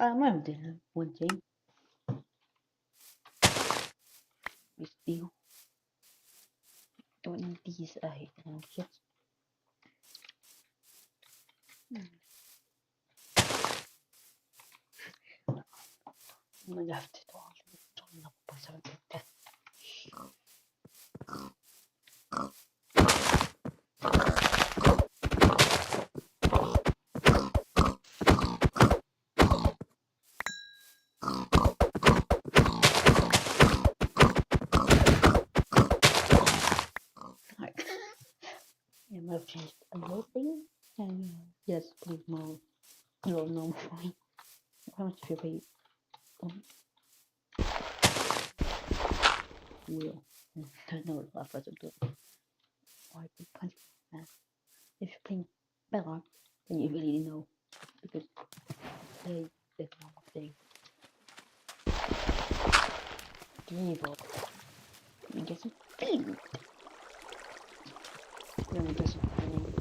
remember this one thing. We still don't need these shit. I'm gonna have to talk to something. I might have changed a little thing. And yes, please more. A little normal for me. How much should you pay? Will. Don't know what the last person did. Why put punch? If you're playing better, then you really know because they did one thing. Give up. You get some food. Then we get some training.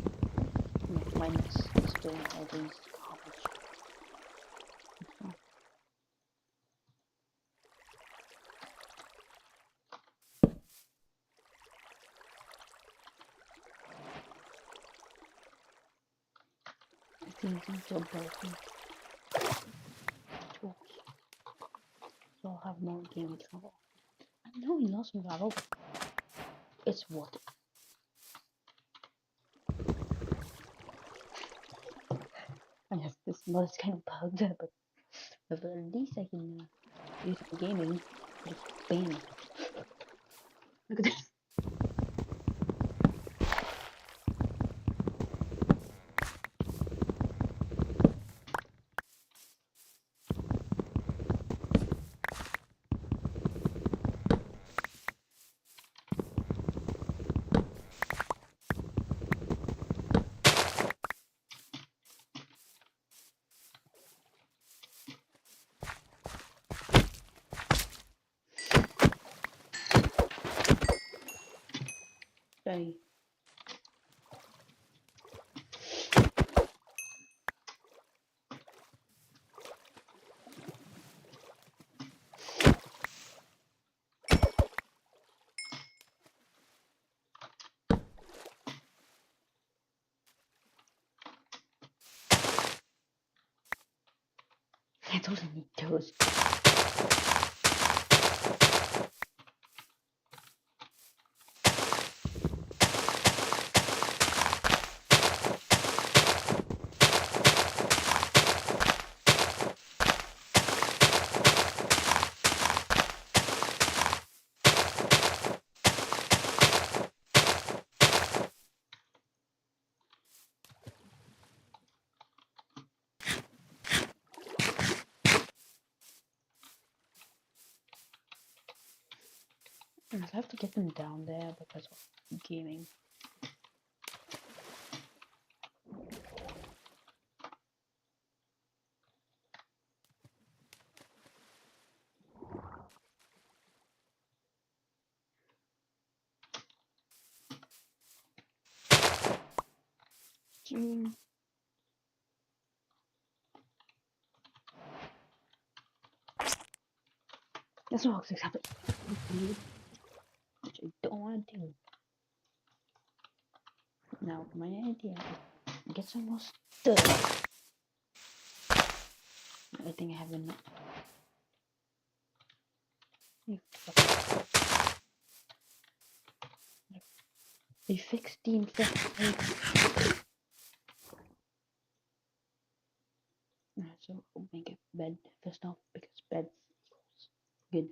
Minus is doing all these garbage. I think these are broken. Tools. So I'll have more gaming trouble. I know he lost some gravel. It's what? I guess this mod is kind of bugged, but at least I can use it for gaming. Just bam. Look at this. Hey. I totally need those. I have to get them down there because of gaming. That's what I have which I don't want to do. Now, my idea is get some more stuff. I think I have enough. They fixed the infected. So we'll make a bed first off because bed equals good.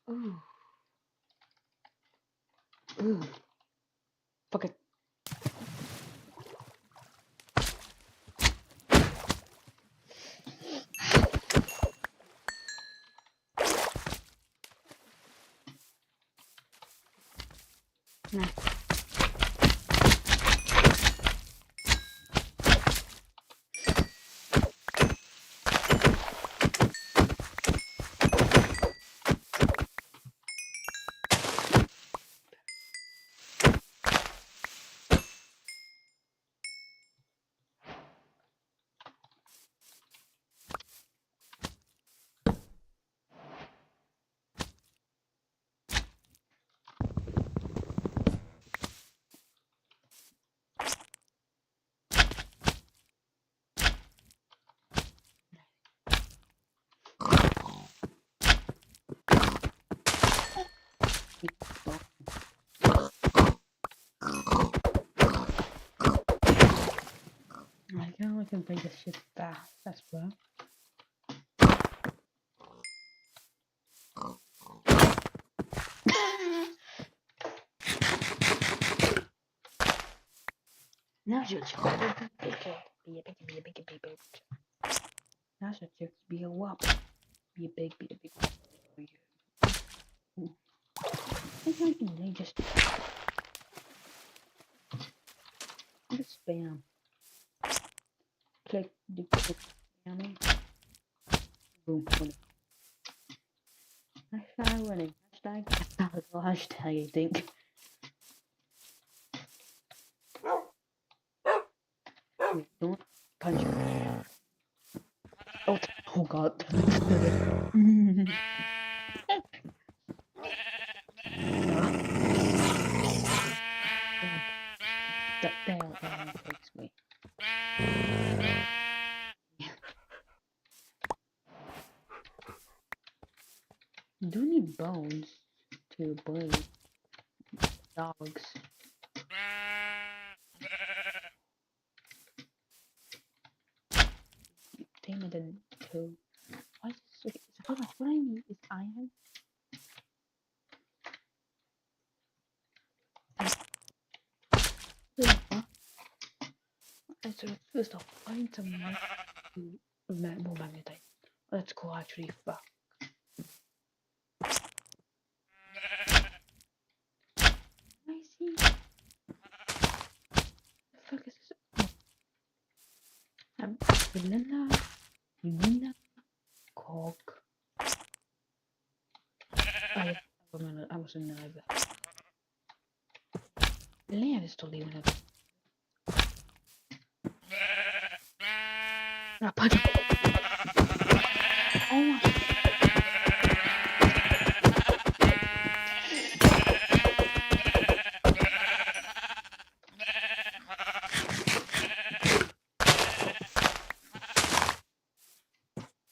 Ooh. Ooh. Fuck it. Nah. I know I can bring this shit fast as well. Now should you be a big. Now should you be a whop. Be a big whop. I think they just spam. Click the spamming. Boom. Hashtag running. Hashtag. Hashtag I think. Wait, don't punch me. Oh god. That bell takes me. You do need bones to breed dogs. Tame it into. Why is this? What I need is iron. So first off, find some more magnetite. Let's go actually fuck. I see. The fuck is this? Vanilla, coke. I was in the Leon is still leaving it. Punch him. Oh my.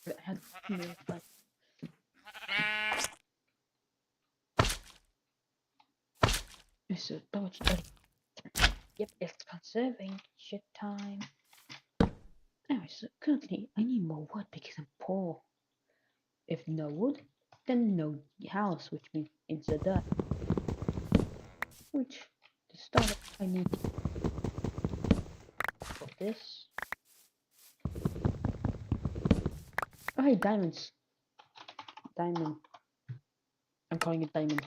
I had like this is about study. Yep, it's conserving shit time. Anyway, so currently I need more wood because I'm poor. If no wood, then no house, which means insert that. Which to start I need for this. Oh hey, diamonds. Diamond. I'm calling it diamond.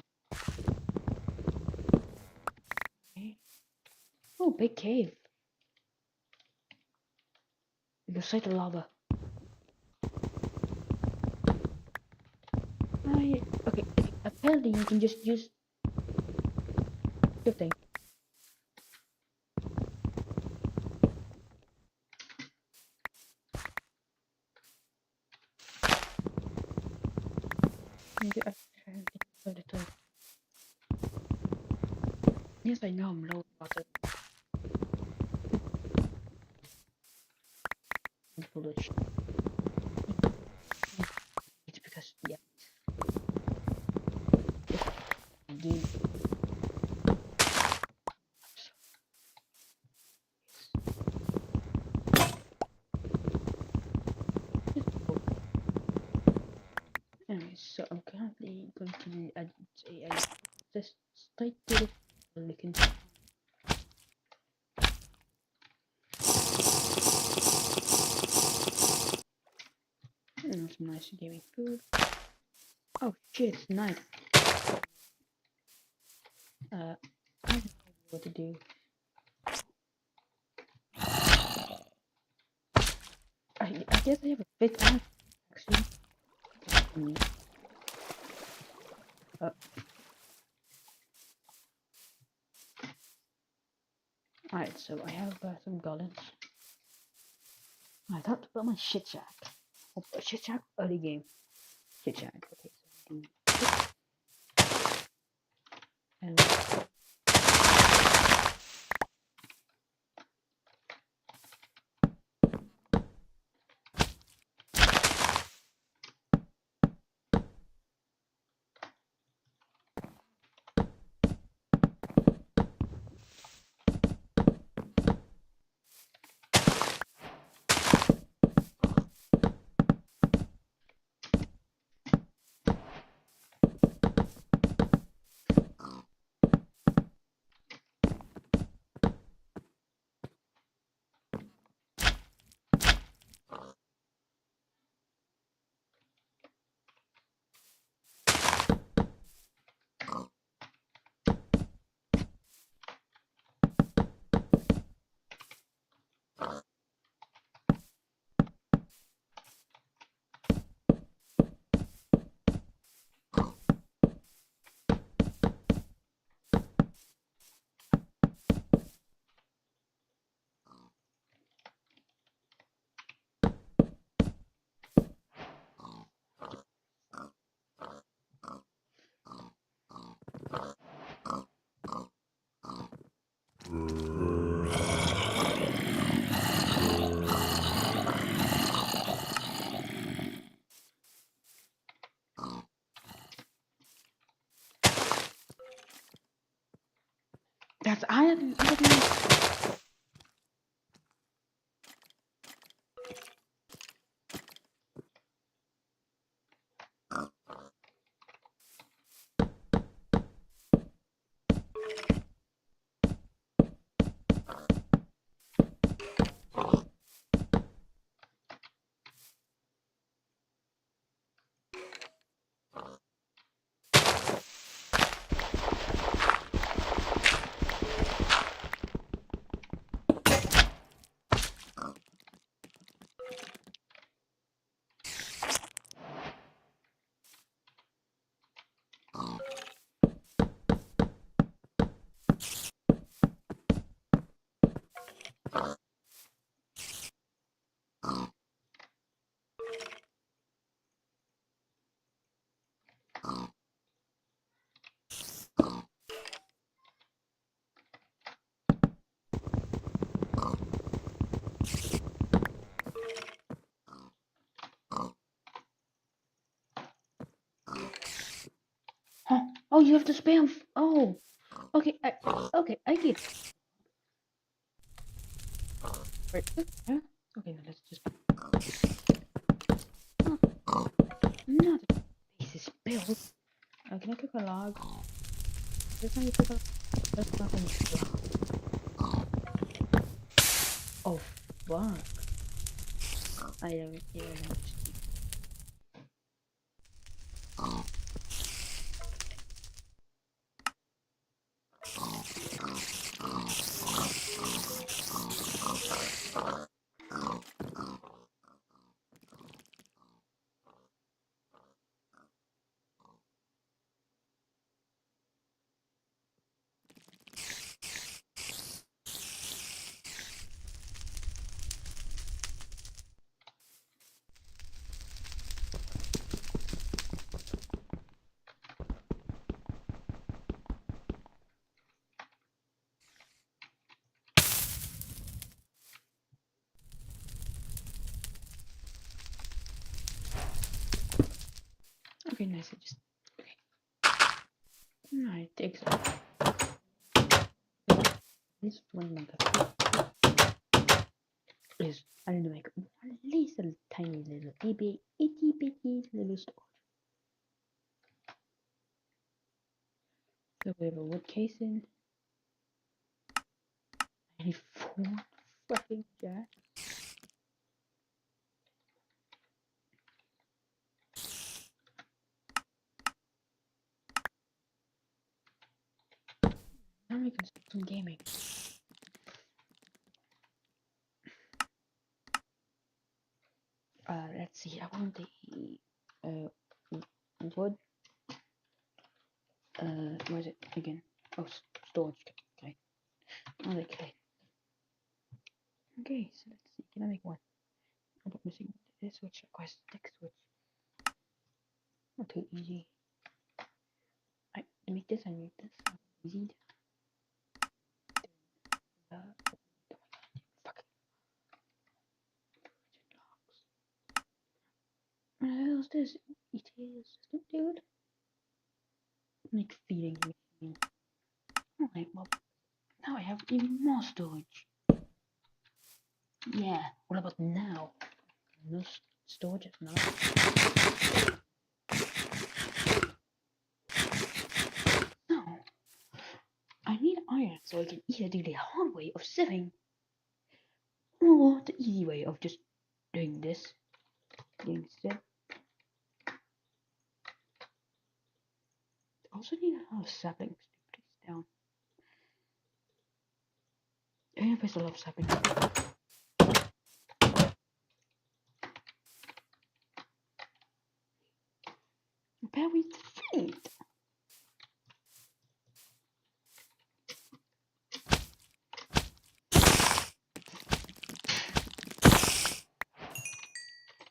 Okay. Oh, big cave. Beside the lava. Okay. Apparently you can just use the thing. Yes, I know I'm low about it. Foolish. It's because yeah. Game. Anyway, so I'm currently going to add this straight to the looking. That's nice. You gave me food. Oh shit, nice. I don't know what to do. I guess I have a fit axe actually. Alright, so I have some golems. I thought to put my shit shack. Oh, shit shack early game. Shit shack. Okay, so and that's iron. Huh? Oh, you have to spam. Oh, okay. Okay, I get. Wait, huh? Okay, now let's just. Oh, not a piece is built. Can I cook a log? This one you cook a. That's nothing. Oh, fuck. I don't even know. Okay, nice. I just. Alright, takes. This one is. I need to make at least a tiny little itty bitty little store. So we have a wood casing. any phone fucking jack. Now we can start some gaming. Let's see. I want the wood. Where is it again? Oh, storage. Okay. Okay. Okay. So let's see. Can I make one? I'm not missing this switch. Requires stick switch. Not too easy. I make this. I make this. Easy. Fuck. What the hell is this? It is, dude. Like feeding machine. Alright, well, now I have even more storage. Yeah, what about now? No storage now. No. I need iron so I can either do the hard way of sieving or the easy way of just doing this. Getting sieve. I also need a lot of saplings to put this down. The only place I love saplings. Repair with flint.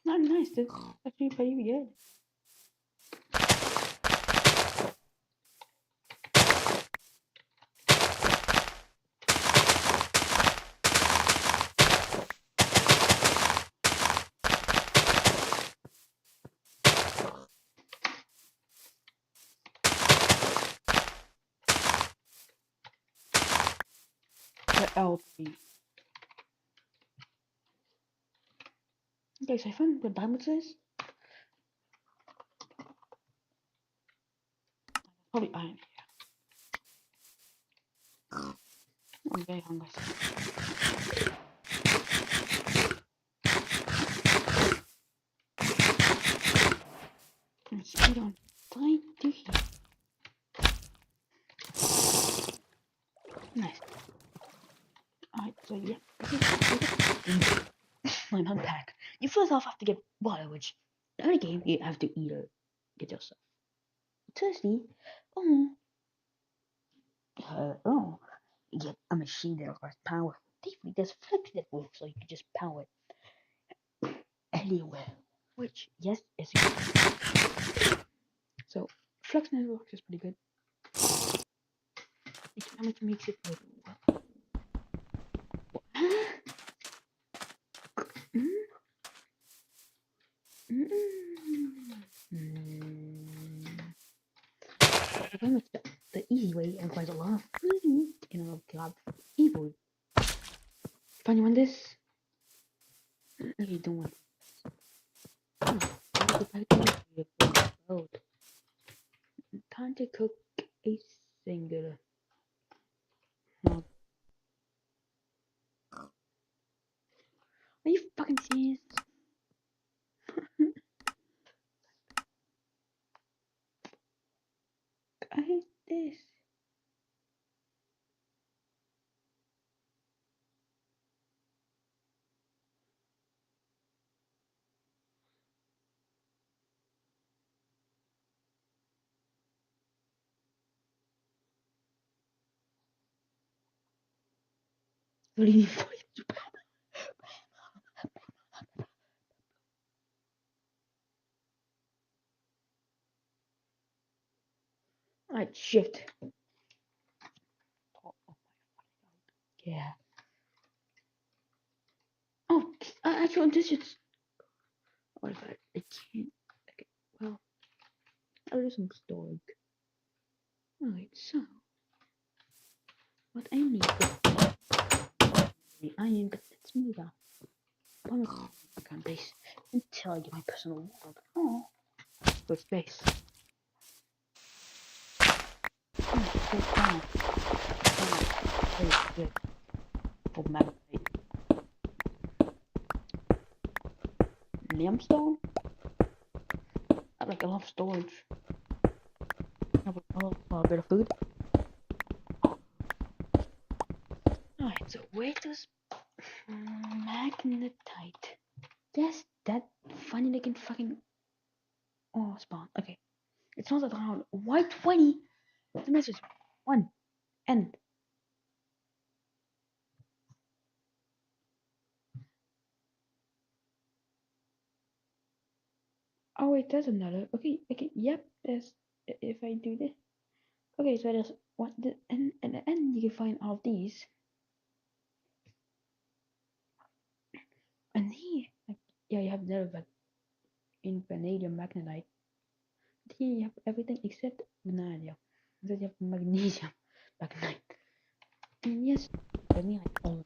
Not nice, that's actually pretty good. The LP. Okay, so I found the diamonds is. Probably iron. I'm very hungry. Let's put on 3 to here. Nice. Alright, so yeah. I'm unpack. You first off have to get water, which the only game you have to either get yourself thirsty or get a machine that requires power. Definitely there's flex that works, so you can just power it anywhere. Which yes is good. So flex network is pretty good. Economic makes it work. The easy way requires a lot of food and a lot of job evil. Find you want this? You don't want time to cook a singular. No. Are you fucking serious? I hate this. What do you mean? Alright, shift. Yeah. Oh, actually, this is. What if I can't? Okay, well, I'll do some storage. Alright, so. What I need is the iron, but let's move on. I can't base until I get my personal world. Oh, good space. Oh, good. magnetite. Limestone? I like a lot of storage. Have a bit of food. Alright, so where does magnetite? Yes, that funny looking fucking spawn. Okay. It's not around. Why 20? The message 1 end. Oh wait, there's another. Okay, yep, there's if I do this. Okay, so there's what the and the end you can find all of these. And here, like, yeah, you have the like in vanadium magnetite. Here you have everything except vanadium. Then you have magnesium magnetite. And yes, vanilla all.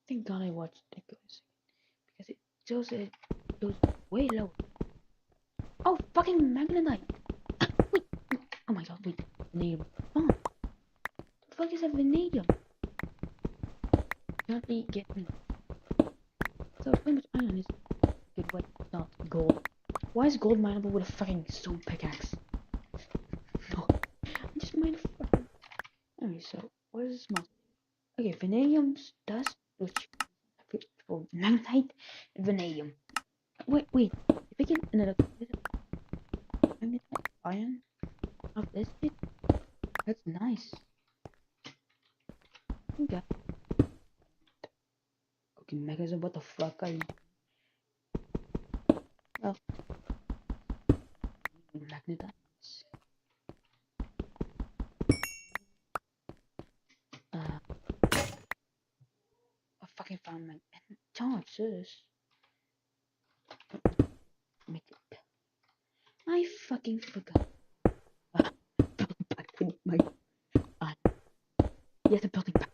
Thank God I watched it because it shows it goes way low. Oh, fucking magnetite! Wait, oh my God, wait, vanadium. Oh, the fuck is a vanadium? Can't be getting. So pretty much iron is good, but not gold. Why is gold mineable with a fucking stone pickaxe? No, I just mined a fucking. Okay, so what is this mod? Okay, vanadium dust, which for magnetite and vanadium. Wait, if I get another magnetite iron of this shit, that's nice. Okay. Okay, Mechanism, what the fuck are you? Well, magnetites. I fucking found my chances. Make it. I fucking forgot. Back with my. Yes, the building back.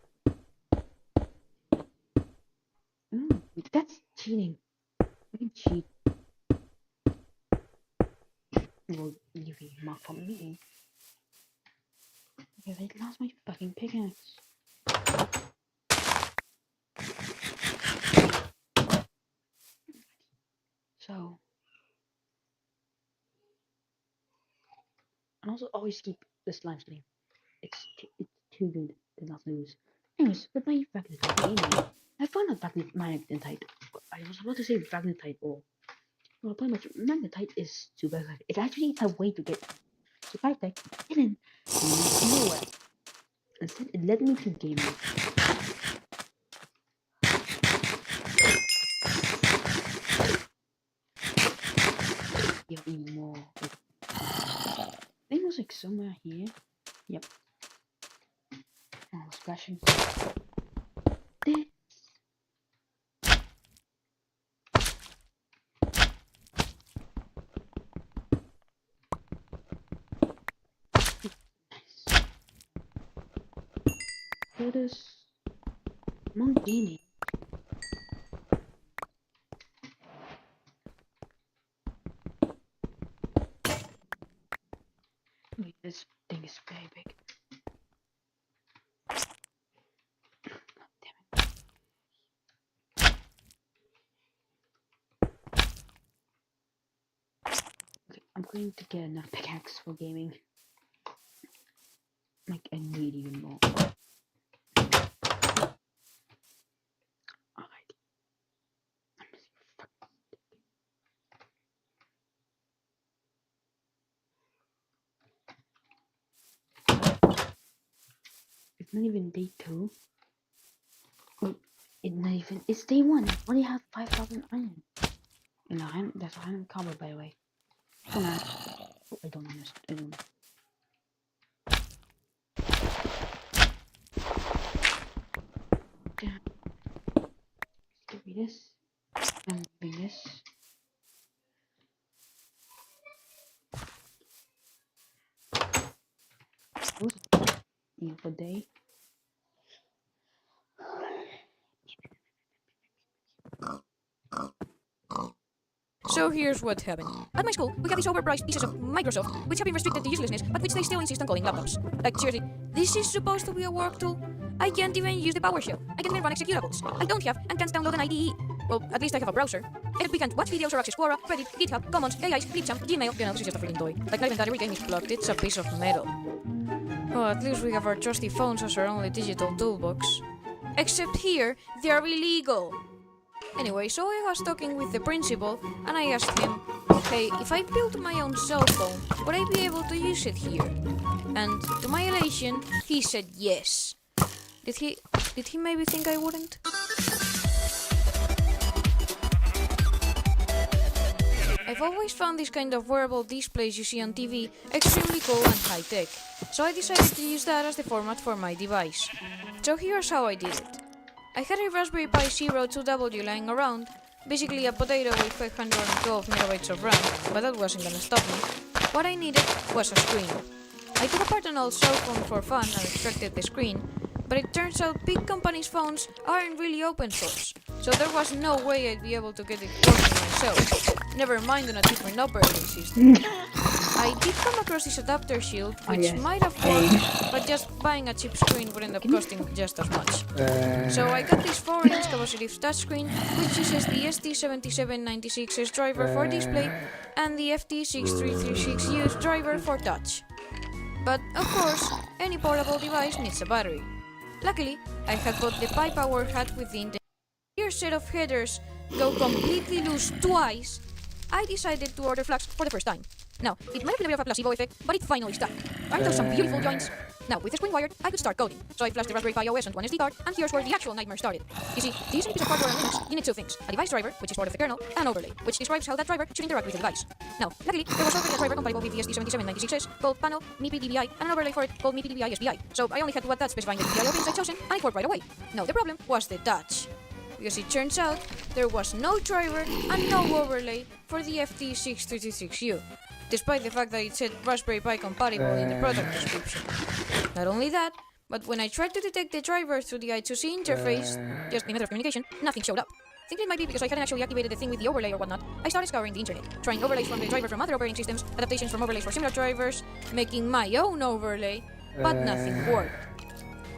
That's cheating. I can cheat. Well, you can mark for me. Okay, I lost my fucking pickaxe. So, and also always keep the slime stream. It's too good to not lose. Anyways, with my magnetite gaming, I found out magnetite. I was about to say magnetite ore. Well, pretty much magnetite is super good. It's actually a way to get to high-tech hidden nowhere. Instead, it led me to gaming. Yeah, even more. I think it was like somewhere here. Yep. Oh, splashing. This. Nice. Here it is. Among gaming. Wait, this thing is very big. Okay, I'm going to get enough pickaxe for gaming. Like, I need even more. Alright. I'm missing a fucking stick. It's not even day 2. Oh, it's not even. It's day 1. I only have 5,000 iron. And that's iron cobble, by the way. Oh, no. Oh, I don't understand. I don't know. Damn. Give me this. And give me this. Beautiful day. So here's what happened. At my school, we have these overpriced pieces of Microsoft, which have been restricted to uselessness, but which they still insist on calling laptops. Like, seriously, this is supposed to be a work tool? I can't even use the PowerShell. I can't even run executables. I don't have and can't download an IDE. Well, at least I have a browser. We can't watch videos or access Quora, Reddit, GitHub, Commons, AIs, Clipchamp, Gmail. You know, this is just a freaking toy. Like, not even that everything is plugged, it's a piece of metal. Oh, at least we have our trusty phones as our only digital toolbox. Except here, they are illegal. Anyway, so I was talking with the principal, and I asked him, hey, if I built my own cell phone, would I be able to use it here? And to my elation, he said yes. Did he maybe think I wouldn't? I've always found these kind of wearable displays you see on TV extremely cool and high-tech, so I decided to use that as the format for my device. So here's how I did it. I had a Raspberry Pi Zero 2W lying around, basically a potato with 512 megabytes of RAM, but that wasn't gonna stop me. What I needed was a screen. I took apart an old cell phone for fun and extracted the screen, but it turns out big companies' phones aren't really open source, so there was no way I'd be able to get it working myself, never mind on a different operating system. I did come across this adapter shield, which might have worked, but just buying a cheap screen would end up costing just as much. So I got this 4-inch capacitive touchscreen, which uses the ST7796's driver for display and the FT6336U's driver for touch. But of course, any portable device needs a battery. Luckily, I had bought the Pi Power hat with the entire set of headers go completely loose twice. I decided to order flaps for the first time. Now, it might have been a bit of a placebo effect, but it finally stuck. Aren't those some beautiful joints? Now, with the screen wired, I could start coding. So I flashed the Raspberry Pi OS onto an SD card, and here's where the actual nightmare started. You see, to use any piece of hardware on Linux, you need two things. A device driver, which is part of the kernel, and an overlay, which describes how that driver should interact with the device. Now, luckily, there was already a driver compatible with the ST7796S called Panel, MIPI-DBI, and an overlay for it called MIPI-DBI SBI. So I only had to add that specifying the DBI options I'd chosen, and it worked right away. Now, the problem was the touch. Because it turns out, there was no driver and no overlay for the FT6336U, despite the fact that it said Raspberry Pi compatible in the product description. Not only that, but when I tried to detect the driver through the I2C interface, just a method of communication, nothing showed up. Thinking it might be because I hadn't actually activated the thing with the overlay or whatnot, I started scouring the internet, trying overlays from the driver from other operating systems, adaptations from overlays for similar drivers, making my own overlay, but nothing worked.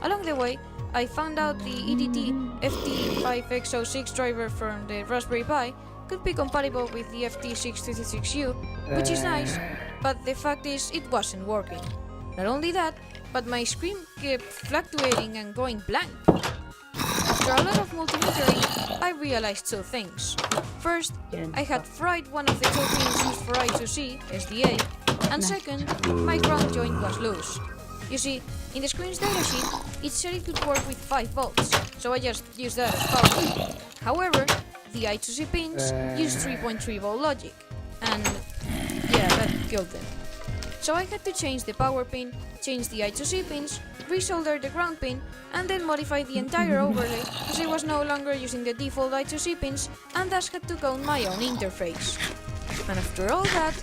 Along the way, I found out the EDT FT5X06 driver from the Raspberry Pi could be compatible with the FT6336U, which is nice, but the fact is it wasn't working. Not only that, but my screen kept fluctuating and going blank. After a lot of multimetering, I realized two things. First, I had fried one of the two pins used for I2C, SDA, and second, my ground joint was loose. You see, in the screen's datasheet, it said it could work with 5 volts, so I just used that as power. However, the I2C pins use 3.3 volt logic, and yeah, that killed them. So I had to change the power pin, change the I2C pins, resolder the ground pin, and then modify the entire overlay, as I was no longer using the default I2C pins, and thus had to code my own interface. And after all that,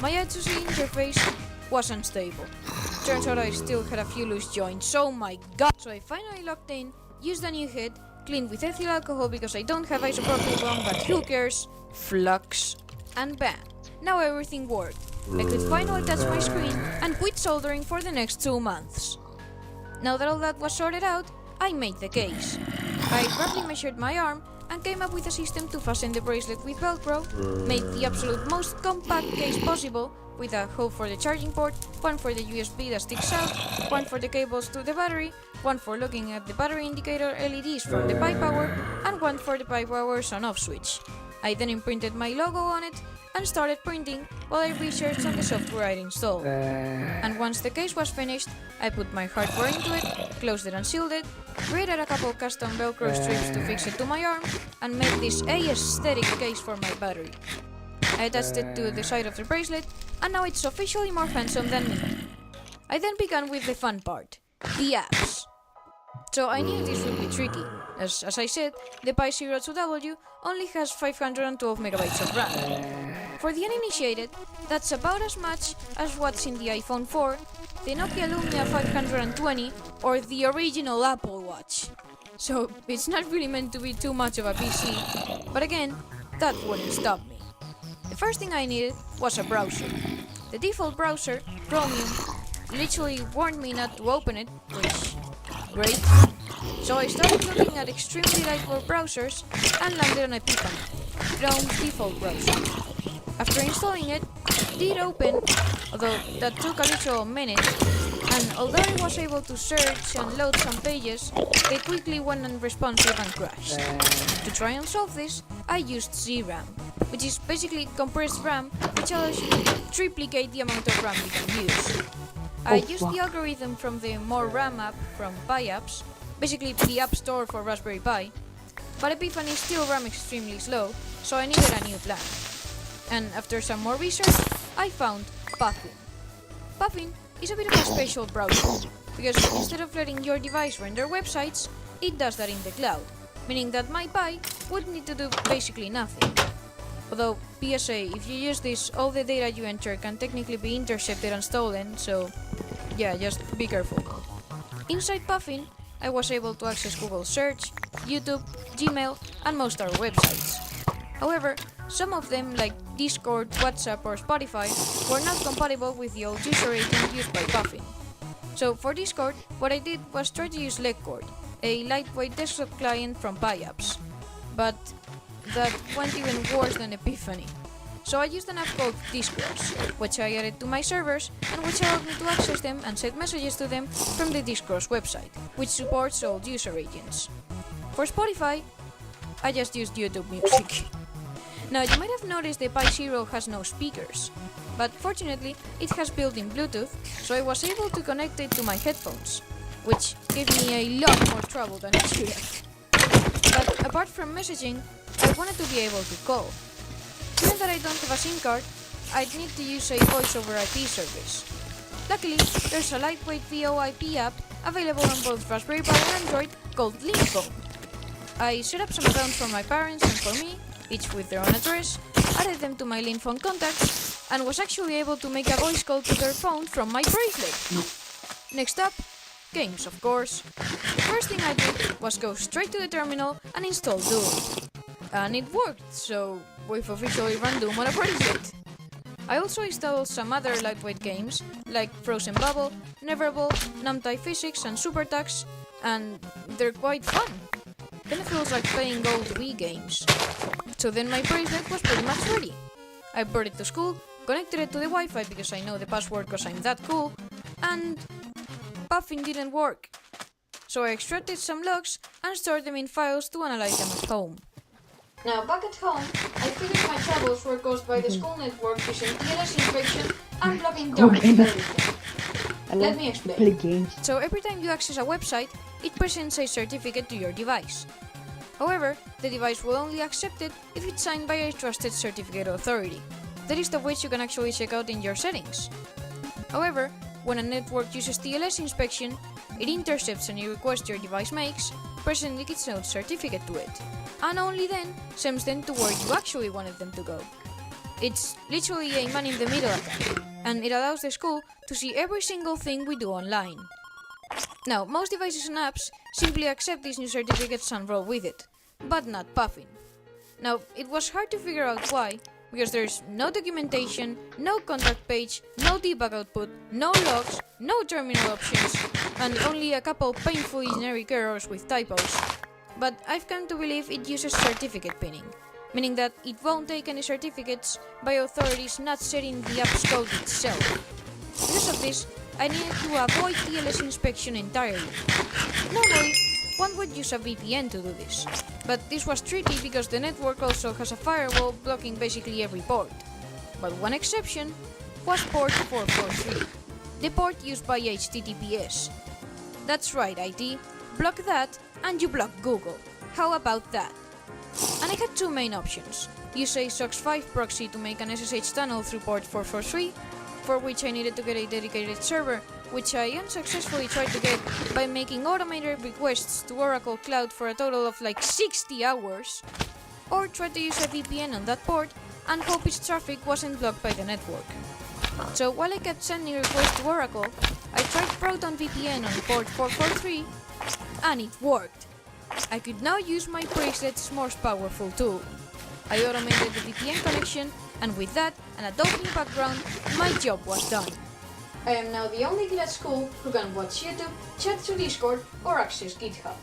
my I2C interface was unstable. Turns out I still had a few loose joints, oh my god! So I finally logged in, used a new head, cleaned with ethyl alcohol because I don't have isopropyl gum, but who cares? Flux, and bam! Now everything worked. I could finally touch my screen and quit soldering for the next 2 months. Now that all that was sorted out, I made the case. I roughly measured my arm and came up with a system to fasten the bracelet with Velcro, made the absolute most compact case possible, with a hole for the charging port, one for the USB that sticks out, one for the cables to the battery, one for looking at the battery indicator LEDs from the Pi Power, and one for the Pi Power's on-off switch. I then imprinted my logo on it and started printing while I researched on the software I'd installed. And once the case was finished, I put my hardware into it, closed it and sealed it, created a couple custom Velcro strips to fix it to my arm, and made this aesthetic case for my battery. I attached it to the side of the bracelet, and now it's officially more handsome than me. I then began with the fun part, the apps. So I knew this would be tricky, as I said, the Pi Zero 2W only has 512 megabytes of RAM. For the uninitiated, that's about as much as what's in the iPhone 4, the Nokia Lumia 520, or the original Apple Watch. So it's not really meant to be too much of a PC, but again, that wouldn't stop me. The first thing I needed was a browser. The default browser, Chromium, literally warned me not to open it, which great. So I started looking at extremely lightweight browsers and landed on Epiphany, Chrome's default browser. After installing it, it did open, although that took a literal minute, and although I was able to search and load some pages, they quickly went unresponsive and crashed. To try and solve this, I used ZRAM, which is basically compressed RAM, which allows you to triplicate the amount of RAM you can use. I used the algorithm from the More RAM app from PiApps, basically the app store for Raspberry Pi, but Epiphany still ran extremely slow, so I needed a new plan. And after some more research, I found Puffin. Puffin is a bit of a special browser, because instead of letting your device render websites, it does that in the cloud, meaning that my Pi would need to do basically nothing. Although, PSA, if you use this, all the data you enter can technically be intercepted and stolen, so yeah, just be careful. Inside Puffin, I was able to access Google Search, YouTube, Gmail, and most our websites. However, some of them, like Discord, WhatsApp, or Spotify, were not compatible with the old user agent used by Puffin. So for Discord, what I did was try to use Legcord, a lightweight desktop client from PiApps. But that went even worse than Epiphany. So I used an app called Discourse, which I added to my servers and which allowed me to access them and send messages to them from the Discourse website, which supports old user agents. For Spotify, I just used YouTube Music. Now you might have noticed the Pi Zero has no speakers, but fortunately it has built-in Bluetooth, so I was able to connect it to my headphones, which gave me a lot more trouble than it should have. But apart from messaging, I wanted to be able to call. Given that I don't have a SIM card, I'd need to use a voice over IP service. Luckily, there's a lightweight VoIP app available on both Raspberry Pi and Android called LinkPhone. I set up some accounts for my parents and for me, each with their own address, added them to my LinkPhone contacts, and was actually able to make a voice call to their phone from my bracelet. Next up, games, of course. The first thing I did was go straight to the terminal and install Doom. And it worked, so we've officially run Doom on a bracelet. I also installed some other lightweight games, like Frozen Bubble, Neverball, Numtai Physics and SuperTax, and they're quite fun. Then it feels like playing old Wii games. So then my bracelet was pretty much ready. I brought it to school, connected it to the Wi-Fi because I know the password because I'm that cool, and Puffin didn't work. So I extracted some logs and stored them in files to analyze them at home. Now back at home, I figured my troubles were caused by the school network using TLS inspection and blocking down everything. Let me explain. So every time you access a website, it presents a certificate to your device. However, the device will only accept it if it's signed by a trusted certificate authority, the list of which you can actually check out in your settings. However, when a network uses TLS inspection, it intercepts any request your device makes, presenting its own certificate to it, and only then sends them to where you actually wanted them to go. It's literally a man-in-the-middle attack, and it allows the school to see every single thing we do online. Now, most devices and apps simply accept these new certificates and roll with it, but not Puffin. Now, it was hard to figure out why, because there's no documentation, no contact page, no debug output, no logs, no terminal options, and only a couple painfully generic errors with typos. But I've come to believe it uses certificate pinning, meaning that it won't take any certificates by authorities not setting the app's code itself. Because of this, I needed to avoid TLS inspection entirely. Normally, one would use a VPN to do this, but this was tricky because the network also has a firewall blocking basically every port. But one exception was port 443, the port used by HTTPS. That's right, IT, block that and you block Google. How about that? And I had two main options. Use a SOX 5 proxy to make an SSH tunnel through port 443, for which I needed to get a dedicated server, which I unsuccessfully tried to get by making automated requests to Oracle Cloud for a total of like 60 hours, or try to use a VPN on that port and hope its traffic wasn't blocked by the network. So while I kept sending requests to Oracle, I tried Proton VPN on port 443, and it worked. I could now use my bracelet's most powerful tool. I automated the VPN connection, and with that and a dope new background, my job was done. I am now the only kid at school who can watch YouTube, chat through Discord, or access GitHub.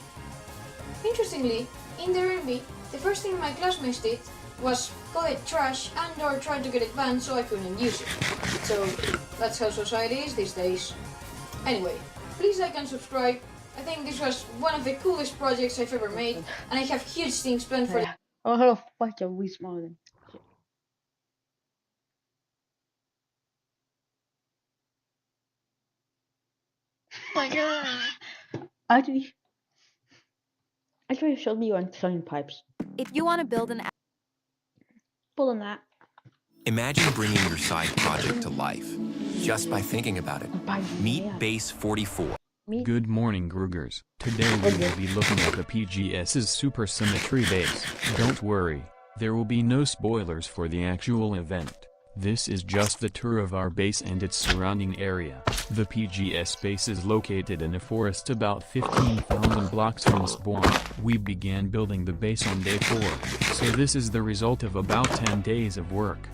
Interestingly, in the RMB, the first thing my classmates did was call it trash and or try to get it banned so I couldn't use it. So that's how society is these days. Anyway, please like and subscribe. I think this was one of the coolest projects I've ever made, and I have huge things planned for Oh, hello, fuck, are we smiling? My god. Actually, I try to show you on selling pipes. If you want to build an Pulling that. Imagine bringing your side project to life just by thinking about it. Meet Yeah. Base 44. Good morning, Grugers. Today we will be looking at the PGS's Supersymmetry base. Don't worry, there will be no spoilers for the actual event. This is just the tour of our base and its surrounding area. The PGS base is located in a forest about 15,000 blocks from spawn. We began building the base on day 4, so this is the result of about 10 days of work.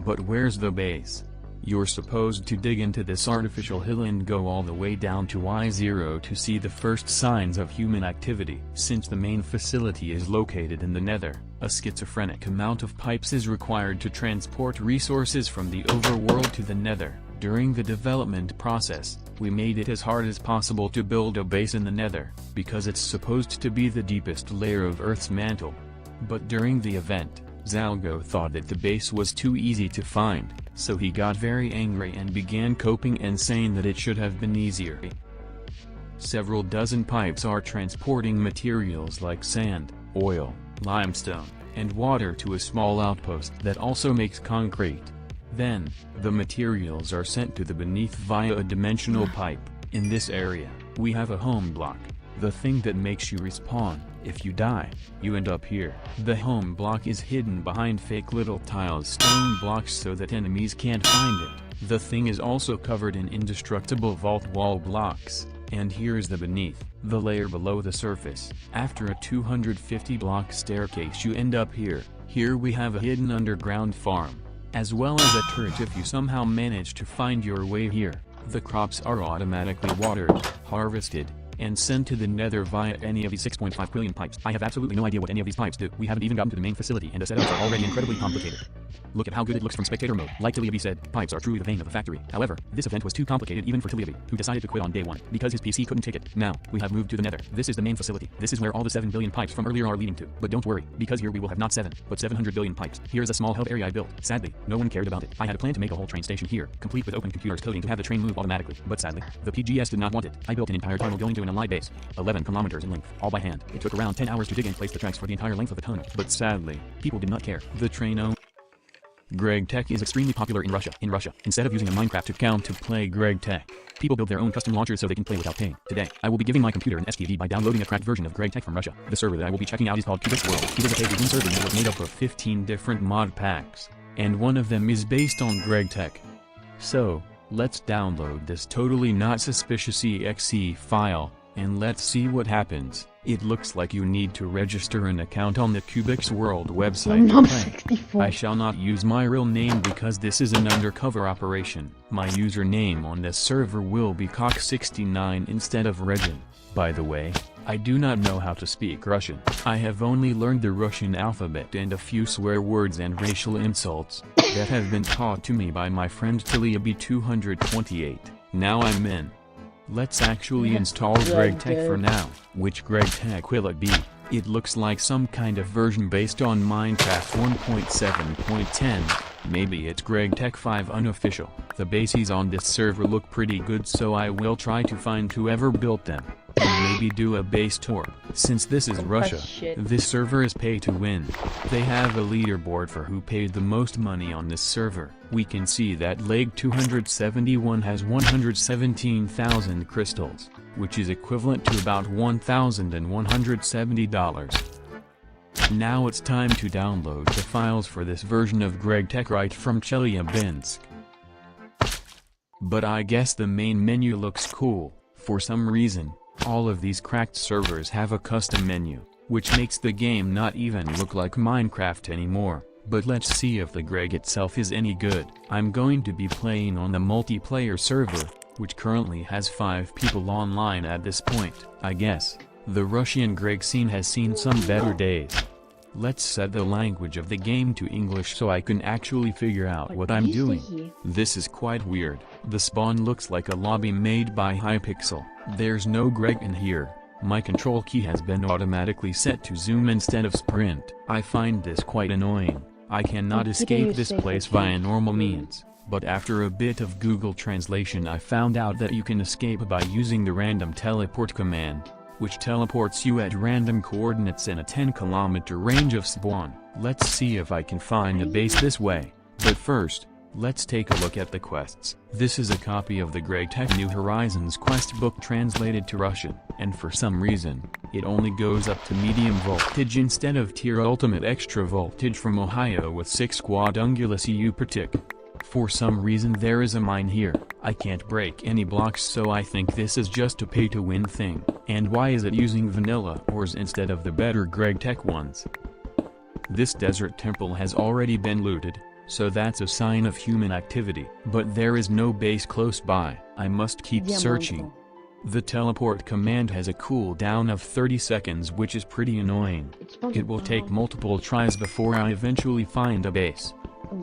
But where's the base? You're supposed to dig into this artificial hill and go all the way down to Y0 to see the first signs of human activity. Since the main facility is located in the Nether, a schizophrenic amount of pipes is required to transport resources from the overworld to the Nether. During the development process, we made it as hard as possible to build a base in the Nether, because it's supposed to be the deepest layer of Earth's mantle. But during the event, Zalgo thought that the base was too easy to find, so he got very angry and began coping and saying that it should have been easier. Several dozen pipes are transporting materials like sand, oil, limestone, and water to a small outpost that also makes concrete. Then, the materials are sent to the beneath via a dimensional pipe. In this area, we have a home block, the thing that makes you respawn. If you die, you end up here. The home block is hidden behind fake little tiles, stone blocks, so that enemies can't find it. The thing is also covered in indestructible vault wall blocks. And here's the beneath, the layer below the surface. After a 250 block staircase you end up here. Here we have a hidden underground farm, as well as a turret if you somehow manage to find your way here. The crops are automatically watered, harvested, and sent to the Nether via any of these 6.5 billion pipes. I have absolutely no idea what any of these pipes do. We haven't even gotten to the main facility, and the setups are already incredibly complicated. Look at how good it looks from spectator mode. Like Tiliabi said, pipes are truly the vein of the factory. However, this event was too complicated even for Tiliabi, who decided to quit on day 1, because his PC couldn't take it. Now, we have moved to the Nether. This is the main facility. This is where all the 7 billion pipes from earlier are leading to. But don't worry, because here we will have not 7, but 700 billion pipes. Here's a small hub area I built. Sadly, no one cared about it. I had a plan to make a whole train station here, complete with open computers coding to have the train move automatically. But sadly, the PGS did not want it. I built an entire tunnel going to an allied base, 11 kilometers in length, all by hand. It took around 10 hours to dig and place the tracks for the entire length of the tunnel. But sadly, people did not care. The train Greg Tech is extremely popular in Russia. Instead of using a Minecraft account to play Greg Tech, people build their own custom launchers so they can play without paying. Today, I will be giving my computer an STD by downloading a cracked version of Greg Tech from Russia. The server that I will be checking out is called Cubix World. It is a paid-in server that was made up of 15 different mod packs, and one of them is based on Greg Tech. So, let's download this totally not suspicious exe file, and let's see what happens. It looks like you need to register an account on the Cubix World website to play. 64. I shall not use my real name because this is an undercover operation. My username on this server will be Cock69 instead of Regin. By the way, I do not know how to speak Russian. I have only learned the Russian alphabet and a few swear words and racial insults that have been taught to me by my friend Tiliabi228. Now I'm in. Let's actually install Greg Tech for now. Which Greg Tech will it be? It looks like some kind of version based on Minecraft 1.7.10. Maybe it's Greg Tech 5 unofficial. The bases on this server look pretty good, so I will try to find whoever built them, and maybe do a base tour. Since this is Russia, this server is pay to win. They have a leaderboard for who paid the most money on this server. We can see that Leg 271 has 117,000 crystals, which is equivalent to about $1,170. Now it's time to download the files for this version of Greg Tech right from Chelyabinsk. But I guess the main menu looks cool. For some reason, all of these cracked servers have a custom menu, which makes the game not even look like Minecraft anymore. but let's see if the Greg itself is any good. I'm going to be playing on the multiplayer server, which currently has 5 people online at this point. I guess the Russian Greg scene has seen some better days. Let's set the language of the game to English so I can actually figure out what I'm doing. This is quite weird. The spawn looks like a lobby made by Hypixel. There's no Greg in here. My control key has been automatically set to zoom instead of sprint. I find this quite annoying. I cannot escape this place via normal means, but after a bit of Google translation I found out that you can escape by using the random teleport command, which teleports you at random coordinates in a 10-kilometer range of spawn. Let's see if I can find a base this way, but first, let's take a look at the quests. This is a copy of the GregTech New Horizons quest book translated to Russian, and for some reason, it only goes up to medium voltage instead of tier ultimate extra voltage from Ohio with 6 quadrangulus EU per tick. For some reason there is a mine here. I can't break any blocks, so I think this is just a pay-to-win thing. And why is it using vanilla ores instead of the better GregTech ones? This desert temple has already been looted, so that's a sign of human activity. But there is no base close by. I must keep searching. The teleport command has a cooldown of 30 seconds, which is pretty annoying. It will take multiple tries before I eventually find a base.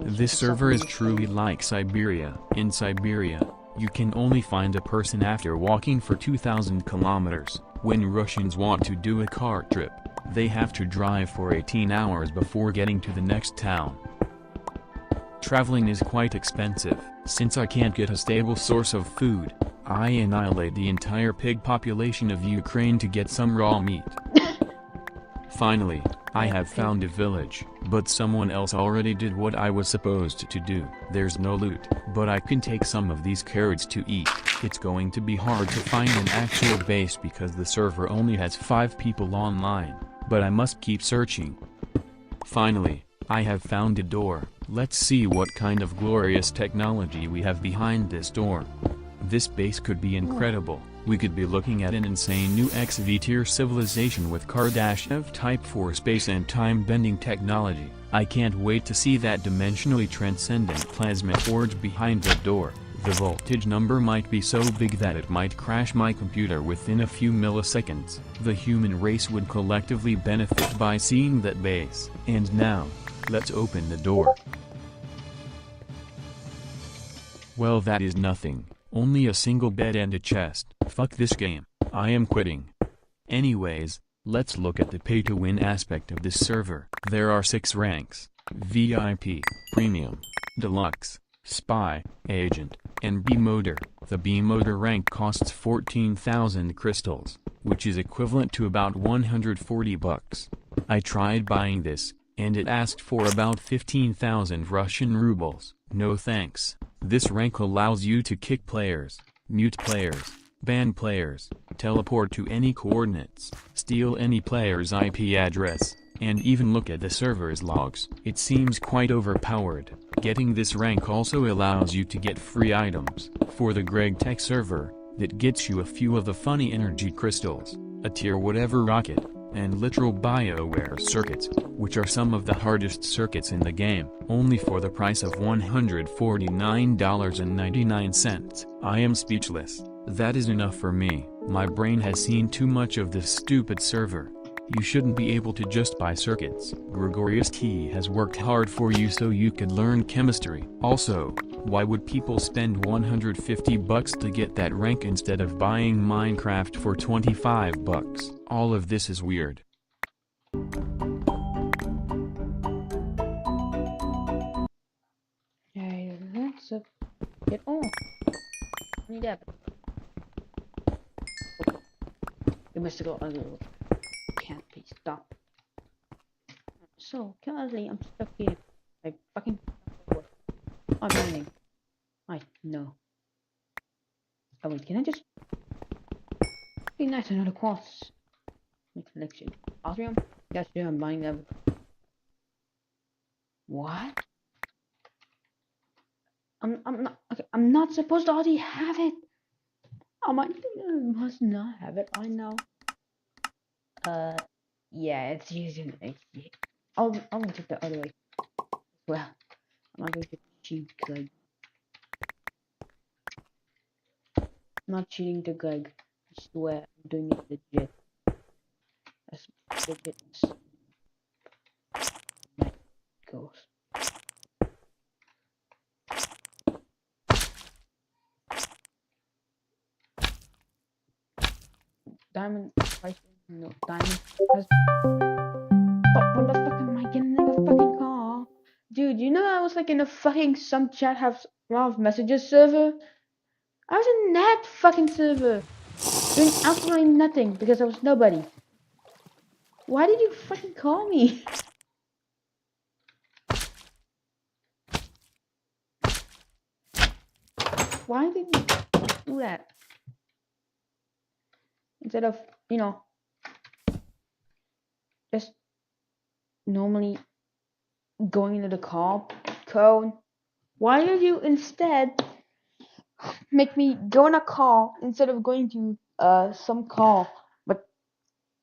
This server is truly like Siberia. In Siberia, you can only find a person after walking for 2,000 kilometers. When Russians want to do a car trip, they have to drive for 18 hours before getting to the next town. Traveling is quite expensive. Since I can't get a stable source of food, I annihilate the entire pig population of Ukraine to get some raw meat. Finally, I have found a village, but someone else already did what I was supposed to do. There's no loot, but I can take some of these carrots to eat. It's going to be hard to find an actual base because the server only has 5 people online, but I must keep searching. Finally, I have found a door. Let's see what kind of glorious technology we have behind this door. This base could be incredible. We could be looking at an insane new XV tier civilization with Kardashev Type 4 space and time-bending technology. I can't wait to see that dimensionally transcendent plasma forge behind the door. The voltage number might be so big that it might crash my computer within a few milliseconds. The human race would collectively benefit by seeing that base. And now, let's open the door. Well, that is nothing. Only a single bed and a chest. Fuck this game. I am quitting. Anyways, let's look at the pay-to-win aspect of this server. There are 6 ranks: VIP, Premium, Deluxe, Spy, Agent, and B-Motor. The B-Motor rank costs 14,000 crystals, which is equivalent to about 140 bucks. I tried buying this, and it asked for about 15,000 Russian rubles. No thanks. This rank allows you to kick players, mute players, ban players, teleport to any coordinates, steal any player's IP address, and even look at the server's logs. It seems quite overpowered. Getting this rank also allows you to get free items. For the GregTech server, that gets you a few of the funny energy crystals, a tier whatever rocket, and literal BioWare circuits, which are some of the hardest circuits in the game, only for the price of $149.99. I am speechless. That is enough for me. My brain has seen too much of this stupid server. You shouldn't be able to just buy circuits. Gregorius T has worked hard for you so you could learn chemistry. Also, why would people spend 150 bucks to get that rank instead of buying Minecraft for 25 bucks? All of this is weird. Hey, let's get on. Need that. It must go a little. Can't be stopped. So currently I'm stuck here. I fucking. I'm running. I know. Oh wait, can I just? Be nice, another quartz. Make selection. Austrium? Yes, yeah, I'm buying them. What? I'm not. Okay, I'm not supposed to already have it. I must not have it. I know. Yeah, it's using it. I'll take the other way. Well, I'm not going to cheat because I'm not cheating to Greg. I swear I'm doing it legit. That's legit. That goes. Diamond price no diamond has but when the fuck am I getting in a fucking car? Dude, you know I was like in a fucking some chat have a lot of messages server? I was in that fucking server doing absolutely nothing because I was nobody. Why did you fucking call me? Why did you do that? Instead of, you know, just normally going into the call code. Why did you instead make me go on a call instead of going to some call? But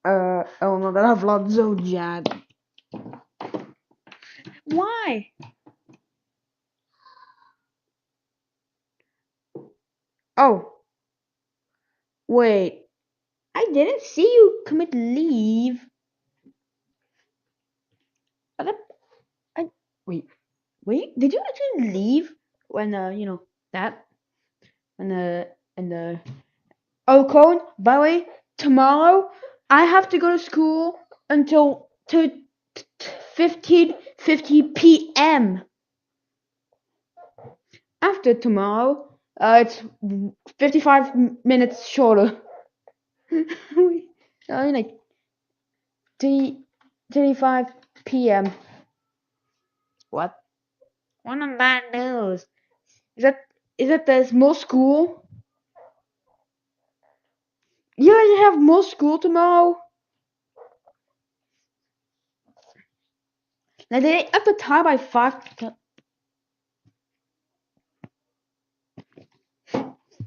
oh no, that I've lost Zodiac. Why? Oh, wait. I didn't see you commit leave. I wait. Did you actually leave when you know that and oh, Cohen. By the way, tomorrow I have to go to school until 15:50 p.m. After tomorrow, it's 55 minutes shorter. I mean, like 35 p.m. What? One of bad news. Is that there's more school? You guys have more school tomorrow? Now they up the time by 5.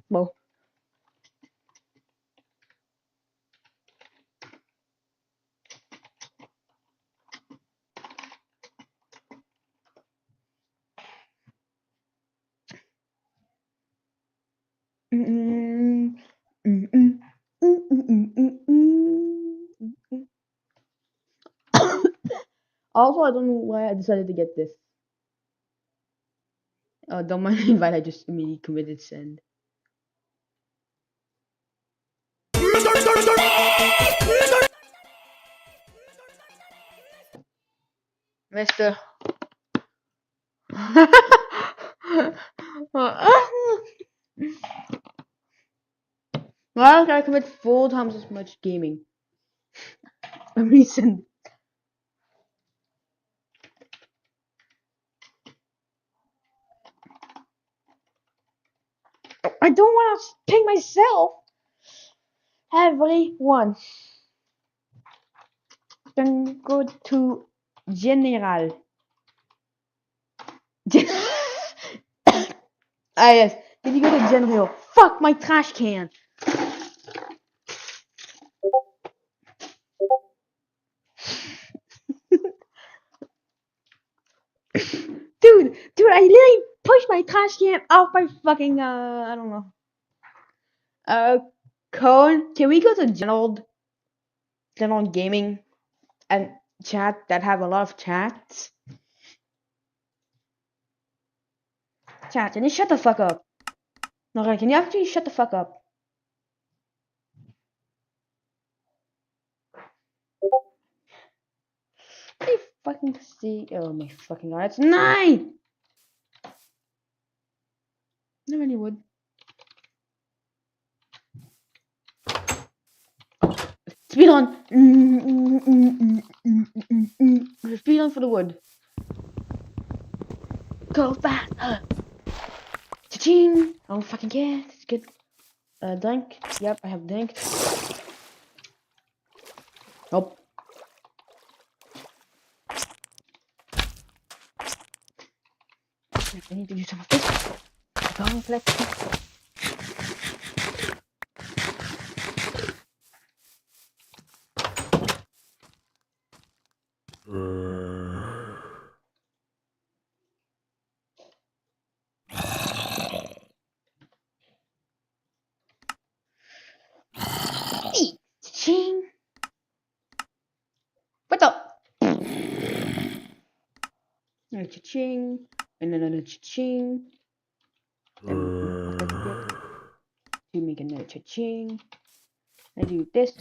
Well. Also, I don't know why I decided to get this. Don't mind the invite, I just immediately committed send. Mister. Why don't I commit 4 times as much gaming? A reason. I don't want to pick myself. Everyone. Then go to General. Ah yes. Then you go to General. Fuck my trash can. Dude, I literally pushed my trash can off my fucking I don't know. Cohen, can we go to general gaming and chat that have a lot of chats? Chat, can you shut the fuck up? No, like, can you actually shut the fuck up? Let me fucking see. Oh my fucking god, it's 9! Never really would. Speed on! Speed on for the wood. Go faster! Cha-ching! I don't fucking care. It's good. Drink. Yep, I have drink. Nope. I need to do some of this. Complex. Another cha-ching, and another cha-ching. Then to make another cha-ching. I do this.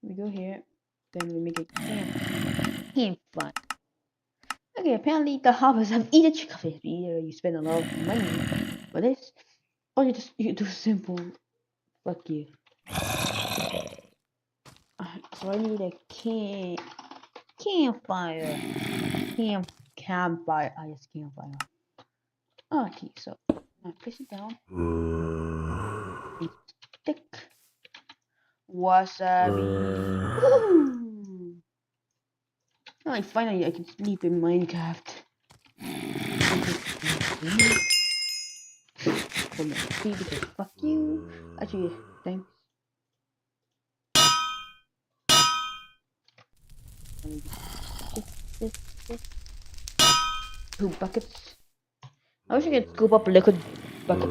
We go here. Then we make a campfire. Okay, apparently the harvest have eaten chicken. Either you spend a lot of money for this, or you do simple. Fuck you. So I need a campfire. Campfire. Ah, yes, campfire. Okay, so I place it down. Stick. Wasabi. Woo! Oh, finally I can sleep in Minecraft. For my sleep because fuck you. Actually, thanks. 2 buckets. I wish I could scoop up a liquid bucket.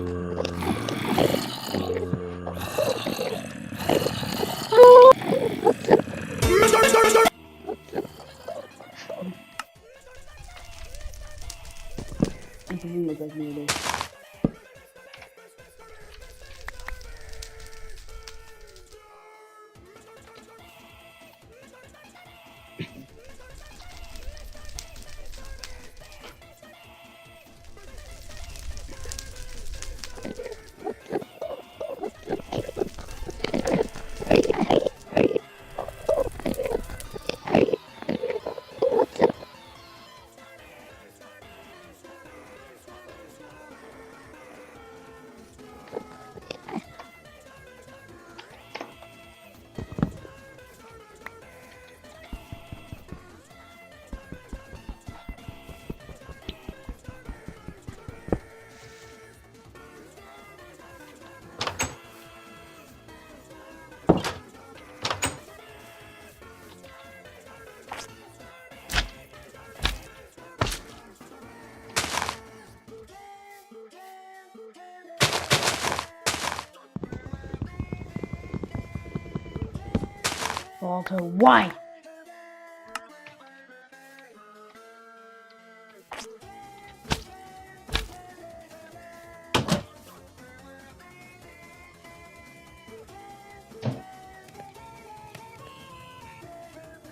Walter, why?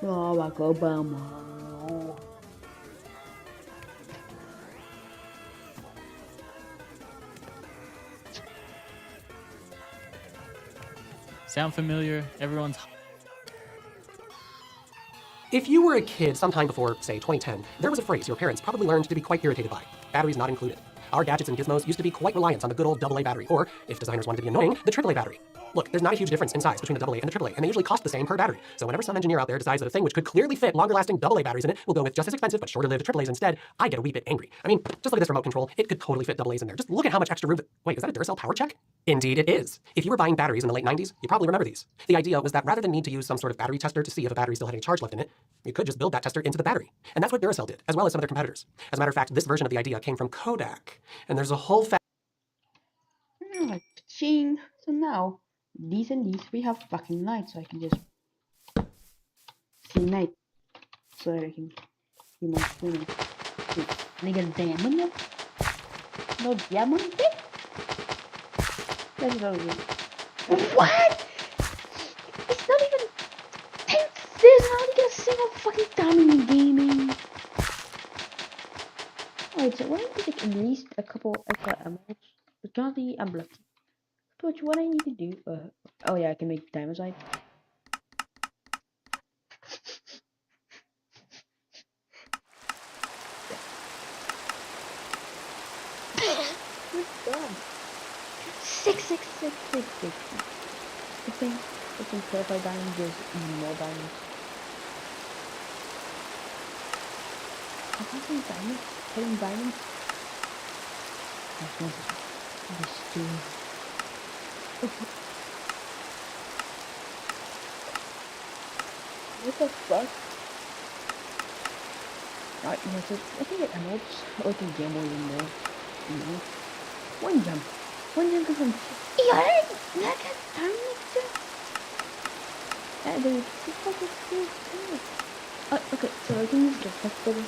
Barack Obama. Sound familiar? Everyone's. If you were a kid sometime before, say, 2010, there was a phrase your parents probably learned to be quite irritated by. Batteries not included. Our gadgets and gizmos used to be quite reliant on the good old AA battery, or, if designers wanted to be annoying, the AAA battery. Look, there's not a huge difference in size between the AA and the AAA, and they usually cost the same per battery. So whenever some engineer out there decides that a thing which could clearly fit longer-lasting AA batteries in it will go with just as expensive but shorter-lived AAAs instead, I get a wee bit angry. I mean, just look at this remote control. It could totally fit AAs in there. Just look at how much extra room. Wait, is that a Duracell power check? Indeed it is. If you were buying batteries in the late 90s, you probably remember these. The idea was that rather than need to use some sort of battery tester to see if a battery still had any charge left in it, you could just build that tester into the battery. And that's what Duracell did, as well as some of their competitors. As a matter of fact, this version of the idea came from Kodak. And there's a whole Ching. So now, these and these, we have fucking light, so I can just see night. So that I can see my screen. Nigga, diamond? No diamond? That's what I was doing. What? It's not even 10 there's not even a single fucking diamond in gaming. Alright, so what I need to take at least a couple extra emeralds. But currently I'm lucky. But what I need to do, oh yeah, I can make diamondite. Good job. 66666. I think clarify diamonds, there's more diamonds. I have some diamonds, 10 diamonds. That's one. This too. What the fuck? Alright, you know, so I can get emeralds, or I can gamble in there, you know. One jump comes from yeah, that got time like that. Dude, this fucking cool too. Okay, so I can use the festival.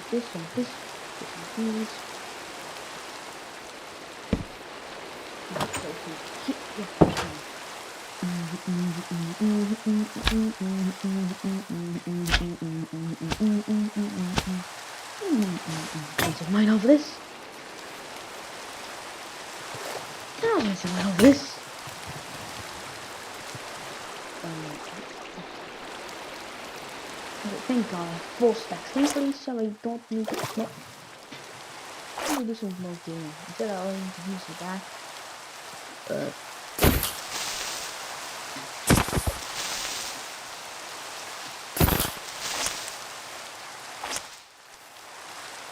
This one, this, these. Peace of mind over this. Peace of mind over this. Thank God, 4 stacks. Thankfully, so I don't need to let me do some more gaming. Instead, I only use the back.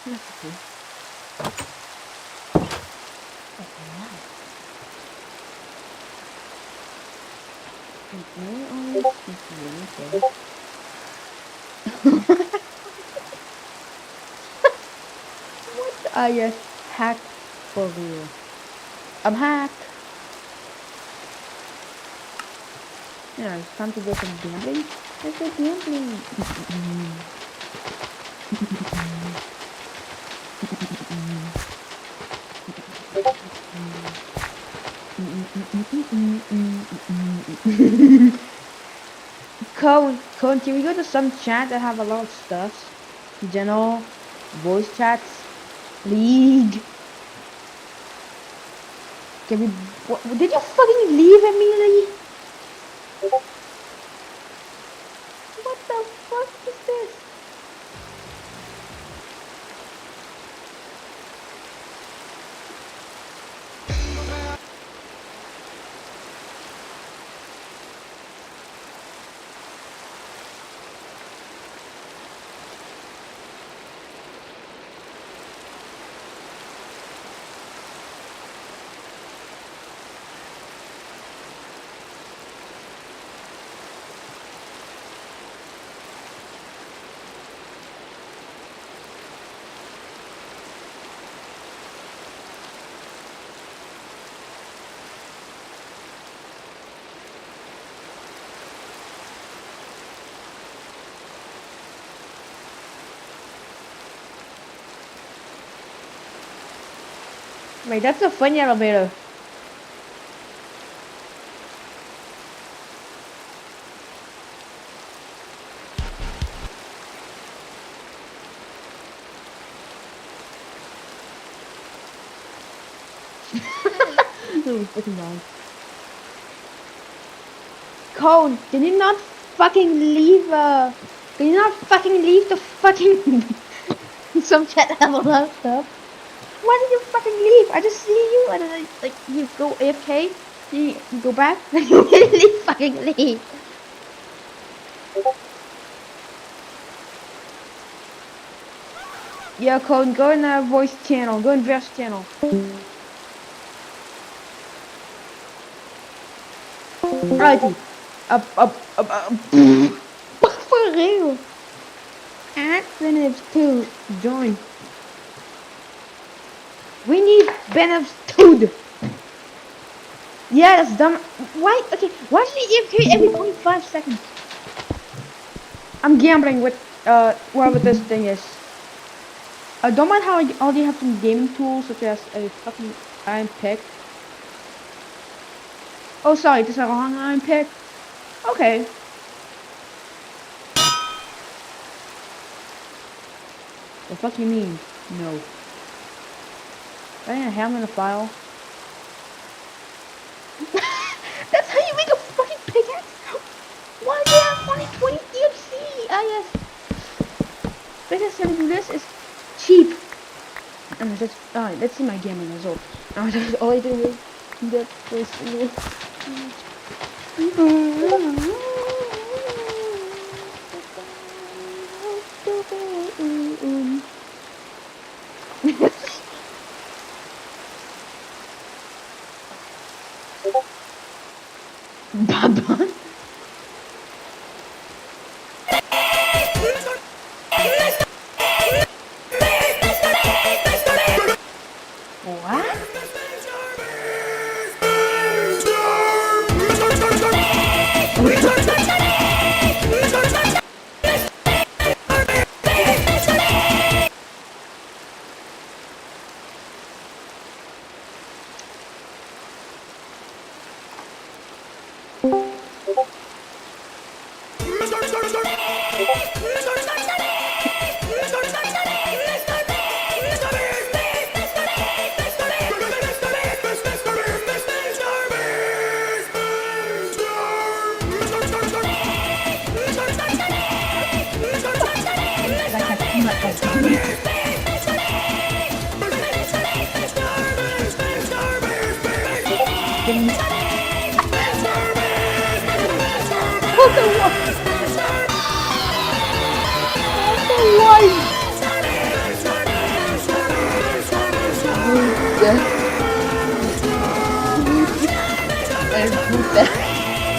That's okay. What? I just hacked for real. I'm hacked. Yeah, it's time to do some gambling. Let's go gambling. Cone, can we go to some chat that have a lot of stuff? General, voice chats, league. Can we? What, did you fucking leave immediately? What the fuck is this? Wait, that's a funny elevator. That was fucking wrong. Cone, can you not fucking leave, can you not fucking leave the fucking some chat have a lot of stuff? Why did you fucking leave? I just see you and then like you go AFK, you go back, and you really fucking leave. Yeah, Cone, go in the voice channel, go in voice channel. Righty. For real. Add Benevs to join. We need Benevs to. Yeah, that's dumb. Why? Okay, why should he AFK every 25 seconds? I'm gambling with whatever this thing is. Don't mind how I already have some gaming tools such as a fucking iron pick. Oh, sorry, this is a wrong iron pick. Okay. The fuck you mean? No. I didn't have him in a file. That's how you make a fucking pickaxe? Why do you have only 20 DFC? Ah yes. Pickaxe to do this is cheap. And just alright, let's see my gaming result. All I do is get this. What?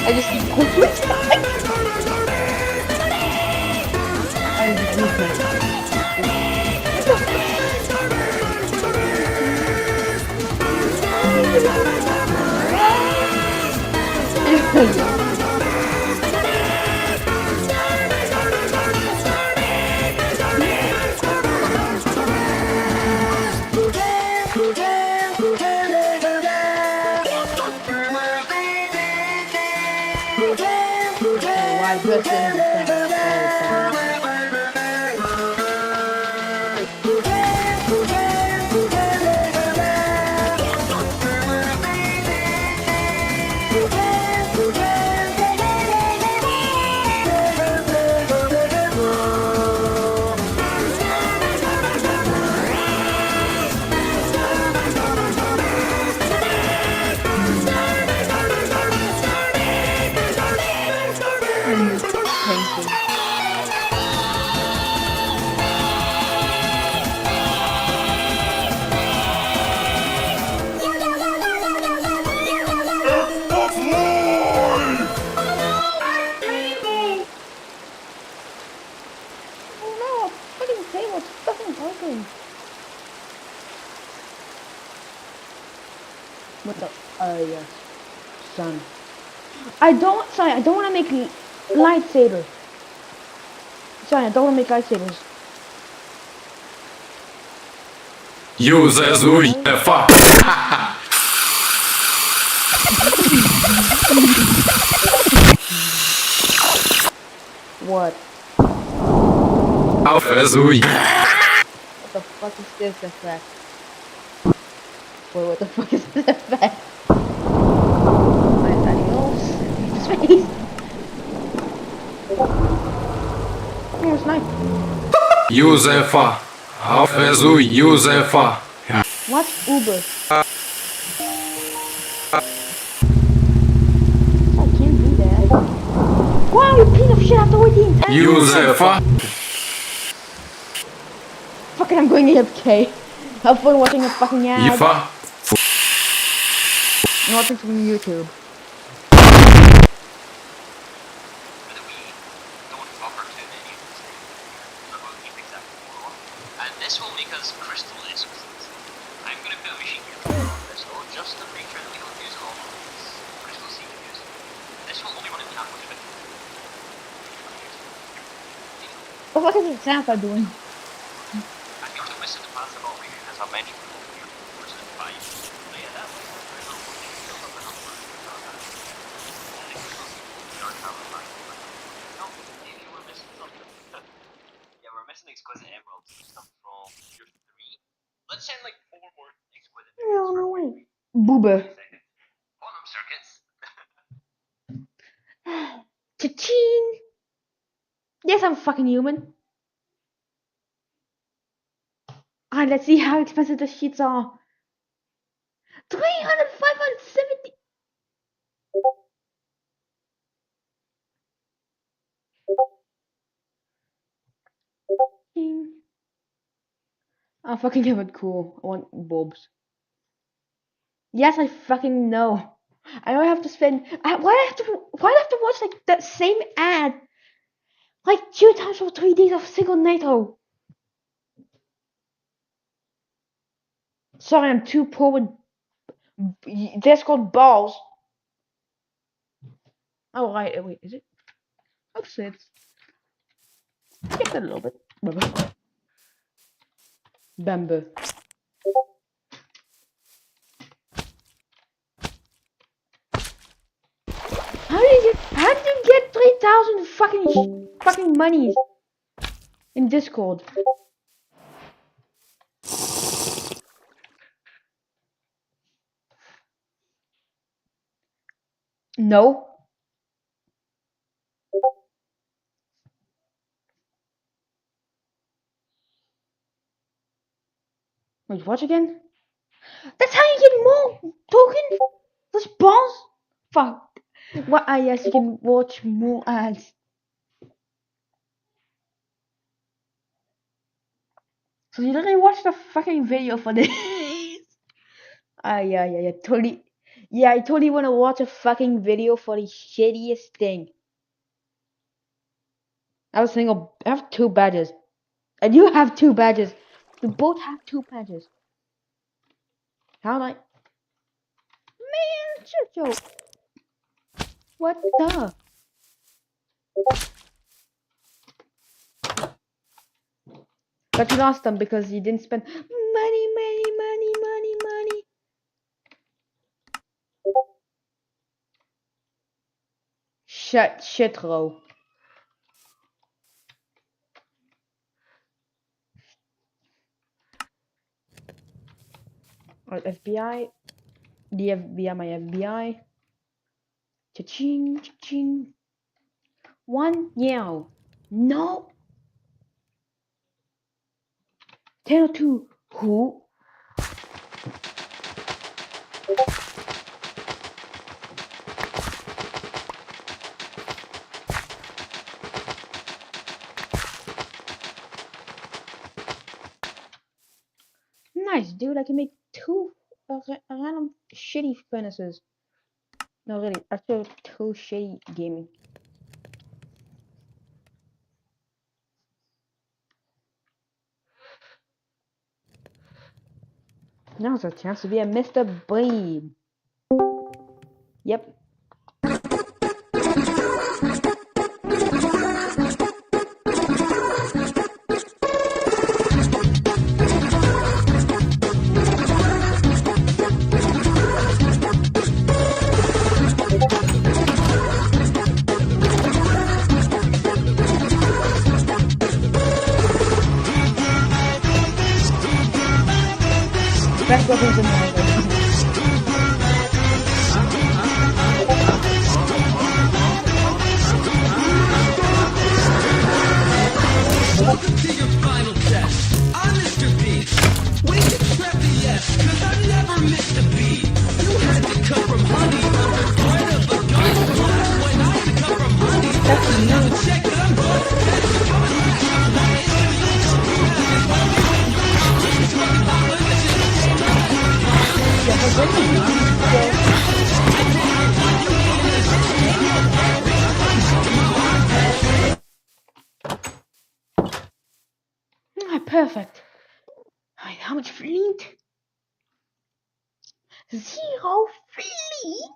I just why dress in What the? Yes. Son. I don't want to make lightsabers. Son, I don't want to make lightsabers. Use as UEFA. What? Alpha as UE. What the fuck is this effect? Wait, what the fuck is this effect? Adios. Space. Here's knife. UEFA. Alpha as UE. UEFA. What's Uber? I can't do that. Wow, you piece of shit, I have to wait the entire UEFA. Fucking, I'm going AFK. Have fun watching a fucking ad. IFA. I'm watching from YouTube. And this will make us crystal exquisite. I'm going to put a machine control on this though, just to make sure that we don't use all of these crystal CPUs. This will only run in the Apple chip. What the fuck is the sound I'm doing? I think the missing the path of all region has a many people here, which is 5. So yeah, that was very little more things built up enough for us to start that. And the crystal CPUs are traveling back. No, maybe we're missing something. Yeah, we're missing exquisite emeralds and stuff from tier 3. Let's send like 4 more exquisite No, emeralds. no way. Boober. Quantum circuits. Cha-ching! Yes, I'm fucking human. Alright, let's see how expensive the sheets are. 300, 570. I fucking have it cool. I want bulbs. Yes, I fucking know. I know I have to spend. Why do I have to watch like that same ad like 2 times for 3 days of single NATO? Sorry, I'm too poor with Discord balls. Oh, right. Wait, is it? Oh, shit. Skip that a little bit. Bamboo. How did you get 3,000 fucking monies in Discord? No. Wait, watch again? That's how you get more tokens? Those balls? Fuck. What? Ah, yes, you can watch more ads. So you literally watched the fucking video for this? Ah, yeah. Totally. Yeah, I totally want to watch a fucking video for the shittiest thing. I was single. I have 2 badges. And you have 2 badges. We both have 2 badges. How like? Man, shut your. What the? But you lost them because you didn't spend money. Shit, row. Alright, FBI. The FBI, my FBI. Cha-ching, cha-ching. 1 meow. No. 1002. Who? Nice, dude. I can make 2 random shitty furnaces. No, really. Actually, 2 shitty gaming. Now's a chance to be a Mr. Bean. Yep. Best weapons in Marvel. Welcome to your final test. I'm Mr. Beast. We can prep the yes, cause I never missed a beat. You had to come from honey under threat of a gun blast. When I come from honey, I never check that I'm good. Perfect. Alright, how much fleet? 0 fleet.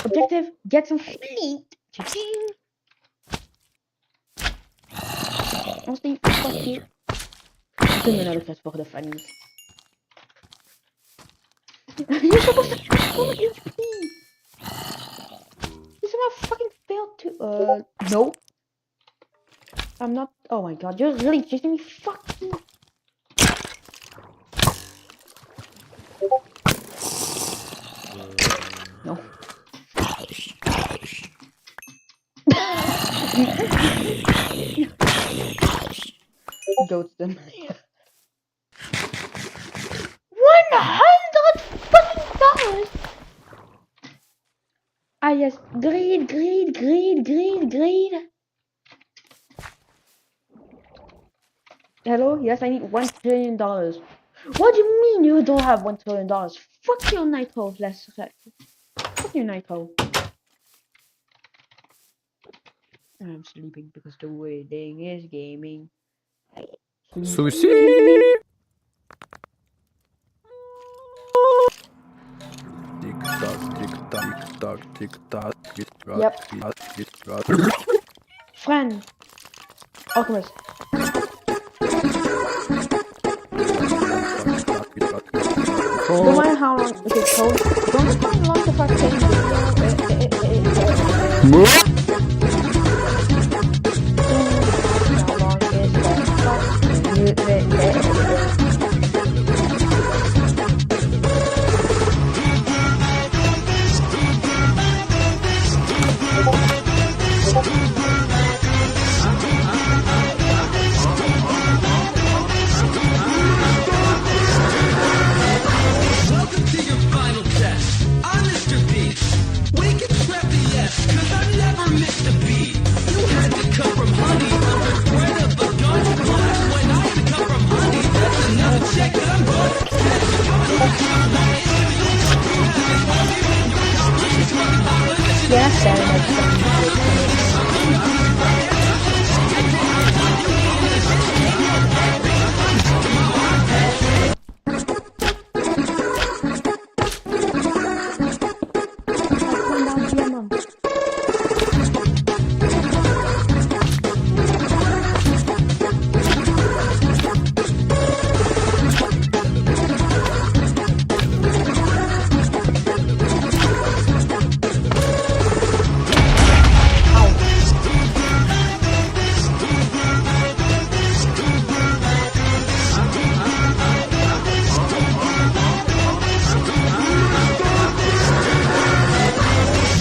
Objective: get some fleet. Cha-ching. Honestly, fuck you. Doe me nodig voor de funnies. You're supposed to kill HP. You somehow fucking failed to. No. I'm not. Oh my god, you're really chasing me. Fuck you. No. Goats them. 100 fucking dollars. Ah yes, greed. Hello, yes, I need $1 trillion. What do you mean you don't have $1 trillion? Fuck your Nitro, let's fuck your Nitro. I'm sleeping because the wedding is gaming. Sushi! Tick tock, tick tock, tick tock, tick tock. Yep. Friend. Alchemist. No matter how long it is cold, don't know how long the fuck takes Welcome to your final test. I'm Mr. Beast. We can prep the S, cause I never missed a beat. You had to come from honey under threat of a gun blast. When I come from honey, that's another check that I'm Yeah, Saturday.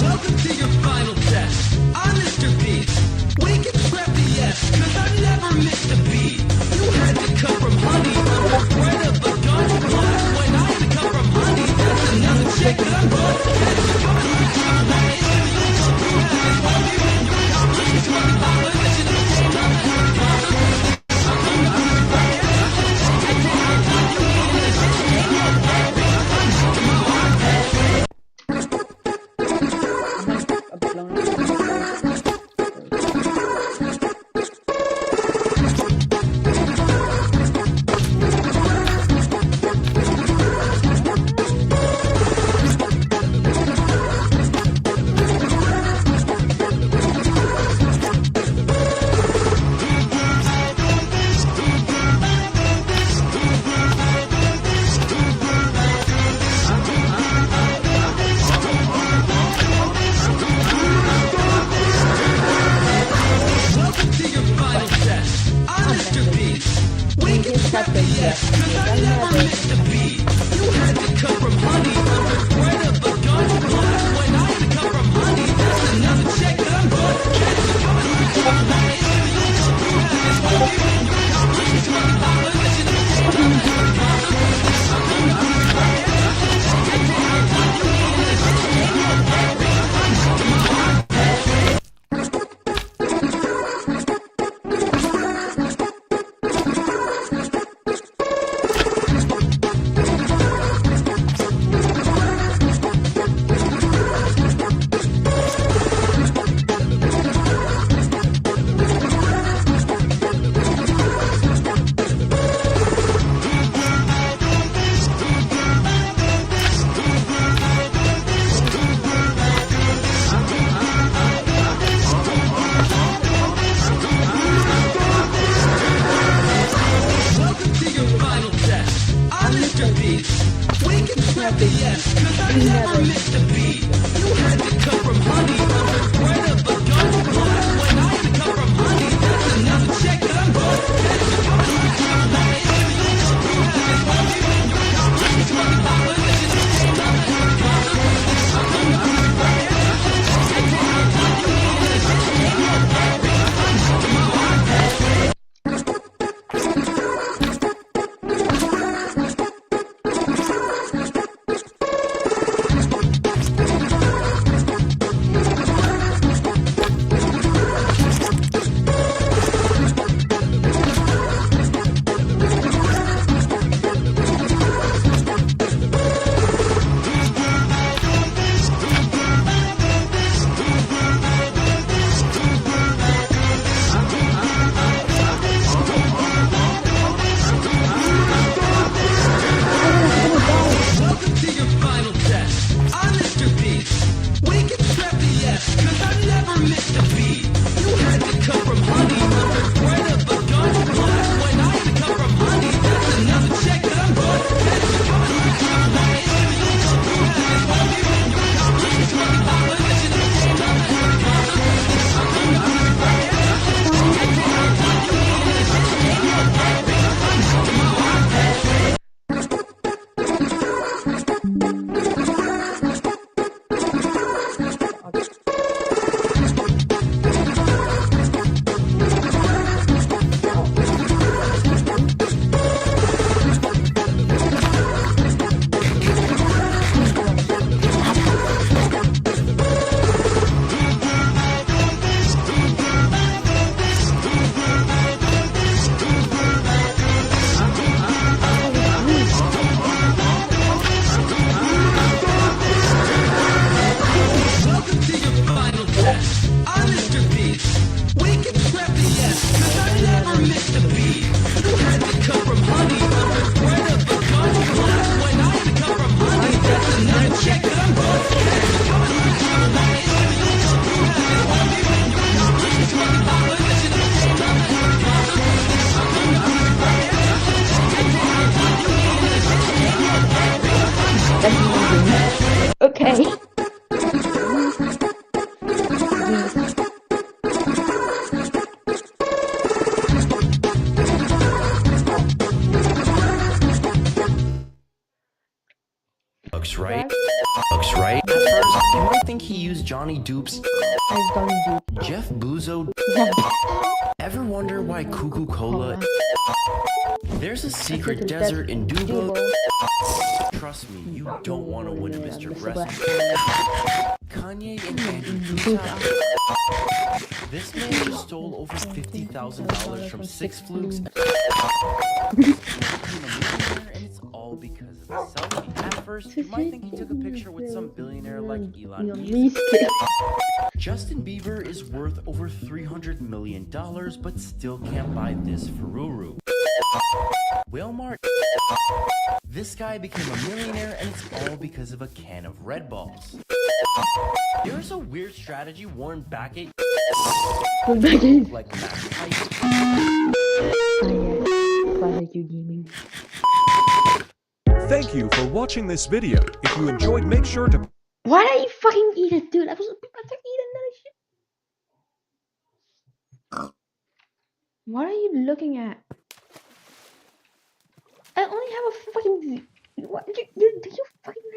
Welcome to your final test. I'm Mr. Beast. We can prep the S, cause I never missed a beat. You had to come from honey under threat of a gun blast. When I come from honey, that's another check that I'm Welcome to your final test. I'm Mr. Beast. We can prep the S, cause I never missed a beat. You had to come from honey under threat of a gun blast. When I come from honey, that's another check that I'm Welcome to your final test. I'm Mr. Beast. We can prep the S, cause I never missed a beat. You had to come from honey under threat of a gun blast. When I come from honey, that's another check that I'm Looks right. Right? Looks right. At first, you might think he used Johnny Dupe's As Johnny Dupe. Jeff Buzo. Yeah. Ever wonder why Cuckoo Cola? There's a secret desert in Dubo. Trust me, you don't want to win a Mr. Breast. Kanye and Andrew Tupac. This man just stole over $50,000 from Six Flukes. And it's all because of a selfie. At first, you might think he took a picture with some billionaire like Elon Musk. Justin Bieber is worth over $300 million, but still can't buy this Fururu. Walmart. This guy became a millionaire, and it's all because of a can of Red Balls. There's a weird strategy Warren Beckett like Mac Tyson. Thank you for watching this video. If you enjoyed, make sure to... Why don't you fucking eat it, dude? I was about to eat another shit. What are you looking at? I only have a fucking... What? Do you fucking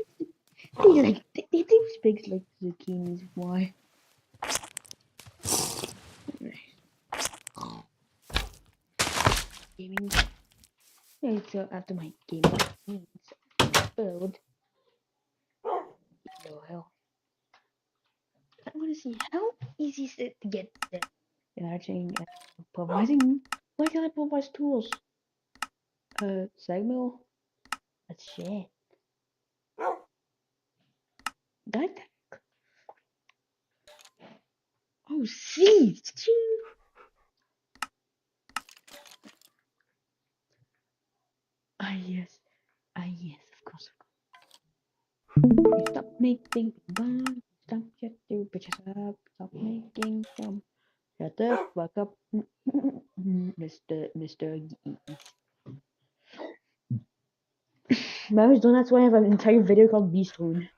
like... They speak like zucchinis. Why? Gaming. Yeah, so after my gaming needs build. Oh hell. I want to see how easy is it to get there. And actually providing. Why can't I provide tools? Segmill. That's shit. That. Oh, seeds. Yes. Yes, of course. Stop making fun. Stop shut your bitches up. Stop making them. Shut the fuck up. Mr. Mary's done, that's why I have an entire video called Beast Rune.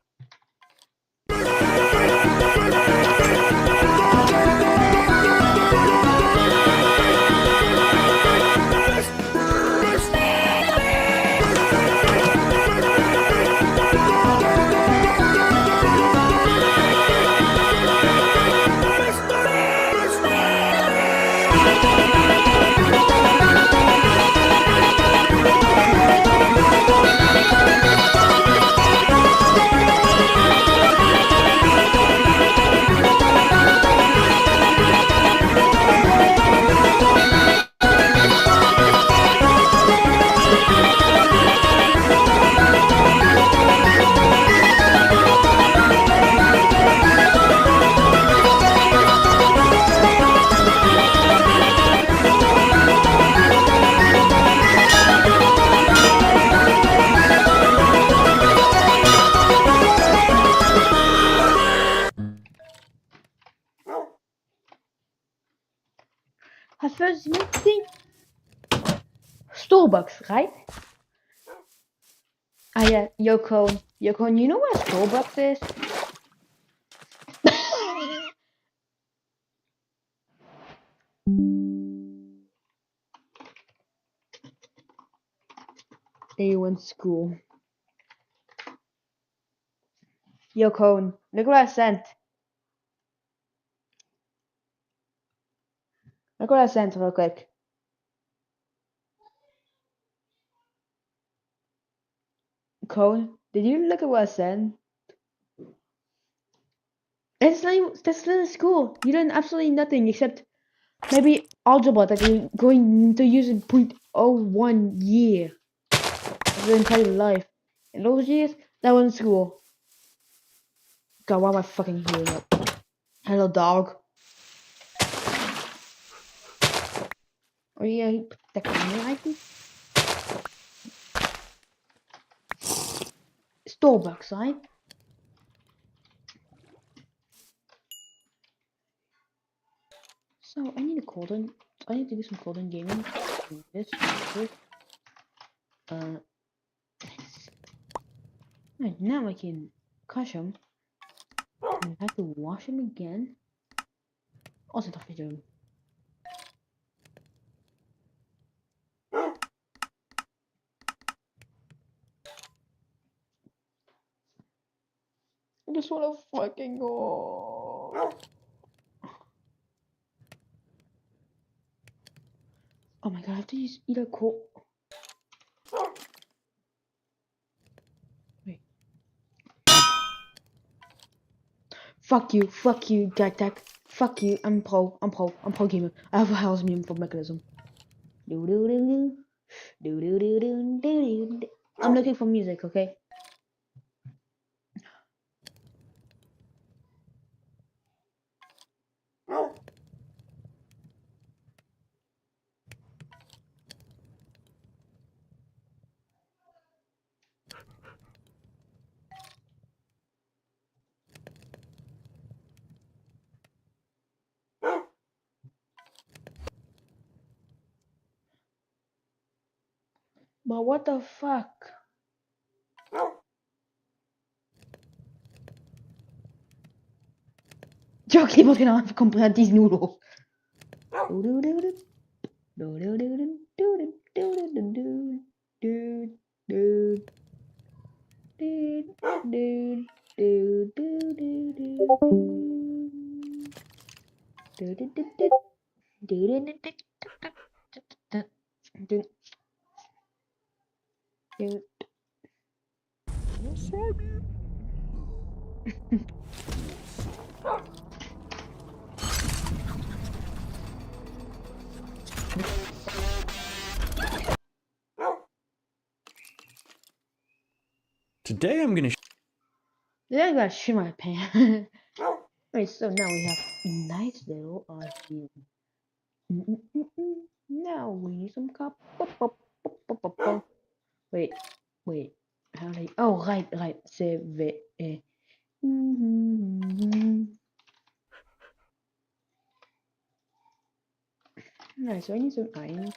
At first, you might think Starbucks, right? Ah yeah, Yoko, you know where Starbucks is? They went school. Yoko, look what I sent. Look what I sent real quick. Cone, did you look at what I sent? It's not even, that's still in school. You done absolutely nothing except maybe algebra that you're going to use in 0.01 year of your entire life. In those years, that was in school. God, why am I fucking healing up? Hello, dog. Are you protecting me, I think? Starbucks, right? So I need a Colden. I need to do some Colden gaming. This. Right, now I can crush him. And I have to wash him again. Also, tough to do. just wanna fucking go. Oh my god, I have to use either coal. Wait. Fuck you, Jack. Fuck you, I'm pro gamer. I have a house meme for mechanism. Do do do do. Do do do do do do. I'm looking for music, okay? But what the fuck? Jockey was gonna complete these noodles. Today I'm gonna Then I gotta shit my pants. Alright, so now we have nice little RC. Now we need some cup. Wait. How do I... Oh, right. CVE. Alright, so I need some iron.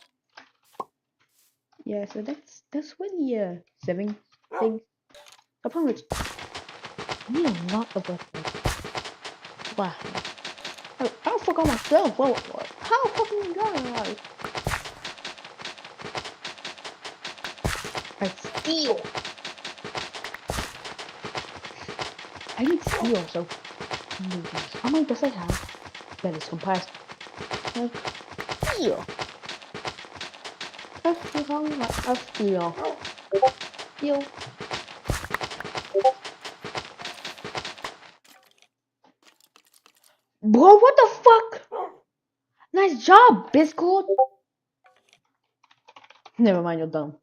Yeah, so that's what the saving thing. Upon which I need a lot of weapons. Wow. I forgot myself. Well, how fucking god? I steal. I need steel, so how many does I have? That is compressed. Steel. Steel. Bro, what the fuck? Nice job, Biscord. Never mind, you're dumb.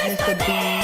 Mr. Bean.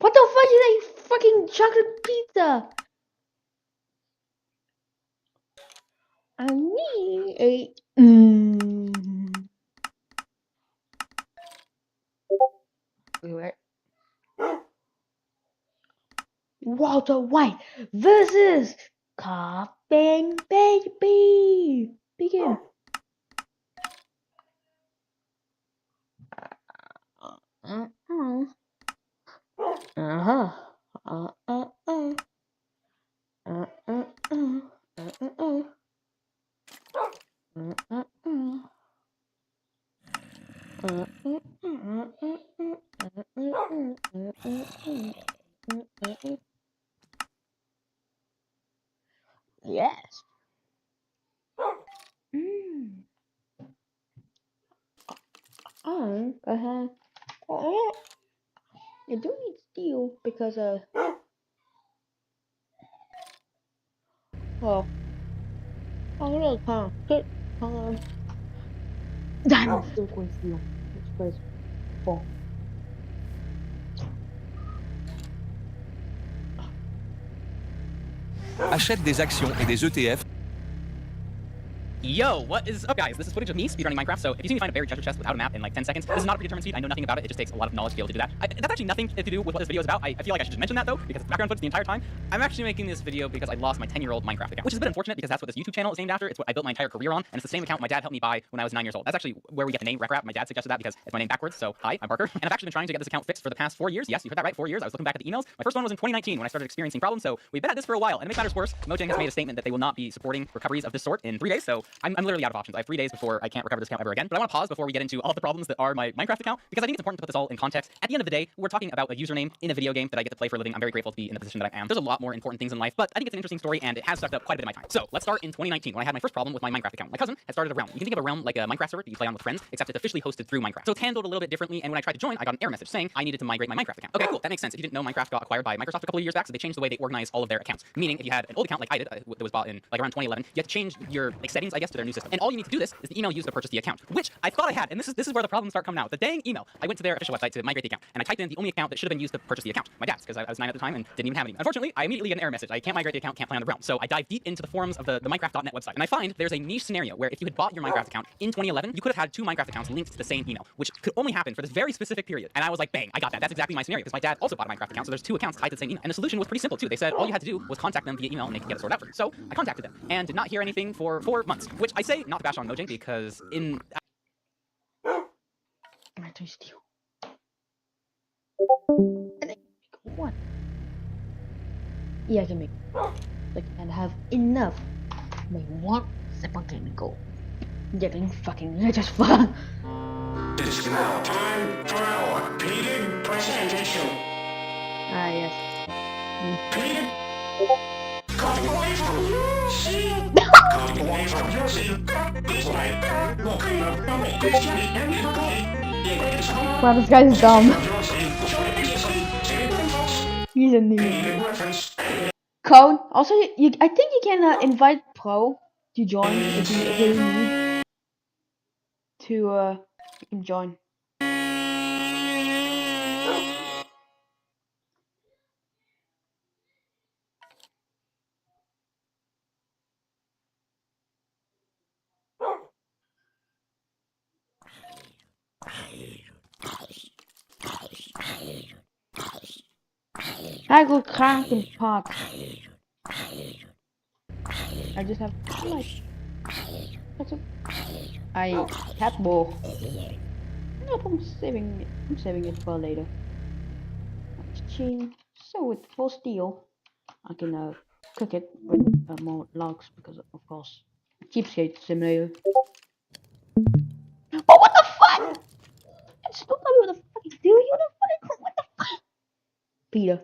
What the fuck is that, you Wait. Walter White versus Carping Baby. Begin. Yes. Go ahead. You do need steel because well, really kind of good. Diamond still going steel. It's crazy. 4. Achète des actions et des ETF. Yo, what is up, guys? This is footage of me speedrunning Minecraft, so if you see me find a buried treasure chest without a map in like 10 seconds, this is not a predetermined speed. I know nothing about it. It just takes a lot of knowledge to be able to do that. That's actually nothing to do with what this video is about. I feel like I should just mention that, though, because it's background footage the entire time. I'm actually making this video because I lost my 10-year-old Minecraft account, which is a bit unfortunate because that's what this YouTube channel is named after. It's what I built my entire career on, and it's the same account my dad helped me buy when I was 9 years old. That's actually where we get the name RecRap. My dad suggested that because it's my name backwards, so hi, I'm Parker. And I've actually been trying to get this account fixed for the past 4 years. Yes, you heard that right, 4 years. I was looking back at the emails. My first one was in 2019 when I started experiencing problems, so we've been at this for a while. And to make matters worse, Mojang has made a statement that they will not be supporting recoveries of this sort in 3 days, so I'm literally out of options. I have 3 days before I can't recover this account ever again. But I want to pause before we get into all of the problems that are my Minecraft account, because I think it's important to put this all in context. At the end of the day, we're talking about a username in a video game that I get to play for a living. I'm very grateful to be in the position that I am. There's a lot more important things in life, but I think it's an interesting story, and it has sucked up quite a bit of my time. So let's start in 2019 when I had my first problem with my Minecraft account. My cousin had started a realm. You can think of a realm like a Minecraft server that you play on with friends, except it's officially hosted through Minecraft. So it's handled a little bit differently, and when I tried to join, I got an error message saying I needed to migrate my Minecraft account. Okay, cool. That makes sense. If you didn't know, Minecraft got acquired by Microsoft a couple of years back, so they changed the way they organize all of their accounts. Meaning, if you had an old account like I did, that was bought in like around 2011, you had to change your settings, I guess, to their new system. And all you need to do this is the email used to purchase the account, which I thought I had. And this is where the problems start coming out. The dang email. I went to their official website to migrate the account, and I typed in the only account that should have been used to purchase the account. My dad's, because I was 9 at the time and didn't even have any. Unfortunately, I immediately get an error message. I can't migrate the account, can't play on the realm. So I dive deep into the forums of the Minecraft.net website, and I find there's a niche scenario where if you had bought your Minecraft account in 2011, you could have had 2 Minecraft accounts linked to the same email, which could only happen for this very specific period. And I was like, bang, I got that. That's exactly my scenario, because my dad also bought a Minecraft account, so there's 2 accounts tied to the same email. And the solution was pretty simple too. They said all you had to do was contact them via email and they could get it sorted out for you. So I contacted them and did not hear anything for 4 months, which I say not to bash on Mojang, because in I do steal. And what? Yeah, I can make like and have enough. Make 1 simple chemical. Getting fucking just fun. It's now time for our repeated presentation. Ah, yes. Repeated. Cutting away from you, see? Cutting away from you, see? It's like looking up from a dictionary and you go. Wow, this guy's dumb. He's a noob. Code. Also, I think you can invite Pro to join if you really need to. You can join. I go crank and pop. I just have like what's up? I cat ball. Nope, I'm saving it for later. Chain. So with full steel, I can cook it with more logs because of course cheapskate simulator. Oh, what the fuck! It's still not what the fuck you do. You what the fuck? Peter.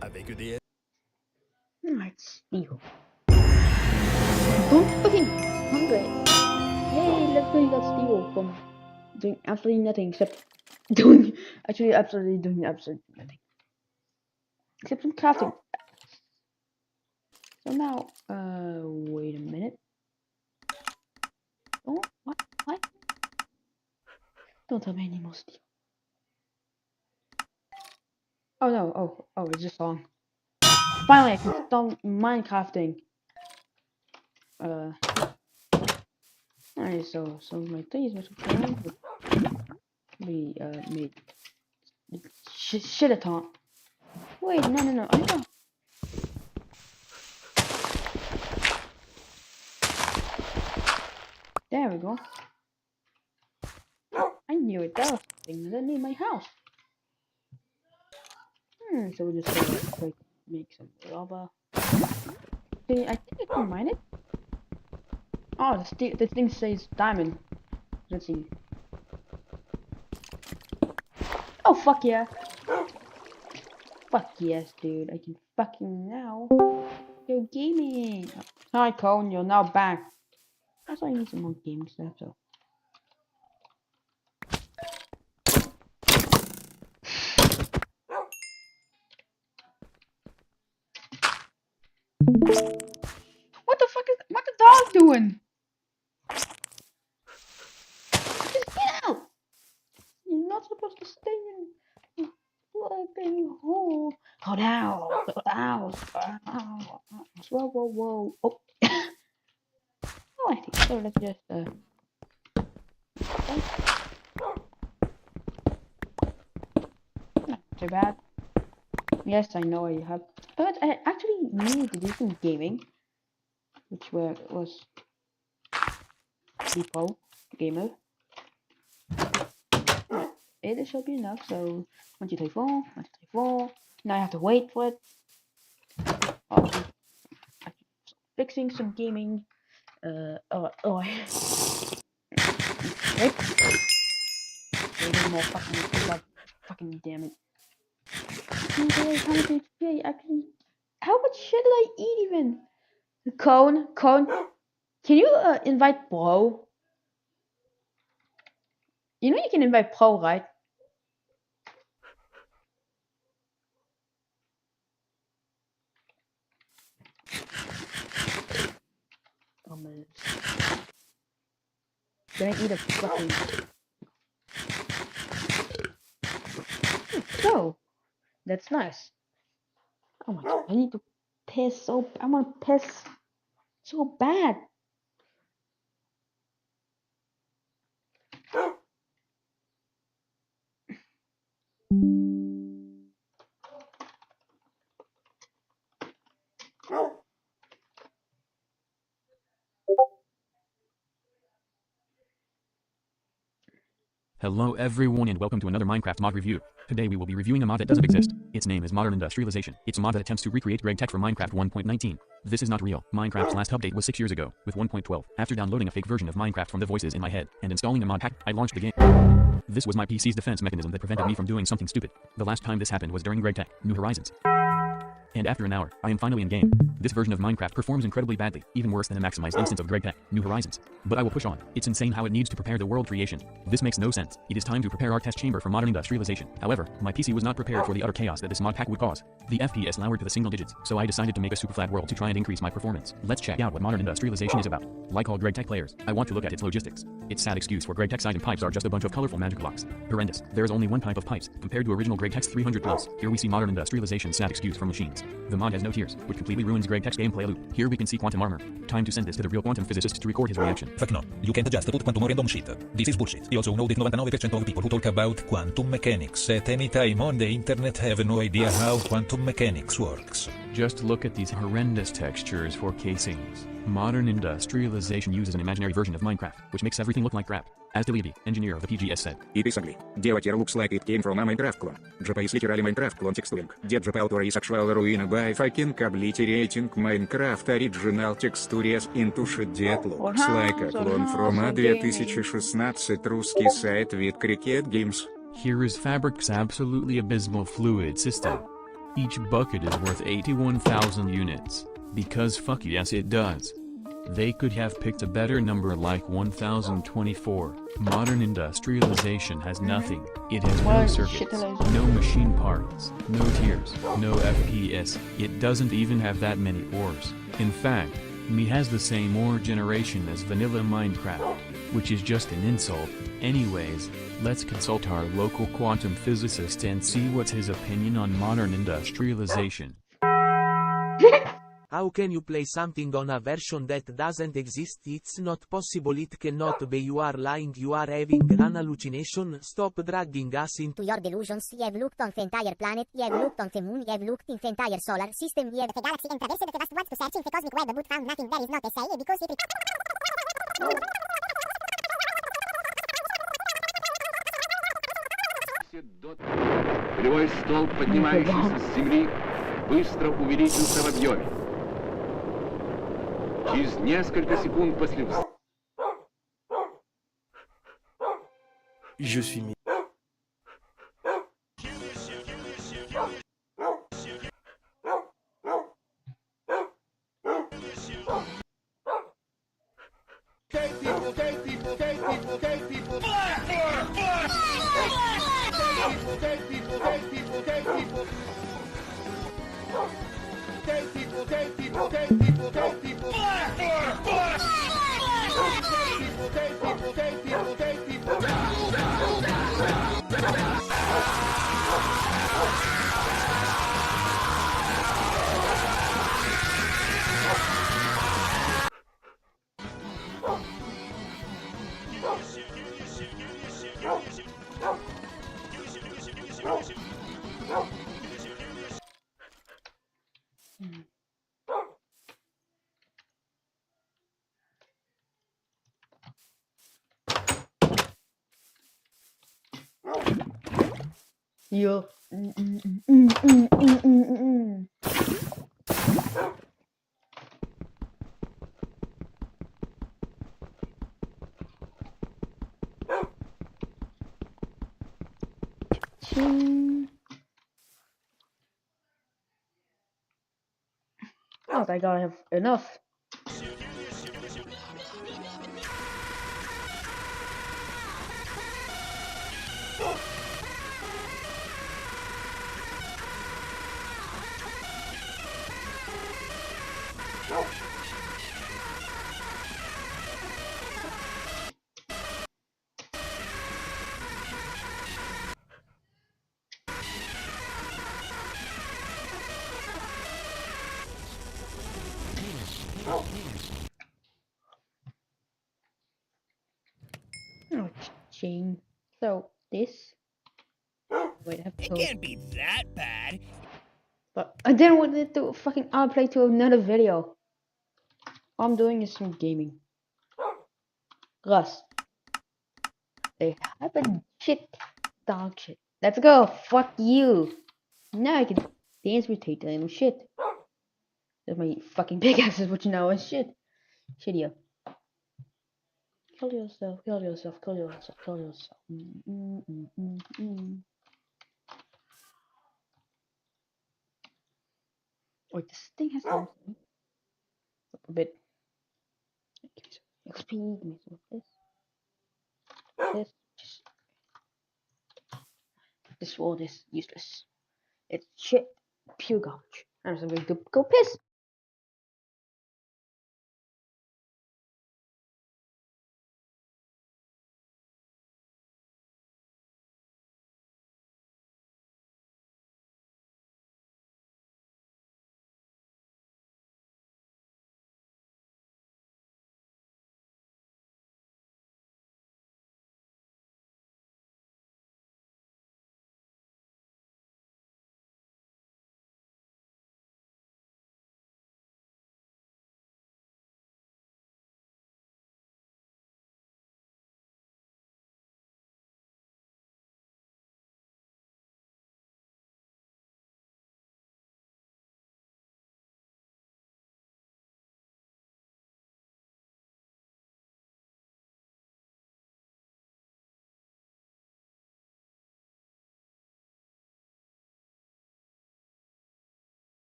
Avec EDF. Let's steal. Don't fucking hungry. Yay, let's go got steal from doing absolutely nothing except doing absolutely nothing. Except some crafting. So now, wait a minute. Oh, what? Don't tell me any more steel. Oh no, oh, it's just song. Finally, I can start Minecrafting. Alright, so my thing is we made shit a ton. Wait, no, I know. There we go. I knew it. That was the thing that I need my house. So we just like make some lava. See, I think I can mine it. Oh, this thing says diamond. Let's see. Oh fuck yeah! Fuck yes, dude. I can fucking now go gaming. Hi, Cone. You're now back. Also, I need some more gaming stuff. So. What the fuck is what the dog doing? Just get out! You're not supposed to stay in fucking hole. Oh now! Ow! Whoa! Oh! Oh, I think so. Let's just not too bad. Yes, I know I have. But I actually needed to do some gaming, which was Pro Gamer. It should be enough. So 1, 2, 3, 4, 1, 2, 3, 4. Now I have to wait for it. Also, fixing some gaming. Wait more fucking damn it. Actually, how much shit did I eat even? Cone, can you invite Bro? You know you can invite Pro, right? Gonna eat a fucking. So. That's nice. Oh my god, I need to piss so I want to piss so bad. Hello everyone and welcome to another Minecraft mod review. Today we will be reviewing a mod that doesn't exist. Its name is Modern Industrialization. It's a mod that attempts to recreate GregTech from Minecraft 1.19. This is not real. Minecraft's last update was 6 years ago, with 1.12. After downloading a fake version of Minecraft from the voices in my head, and installing a mod pack, I launched the game. This was my PC's defense mechanism that prevented me from doing something stupid. The last time this happened was during GregTech, New Horizons. And after an hour, I am finally in game. This version of Minecraft performs incredibly badly, even worse than a maximized instance of GregTech, New Horizons. But I will push on. It's insane how it needs to prepare the world creation. This makes no sense. It is time to prepare our test chamber for Modern Industrialization. However, my PC was not prepared for the utter chaos that this mod pack would cause. The FPS lowered to the single digits, so I decided to make a super flat world to try and increase my performance. Let's check out what Modern Industrialization is about. Like all GregTech players, I want to look at its logistics. Its sad excuse for GregTech's item pipes are just a bunch of colorful magic blocks. Horrendous. There is only one type of pipes, compared to original GregTech's 300 plus. Here we see Modern Industrialization's sad excuse for machines. The mod has no tears, which completely ruins GregTech's gameplay loop. Here we can see quantum armor. Time to send this to the real quantum physicist to record his reaction. Fuck no. You can't just put quantum random shit. This is bullshit. You also know that 99% of people who talk about quantum mechanics at any time on the internet have no idea how quantum mechanics works. Just look at these horrendous textures for casings. Modern Industrialization uses an imaginary version of Minecraft, which makes everything look like crap. As Deleeby, engineer of the PGS, said, It is ugly. Devatir looks like it came from a Minecraft clone. JP is literally Minecraft clone texturing. Did JP author is actual ruin by fucking obliterating Minecraft original textures into shit that looks like a clone from a 2016 русский сайт with cricket games. Here is Fabric's absolutely abysmal fluid system. Each bucket is worth 81,000 units, because fuck yes it does. They could have picked a better number like 1024. Modern industrialization has nothing. It has no circuits, no machine parts, no tiers, no FPS. It doesn't even have that many ores. In fact, Me has the same ore generation as vanilla Minecraft, which is just an insult. Anyways, let's consult our local quantum physicist and see what's his opinion on modern industrialization. How can you play something on a version that doesn't exist? It's not possible, it cannot be. You are lying, you are having an hallucination. Stop dragging us into your delusions. You have looked on the entire planet, you have looked on the moon, you have looked in the entire solar system, you have the galaxy and traversed the vast worlds to search in the cosmic web but found nothing. There is not a say because it Кривой столб, поднимающийся с земли, быстро увеличился в объеме. Через несколько секунд после взрыва... Je suis mis. Yo. Oh, I gotta have enough. Oh, ching. So this. Wait, I have to. It can't be that bad. But I didn't want to do fucking outplay to another video. All I'm doing is some gaming. Russ. They happen shit. Dog shit. Let's go. Fuck you. Now I can dance with Tate and shit. That's my fucking big ass is what you know is shit. Shit, yeah. Kill yourself, kill yourself, kill yourself, kill yourself. Wait, this thing has something. A bit. Give me some XP, give me some of this. This sword is useless. It's shit. Pure garbage. I'm just going to go piss.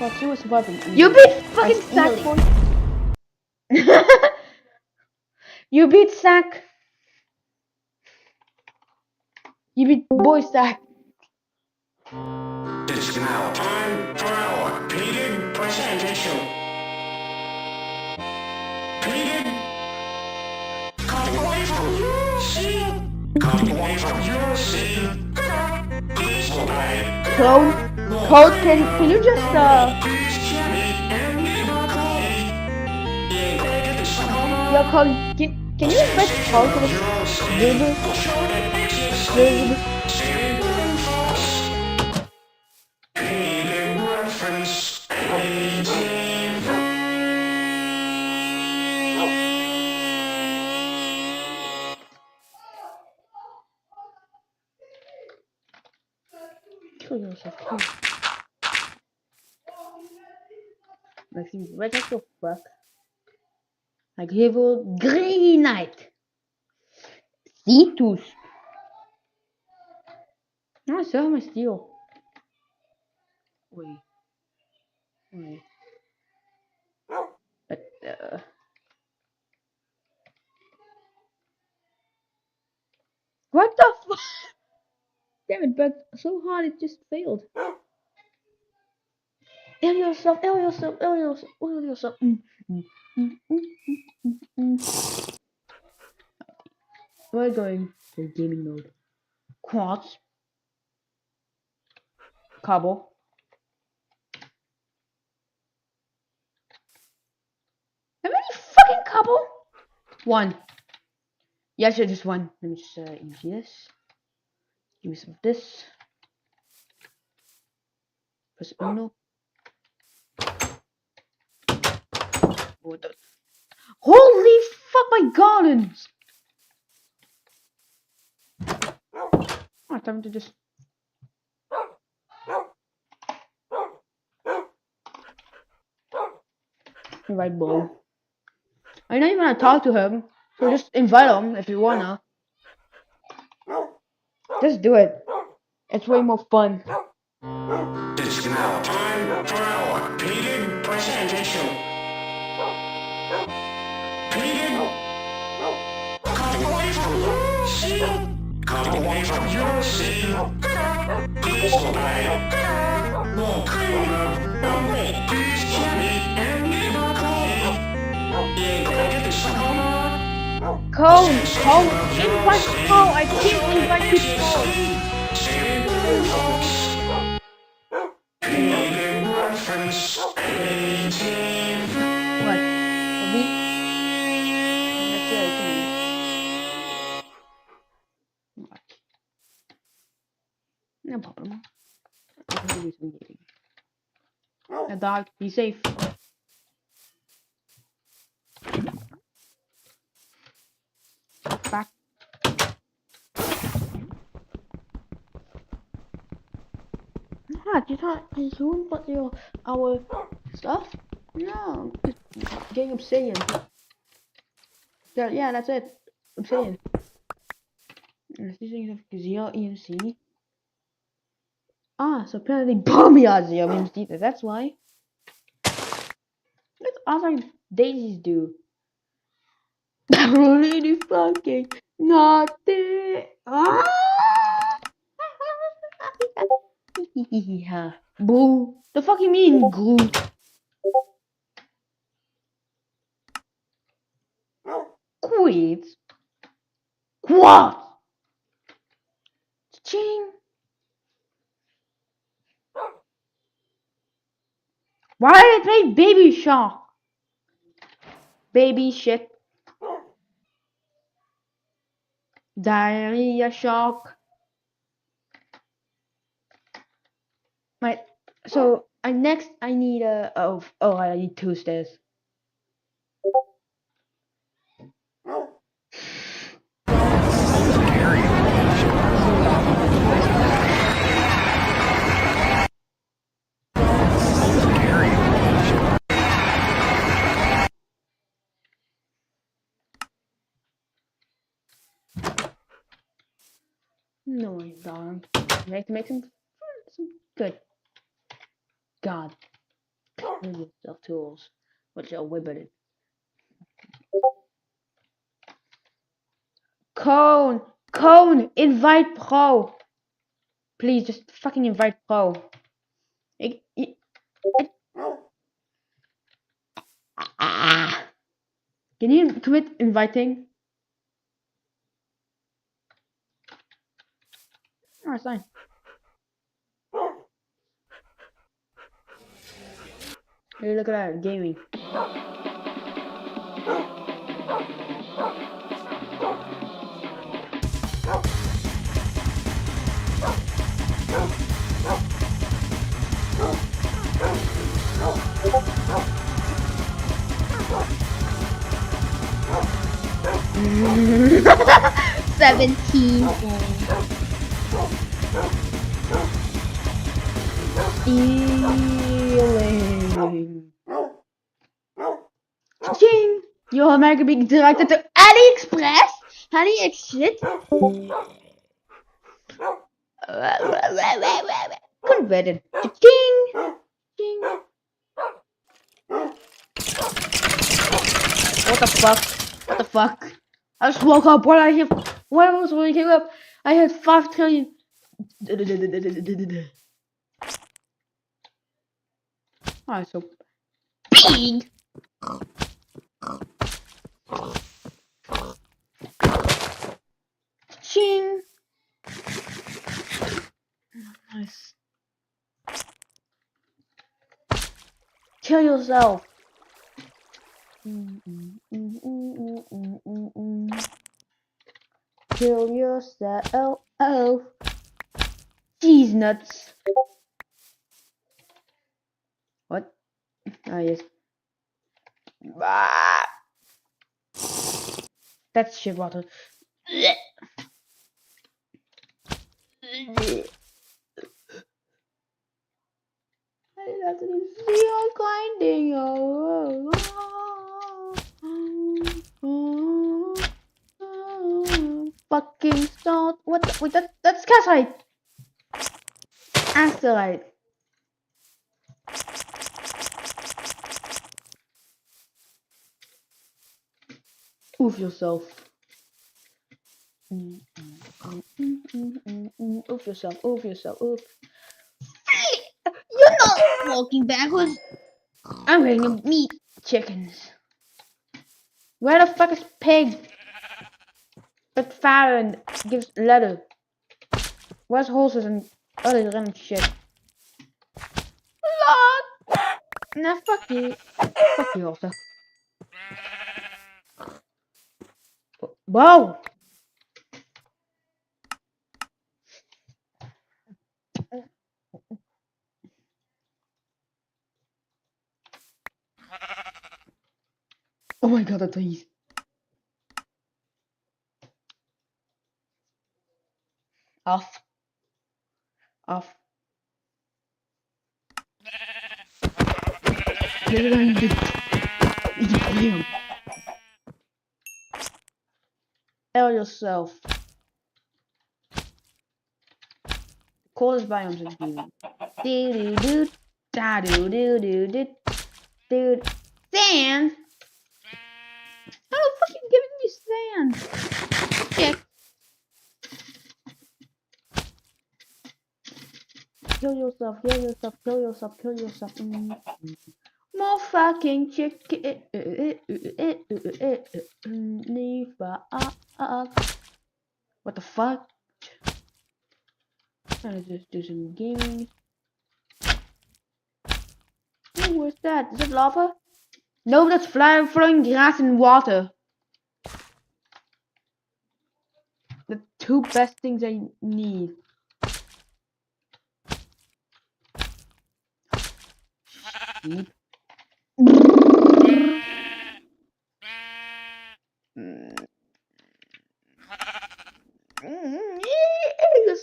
Well, she was surviving. You beat fucking Sack, boy. You beat Sack. You beat boy Sack. It's now time for our repeated presentation. Repeated. Cutting away from your scene. Cutting away from your scene. Please obey. Code, can you just Yo, Code, can you respect Code for this river? Reference 18. Kill yourself, please. Maxime, what the fuck? Like evil Green Knight. Cetus. Ah, ça, my steel. Wait. But, what the fuck? Damn it, but so hard it just failed. Ill yourself. We're going to gaming mode. Quartz. Cobble. How many fucking cobble? One. Yes, yeah, just one. Let me just use this. Give me some of this. Press uno. What the? Holy fuck, my gardens! Oh, time to just. Invite Bo. I don't even want to talk to him, so just invite him if you wanna. Just do it. It's way more fun. It's now time for our repeated presentation. Repeated. Cutting away from your scene. Cutting away from your scene. Please obey. More cleaner. Only please carry and never Cone, invite Cone. I can't invite you, Cone. Reference 18. What? A week? That's it, what? No problem. I can do some gaming. A dog, be safe. Back. What? You thought I zoomed but our stuff? No, just getting obsidian. Yeah, that's it. Obsidian. These things have 0 EMC. Ah, so apparently Bomby has 0 EMC, that's why. What other daisies do? Really fucking nothing. Ah! Boo. The fuck you mean, glue? Quit. What? Ching. Why did they play Baby Shark? Baby shit. Diarrhea Shark. My so I need a I need 2 stairs. No, I don't. I have to make some good. God. Heal yourself tools, which are way better. Cone, invite Pro. Please, just fucking invite Pro. Can you quit inviting? Oh, it's fine. Hey, look at that, gaming. $17. Stealing. Ching! Your American being directed to AliExpress? AliExpress? Converted. Ching! Ching! What the fuck? What the fuck? I just woke up. What I hear? What was waking up? I had 5 trillion. Oh, so big. Ching. Nice. Kill yourself. Kill yourself. Oh. Cheese nuts. What? Ah, yes. Ah. That's shit water. I have to do zero grinding. Fucking start. What? Wait, that's Casite. Asterite. Oof yourself. Oof yourself. Oof yourself. Oof. You're not walking backwards. I'm getting meat chickens. Where the fuck is pig? But fire and gives leather. Where's horses and other random shit? Lord! Nah, fuck you. Fuck you also. Wow! Oh my god, that's easy. Off. Off. Damn. L yourself. Coldest biomes in gaming. Do do da do do do do dude. Sand? How the fuck you giving me sand? Check. Kill yourself, kill yourself, kill yourself, kill yourself. More fucking chicken. What the fuck? Let's just do some gaming. Oh, what's that? Is it lava? No, that's flowing grass and water. The 2 best things I need. Sheep.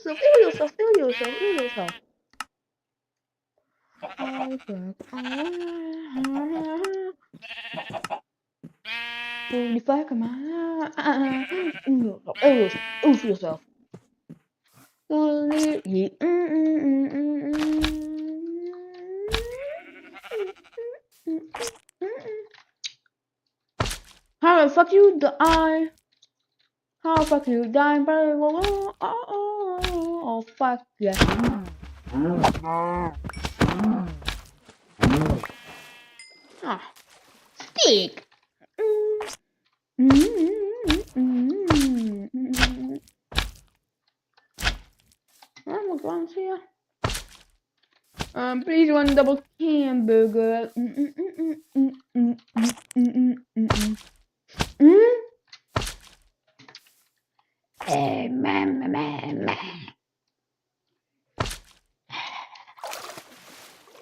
Heal yourself. Holy fuck, man. Oof yourself. How the fuck you die? How the fuck you die? Oh fuck yeah. Ah, stick. I'm going to here. Please one double hamburger.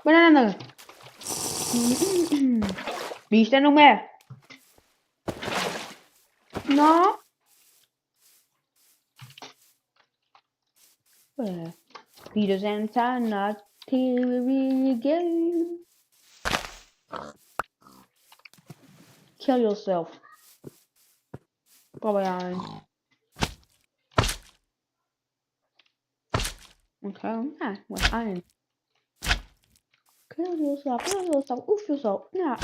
Banana. Viste no me. No. Peter's anti not TV again. Kill yourself. Probably iron. Okay, yeah, with iron. Kill yourself, oof yourself. Nah.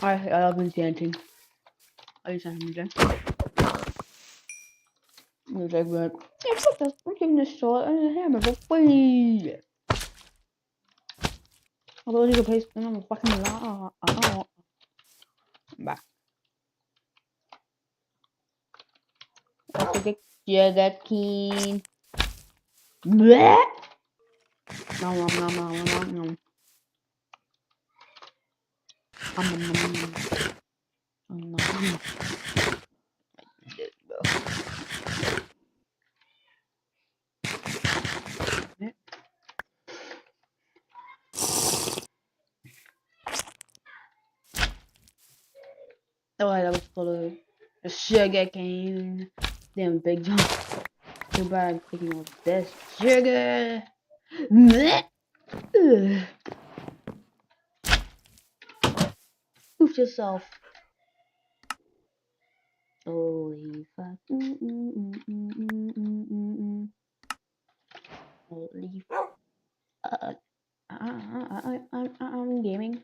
I love enchanting. I enchant music. Music, but yeah, fuck this. I'm giving this sword and a hammer for free. Although you can place them on the fucking law. I'm back. Let's get Sugar King. Bleh! No. Oh, that was full of Sugar Cane. Damn big jump. Too bad I'm taking all this sugar. Bleh! Ugh. Oof yourself. Holy fuck. Holy fuck. I'm gaming.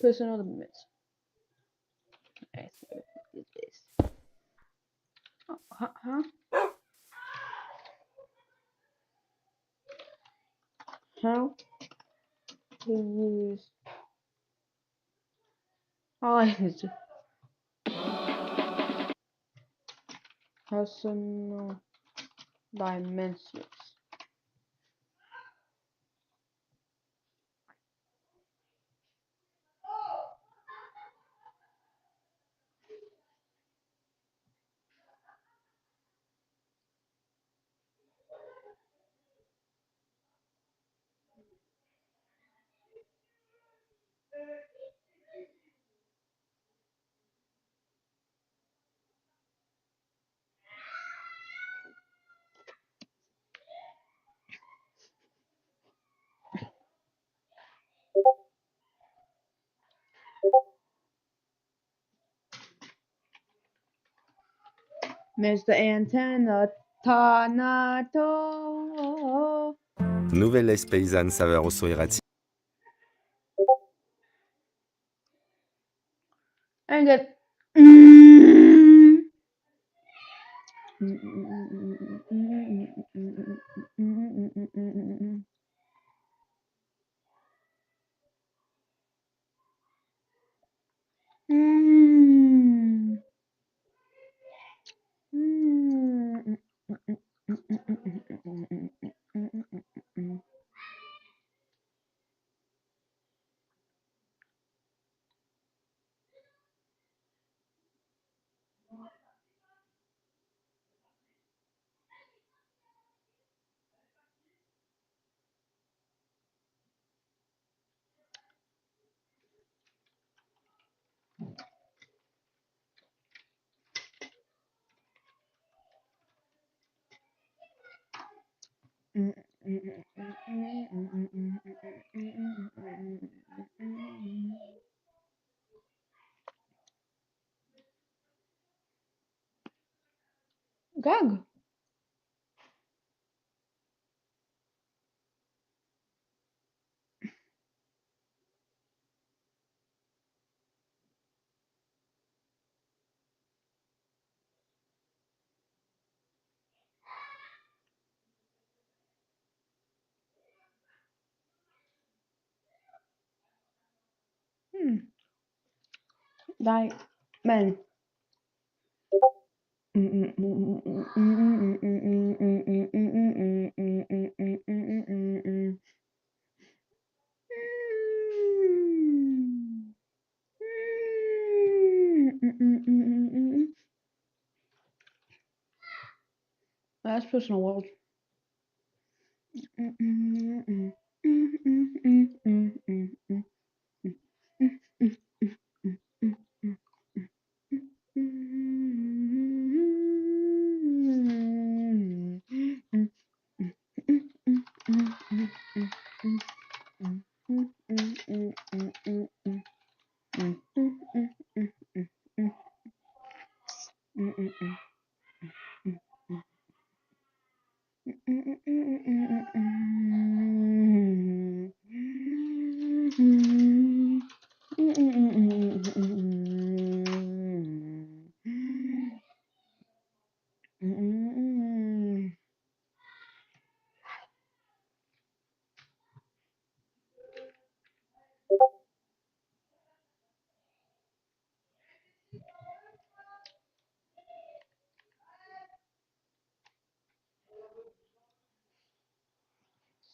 Personal limits. Okay, so do this. Oh, huh? How to use eyes. Personal dimensions. Mr. Antenna Tanato. Nouvelle laisse paysanne saveur au sourire attire. And get. Gag. Dai, bene. Last personal world.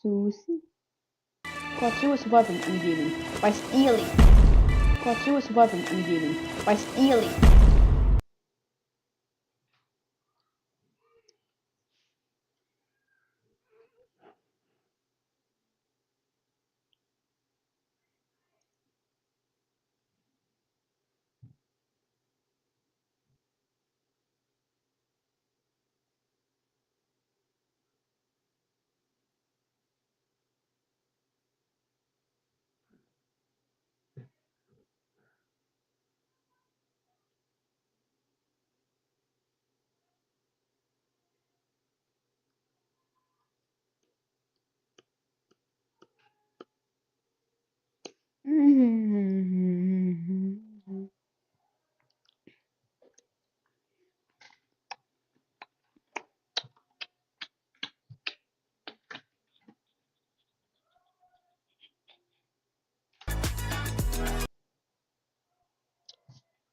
Susie. Quad 2 is surviving in gaming by stealing. Quad 2 is surviving in gaming by stealing.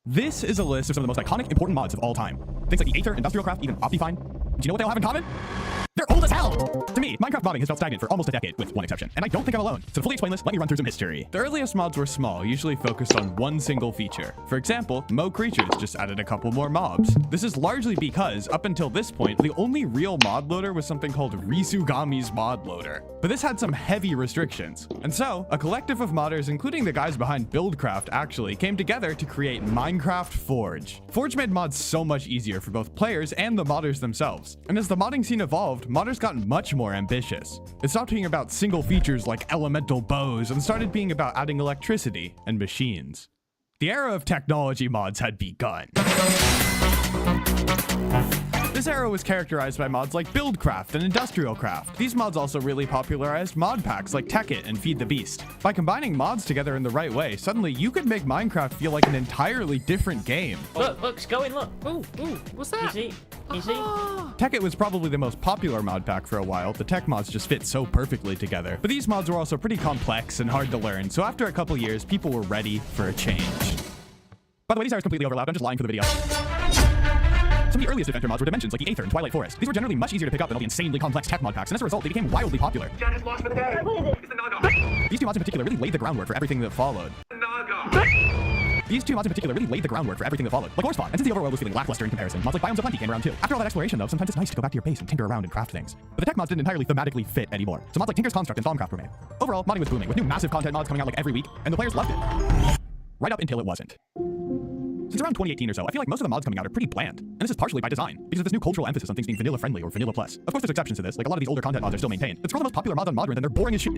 This is a list of some of the most iconic, important mods of all time. Things like the Aether, Industrial Craft, even Optifine. Do you know what they all have in common? They're old as hell! To me, Minecraft modding has felt stagnant for almost a decade, with one exception. And I don't think I'm alone. So to fully explain this, let me run through some history. The earliest mods were small, usually focused on one single feature. For example, Mo Creatures just added a couple more mobs. This is largely because, up until this point, the only real mod loader was something called Risugami's mod loader. But this had some heavy restrictions. And so, a collective of modders, including the guys behind Buildcraft, actually came together to create Minecraft Forge. Forge made mods so much easier for both players and the modders themselves. And as the modding scene evolved, modders got much more ambitious. It stopped being about single features like elemental bows and started being about adding electricity and machines. The era of technology mods had begun. This era was characterized by mods like Buildcraft and Industrial Craft. These mods also really popularized mod packs like Tekkit and Feed the Beast. By combining mods together in the right way, suddenly you could make Minecraft feel like an entirely different game. Look, it's going, look. Ooh, what's that? You see? Tekkit was probably the most popular mod pack for a while. The tech mods just fit so perfectly together. But these mods were also pretty complex and hard to learn, so after a couple years, people were ready for a change. By the way, these eras completely overlapped. I'm just lying for the video. Some of the earliest adventure mods were dimensions like the Aether and Twilight Forest. These were generally much easier to pick up than all the insanely complex tech mod packs, and as a result, they became wildly popular. Jan is lost for the day. It's the Naga. These two mods in particular really laid the groundwork for everything that followed. Like Ore Spawn, and since the overworld was feeling lackluster in comparison, mods like Biomes of Plenty came around too. After all that exploration though, sometimes it's nice to go back to your base and tinker around and craft things. But the tech mods didn't entirely thematically fit anymore, so mods like Tinker's Construct and Thaumcraft were made. Overall, modding was booming, with new massive content mods coming out like every week, and the players loved it. Right up until it wasn't. Since around 2018 or so, I feel like most of the mods coming out are pretty bland. And this is partially by design, because of this new cultural emphasis on things being vanilla friendly or vanilla plus. Of course there's exceptions to this, like a lot of these older content mods are still maintained. But scroll the most popular mods on Modrin and they're boring as shit.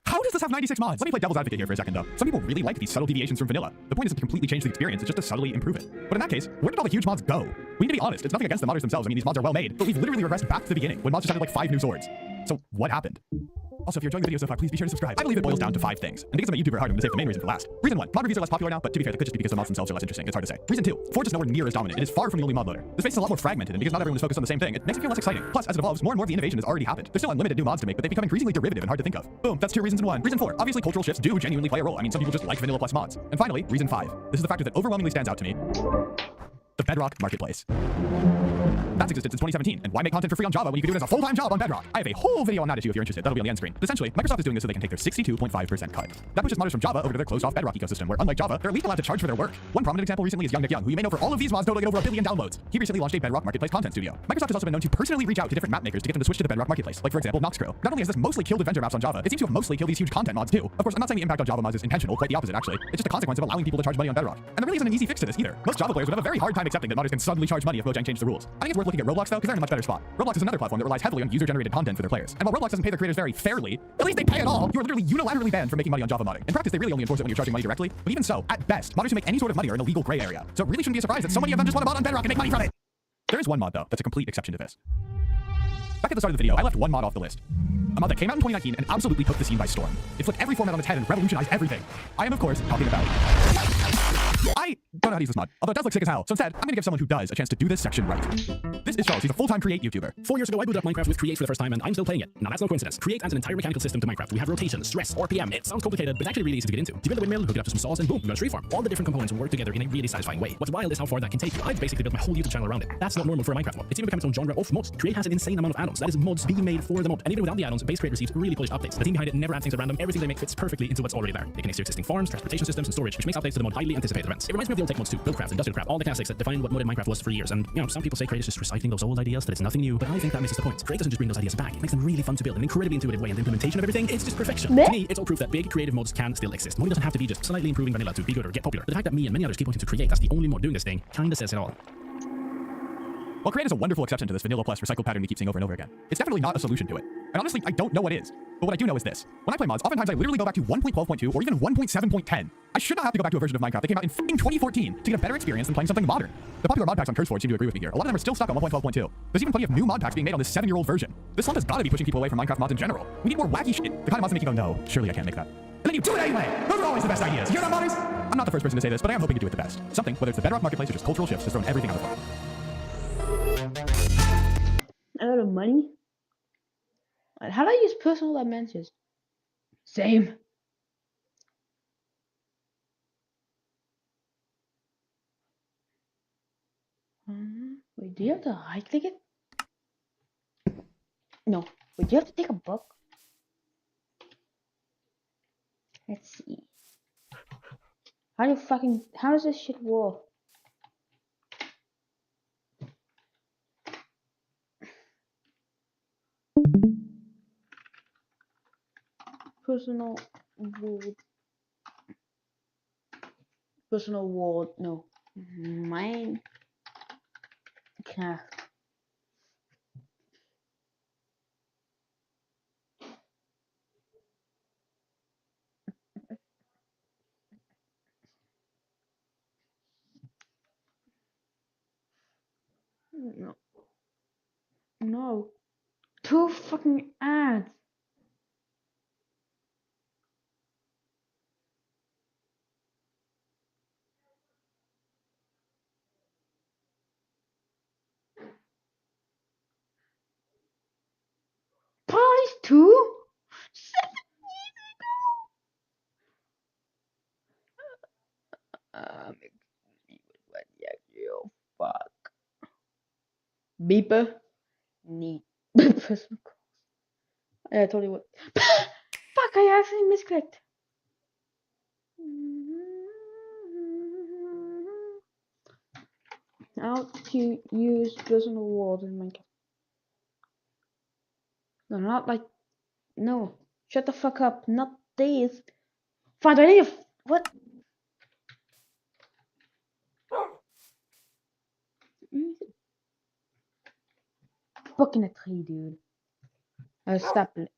How does this have 96 mods? Let me play devil's advocate here for a second, though. Some people really like these subtle deviations from vanilla. The point isn't to completely change the experience, it's just to subtly improve it. But in that case, where did all the huge mods go? We need to be honest, it's nothing against the modders themselves. I mean, these mods are well made, but we've literally regressed back to the beginning when mods just added like 5 new swords. So what happened? Also, if you're enjoying the video so far, please be sure to subscribe. I believe it boils down to 5 things. And because I'm a YouTuber at heart, I'm going to save the main reason for last. Reason 1, mod reviews are less popular now, but to be fair, that could just be because the mods themselves are less interesting. It's hard to say. Reason 2, Forge is nowhere near as dominant. It is far from the only mod loader. The space is a lot more fragmented, and because not everyone is focused on the same thing, it makes it feel less exciting. Plus, as it evolves, more and more of the innovation has already happened. There's still unlimited new mods to make, but they become increasingly derivative and hard to think of. Boom, that's 2 reasons in 1. Reason 4, obviously cultural shifts do genuinely play a role. I mean, some people just like vanilla plus mods. And finally, reason 5, this is the factor that overwhelmingly stands out to me. The Bedrock Marketplace. That's existed since 2017, and why make content for free on Java when you can do it as a full-time job on Bedrock? I have a whole video on that issue if you're interested. That'll be on the end screen. But essentially, Microsoft is doing this so they can take their 62.5% cut. That pushes modders from Java over to their closed-off Bedrock ecosystem, where unlike Java, they're at least allowed to charge for their work. One prominent example recently is Young Nick Young, who you may know for all of these mods totaling over 1 billion downloads. He recently launched a Bedrock Marketplace content studio. Microsoft has also been known to personally reach out to different map makers to get them to switch to the Bedrock Marketplace, like for example Noxcrow. Not only has this mostly killed adventure maps on Java, it seems to have mostly killed these huge content mods too. Of course, I'm not saying the impact on Java mods is intentional, quite the opposite actually. It's just a consequence of allowing people to charge money on Bedrock. And there really isn't an easy fix to this either. Most Java players would have a very hard time accepting that modders can suddenly charge money if Mojang changed the rules. I think it's worth looking at Roblox though, because they're in a much better spot. Roblox is another platform that relies heavily on user-generated content for their players. And while Roblox doesn't pay their creators very fairly, at least they pay it all. You are literally unilaterally banned from making money on Java modding. In practice, they really only enforce it when you're charging money directly. But even so, at best, modders who make any sort of money are in a legal gray area. So it really shouldn't be a surprise that so many of them just want to mod on Bedrock and make money from it. There is one mod though that's a complete exception to this. Back at the start of the video, I left one mod off the list. A mod that came out in 2019 and absolutely took the scene by storm. It flipped every format on its head and revolutionized everything. I am, of course, talking about... I don't know how to use this mod, although it does look sick as hell. So instead, I'm going to give someone who does a chance to do this section right. This is Charles. He's a full-time Create YouTuber. 4 years ago, I booted up Minecraft with Create for the first time, and I'm still playing it. Now, that's no coincidence. Create adds an entire mechanical system to Minecraft. We have rotation, stress, RPM. It sounds complicated, but it's actually really easy to get into. You build a windmill, hook it up to some saws, and boom, you got a tree farm. All the different components work together in a really satisfying way. What's wild is how far that can take you. I've basically built my whole YouTube channel around it. That's not normal for a Minecraft mod. It's even become its own genre of mods. Create has an insane amount of add-ons. That is mods being made for the mod. And even without the add-ons, base Create receives really polished updates. The team behind it never adds things at random. Everything they make fits perfectly into what's already there. It connects to existing farms, transportation systems, and storage, which makes updates to the mod highly anticipated events. It reminds me of the old tech mods too. Buildcraft, industrial craft, all the classics that define what modded Minecraft was for years. And you know, some people say Create is just recycling those old ideas, that it's nothing new, but I think that misses the point. Create doesn't just bring those ideas back, it makes them really fun to build in an incredibly intuitive way, and the implementation of everything, it's just perfection. To me, it's all proof that big creative mods can still exist. Modding doesn't have to be just slightly improving vanilla to be good or get popular. The fact that me and many others keep wanting to Create as the only mod doing this thing kinda says it all. While Create is a wonderful exception to this vanilla plus recycle pattern we keep seeing over and over again, it's definitely not a solution to it. And honestly, I don't know what is. But what I do know is this. When I play mods, oftentimes I literally go back to 1.12.2 or even 1.7.10. I should not have to go back to a version of Minecraft that came out in fucking 2014 to get a better experience than playing something modern. The popular mod packs on CurseForge seem to agree with me here. A lot of them are still stuck on 1.12.2. There's even plenty of new mod packs being made on this 7-year-old version. This slump has got to be pushing people away from Minecraft mods in general. We need more wacky shit. The kind of mods that make you go, no, surely I can't make that. And then you do it anyway! Those are always the best ideas. You hear that, modders? I'm not the first person to say this, but I am hoping to do it the best. Something, whether it's the Bedrock Marketplace or just cultural shifts, has thrown everything out of the park. A lot of money. How do I use personal dimensions? Same. Wait, do you have to right click it? No. Wait, do you have to take a book? Let's see. How does this shit work? Personal world, no. Minecraft. No. No. 2 fucking ads. Parties 2? 7 years ago. Fuck. Beeper. Neat. Personal calls. Yeah, I told you what. Fuck, I actually misclicked. How to use personal world in Minecraft. No, not like. No. Shut the fuck up. Not this. Fine, I need what? Fucking a tree, dude. Stop it.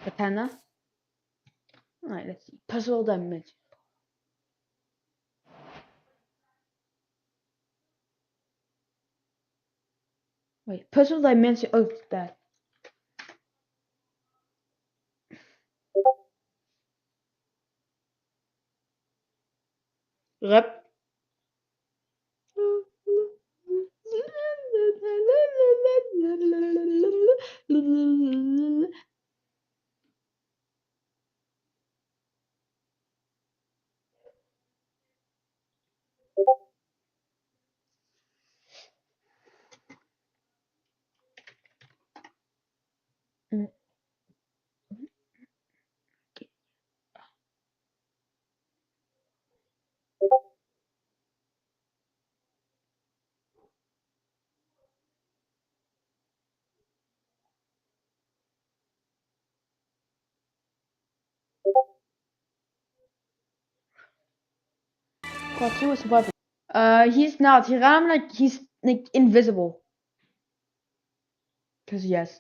Katana. Alright, let's see. Puzzle dimension. Wait, puzzle dimension. Oh, it's that. Rep. Well, he was surviving. He's not. He ran like he's like invisible. Cause yes.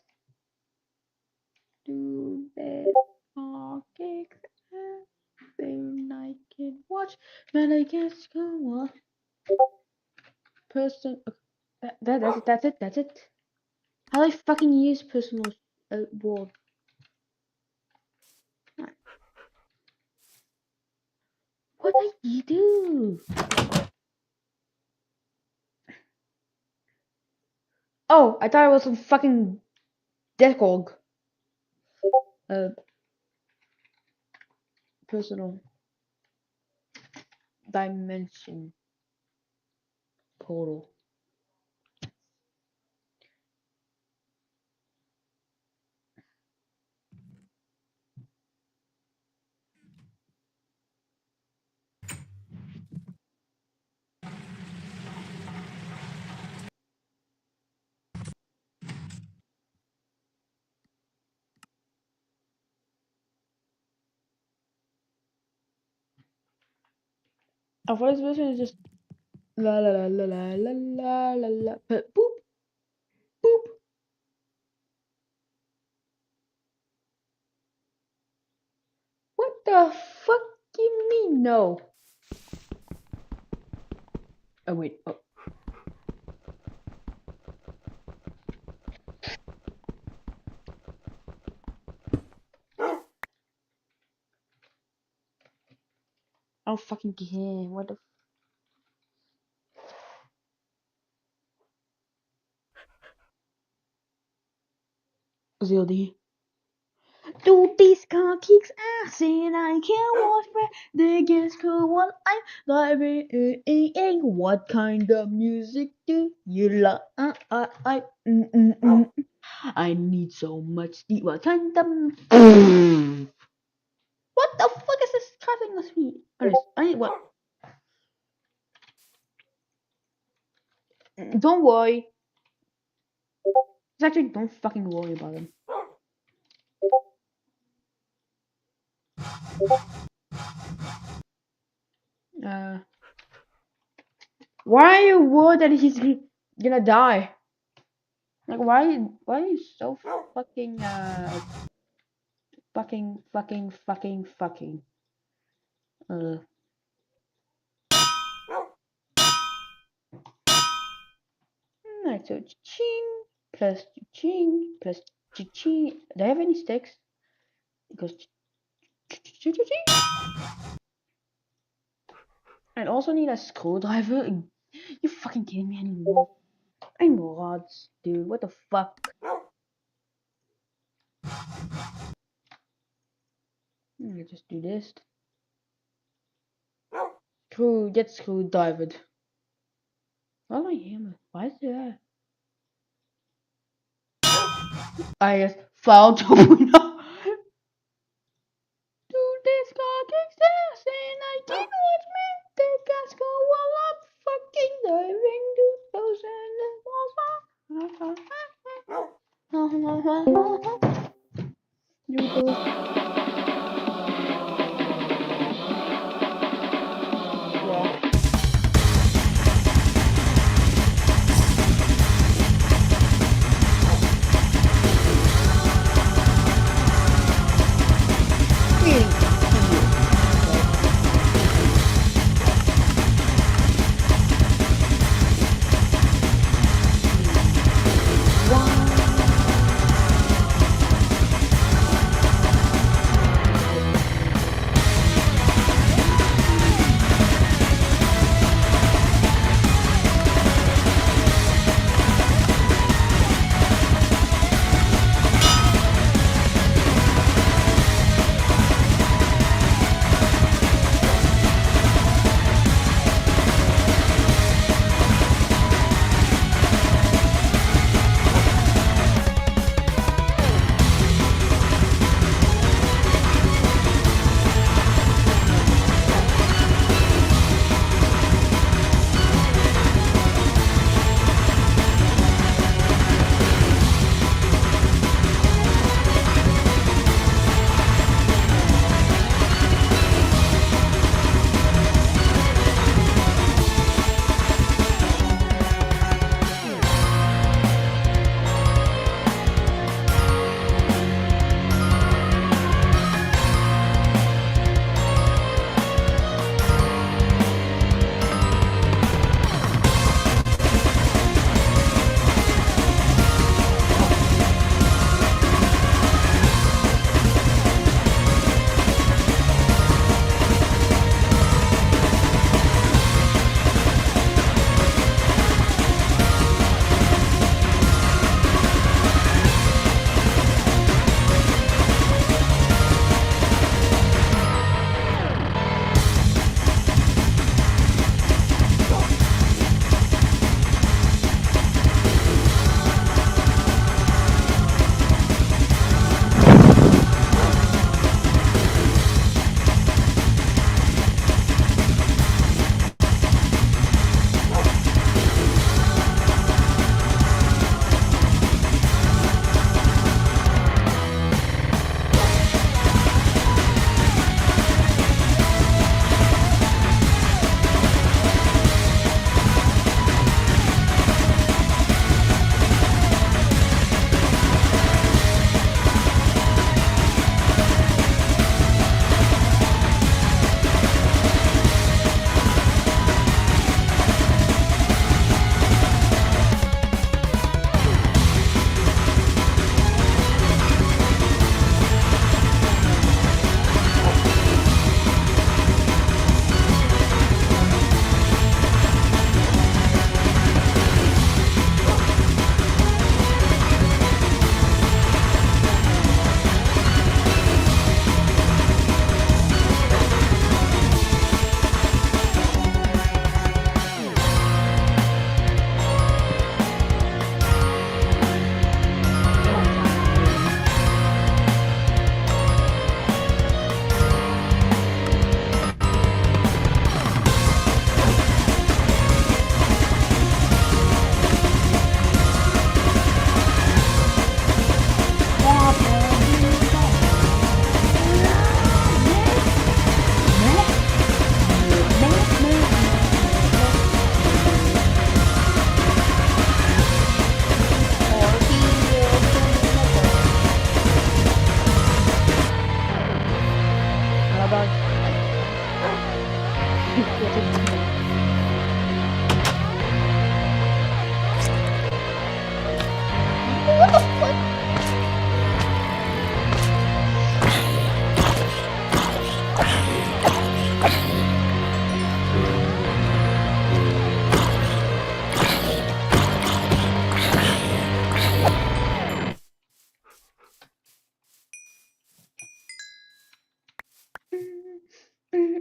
Do that cakes everything I can watch, but I guess go on. Person. That's it. How do I fucking use personal wall? What did you do? Oh, I thought it was some fucking Discog. Personal dimension portal. I thought this version is just la la la la la la la la la but boop boop. What the fuck you mean no? Oh wait, oh. I don't fucking care. What the ZLD. Do these car kicks ass and I can't watch where they get cool while I'm driving. What kind of music do you like? I need so much deep. What kind of what the fuck is this cutting the speed? I need what? Don't worry. Actually, don't fucking worry about him. Why are you worried that he's gonna die? Like, why are you so fucking fucking Alright, so ching plus ching plus ching. Do I have any sticks? It goes ching. I also need a screwdriver. You fucking kidding me anymore? I'm rods, dude. What the fuck? Let me just do this. Get screwdrivered. Why my hammer? Why is that? I just found 2.0. Do this car kicks ass and I can't watch me. The gas go while I'm fucking diving to those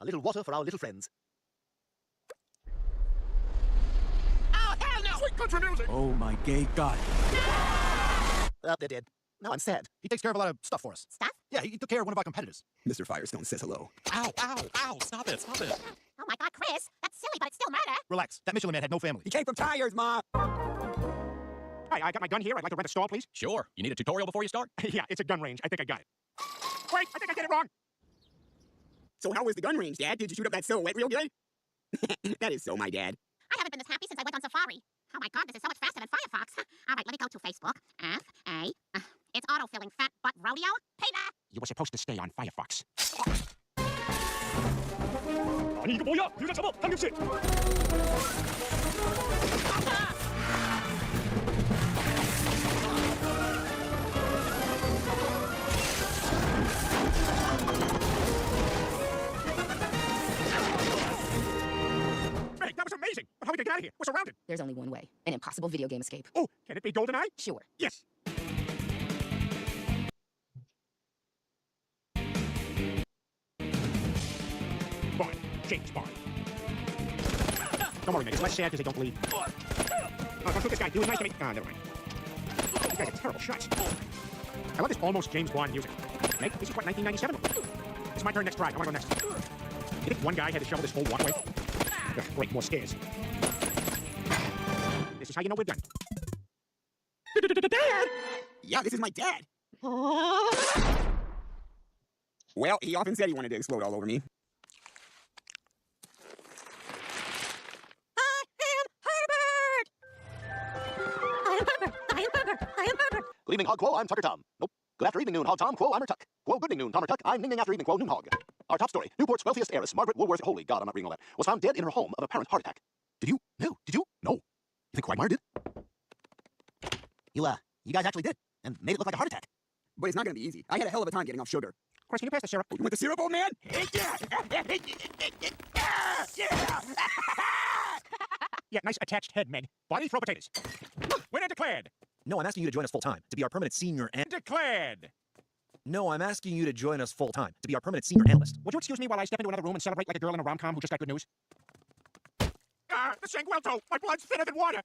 A little water for our little friends. Oh, hell no! Sweet country music! Oh, my gay God. They're dead. Now I'm sad. He takes care of a lot of stuff for us. Stuff? Yeah, he took care of one of our competitors. Mr. Firestone says hello. Ow, ow, ow, stop it, stop it. Oh my God, Chris, that's silly, but it's still murder. Relax. That Michelin man had no family. He came from tires, Ma. Hi, I got my gun here. I'd like to rent a stall, please. Sure. You need a tutorial before you start? Yeah, it's a gun range. I think I got it. Wait, I think I get it wrong. So how was the gun range, Dad? Did you shoot up that silhouette real good? That is so my dad. I haven't been this happy since I went on safari. Oh my God, this is so much faster than Firefox. All right, let me go to Facebook. F-A. It's autofilling fat butt rodeo. Peter! You were supposed to stay on Firefox. 아니 이거 뭐야? 여자 잡아! 한경씨! Meg, that was amazing! But how are we gonna get out of here? We're surrounded. There's only one way. An impossible video game escape. Oh, can it be GoldenEye? Sure. Yes. Bond. James Bond. Don't worry, Meg. It's less sad because they don't bleed. Oh, don't shoot this guy. He was nice to me. Ah, never mind. These guys are terrible shots. I love this almost James Bond music. Meg, this is what, 1997? It's my turn next try. I want to go next. You think one guy had to shovel this whole walkway? Ugh, great, more stairs. This is how you know we're done. Dad! Yeah, this is my dad. Well, he often said he wanted to explode all over me. Good evening, Hog Quo. I'm Tucker Tom. Nope. Good after evening noon, Hog Tom. Quo, I'm Tuck. Quo, good evening noon, Tom or Tuck. I'm Ning Ning after evening Quo, noon Hog. Our top story. Newport's wealthiest heiress, Margaret Woolworth, holy God, I'm not reading all that, was found dead in her home of apparent heart attack. Did you? No. Did you? No. You think Quagmire did? You guys actually did, and made it look like a heart attack. But it's not gonna be easy. I had a hell of a time getting off sugar. Chris, can you pass the syrup? You want the syrup, old man? Yeah, nice attached head, Meg. Body, throw potatoes. Winner declared. No, I'm asking you to join us full-time, to be our permanent senior and... Declared. No, I'm asking you to join us full-time, to be our permanent senior analyst. Would you excuse me while I step into another room and celebrate like a girl in a rom-com who just got good news? The Sanguelto! My blood's thinner than water!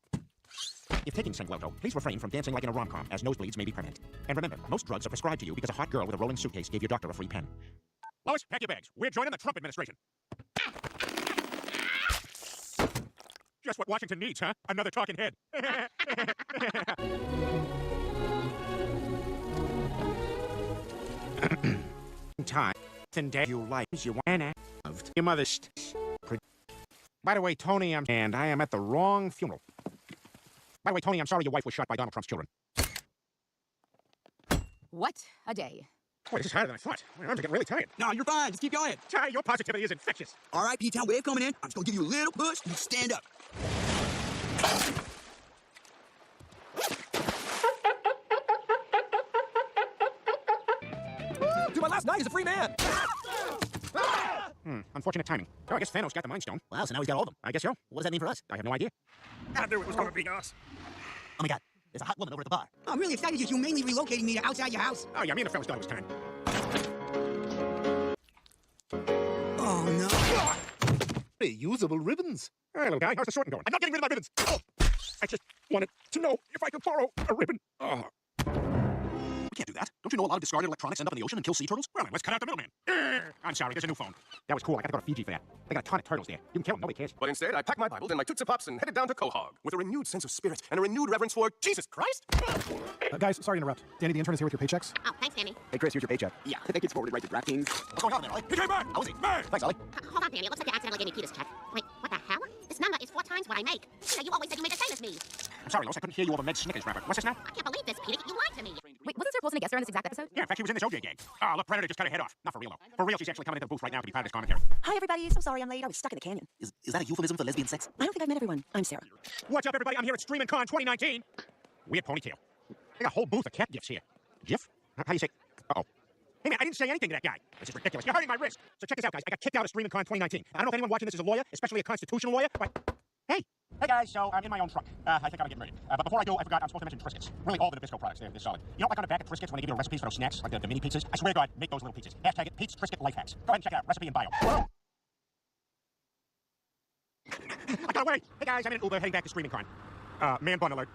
If taking Sanguelto, please refrain from dancing like in a rom-com, as nosebleeds may be permanent. And remember, most drugs are prescribed to you because a hot girl with a rolling suitcase gave your doctor a free pen. Lois, pack your bags. We're joining the Trump administration. Just what Washington needs, huh? Another talking head. Time and day you like you wanna loved your mother's. By the way, Tony, I am at the wrong funeral. By the way, Tony, I'm sorry your wife was shot by Donald Trump's children. What a day. Boy, this is harder than I thought. My arms are getting really tired. No, you're fine. Just keep going. Ty, your positivity is infectious. All right, P-Town wave coming in. I'm just gonna give you a little push. You stand up. Dude, my last night is a free man! Unfortunate timing. Oh, I guess Thanos got the Mind Stone. Wow, so now he's got all of them. I guess so. What does that mean for us? I have no idea. I knew it was gonna be us. Oh my God, there's a hot woman over at the bar. I'm really excited you're humanely relocating me to outside your house. Oh, yeah, me and the fellas thought it was time. Oh, no. Reusable ribbons. All right, little guy, how's the sorting going? I'm not getting rid of my ribbons. Oh, I just wanted to know if I could borrow a ribbon. Oh. We can't do that. Don't you know a lot of discarded electronics end up in the ocean and kill sea turtles? Well, then let's cut out the middleman. I'm sorry, there's a new phone. That was cool. I gotta go to Fiji for that. They got a ton of turtles there. You can kill them, nobody cares. But instead, I packed my Bibles and my Tootsie Pops and headed down to Quahog with a renewed sense of spirit and a renewed reverence for Jesus Christ. Guys, sorry to interrupt. Danny, the intern is here with your paychecks. Oh, thanks, Danny. Hey, Chris, here's your paycheck. Yeah, I think it's forwarded right to DraftKings. What's going on there, Ollie? He came back! How was he? Man! Thanks, Ollie. Hold on, Danny. It looks like you accidentally gave me Peter's check. Wait, what the hell? This number is 4 times what I make. Peter, you always said you made the same as me. I'm sorry, Lois, I couldn't hear you over Med Snickers wrapper. What's this now? I can't believe this, Peter. You lied to me. Wait, wasn't Sarah Paulson a guest star in this exact episode? Yeah, in fact, she was in this OJ gang. Oh, look, Predator just cut her head off. Not for real, though. For real, she's actually coming into the booth right now to be part of this commentary. Hi, everybody. So sorry I'm late. I was stuck in the canyon. Is that a euphemism for lesbian sex? I don't think I've met everyone. I'm Sarah. What's up, everybody? I'm here at Streamin' Con 2019. Weird ponytail. They got a whole booth of cat gifts here. GIF? How do you say? Uh-oh. Hey, man, I didn't say anything to that guy. This is ridiculous. You're hurting my wrist. So check this out, guys. I got kicked out of Streamin' Con 2019. I don't know if anyone watching this is a lawyer, especially a constitutional lawyer, but... Hey, guys, so I'm in my own truck. I think I'm getting ready. But before I do, I forgot I'm supposed to mention Triscuits. Really, all the Nabisco products, they're solid. You know, like on the back of Triscuits when they give you recipes for those snacks, like the mini pizzas? I swear to God, make those little pizzas. Hashtag it, Pete's Triscuit Life Hacks. Go ahead and check it out. Recipe in bio. Whoa. I got away. Hey guys, I'm in an Uber heading back to Screaming Con. Man bun alert.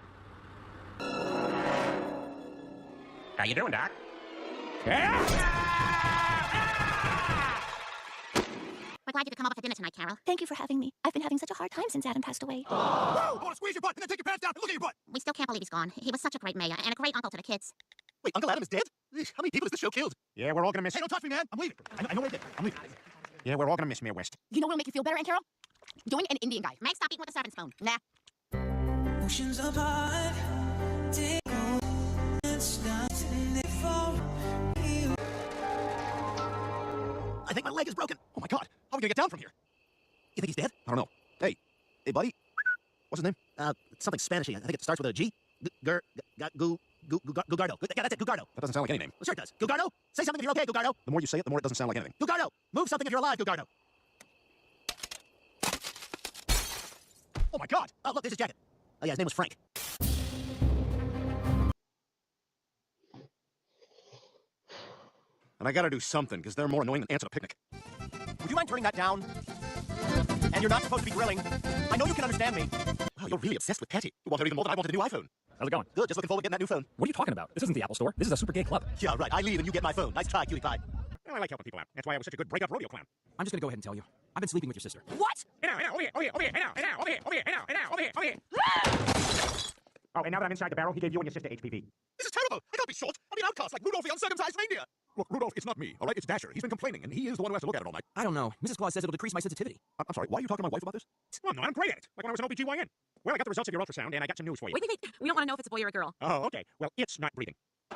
How you doing, Doc? We're glad you could come over for dinner tonight, Carol. Thank you for having me. I've been having such a hard time since Adam passed away. Whoa! I want to squeeze your butt and then take your pants down and look at your butt. We still can't believe he's gone. He was such a great mayor and a great uncle to the kids. Wait, Uncle Adam is dead? How many people has this show killed? Yeah, we're all gonna miss. Hey, don't touch me, man. I'm leaving. I know what I did. I'm leaving. Yeah, we're all gonna miss Mayor West. You know what'll make you feel better, Aunt Carol? Doing an Indian guy. Meg, stop eating with a serving spoon. Nah. Oceans apart, take I think my leg is broken. Oh my God. How are we gonna get down from here? You think he's dead? I don't know. Hey, buddy. What's his name? It's something Spanishy. I think it starts with a G. Gugardo. Yeah, that's it. Gugardo. That doesn't sound like any name. Well, sure it does. Gugardo. Say something if you're okay, Gugardo. The more you say it, the more it doesn't sound like anything. Gugardo. Move something if you're alive, Gugardo. Oh my God. Oh, look, there's his jacket. Oh yeah, his name was Frank. And I gotta do something, because they're more annoying than ants at a picnic. Would you mind turning that down? And you're not supposed to be grilling. I know you can understand me. Wow, you're really obsessed with Petty. You want her even more than I wanted a new iPhone. How's it going? Good, just looking forward to getting that new phone. What are you talking about? This isn't the Apple Store. This is a super gay club. Yeah, right. I leave and you get my phone. Nice try, cutie pie. Well, I like helping people out. That's why I was such a good break-up rodeo clown. I'm just gonna go ahead and tell you. I've been sleeping with your sister. What? Hey now, over here, over here, hey now, over here, hey now, over here. Oh, and now that I'm inside the barrel, he gave you and your sister HPV. This is terrible. I can't be short. I'm an outcast like Rudolph the uncircumcised reindeer. Look, Rudolph, it's not me, all right? It's Dasher. He's been complaining, and he is the one who has to look at it all night. I don't know. Mrs. Claus says it'll decrease my sensitivity. I'm sorry, why are you talking to my wife about this? Well, no, I'm great at it. Like when I was an OBGYN. Well, I got the results of your ultrasound, and I got some news for you. Wait. We don't want to know if it's a boy or a girl. Oh, okay. Well, it's not breathing.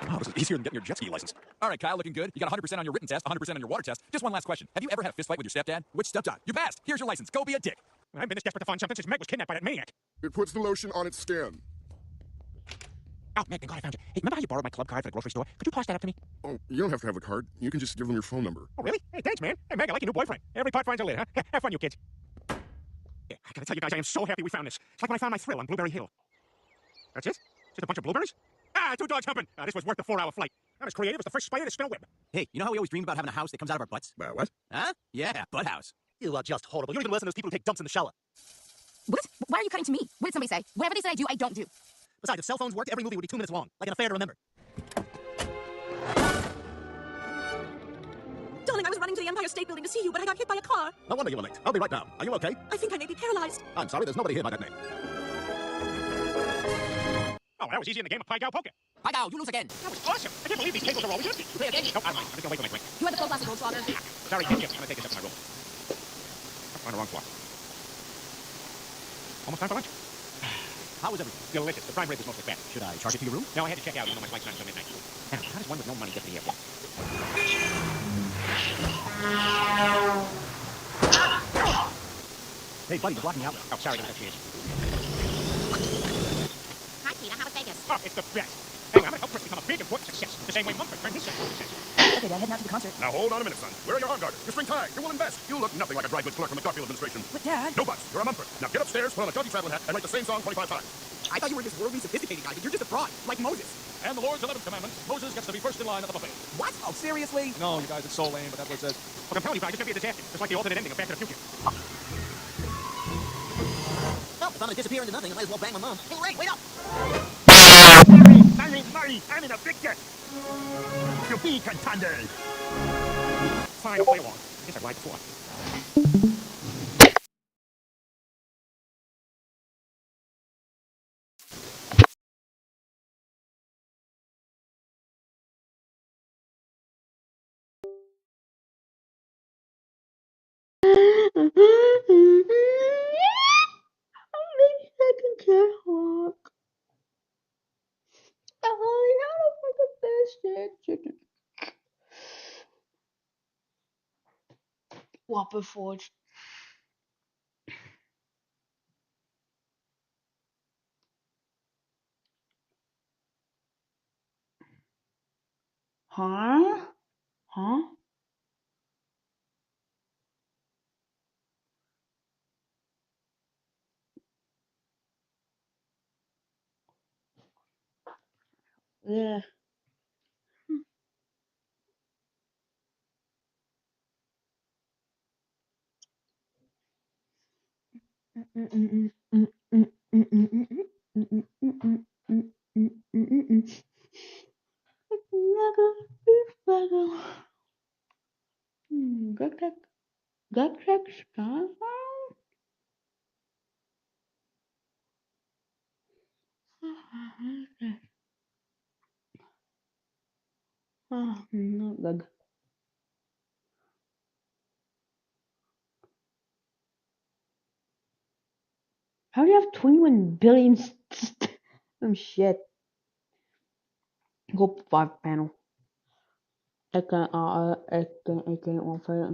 Oh, this is easier than getting your jet ski license. All right, Kyle, looking good. You got 100% on your written test, 100% on your water test. Just one last question. Have you ever had a fist fight with your stepdad? Which stepdad? You passed. Here's your license. Go be a dick. I've been this desperate to find something since Meg was kidnapped by that maniac. It puts the lotion on its stem. Oh, Meg, thank God I found you. Hey, remember how you borrowed my club card for the grocery store? Could you toss that up to me? Oh, you don't have to have the card. You can just give them your phone number. Oh, really? Hey, thanks, man. Hey, Meg, I like your new boyfriend. Every pot finds a lid, huh? Have fun, you kids. Yeah, I gotta tell you guys, I am so happy we found this. It's like when I found my thrill on Blueberry Hill. That's it? Just a bunch of blueberries? Ah, 2 dogs humping. This was worth the 4-hour flight. I'm as creative as the first spider to spin a web. Hey, you know how we always dreamed about having a house that comes out of our butts? What? Huh? Yeah, butt house. You are just horrible. You're even worse than those people who take dumps in the shower. What? Why are you cutting to me? What did somebody say? Whatever they say I do, I don't do. Besides, if cell phones worked, every movie would be 2 minutes long, like an affair to remember. Darling, I was running to the Empire State Building to see you, but I got hit by a car. No wonder you were late. I'll be right down. Are you okay? I think I may be paralyzed. I'm sorry, there's nobody here by that name. Oh, that was easy in the game of Pai Gow Poker. Pai Gow, you lose again. That was awesome. I can't believe these tables are always empty. Play again. No, I'm just gonna wait till my break. You had the 12 glasses, Goldschlager. Sorry, thank you. I'm gonna take this up to my room. On the wrong floor. Almost time for lunch. How was everything? Delicious. The prime rib is mostly fat. Should I charge it to your room? No, I had to check out even though my flight's not until midnight. Now, how does one with no money get to the airport? Hey, buddy, you're blocking me out. Oh, sorry, there she is. Hi, Peter. How was Vegas? Oh, it's the best. Hey, I'm gonna help Chris become a big, important success. The same way Mumford turned his success. Okay, Dad, heading out to the concert. Now hold on a minute, son. Where are your arm guards? Your string tie? Your woolen vest? You look nothing like a dry goods clerk from the Garfield administration. But, Dad... No buts. You're a Mumford. Now get upstairs, put on a jaunty traveling hat, and write the same song 25 times. I thought you were this worldly, sophisticated guy, but you're just a fraud, like Moses. And the Lord's 11th commandment, Moses gets to be first in line at the buffet. What? Oh, seriously? No, you guys, it's so lame, but that's what it says. Look, I'm telling you guys, it's gonna be a disaster. Just like the alternate ending of Back to the Future. Well, if I'm gonna disappear into nothing, I might as well bang my mom. Hey, Ray, wait up! Murray, I'm in a big debt. To be contenders. Fine, I'll play along. I guess I've lied before. Second cat hawk. Oh, how the fuck a best chicken? Whopper Forge. Huh? Huh? Yeah. Oh, no, good. How do you have 21 billion? Oh shit. Go 5 panel. I can't one for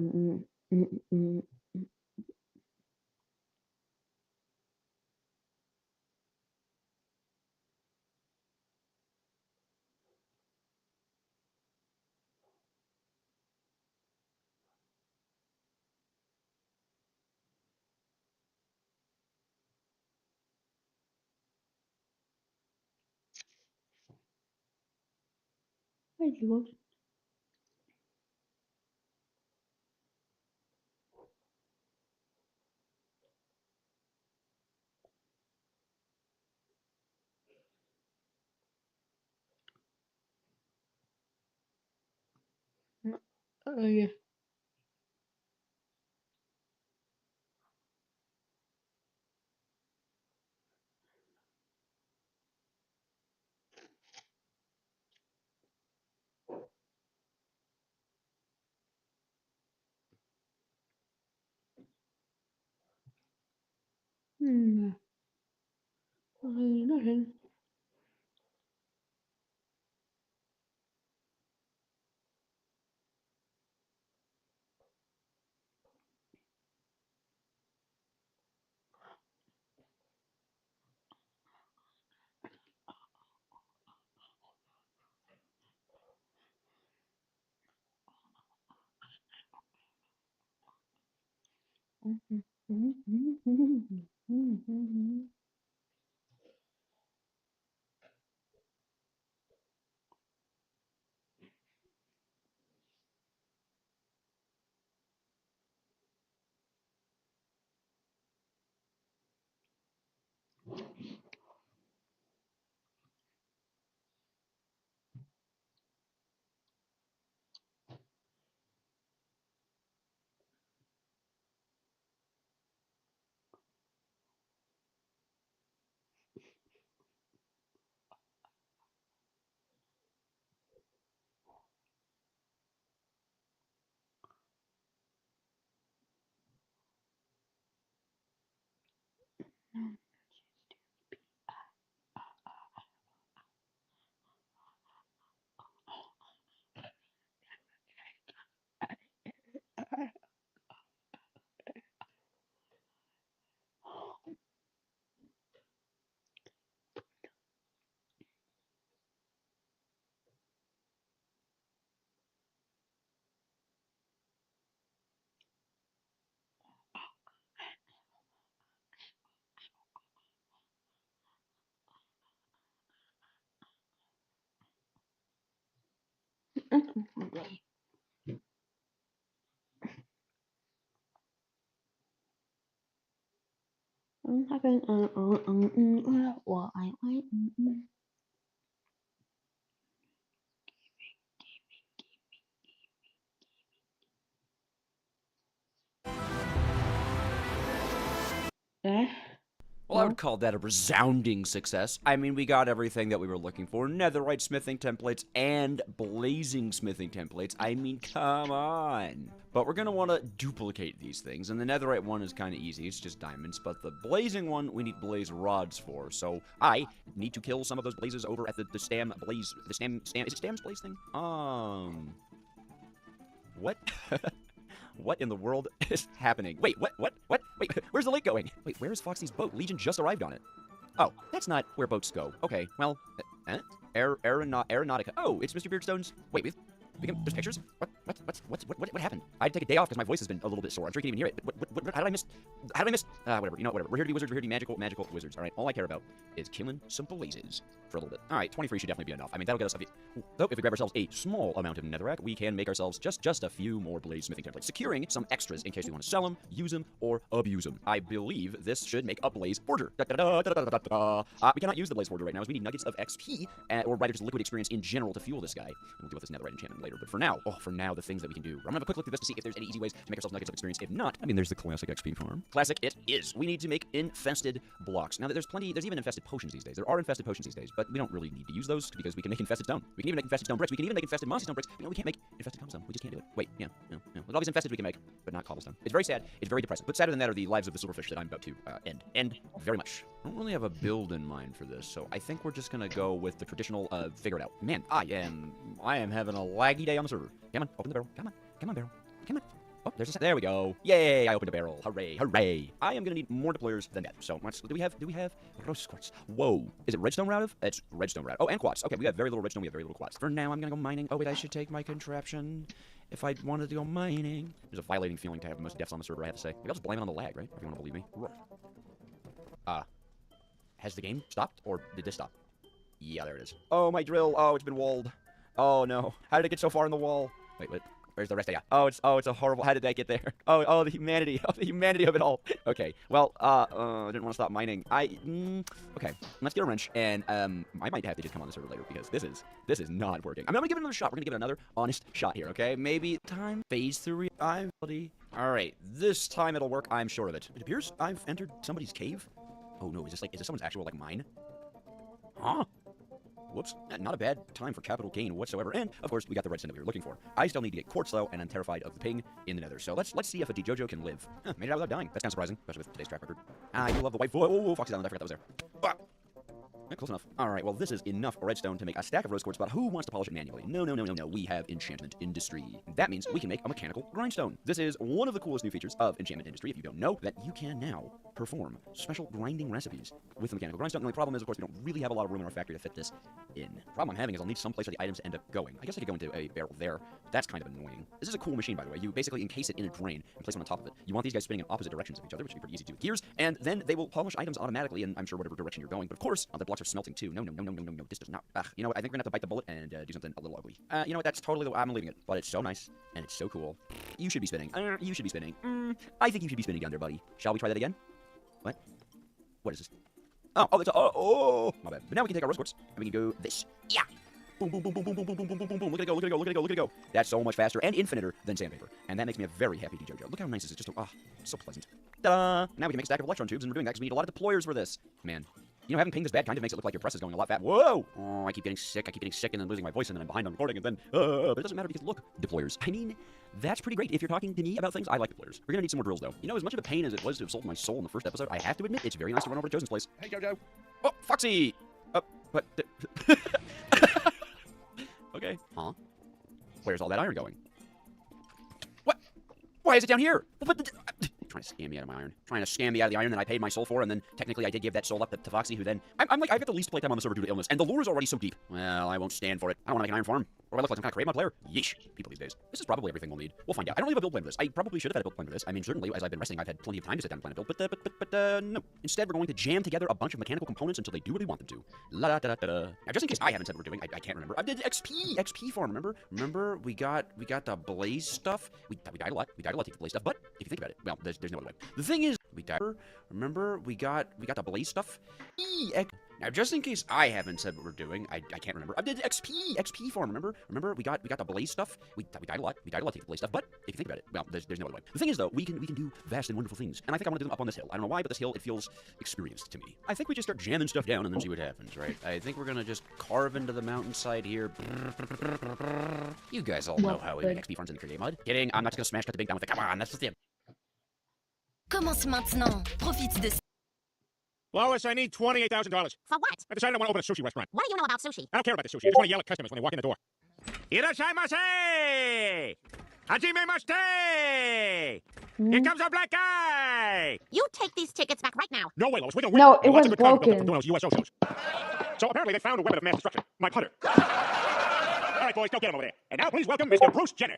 Where'd you go? Oh yeah. Nothing. Well, I would call that a resounding success. I mean, we got everything that we were looking for. Netherite smithing templates and blazing smithing templates. I mean, come on. But we're going to want to duplicate these things. And the netherite one is kind of easy. It's just diamonds. But the blazing one, we need blaze rods for. So I need to kill some of those blazes over at the stam blaze... The stam... Is it stam's blaze thing? What? What in the world is happening? Wait, what? Wait, where's the lake going? Wait, where is Foxy's boat? Legion just arrived on it. Oh, that's not where boats go. Okay, well, Aeronautica. Oh, it's Mr. Beardstone's. Wait, there's pictures? What? What happened? I had to take a day off because my voice has been a little bit sore. I'm sure you can even hear it. But how did I miss? Whatever. You know, whatever. We're here to be wizards. We're here to be magical wizards. All right. All I care about is killing some blazes for a little bit. All right. 23 should definitely be enough. I mean, that'll get us a few. Though, if we grab ourselves a small amount of netherrack, we can make ourselves just a few more blaze smithing templates, securing some extras in case we want to sell them, use them, or abuse them. I believe this should make a blaze forger. We cannot use the blaze forger right now, as we need nuggets of XP, or rather just liquid experience in general to fuel this guy. And we'll deal with this netherite enchantment later. But for now, the things that we can do. I'm gonna have a quick look through this to see if there's any easy ways to make ourselves nuggets of experience. If not, I mean, there's the classic XP farm. Classic it is. We need to make infested blocks. Now, there's even infested potions these days. There are infested potions these days, but we don't really need to use those because we can make infested stone. We can even make infested stone bricks. We can even make infested mossy stone bricks. But no, we can't make infested cobblestone. We just can't do it. Wait, no. With all these infested we can make, but not cobblestone. It's very sad. It's very depressing. But sadder than that are the lives of the silverfish that I'm about to end very much. I don't really have a build in mind for this, so I think we're just gonna go with the traditional figure it out. Man, I am having a laggy day on the server. Come on, open the barrel. Come on, barrel. Come on. Oh, there we go. Yay, I opened a barrel. Hooray. I am gonna need more deployers than that. So do we have rose quartz? Whoa. Is it redstone route? It's redstone route. Oh, and quartz. Okay, we have very little redstone, we have very little quartz. For now, I'm gonna go mining. Oh wait, I should take my contraption if I wanted to go mining. There's a violating feeling to have the most deaths on the server, I have to say. Maybe I'll just blame it on the lag, right? If you wanna believe me. Has the game stopped, or did this stop? Yeah, there it is. Oh, my drill. Oh, it's been walled. Oh no. How did it get so far in the wall? Wait. Where's the rest of ya? Oh, it's a horrible. How did that get there? Oh, the humanity. Oh, the humanity of it all. Okay. Well, I didn't want to stop mining. Okay. Let's get a wrench, and I might have to just come on the server later because this is not working. I'm gonna give it another shot. We're gonna give it another honest shot here. Okay. Maybe time phase through reality. All right. This time it'll work. I'm sure of it. It appears I've entered somebody's cave. Oh no. Is this someone's actual mine? Huh? Whoops, not a bad time for capital gain whatsoever. And, of course, we got the redstone that we were looking for. I still need to get quartz, though, and I'm terrified of the ping in the nether. So let's see if a DJojo can live. Made it out without dying. That's kind of surprising, especially with today's track record. I do love the white void. Oh, Foxy's Island, I forgot that was there. Yeah, close enough. All right, well, this is enough redstone to make a stack of rose quartz, but who wants to polish it manually? No. We have enchantment industry. That means we can make a mechanical grindstone. This is one of the coolest new features of enchantment industry. If you don't know, that you can now perform special grinding recipes with the mechanical grindstone. The only problem is, of course, we don't really have a lot of room in our factory to fit this in. The problem I'm having is I'll need some place for the items to end up going. I guess I could go into a barrel there. That's kind of annoying. This is a cool machine, by the way. You basically encase it in a drain and place it on top of it. You want these guys spinning in opposite directions of each other, which would be pretty easy to do with gears, and then they will polish items automatically in, I'm sure, whatever direction you're going. But of course, the blocks are smelting too. No. This does not. You know what? I think we're gonna have to bite the bullet and do something a little ugly. You know what? That's totally I'm leaving it. But it's so nice and it's so cool. You should be spinning. You should be spinning. I think you should be spinning down there, buddy. Shall we try that again? What? What is this? Oh, my bad. But now we can take our rose quartz and we can go this. Yeah. Boom. Look at it go. That's so much faster and infiniter than sandpaper. And that makes me a very happy DJojo. Look how nice this is. Just so pleasant. Ta-da! Now we can make a stack of electron tubes, and we're doing that because we need a lot of deployers for this. Man. You know, having ping this bad kind of makes it look like your press is going a lot fast. Whoa! Oh, I keep getting sick, and then losing my voice, and then I'm behind on recording, and then, but it doesn't matter because, look, deployers. I mean, that's pretty great. If you're talking to me about things, I like deployers. We're gonna need some more drills, though. You know, as much of a pain as it was to have sold my soul in the first episode, I have to admit, it's very nice to run over to Josen's place. Hey, Jojo! Oh, Foxy! What? Okay. Huh? Where's all that iron going? What? Why is it down here? Trying to scam me out of my iron. Trying to scam me out of the iron that I paid my soul for, and then technically I did give that soul up to Foxy, who then... I'm like, I've got the least playtime on the server due to illness, and the lore is already so deep. Well, I won't stand for it. I don't want to make an iron farm. Or do I look like some kind of creative mod player? Yeesh. People these days. This is probably everything we'll need. We'll find out. I don't have a build plan for this. I probably should have had a build plan for this. I mean, certainly, as I've been resting, I've had plenty of time to sit down and plan a build, but no. Instead, we're going to jam together a bunch of mechanical components until they do what we want them to. La-da-da-da-da. Now, just in case I haven't said what we're doing, I can't remember. I did XP farm, remember? Remember, we got the blaze stuff. We died a lot. We died a lot to get the blaze stuff, but if you think about it, well, there's no other way. The thing is, we died. Remember, we got the blaze stuff. Now, just in case I haven't said what we're doing, I can't remember. I did XP farm, remember? Remember, we got the blaze stuff. We died a lot. We died a lot to get the blaze stuff, but if you think about it, well, there's no other way. The thing is, though, we can do vast and wonderful things, and I think I want to do them up on this hill. I don't know why, but this hill, it feels experienced to me. I think we just start jamming stuff down and then see what happens, right? I think we're gonna just carve into the mountainside here. You guys all know how we make XP farms in the create mode. Kidding, I'm not just gonna smash cut the big down with it. Come on, that's just it. Commence maintenant. Profite de... Lois, I need $28,000. For what? I decided I want to open a sushi restaurant. What do you know about sushi? I don't care about the sushi. I just want to yell at customers when they walk in the door. Irashaimase! Hajime Here comes a black guy! You take these tickets back right now. No way, Lois. We don't win. No, it Lots was of good content built broken. up from doing those USO shows. So apparently they found a weapon of mass destruction. My putter. right, boys, go get him over there. And now please welcome Mr. Bruce Jenner.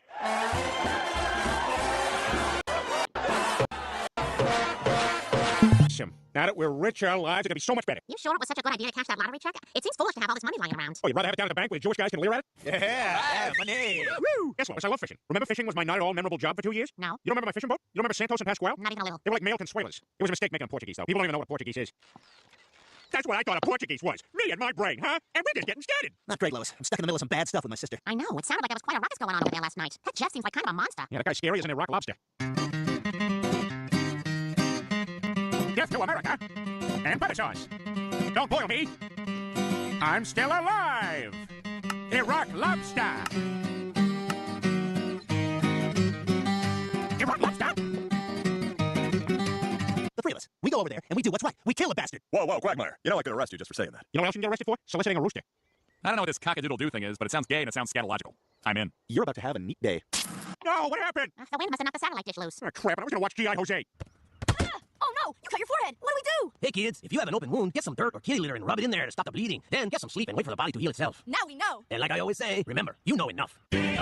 Now that we're rich, our lives are gonna be so much better. You sure it was such a good idea to cash that lottery check? It seems foolish to have all this money lying around. Oh, you'd rather have it down at the bank where the Jewish guys can leer at it? Yeah, money. Woo! Guess what? I love fishing. Remember fishing was my not at all memorable job for 2 years? No. You don't remember my fishing boat? You don't remember Santos and Pascual? Not even a little. They were like male consuelos. It was a mistake making them Portuguese, though. People don't even know what a Portuguese is. That's what I thought a Portuguese was. Me and my brain, huh? And we're just getting started. Not great, Lois. I'm stuck in the middle of some bad stuff with my sister. I know. It sounded like there was quite a ruckus going on over there last night. That Jeff seems like kind of a monster. Yeah, that guy's scary, isn't he? Rock Lobster. Death to America and butter sauce. Don't boil me. I'm still alive. Iraq Lobster. Iraq Lobster? The three of us. We go over there and we do what's right. We kill the bastard. Whoa, Quagmire. You know I could arrest you just for saying that. You know what else you can get arrested for? Soliciting a rooster. I don't know what this cock-a-doodle-doo thing is, but it sounds gay and it sounds scatological. I'm in. You're about to have a neat day. No, what happened? The wind must have knocked the satellite dish loose. Oh, crap, I was gonna watch G.I. Jose. Oh no, you cut your forehead. What do we do? Hey kids, if you have an open wound, get some dirt or kitty litter and rub it in there to stop the bleeding. Then get some sleep and wait for the body to heal itself. Now we know. And like I always say, remember, you know enough. Jeez,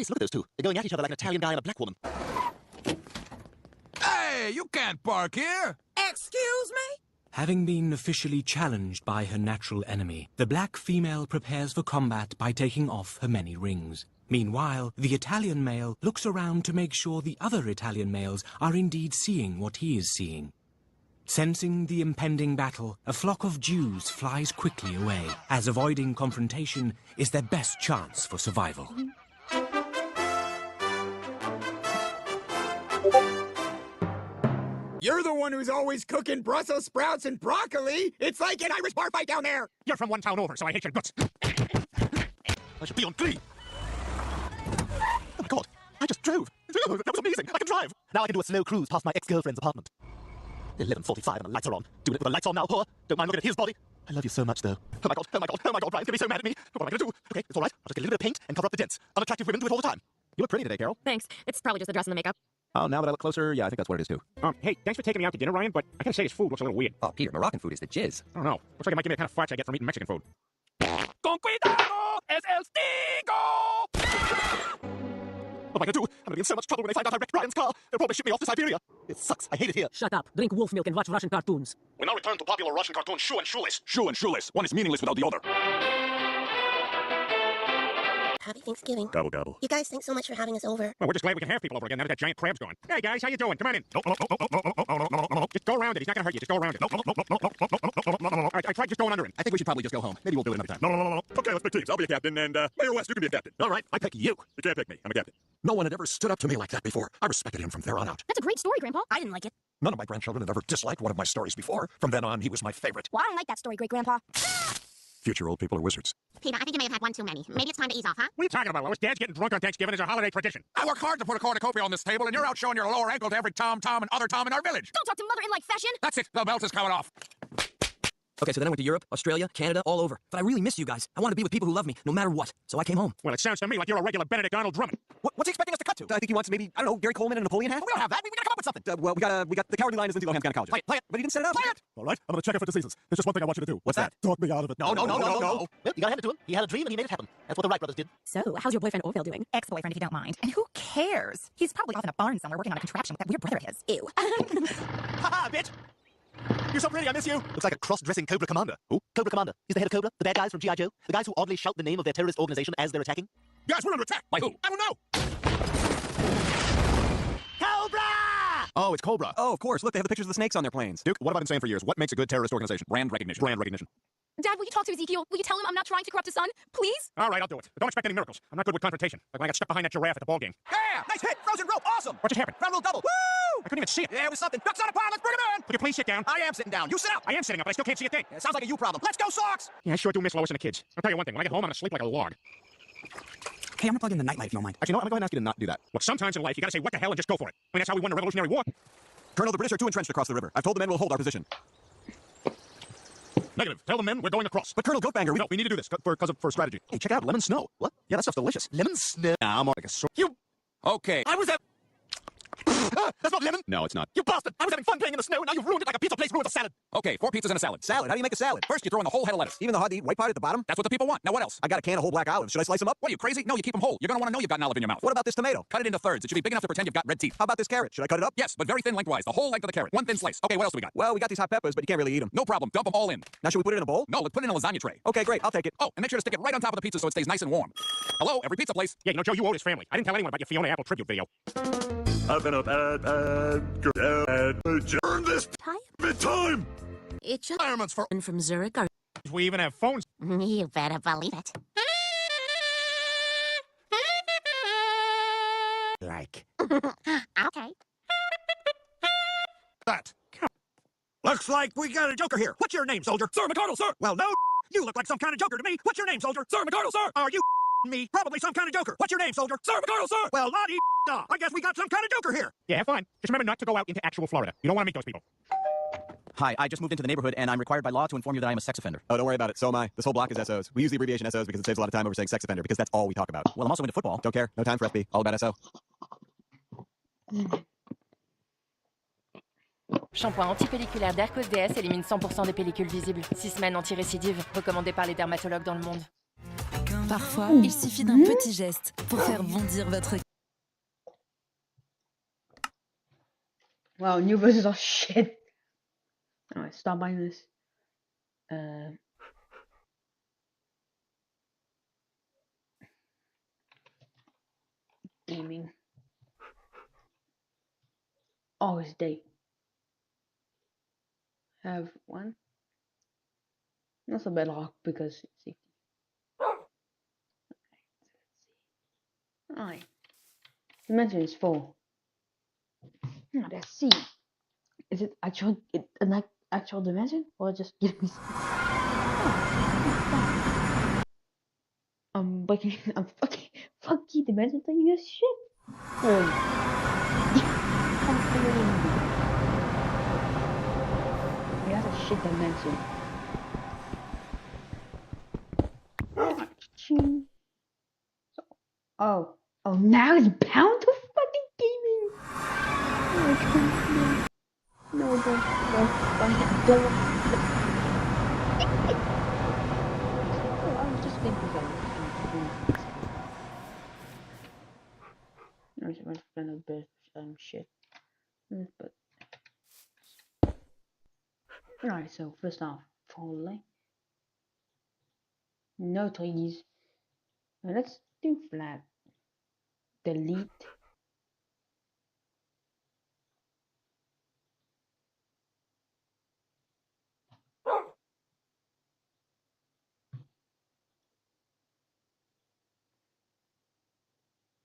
look at those two. They're going at each other like an Italian guy and a black woman. Hey, you can't park here. Excuse me? Having been officially challenged by her natural enemy, the black female prepares for combat by taking off her many rings. Meanwhile, the Italian male looks around to make sure the other Italian males are indeed seeing what he is seeing. Sensing the impending battle, a flock of Jews flies quickly away, as avoiding confrontation is their best chance for survival. You're the one who's always cooking Brussels sprouts and broccoli. It's like an Irish bar fight down there. You're from one town over, so I hate your guts. I should be on glee. Oh my God, I just drove. That was amazing. I can drive. Now I can do a slow cruise past my ex-girlfriend's apartment. 11:45 and the lights are on. Doing it with the lights on now, whore. Don't mind looking at his body. I love you so much, though. Oh my God, Brian's gonna be so mad at me. What am I gonna do? Okay, it's all right. I'll just get a little bit of paint and cover up the dents. Unattractive women do it all the time. You look pretty today, Carol. Thanks. It's probably just the dress and the makeup. Oh, now that I look closer, yeah, I think that's what it is, too. Hey, thanks for taking me out to dinner, Ryan, but I gotta say his food looks a little weird. Oh, Peter, Moroccan food is the jizz. I don't know. Looks like it might give me the kind of farts I get from eating Mexican food. Con cuidado, es el stigo. What am I gonna do? I'm gonna be in so much trouble when they find out I wrecked Brian's car. They'll probably ship me off to Siberia. It sucks. I hate it here. Shut up. Drink wolf milk and watch Russian cartoons. We now return to popular Russian cartoon Shoe and Shoeless. Shoe and shoeless. One is meaningless without the other. Happy Thanksgiving. Gobble, gobble. You guys, thanks so much for having us over. Well, we're just glad we can have people over again now that that giant crab's gone. Hey, guys, how you doing? Come on in. No. Just go around it. He's not gonna hurt you. Just go around it. No. I tried just going under it. I think we should probably just go home. Maybe we'll do it another time. No. Okay, let's pick teams. I'll be a captain, and Mayor West, you can be a captain. All right, I pick you. You can't pick me. I'm a captain. No one had ever stood up to me like that before. I respected him from there on out. That's a great story, Grandpa. I didn't like it. None of my grandchildren had ever disliked one of my stories before. From then on, he was my favorite. Well, I don't like that story, Great Grandpa. Future old people are wizards. Peter, I think you may have had one too many. Maybe it's time to ease off, huh? What are you talking about, Lois? Dad's getting drunk on Thanksgiving is a holiday tradition. I work hard to put a cornucopia on this table, and you're out showing your lower ankle to every Tom, and other Tom in our village. Don't talk to Mother in like fashion. That's it. The belt is coming off. Okay, so then I went to Europe, Australia, Canada, all over. But I really miss you guys. I want to be with people who love me, no matter what. So I came home. Well, it sounds to me like you're a regular Benedict Arnold Drummond. What's he expecting us to cut to? I think he wants maybe, I don't know, Gary Coleman and a Napoleon hat? We don't have that. We gotta come up with something. Well, we got the Cowardly Lion is in the Oldham County College. Play it. But he didn't set it up. Play it. All right, I'm gonna check it for diseases. There's just one thing I want you to do. What's that? Talk me out of it. No. Well, you gotta hand it to him. He had a dream and he made it happen. That's what the Wright brothers did. So, how's your boyfriend Orville doing? Ex-boyfriend, if you don't mind. And who cares? He's probably off in a barn somewhere working on a contraption with that weird brother of his. Ew. Ha, bitch! You're so pretty, I miss you. Looks like a cross-dressing Cobra Commander. Who? Cobra Commander. He's the head of Cobra, the bad guys from G.I. Joe. The guys who oddly shout the name of their terrorist organization as they're attacking. Guys, we're under attack. By who? I don't know. Cobra! Oh, it's Cobra. Oh, of course. Look, they have the pictures of the snakes on their planes. Duke, what have I been saying for years? What makes a good terrorist organization? Brand recognition. Brand recognition. Dad, will you talk to Ezekiel? Will you tell him I'm not trying to corrupt his son? Please? All right, I'll do it. But don't expect any miracles. I'm not good with confrontation. Like when I got stuck behind that giraffe at the ball game. Yeah! Nice hit! Frozen rope! Awesome! What just happened? Round little double! Woo! I couldn't even see it. Yeah, it was something. Ducks on a pond! Let's bring him in! Would you please sit down? I am sitting down. You sit up! I am sitting up, but I still can't see a thing. Yeah, sounds like a you problem. Let's go, Sox! Yeah, I sure do miss Lois and the kids. I'll tell you one thing. When I get home, I'm gonna sleep like a log. Hey, I'm gonna plug in the nightlight if you don't mind. Actually, no, I'm going to ask you to not do that. Well, sometimes in life, you gotta say what the hell and just go for it. I mean, that's how we won the Revolutionary War. Colonel, the British are too entrenched across the river. I've told the men we'll hold our position. Negative. Tell the men we're going across. But Colonel Goatbanger, No, we need to do this for strategy. Hey, check it out. Lemon snow. What? Yeah, that stuff's delicious. Lemon snow. Nah, I'm on like a You. Okay. I was at... That's not lemon. No, it's not. You bastard! I was having fun playing in the snow, and now you've ruined it like a pizza place ruins a salad. Okay, 4 pizzas and a salad. Salad? How do you make a salad? First, you throw in the whole head of lettuce. Even the hard to eat white part at the bottom? That's what the people want. Now what else? I got a can of whole black olives. Should I slice them up? What are you, crazy? No, you keep them whole. You're gonna want to know you've got an olive in your mouth. What about this tomato? Cut it into thirds. It should be big enough to pretend you've got red teeth. How about this carrot? Should I cut it up? Yes, but very thin lengthwise. The whole length of the carrot. One thin slice. Okay, what else do we got? Well, we got these hot peppers, but you can't really eat them. No problem. Dump them all in. Now, should we put it in a bowl? No, let's put it in a lasagna tray. Okay, great. I'll take it. Oh, and make sure to stick it right on top of the pizza so it stays nice and warm. Hello, every pizza place. Yeah, you know, Joe, you owe this family. I didn't tell anyone about your Fiona Apple tribute video. I've been a bad Earn this time. It's just Fireman's for from Zurich. Or We even have phones. You better believe it. Like. Okay. that. Looks like we got a joker here. What's your name, soldier? Sir McCardle, sir! Well, no. You look like some kind of joker to me. What's your name, soldier? Sir McCardle, sir! Are you me? Probably some kind of joker. What's your name, soldier? Sir McCardle, sir! Well, la-di-da. I guess we got some kind of joker here. Yeah, have fun. Just remember not to go out into actual Florida. You don't want to meet those people. Hi, I just moved into the neighborhood, and I'm required by law to inform you that I am a sex offender. Oh, don't worry about it. So am I. This whole block is SOs. We use the abbreviation SOs because it saves a lot of time over saying sex offender because that's all we talk about. Well, I'm also into football. Don't care. No time for SB. All about SO. Shampoing antipelliculaire d'Aircos DS élimine 100% des pellicules visibles. 6 semaines anti-récidive, recommandé par les dermatologues dans le monde. Parfois, il suffit d'un petit geste pour faire bondir votre... Wow, new versions are shit. Alright, stop buying this. Gaming. Always day. Have one. That's a bedrock because it's safety. Alright. Dimension is 4. Let's see. Is it an actual dimension or just give me some? I'm fucking dimension thing you shit. Yeah, that's a shit dimension. Oh, now it's bound to fucking gaming. No, don't. I was just thinking I was kind of bad shit. But alright, so first off, falling. No trees. Now let's do flat. Delete.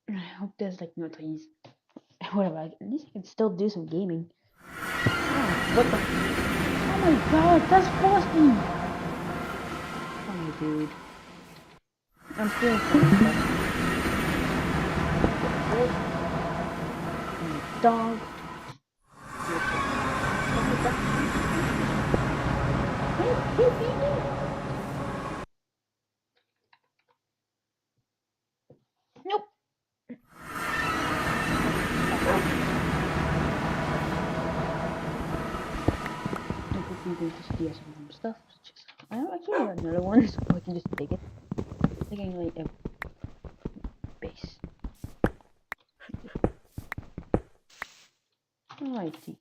I hope there's like no trees. Whatever, at least I can still do some gaming. Oh, what the? Oh my god, that's frosty! Oh dude. I'm still dog. Nope. We can just do some stuff. I actually have another one, so I can just take it. Taking like a base. Alrighty.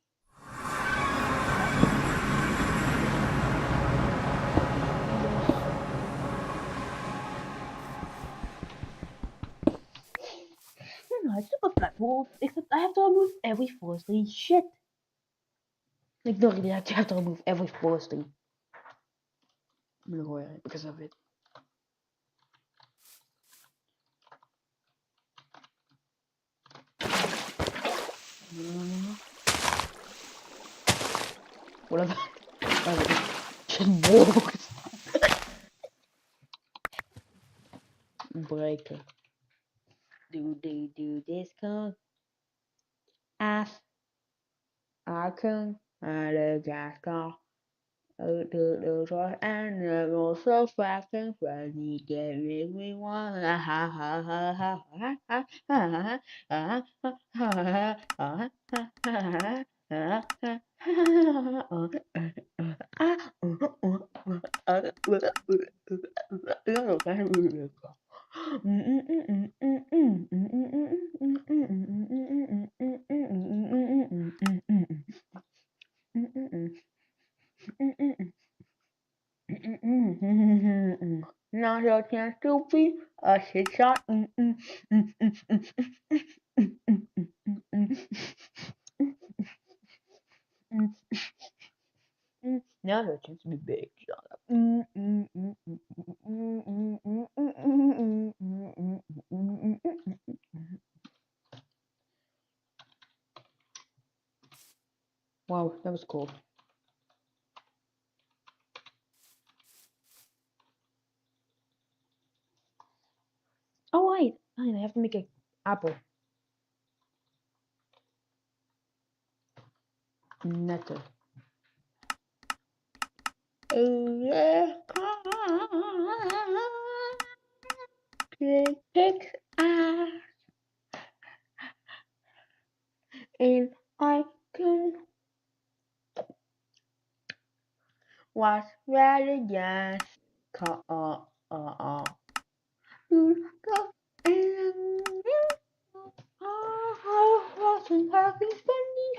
It's super platform, except I have to remove every forestry shit. Like, no, really, I have to remove every forestry. I'm gonna go ahead because of it. Whatever. Just walk. Breaker. Do this con. Ass. I can. The gas car. Được rồi anh là một số phát kiến và gì kể việc we want ha ha ha ha ha ha ha ha ha ha ha Now your chance to be a headshot. Now your chance to be big. Shut up. Wow, that was cool. Oh wait, I have to make a apple. Netter. Pick ass, and I can watch rather just call you go and watching happy funny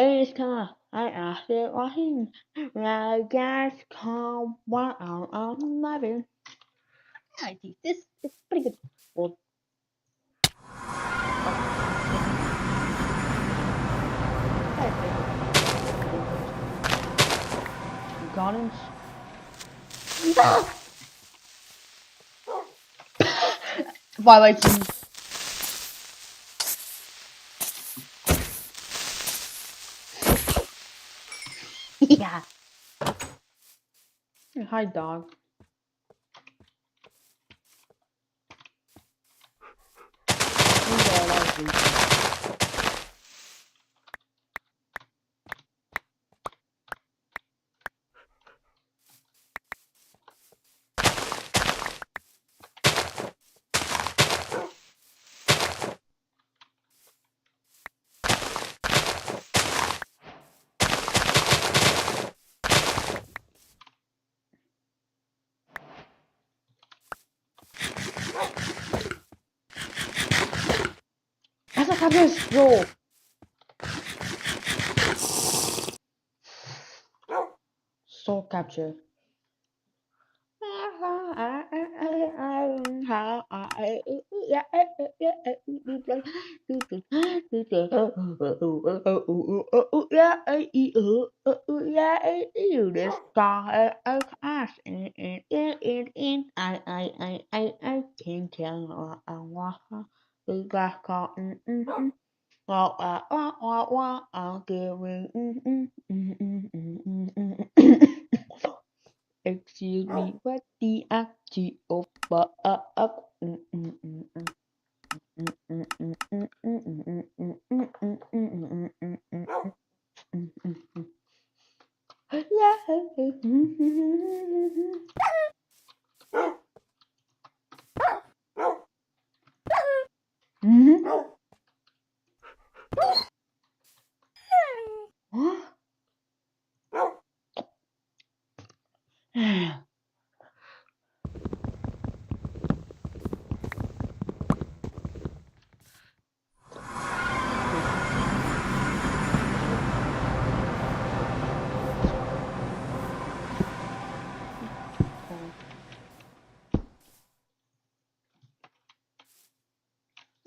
It's car. I asked it watching. I guess come one out of loving. I think this is pretty good. Well, Gardens. Violation. Yeah. Hi, dog. That's a fabulous roll. Soul capture. I can't tell we got caught. I'll give Excuse me, what the acti of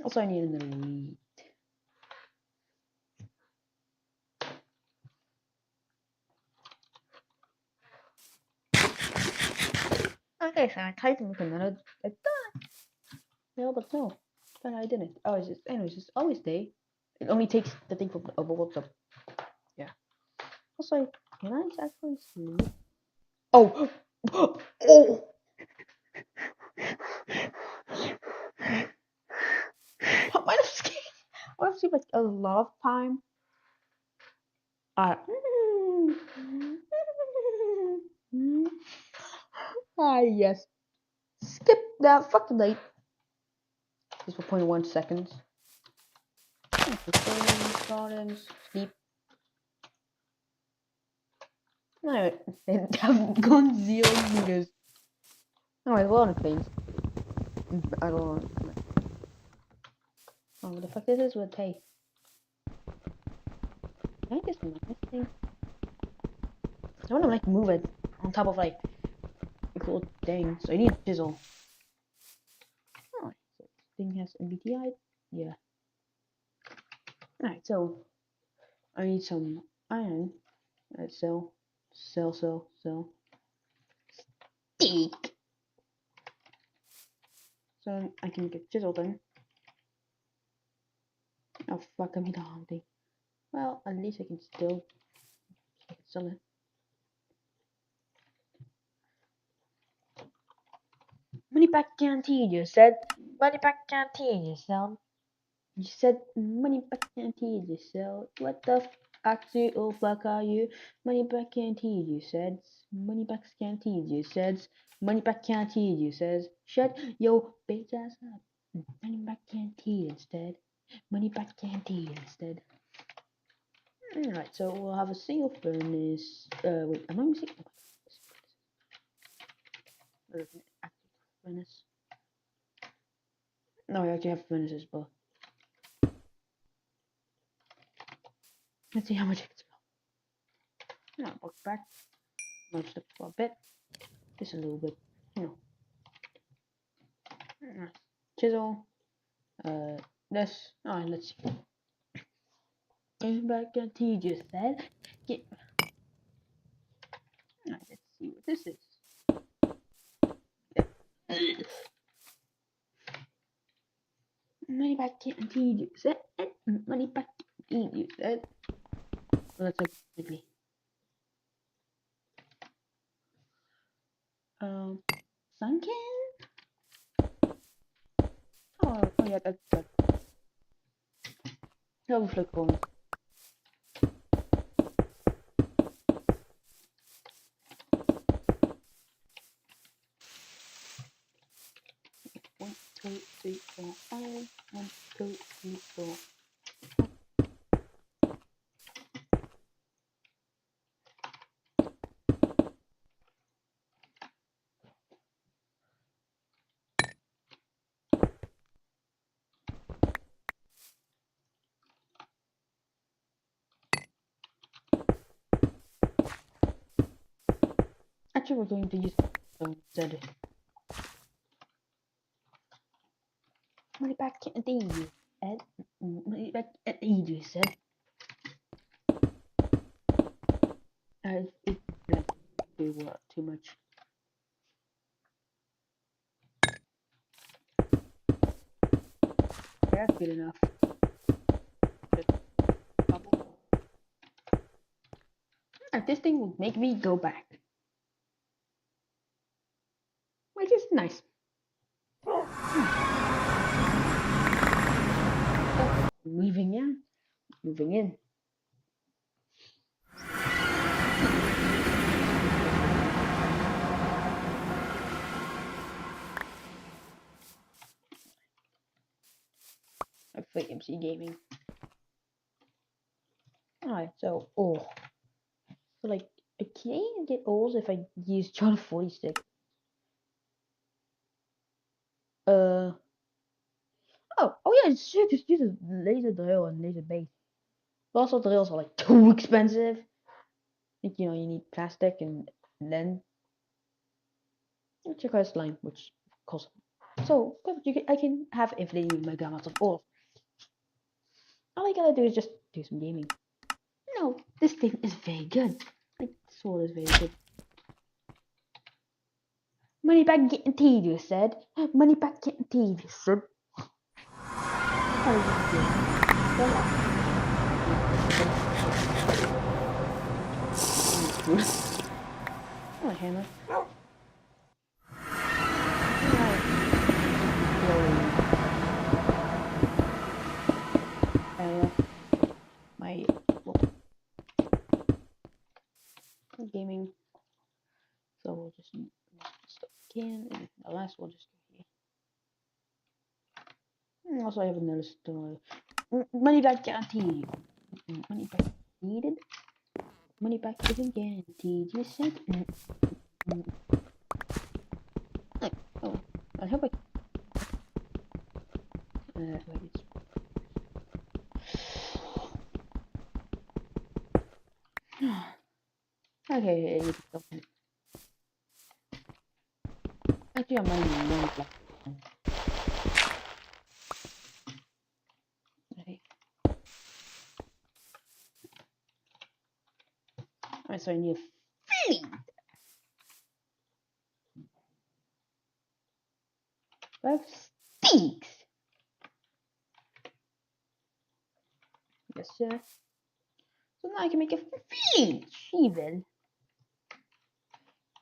Also, I need another weed. Okay, so I tried to make another. I thought. No, but no. But I didn't. Oh, it's just. Anyways, it's always day. It only takes the thing from a what's up. Yeah. Also, can I actually sleep? Oh! Oh! I might have skipped. I might have skipped like a lot of time. Ah, yes. Skip that fucking date. Just for 0.1 seconds. Gardens, sleep. No, they have gone 0 meters. Alright, well, on planes. I don't know. Oh, what the fuck this is with hey. Can I just move this thing? I wanna like move it on top of like a cool thing. So I need chisel. Alright, so this thing has MBTI. Yeah. Alright, so I need some iron. Alright, sell. Stick. So I can get chisel then. Oh fuck, I'm the hunting. Well, at least I can still sell it. Money back guarantee, you said. Money back guarantee, you sell. You said money back guarantee, you sell. What the actual fuck are you? Money back guarantee, you said. Money back guarantee, you said. Money back guarantee, you said. Shut your bitch ass up. Money back guarantee instead. Money back guarantee instead. Alright, so we'll have a single furnace. Wait, am I missing? Active furnace. No, I actually have furnaces, but let's see how much I can spell. Now, walk back. Merge the for a bit. Just a little bit, you know. Chisel. This. Alright, let's see. Back at he just said. Get. Alright, let's see what this is. Money back at he just said. Money back at he just said. Let's look quickly. Sunken? Oh yeah, that's good. Overflow corner. One, two, three, four, five. 1, 2, 3, 4. Actually, we're going to use instead. Money back at the Ed. Money back at the said. It like they were too much. That's good enough. This thing would make me go back. Which is nice. Moving in. Moving in. I play MC Gaming. Alright, so like I can't get ores if I use John 40 stick. Oh yeah, it's true, just use a laser drill and laser base. But also drills are like too expensive. Like, you know, you need plastic and then check out slime, which costs. So I can have infinity mega amounts of ore. All I gotta do is just do some gaming. No, this thing is very good. Like, sword is very good. Money back guaranteed, you said. Money back guaranteed, you said. Oh, hammer. My gaming. So we'll just again. And the last one is here. And also, I have another story. Money back guaranteed. Money back needed. Money back isn't guaranteed. You said. Oh, I hope I. Wait, it's. Okay, it's okay. Actually, I'm only one black. Okay. Alright, so I need a feed. 5 steaks. Yes, sir. So now I can make a feed. Even.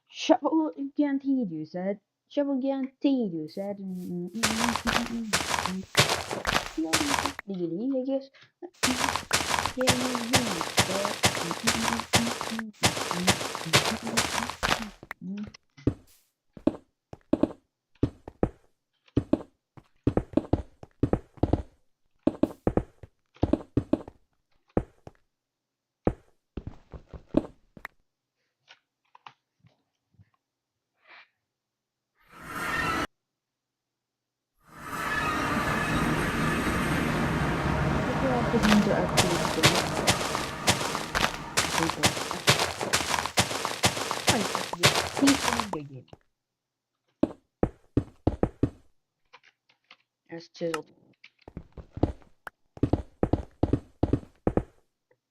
Shovel guaranteed, you said. Shovel guaranteed, you said. Legally, I guess. That's chiseled.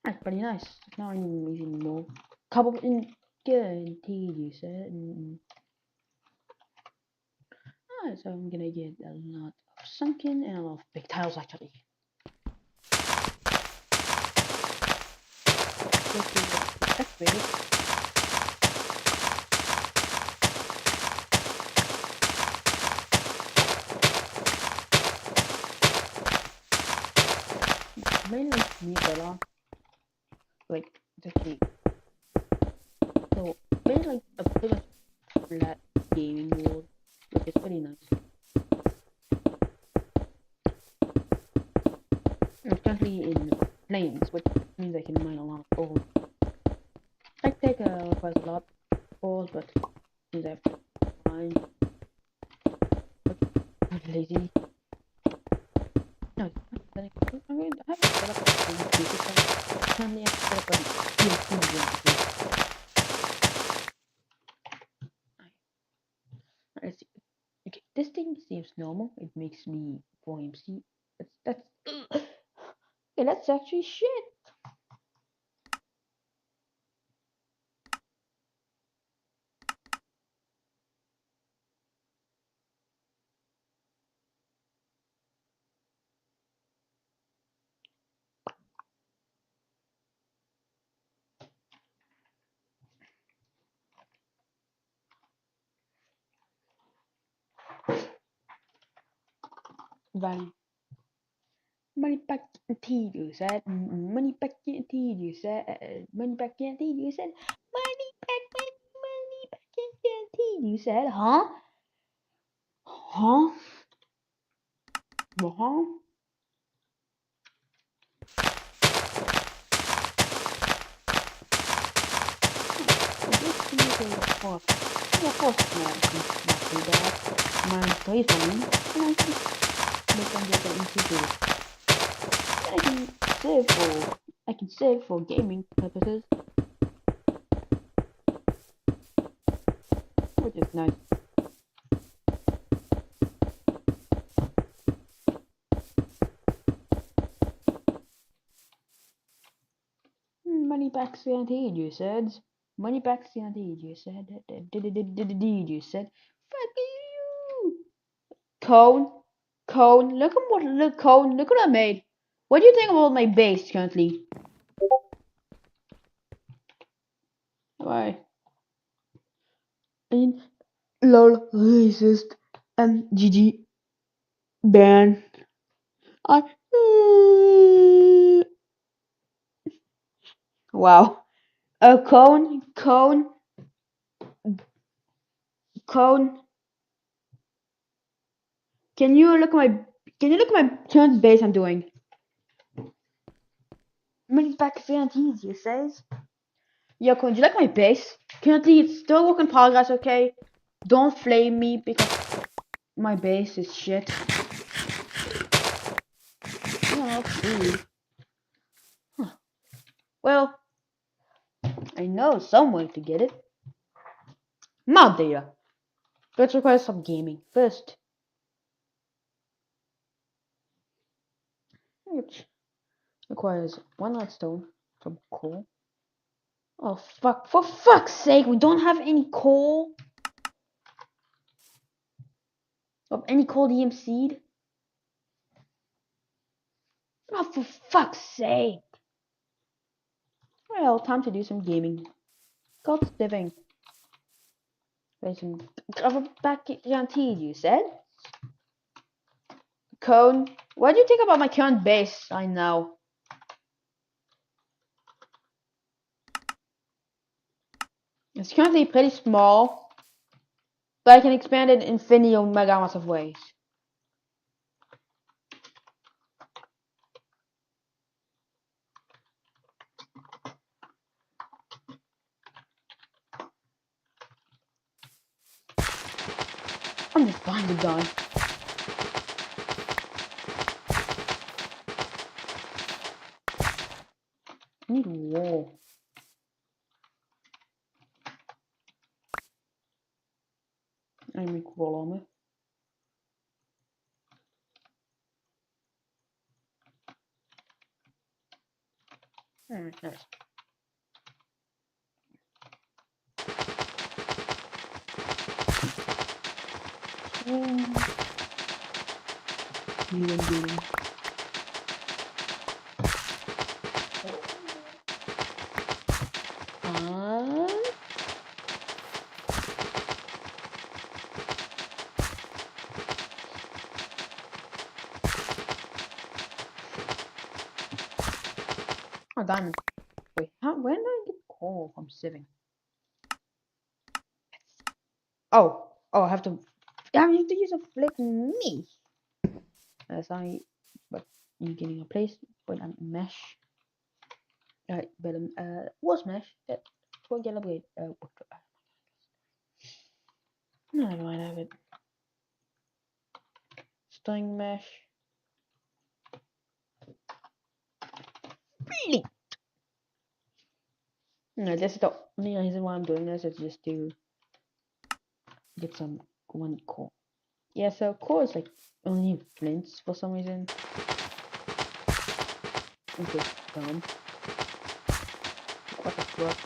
That's pretty nice. Now I need even more. Couple in guaranteed, you said. Alright, so I'm gonna get a lot of sunken and a lot of big tiles actually. Activated. Mainly Nikola. Like actually. So mainly a pretty much flat gaming world, which is pretty nice. I'm currently in plains, which means I can mine a lot of gold. I take quite a lot of gold, but since I have to mine, I'm lazy. No, I'm going to have to set up a computer. Currently, I have to set up a PLC. Let's see. Okay, this thing seems normal. It makes me volume C. That's okay, that's actually shit. Value. Money back guaranteed, you said. Money back guaranteed, you said. Money back guaranteed, you said. Money back guaranteed, you said. Huh? Huh? Huh? Of course, not too bad. Mine plays for me, and I can make them get an easy do. And I can save for gaming purposes, which is nice. Money back guaranteed, you said. Money back guaranteed, you said. You said. Fuck you. Cone. Look what I made. What do you think about my base currently? Why? LOL racist and GG ban. Wow. A cone Can you look at my current base I'm doing? Many back guarantees, you says. Yo, Cohen, do you like my base? Currently, it's still a work in progress, okay? Don't flame me because my base is shit. Oh, food. Huh. Well, I know some way to get it. Mod data. Let's require some gaming first. Which requires 1 redstone, some coal. Oh fuck, for fuck's sake, we don't have any coal. Of any coal DMC'd? Oh, for fuck's sake. Well, time to do some gaming. God stiving. Wait, some back guaranteed, you said? Cone, what do you think about my current base? I know. It's currently pretty small, but I can expand it in infinity mega amounts of ways. I'm just buying the gun. I need wool. I make wool armor. Nice. Doing. Oh, diamond. Wait, when do I get coal from sieving? Oh, I have to use a flip me. Sorry, but you're getting a place with a mesh. Alright, but was mesh that will get upgrade. No, I might have it. String mesh. Really? No, this is the only reason why I'm doing this is just to get some one core. Yeah, so core is like only flints for some reason. Okay, dumb. What the fuck?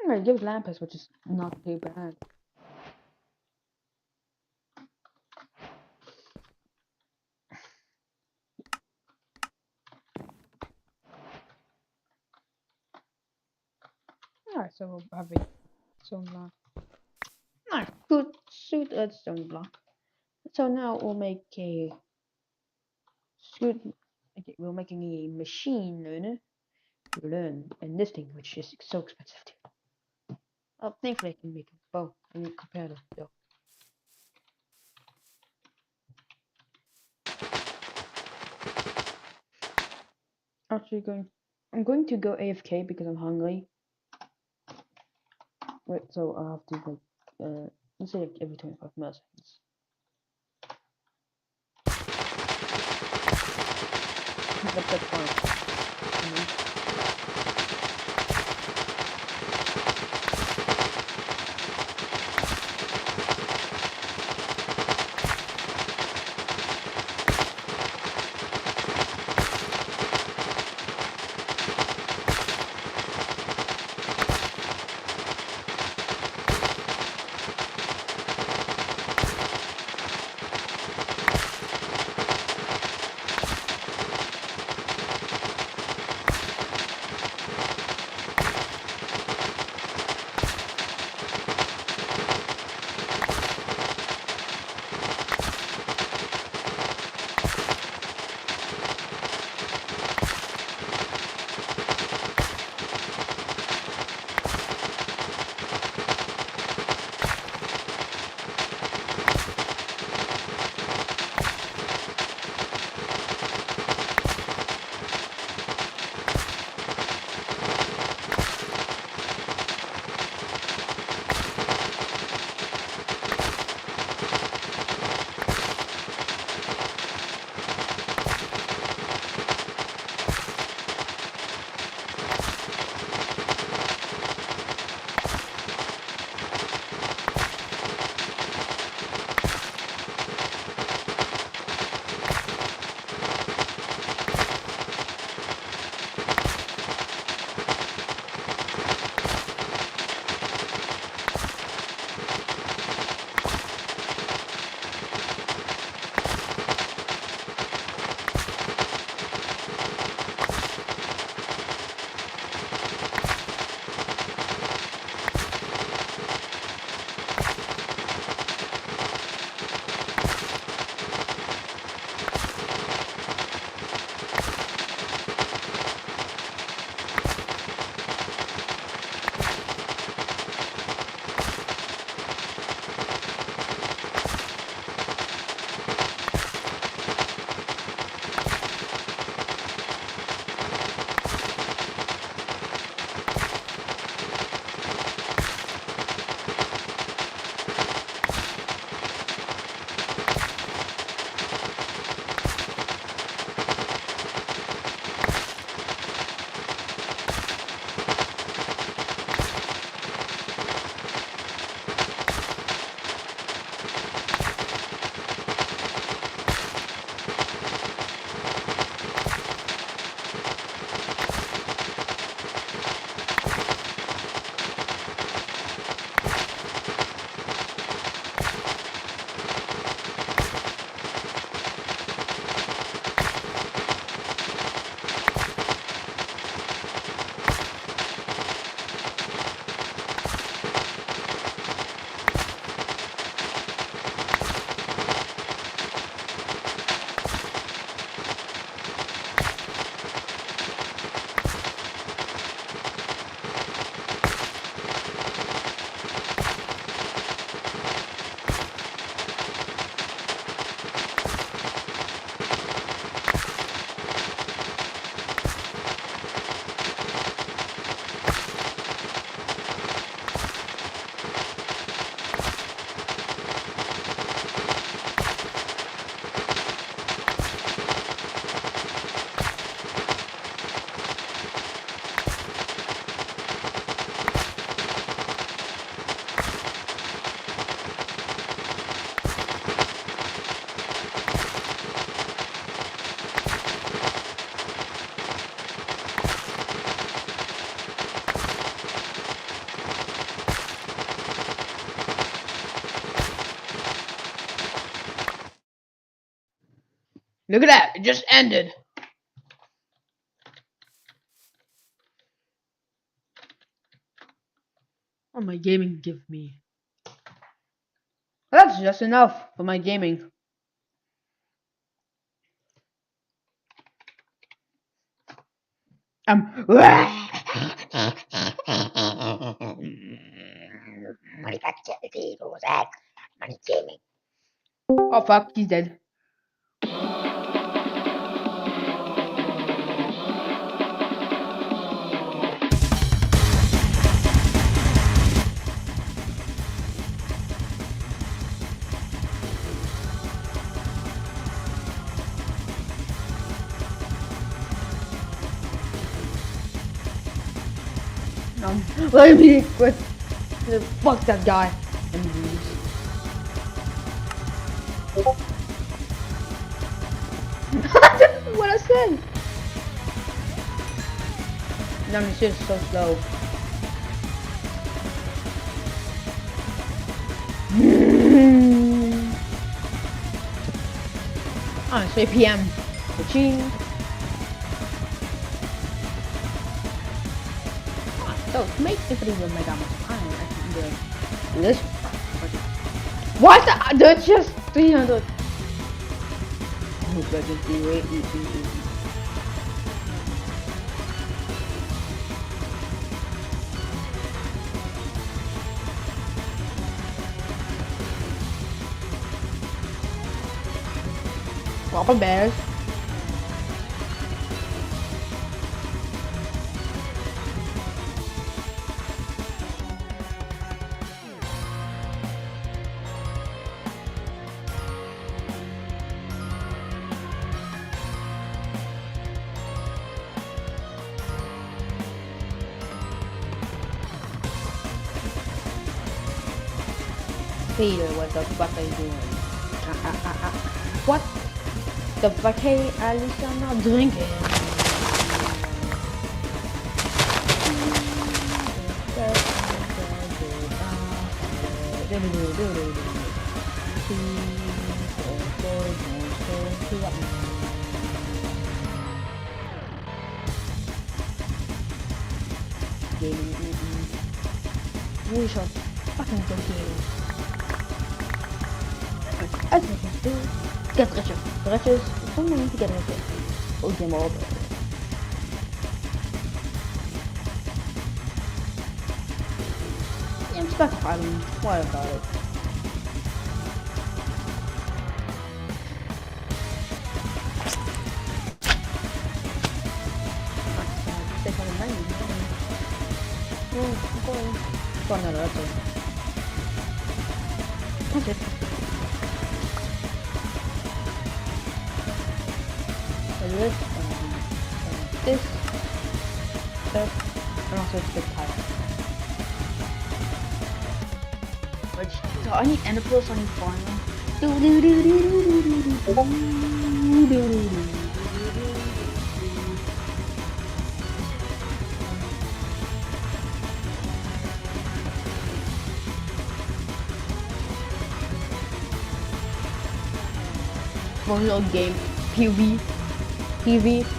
It gives Lampus, which is not too bad. Alright, so we'll have a stone block. Alright, good suit stone block. So now we'll make a suit. Okay, we're making a machine learner to learn in this thing, which is so expensive too. Oh, thankfully I can make a bow. I need comparative though. Actually I'm going to go AFK because I'm hungry. Wait, so I have to like let's say like every 25 milliseconds. That's fine. Look at that! It just ended. Oh, my gaming give me. That's just enough for my gaming. Oh fuck, he's dead. Let me quit. Fuck that guy. And lose. What I said. No, this is so slow. Oh, it's 3 PM. Machine. So to make the video with my damage, I'm actually doing this. What? That's just 300. Oh, but just be wait. Proper bears. Peter, what the fuck are you doing? What the fuck? Hey, at least I'm not drinking. We shall fucking continue. As we can do, get richer. Riches, someone need to get richer. We'll get more. Yeah, I'm stuck on Island. Why about it? Tornare la gente. Ok. This, and also the tile. Which, so I need ender pearls on your farm. One little game, PV,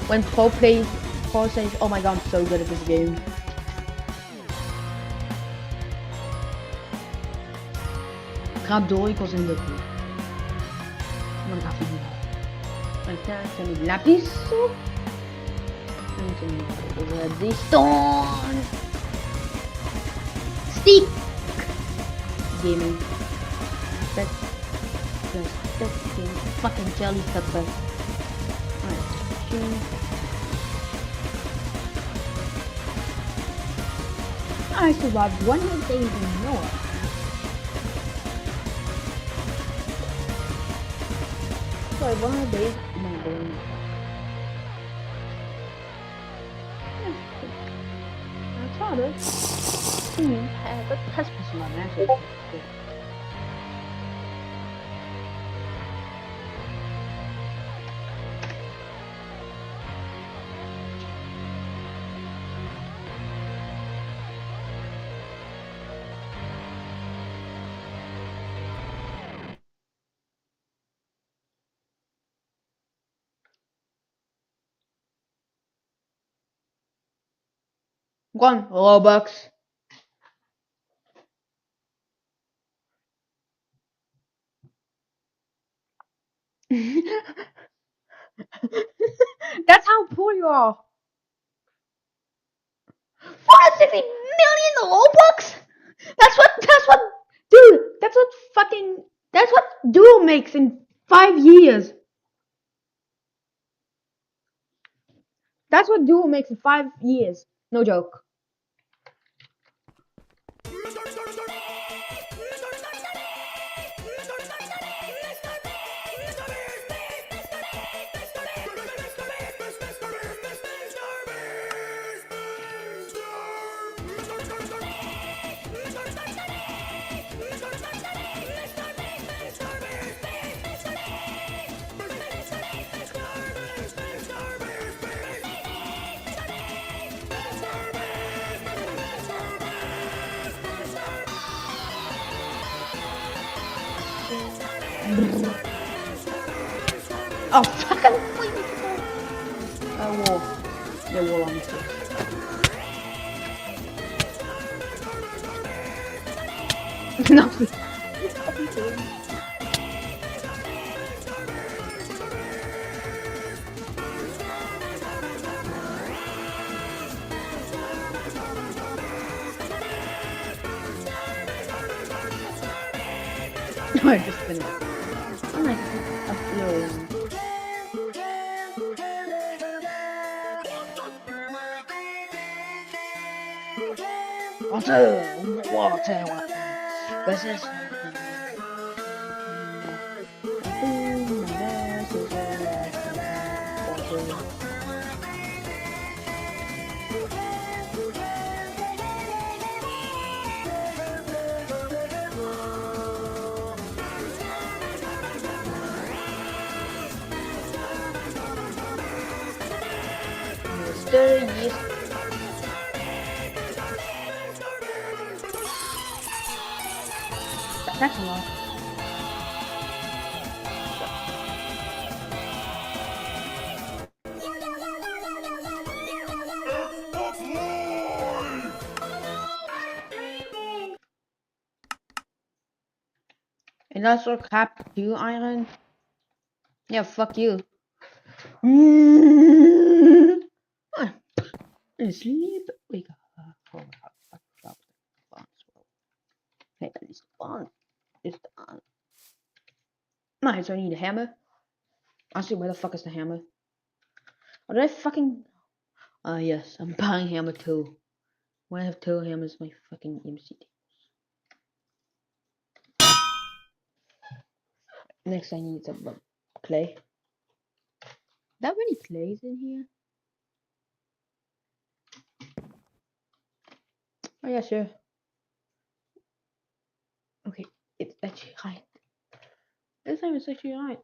when pro says, oh my god, I'm so good at this game. Grab door equals in the pool. I'm gonna have to do that. Like that, I need lapis. I need redstone. Stick. Gaming. That's fucking jelly pepper. I survived 100 days in Noah. Sorry, 100 days in my brain. I tried it. But that's just my message. Go on, Robux. That's how poor you are. 460 million Robux? That's what, dude, that's what Duo makes in 5 years. That's what Duo makes in 5 years. No joke. Oh, fucking wall. Yeah, wall on this. No. I just finished. I'm like uploading. Water. What's this? Yes. That's a lot. And also cap you, Iron. Yeah, fuck you. Sleep. Wake up. Hey, at least on. It's on. Nice, so I need a hammer. Honestly, where the fuck is the hammer? Or did I fucking... yes, I'm buying hammer too. When I have 2 hammers, my fucking MC. Next I need some clay. That many clays in here? Oh yeah, sure. Okay, it's actually right. This time it's actually right.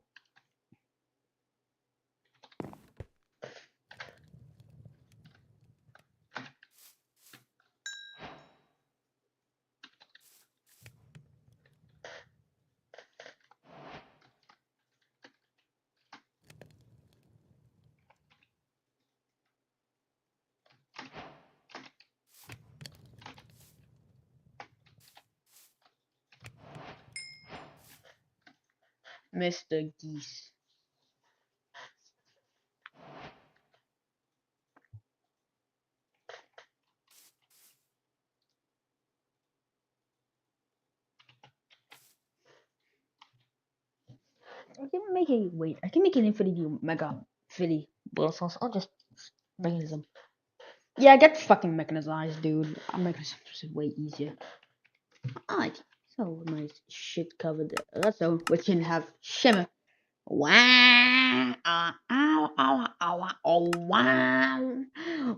Mr. Geese. I can make it. Wait, I can make an infinity mega Philly Blossoms. I'll just mechanism. Yeah, get fucking mechanized, dude. Mechanism is way easier. Alright, so nice shit covered. So we can have shimmer. Wow! Wow! Oh wow!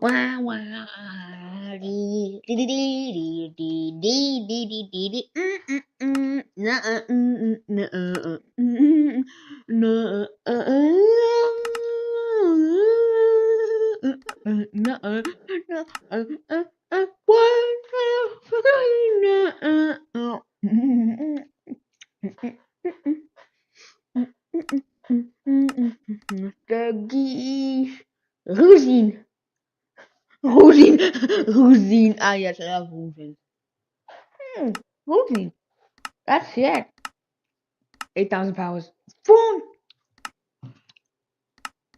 Wow! Wow! Dee dee dee dee dee dee dee dee dee. Mr. Geese. Rosine. Ah, yes, I love Wolverine. Wolverine. That's it. 8,000 powers. Boom!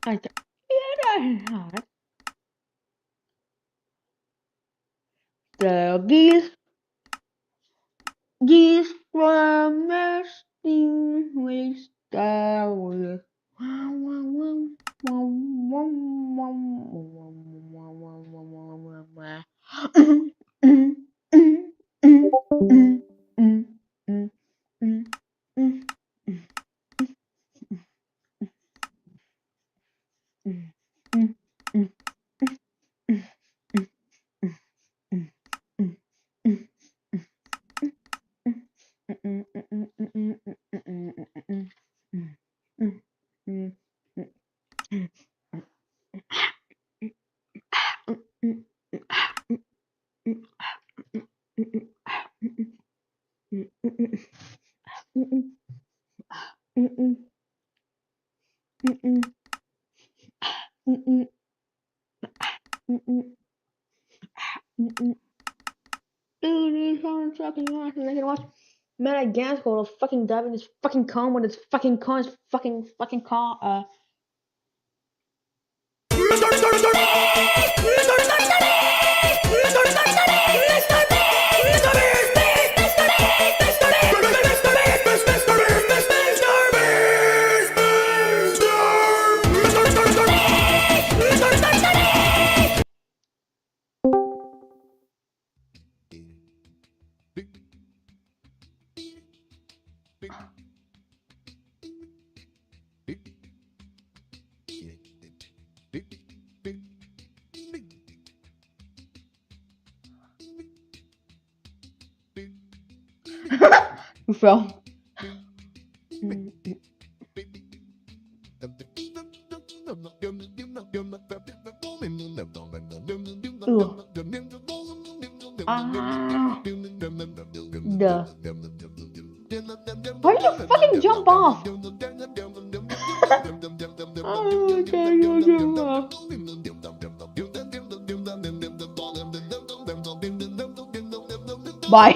I th- yeah, the geese from nesting with stars. Dude, he's fucking awesome. I can watch Madagascar fucking diving his fucking car with his fucking car, his fucking car. You fell. Why did you fucking jump off? Oh, okay, you jump off. Bye.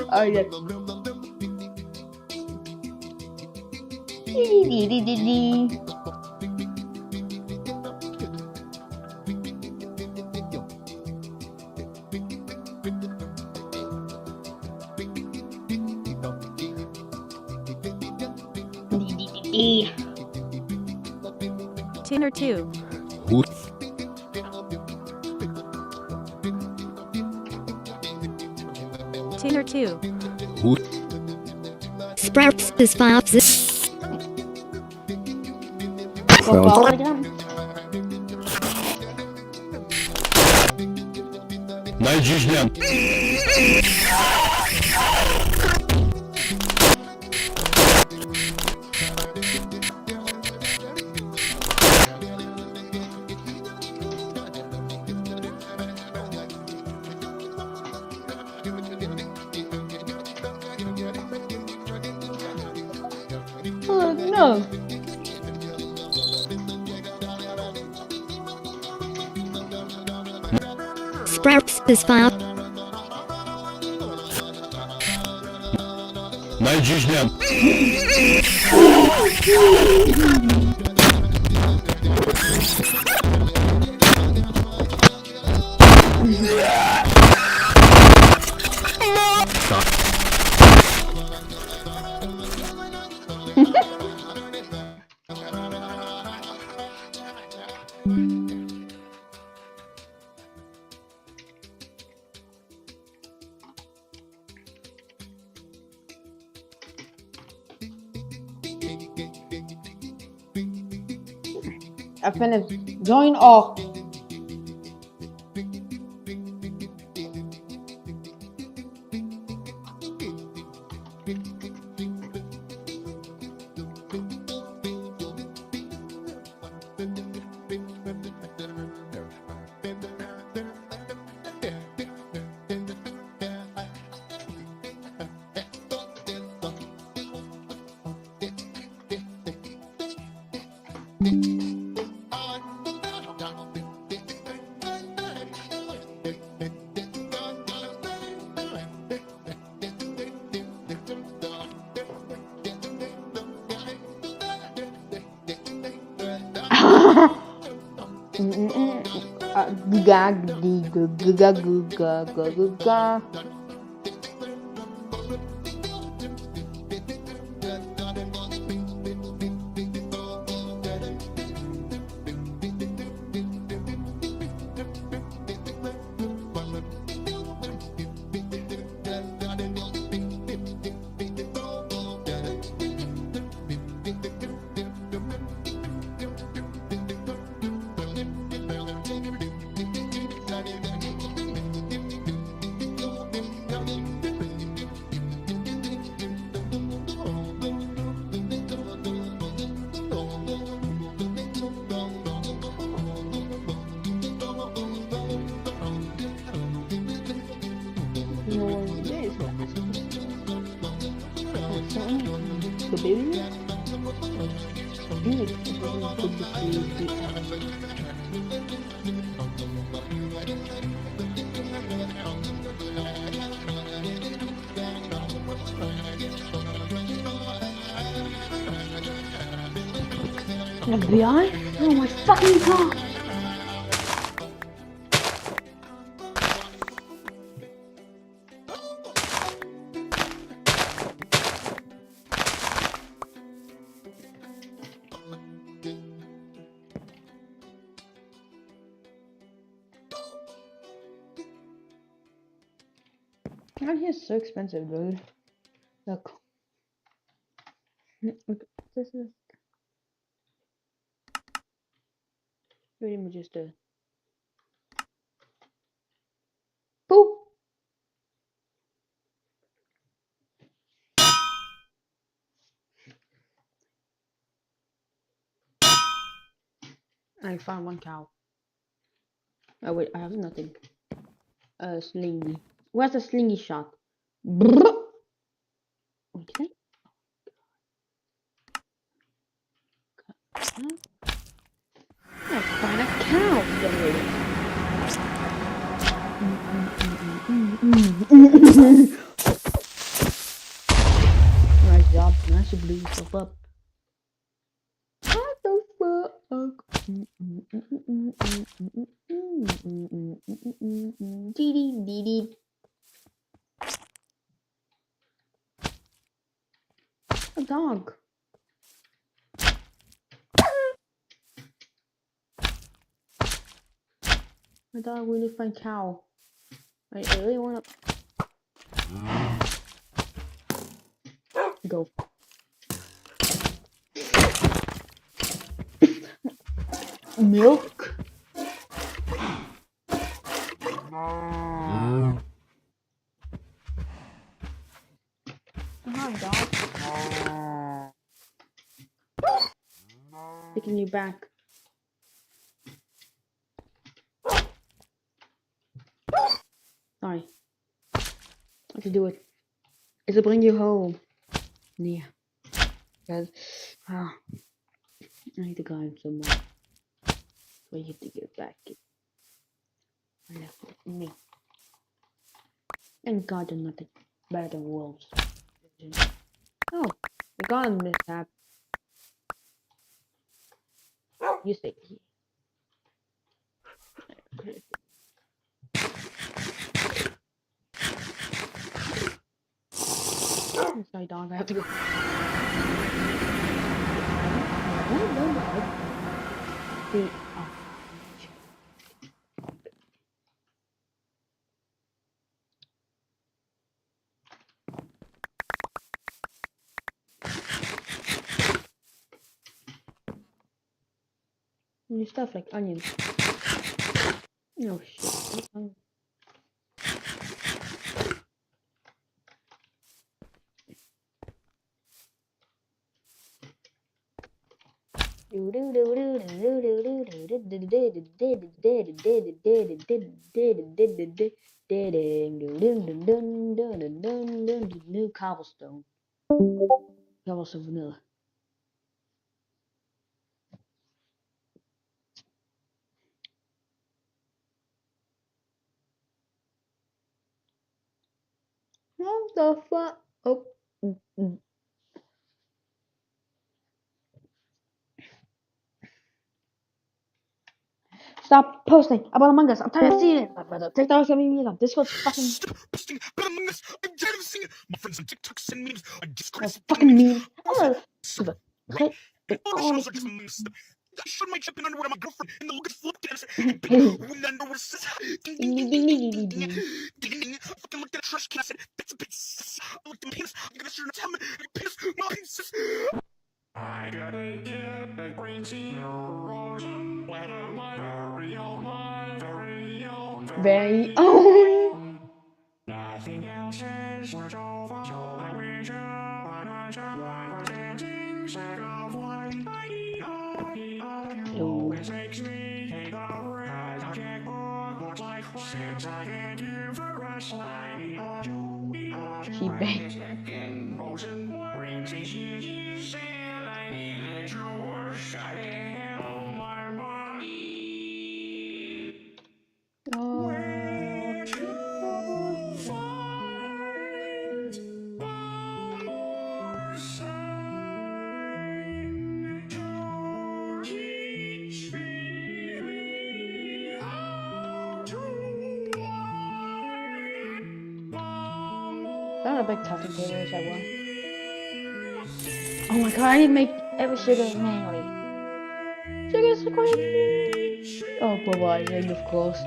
Oh, yeah. Tuner 2. Tuner 2. Sprouts is fast. Najdziźniam. Oh, no. Sprouts is fast. Najdziźniam. I finished. Join all. FBI? Oh my fucking god! Out here is so expensive, dude. Look. Look, this is pretty much just a boop. I found one cow. Oh wait, I have nothing. Slingy. Where's the slingy shot? Brrr. Okay. Let's find a cow. Nice job. Nice to blew yourself up. What the fuck? Dee. A dog. My dog really find cow. I really wanna go. Milk. Come on, dog. Taking you back. Sorry. I have to do it. It'll bring you home. Yeah. Because I need to go home somewhere. So you have to get back. I left it with me. And God did nothing better than wolves. Oh, I got a mishap. You stay here. I'm sorry, dog. I have to go. See, new stuff like onions. Oh shit. New cobblestone. Cobblestone vanilla. What the fuck? Oh. Stop posting about Among Us. I'm tired of seeing it, my brother. TikTok's gonna be on Discord's fucking. My friends on TikTok send memes. I That's fucking mean. Okay. I showed my chip in underwear to my girlfriend, and the look is flipped at us. When I know what it says, ding ding ding ding ding ding ding ding ding. I fucking looked at a trash can. I said, "That's a bitch." I looked at my penis. I'm gonna shoot him. Penis, my penis. I gotta get a green tea erosion. Let a very own. Very own. Nothing else is worth over. So I wish I was dancing, set of one. Always makes me take a breath. I can't walk, looks like since I can't give the rest. She banged. Second motion brings me say I need yours. I am my money. Where to find more sign to teach me how to Not a big talking table is that one. Oh my god, I need to make every sugar manually. Sugar's quite. Oh, bye bye, of course.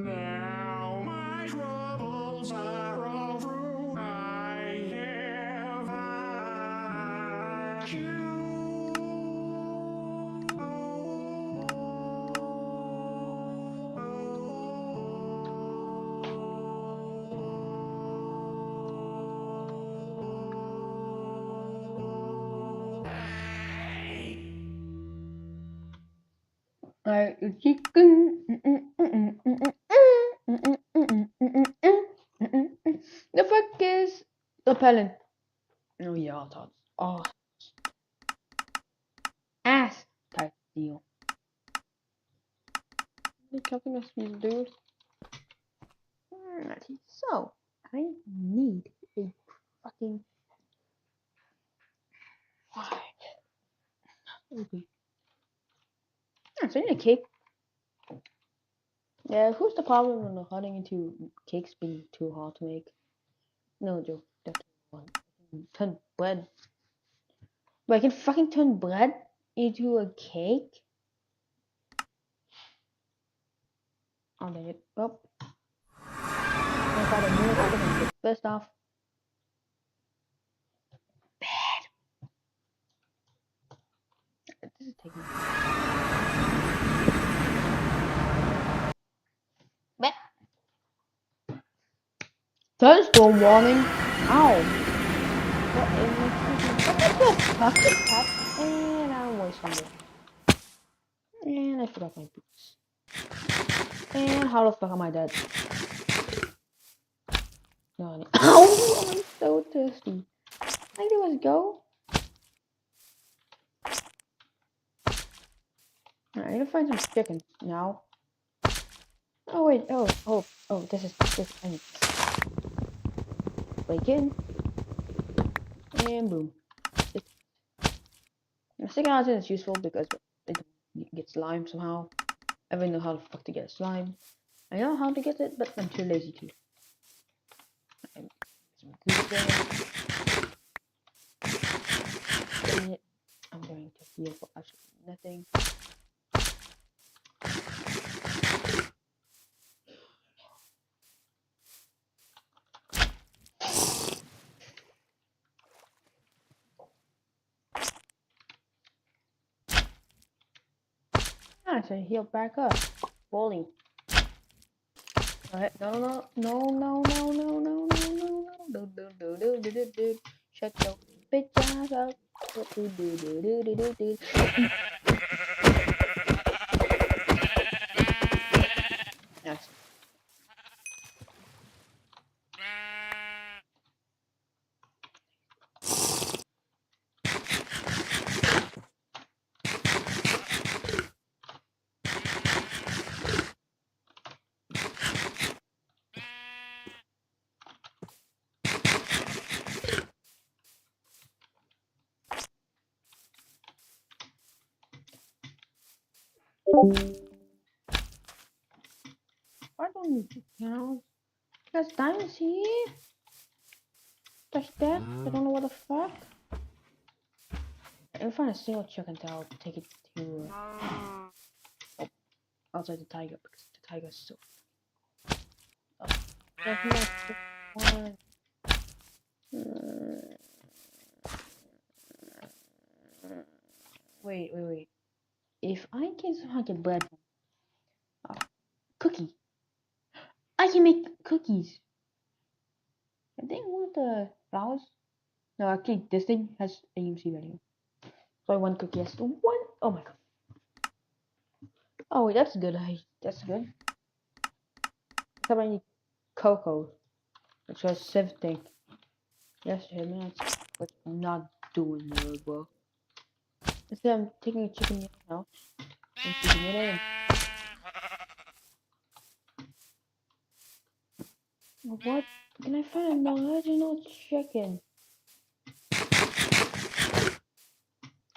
Now my troubles are all through. I have had you. Like chicken. The fuck is the pellet? Oh yeah, that's oh ass type deal. The copy must be dude. Alrighty, so I need a fucking okay. So I need a cake. Yeah, who's the problem when running into cakes being too hard to make? No joke, that's one. Turn bread. But I can fucking turn bread into a cake? Oh, dang it. Oh. First off. Bad. This is taking. Thunderstorm warning. Ow. And I'm wasting it. And I forgot my boots. And how the fuck am I dead? No, ow! I'm so thirsty. I think let's go. Alright, I need to find some chicken now. Oh wait, oh, this is I need bacon. And boom. The second option is useful because it gets slime somehow. I don't know how the fuck to get slime. I know how to get it, but I'm too lazy to. I'm going to heal for absolutely nothing. So heal back up. Bowling. Alright, no. Shut your bitch ass up. Why don't you know? There's diamonds here. Touch that. I don't know what the fuck. If I find a single chicken, I'll take it to outside the tiger because the tiger's so. One. Wait. If I can somehow get bread, cookie. I can make cookies. I think one of the flowers. No, actually, this thing has AMC value. So one cookie has one. Oh my god. Oh wait, that's good. That's good. Except I need cocoa, which was 17. Yes, 10 minutes, but I'm not doing it, bro. Instead, I'm taking a chicken now and putting it in. What? Can I find an original chicken?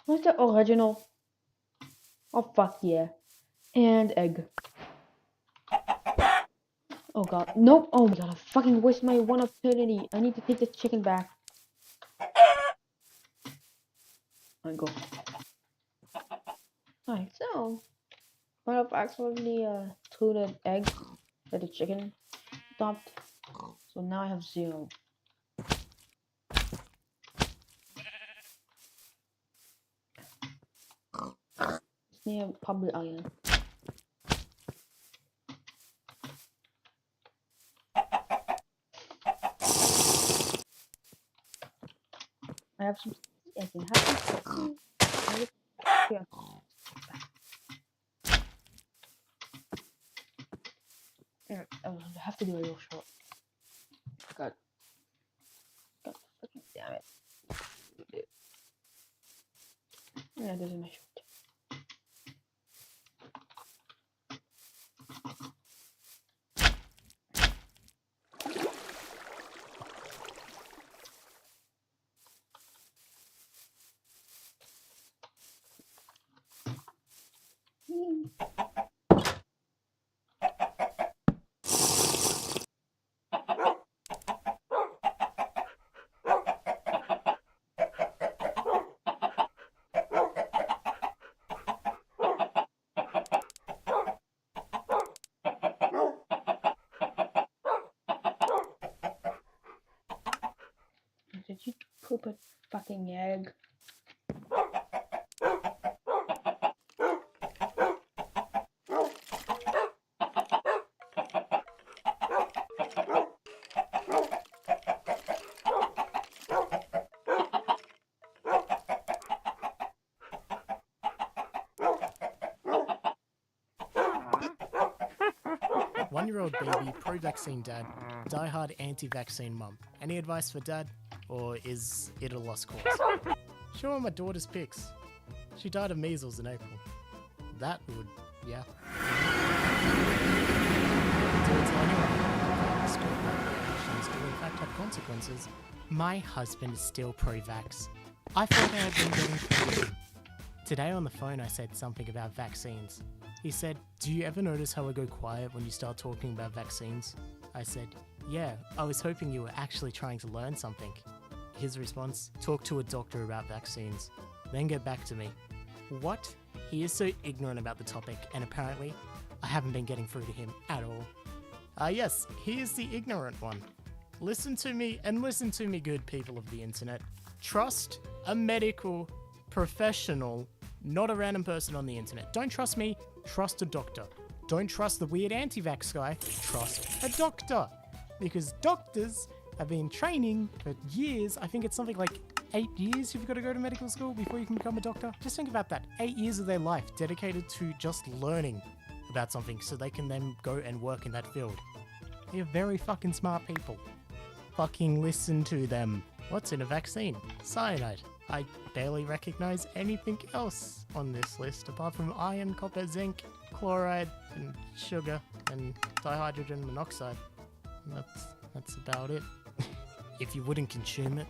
What's the original? Oh fuck yeah. And egg. Oh god. Nope. Oh my god, I fucking wasted my one opportunity. I need to take the chicken back. Alright, go. Alright, so what if I accidentally threw the egg that the chicken dumped? So now I have 0. It's near public island. I have some. I can have some. Yeah. I have to do it real short. God fucking damn it. Yeah, this is my short. Did you poop a fucking egg? One-year-old baby, pro-vaccine dad, die-hard anti-vaccine mum. Any advice for dad? Or is it a lost cause? Show her my daughter's pics. She died of measles in April. That would, yeah. Do it to anyone. Actions do in fact have consequences. My husband is still pro-vax. I thought I had been getting through with him. Today on the phone I said something about vaccines. He said, "Do you ever notice how I go quiet when you start talking about vaccines?" I said, "Yeah, I was hoping you were actually trying to learn something." His response, "Talk to a doctor about vaccines, then get back to me." What? He is so ignorant about the topic, and apparently, I haven't been getting through to him at all. Yes, he is the ignorant one. Listen to me, and listen to me, good people of the internet. Trust a medical professional, not a random person on the internet. Don't trust me, trust a doctor. Don't trust the weird anti-vax guy, trust a doctor. Because doctors have been training for years. I think it's something like 8 years you've got to go to medical school before you can become a doctor. Just think about that. 8 years of their life dedicated to just learning about something so they can then go and work in that field. They're very fucking smart people. Fucking listen to them. What's in a vaccine? Cyanide. I barely recognize anything else on this list apart from iron, copper, zinc, chloride, and sugar, and dihydrogen monoxide. That's about it. If you wouldn't consume it,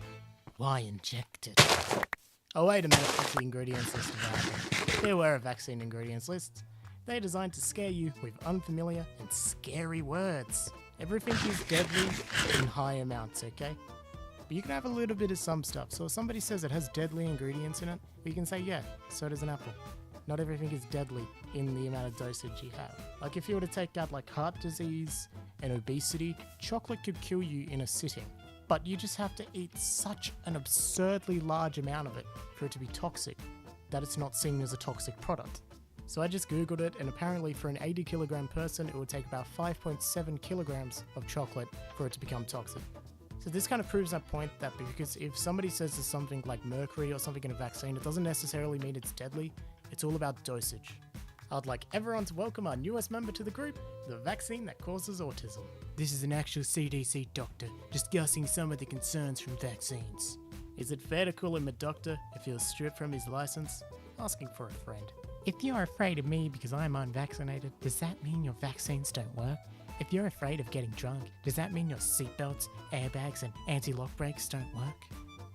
why inject it? Oh wait a minute, what's the ingredients list about? There were a vaccine ingredients list. They're designed to scare you with unfamiliar and scary words. Everything is deadly in high amounts, okay? But you can have a little bit of some stuff. So if somebody says it has deadly ingredients in it, we can say, yeah, so does an apple. Not everything is deadly in the amount of dosage you have. Like if you were to take out like heart disease and obesity, chocolate could kill you in a sitting. But you just have to eat such an absurdly large amount of it for it to be toxic, that it's not seen as a toxic product. So I just googled it, and apparently for an 80 kilogram person, it would take about 5.7 kilograms of chocolate for it to become toxic. So this kind of proves that point, that because if somebody says there's something like mercury or something in a vaccine, it doesn't necessarily mean it's deadly. It's all about dosage. I'd like everyone to welcome our newest member to the group, the vaccine that causes autism. This is an actual CDC doctor discussing some of the concerns from vaccines. Is it fair to call him a doctor if he was stripped from his license? Asking for a friend. If you're afraid of me because I'm unvaccinated, does that mean your vaccines don't work? If you're afraid of getting drunk, does that mean your seatbelts, airbags, and anti-lock brakes don't work?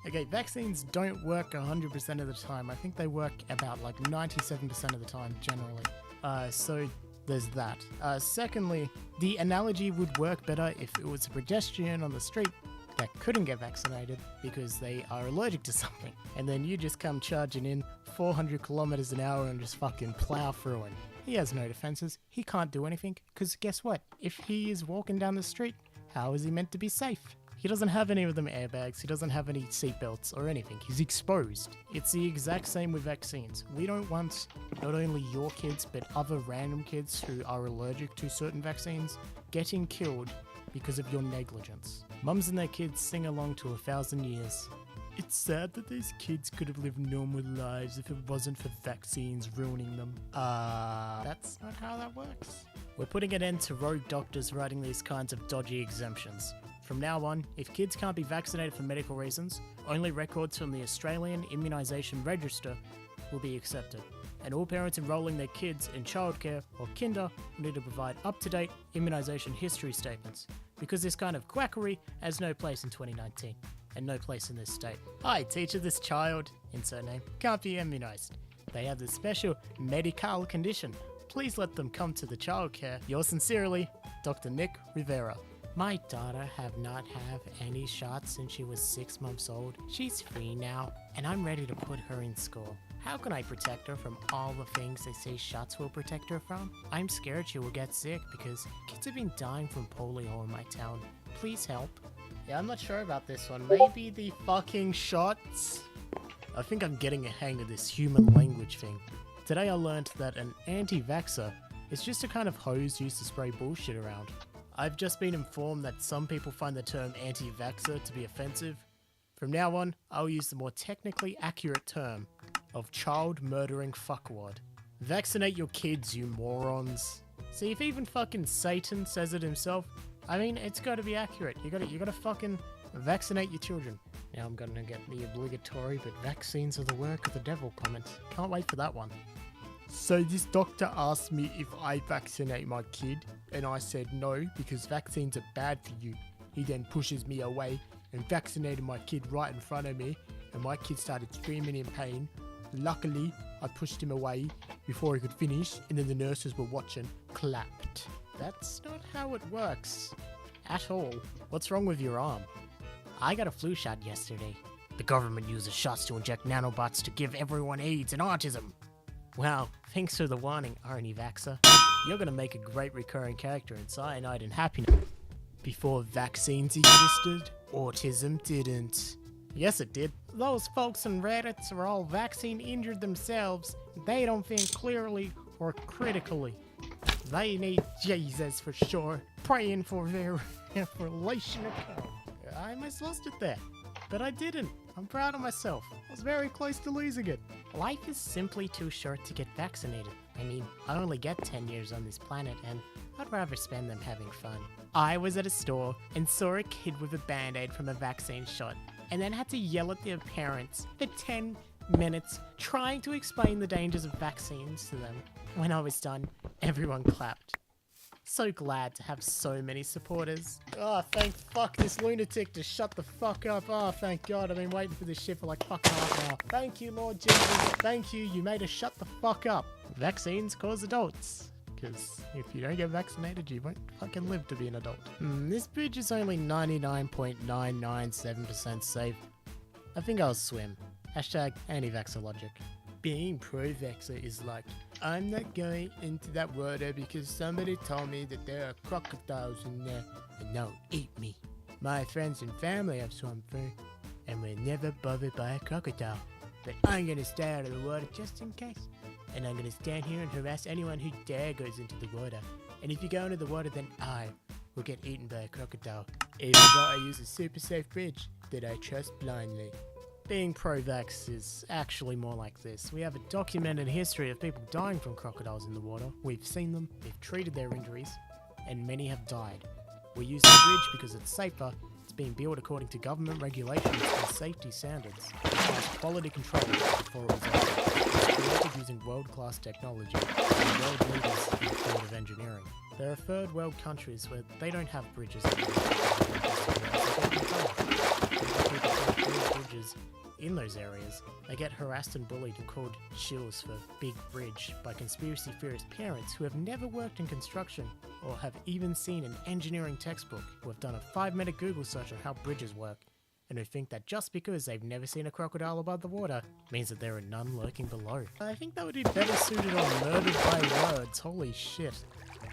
Okay, vaccines don't work 100% of the time. I think they work about like 97% of the time, generally. So there's that. Secondly, the analogy would work better if it was a pedestrian on the street that couldn't get vaccinated because they are allergic to something. And then you just come charging in 400 kilometers an hour and just fucking plow through it. He has no defenses. He can't do anything because guess what? If he is walking down the street, how is he meant to be safe? He doesn't have any of them airbags, he doesn't have any seatbelts or anything. He's exposed. It's the exact same with vaccines. We don't want not only your kids, but other random kids who are allergic to certain vaccines getting killed because of your negligence. Mums and their kids sing along to 1,000 years. It's sad that these kids could have lived normal lives if it wasn't for vaccines ruining them. That's not how that works. We're putting an end to rogue doctors writing these kinds of dodgy exemptions. From now on, if kids can't be vaccinated for medical reasons, only records from the Australian Immunisation Register will be accepted. And all parents enrolling their kids in childcare or kinder will need to provide up-to-date immunisation history statements, because this kind of quackery has no place in 2019, and no place in this state. Hi, teacher, this child, insert name, can't be immunised. They have this special medical condition. Please let them come to the childcare. Yours sincerely, Dr. Nick Rivera. My daughter have not had any shots since she was 6 months old. She's free now, and I'm ready to put her in school. How can I protect her from all the things they say shots will protect her from? I'm scared she will get sick because kids have been dying from polio in my town. Please help. Yeah, I'm not sure about this one. Maybe the fucking shots? I think I'm getting a hang of this human language thing. Today I learned that an anti-vaxxer is just a kind of hose used to spray bullshit around. I've just been informed that some people find the term anti-vaxxer to be offensive. From now on, I'll use the more technically accurate term of child-murdering fuckwad. Vaccinate your kids, you morons. See, if even fucking Satan says it himself, I mean, it's gotta be accurate. You gotta fucking vaccinate your children. Now I'm gonna get the obligatory, but vaccines are the work of the devil comment. Can't wait for that one. So this doctor asked me if I vaccinate my kid, and I said no, because vaccines are bad for you. He then pushes me away and vaccinated my kid right in front of me, and my kid started screaming in pain. Luckily, I pushed him away before he could finish, and then the nurses were watching, clapped. That's not how it works. At all. What's wrong with your arm? I got a flu shot yesterday. The government uses shots to inject nanobots to give everyone AIDS and autism. Wow, thanks for the warning, Arnie Vaxxer. You're gonna make a great recurring character in Cyanide and Happiness. Before vaccines existed, autism didn't. Yes, it did. Those folks on Reddit are all vaccine injured themselves. They don't think clearly or critically. They need Jesus for sure, praying for their relation to come. I almost lost it there, but I didn't. I'm proud of myself. I was very close to losing it. Life is simply too short to get vaccinated. I mean, I only get 10 years on this planet, and I'd rather spend them having fun. I was at a store and saw a kid with a band-aid from a vaccine shot, and then had to yell at their parents for 10 minutes trying to explain the dangers of vaccines to them. When I was done, everyone clapped. So glad to have so many supporters. Oh, thank fuck this lunatic to shut the fuck up. Oh, thank God. I've been waiting for this shit for like fucking half an hour. Thank you, Lord Jesus. Thank you. You made us shut the fuck up. Vaccines cause adults. Because if you don't get vaccinated, you won't fucking live to be an adult. This bridge is only 99.997% safe. I think I'll swim. Hashtag anti-vaxxer logic. Being pro-vaxxer is like, I'm not going into that water because somebody told me that there are crocodiles in there and they'll eat me. My friends and family have swum through and we're never bothered by a crocodile. But I'm gonna stay out of the water just in case. And I'm gonna stand here and harass anyone who dare goes into the water. And if you go into the water, then I will get eaten by a crocodile. Even though I use a super safe bridge that I trust blindly. Being pro-vax is actually more like this. We have a documented history of people dying from crocodiles in the water. We've seen them, we've treated their injuries, and many have died. We use the bridge because it's safer. It's being built according to government regulations and safety standards. It has quality control before it was opened. It's created using world-class technology and world leaders in the field of engineering. There are third world countries where they don't have bridges. Bridges in those areas, they get harassed and bullied and called shills for Big Bridge by conspiracy theorist parents who have never worked in construction or have even seen an engineering textbook, who have done a 5-minute Google search on how bridges work, and who think that just because they've never seen a crocodile above the water means that there are none lurking below. I think that would be better suited on Murdered by Words. Holy shit.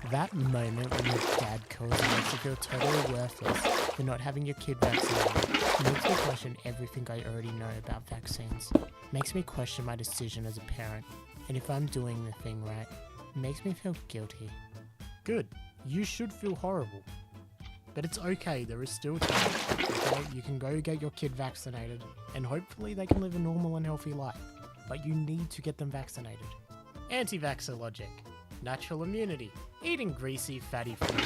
That moment when your dad calls you makes you feel totally worthless for not having your kid vaccinated makes me question everything I already know about vaccines. Makes me question my decision as a parent, and if I'm doing the thing right, makes me feel guilty. Good. You should feel horrible. But it's okay, there is still time. Okay? You can go get your kid vaccinated, and hopefully they can live a normal and healthy life. But you need to get them vaccinated. Anti-vaxxer logic. Natural immunity. Eating greasy, fatty food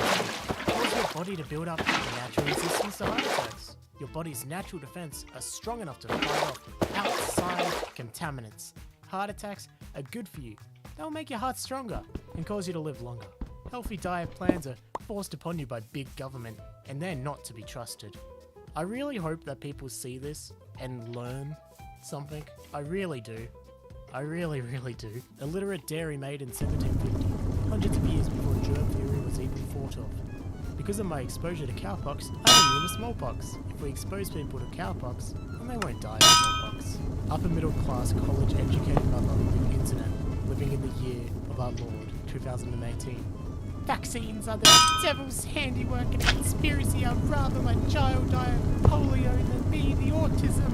causes your body to build up a natural resistance to heart attacks. Your body's natural defense are strong enough to fight off outside contaminants. Heart attacks are good for you. They'll make your heart stronger and cause you to live longer. Healthy diet plans are forced upon you by big government, and they're not to be trusted. I really hope that people see this and learn something. I really do. I really, really do. Illiterate dairy made in 1750, hundreds of years before germ theory was even thought of. Because of my exposure to cowpox, I'm immune to smallpox. If we expose people to cowpox, then they won't die of smallpox. Upper middle class, college educated mother with the internet, living in the year of our Lord, 2018. Vaccines are the devil's handiwork and conspiracy. I'd rather my child die of polio than me, the autism.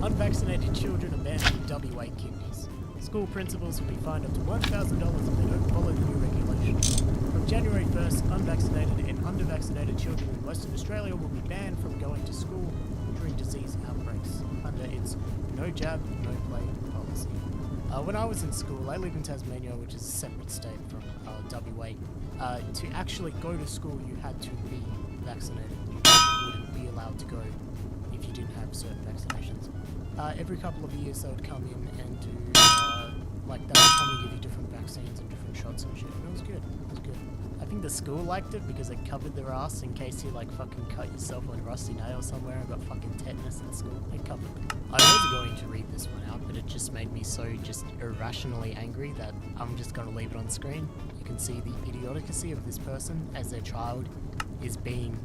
Unvaccinated children are banned from WA kidneys. School principals will be fined up to $1,000 if they don't follow the new regulations. From January 1st, unvaccinated and undervaccinated children in Western Australia will be banned from going to school during disease outbreaks under its no jab, no play policy. When I was in school, I live in Tasmania, which is a separate state from WA. To actually go to school, you had to be vaccinated. You wouldn't be allowed to go if you didn't have certain vaccinations. Every couple of years they would come in and do, they would come and give you different vaccines and different shots and shit. And it was good. It was good. I think the school liked it because it covered their ass in case you fucking cut yourself on a rusty nail somewhere and got fucking tetanus at school. It covered it. I was going to read this one out, but it just made me so just irrationally angry that I'm just going to leave it on screen. You can see the idiocy of this person as their child is being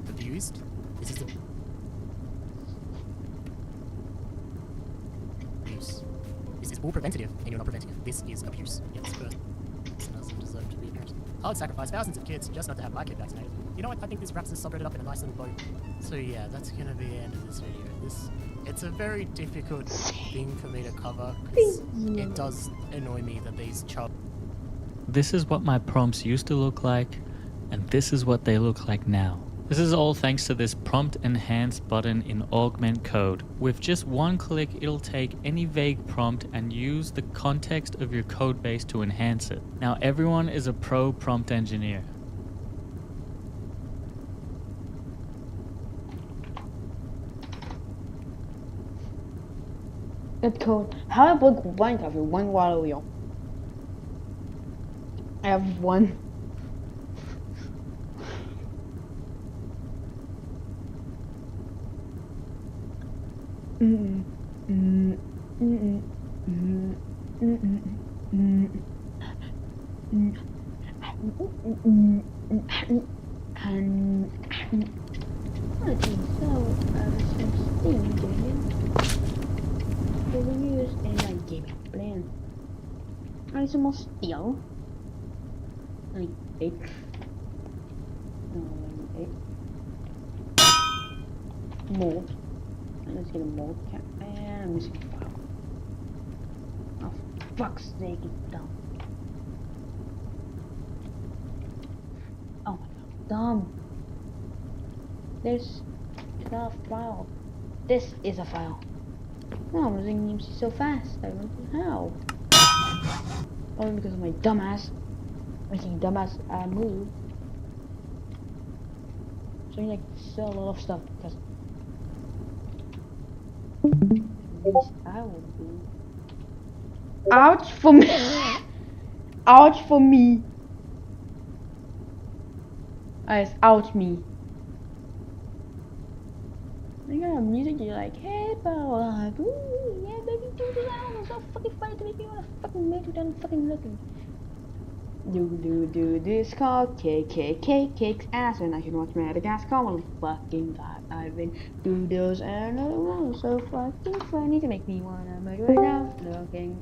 abused. This is abuse. This is all preventative, and you're not preventing it. This is abuse. Yeah, this person doesn't deserve to be a parent. I would sacrifice thousands of kids just not to have my kid vaccinated. You know what? I think this wraps this subreddit up in a nice little bow. So yeah, that's gonna be the end of this video. It's a very difficult thing for me to cover because it does annoy me that these child. This is what my prompts used to look like, and this is what they look like now. This is all thanks to this prompt enhance button in Augment Code. With just one click, it'll take any vague prompt and use the context of your code base to enhance it. Now everyone is a pro prompt engineer. It's cool. How I book Minecraft with one water wheel. I have one Is het steel? Nee, ik. Mold. Let's get a mold cap. And I'm missing a file. Oh, fuck's sake, it's dumb. Oh my god, dumb. There's not a file. This is a file. No, I'm losing EMC so fast. I don't know how. Only because of my dumbass making dumbass move. So you like sell a lot of stuff because this I will do. Ouch for me. Ouch for me. Guys, ouch me. You got music, you're like, hey, bro, like, ooh, yeah, baby, do this, I don't know, so fucking funny to make me wanna fucking make you done fucking looking. Do this called kicks ass, and I can watch Madagascar while fucking I've been do those and oh, so fucking funny to make me wanna murder it out looking.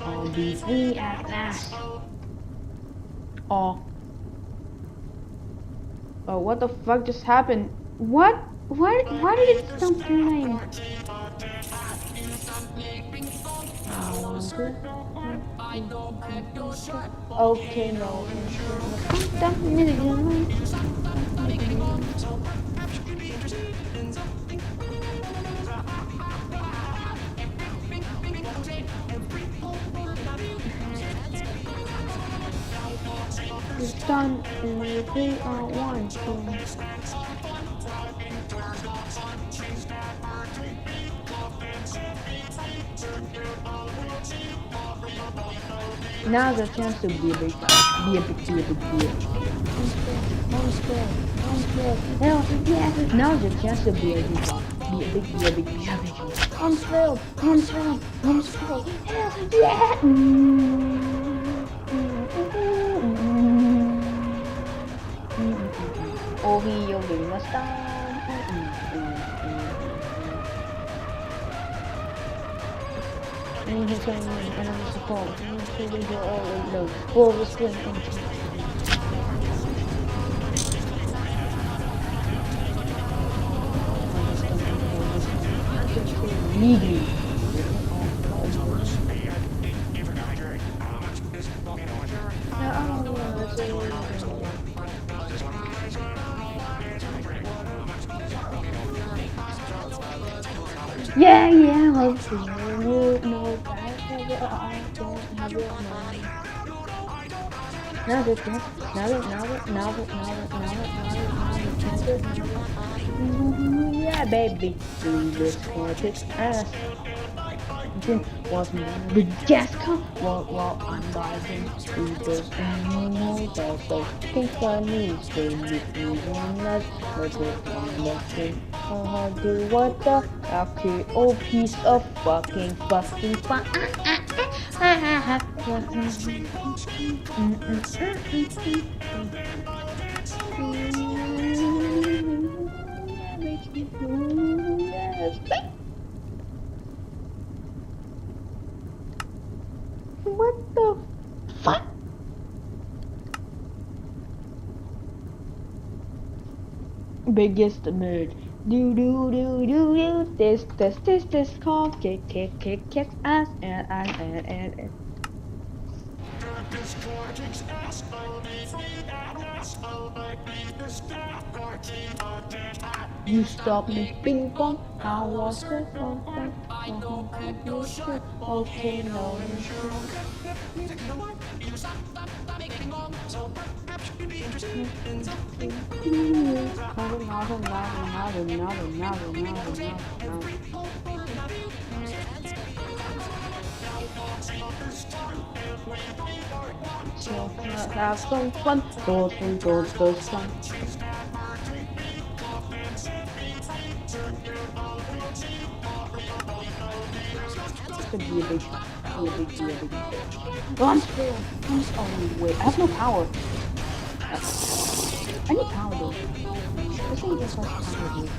All these we at last. Oh, what the fuck just happened? What? Why did it stop playing? Okay, no. It's done in 3 1 2. Now's a chance to be a big deal. Now's your chance to be a big deal. I'm thrilled. Hell yeah. Oh, he'll be my star. And he's going to win, and I'm support. And he's going to go all the low. All the spring legally. Yeah, hopefully. No, I don't have it on. Now yeah, baby. Do this politics ass. Was Madagascar while I'm diving through those animals. Also, think funny, so make me wanna let it on looking. Do what the okay, oh piece of fucking fun. What the fuck? Biggest nerd. Do this call kick ass and you stop me ping pong. I was the fun. Okay, no. So have some fun. Those fun. should be a big deal. Oh, I'm still. Oh, wait. I have no power. I need power, though. This thing just has power, dude.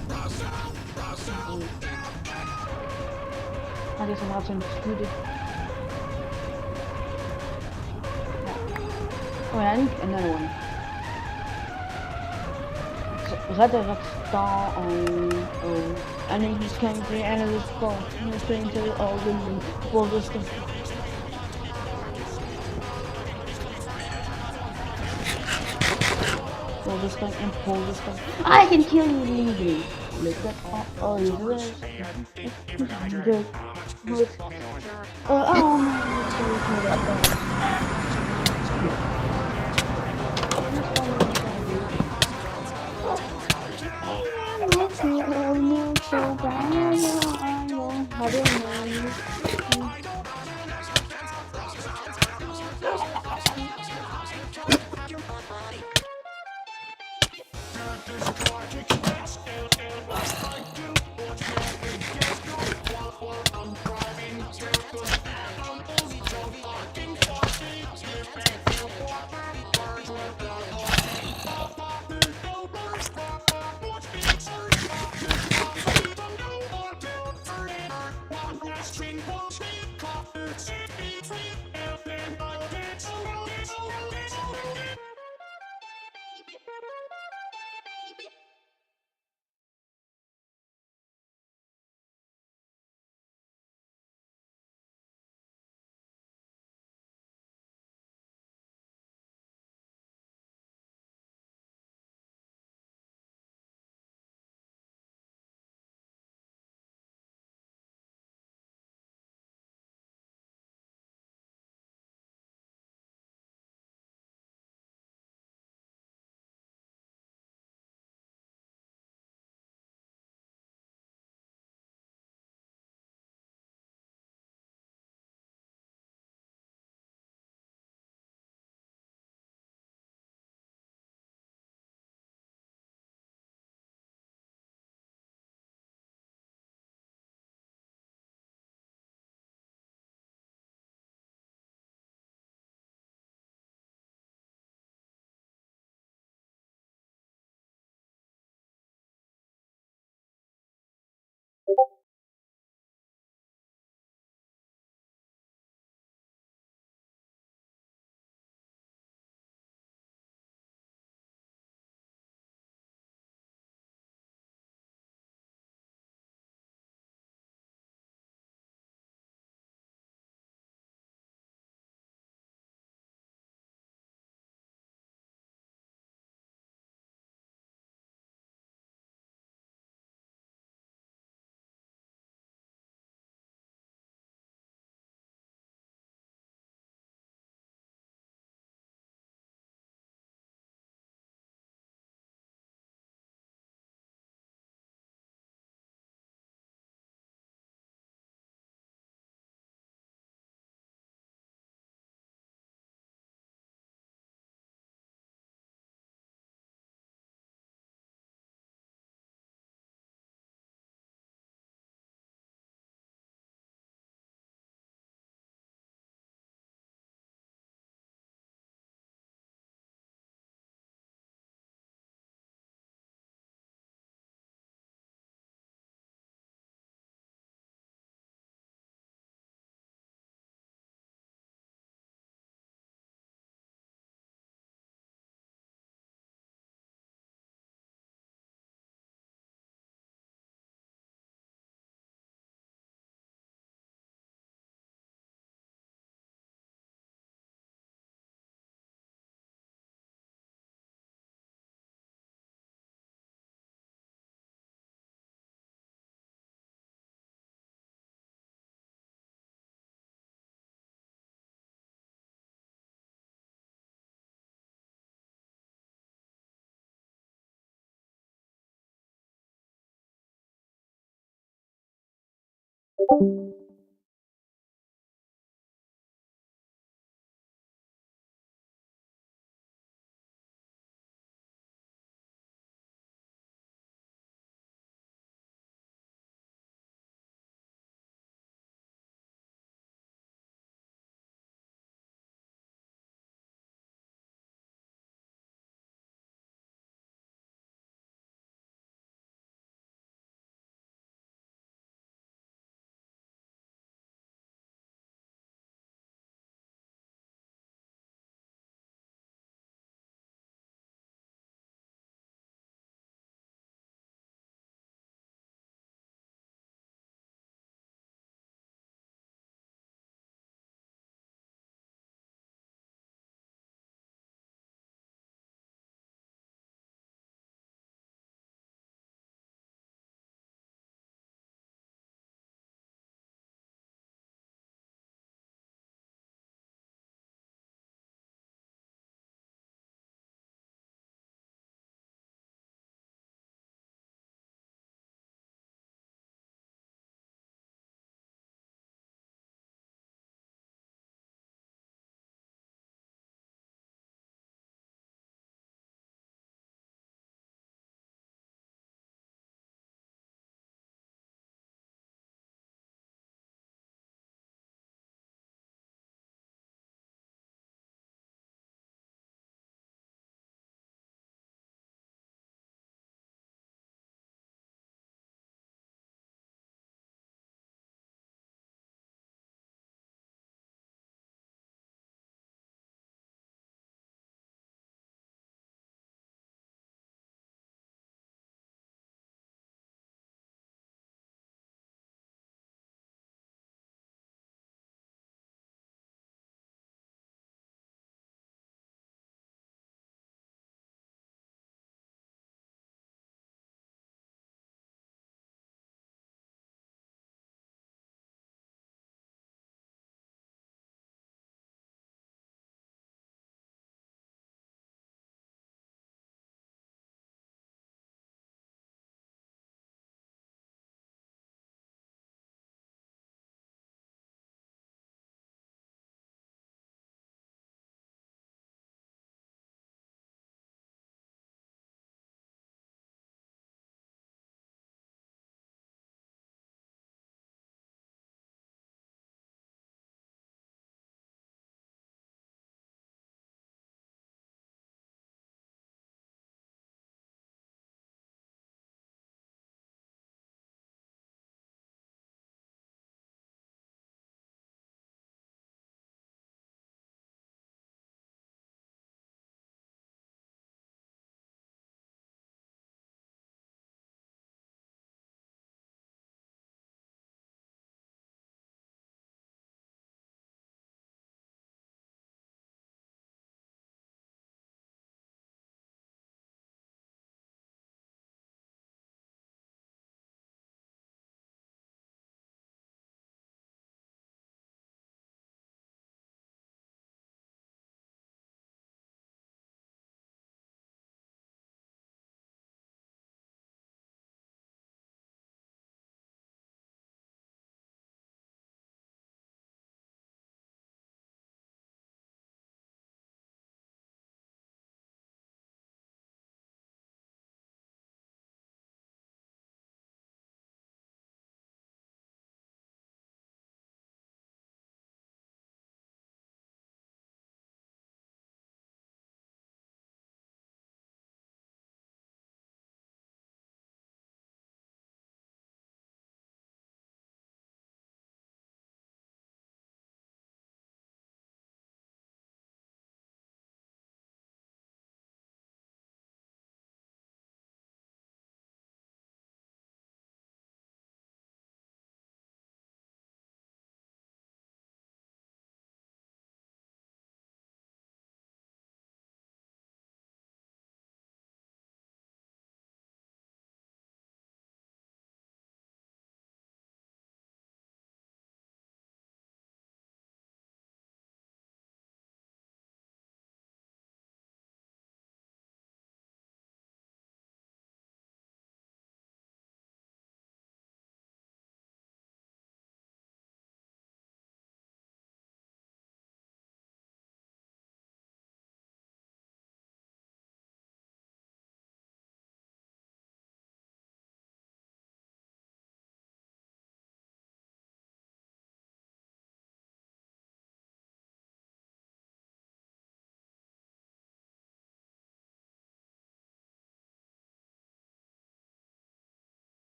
I guess I'm not so stupid. Oh, yeah, I need another one. Resurrect star on energy chemistry, analyst star, mystery all women, full system. Full system and full system. I can kill you legally. Look at all you do. Good. Good. Oh man,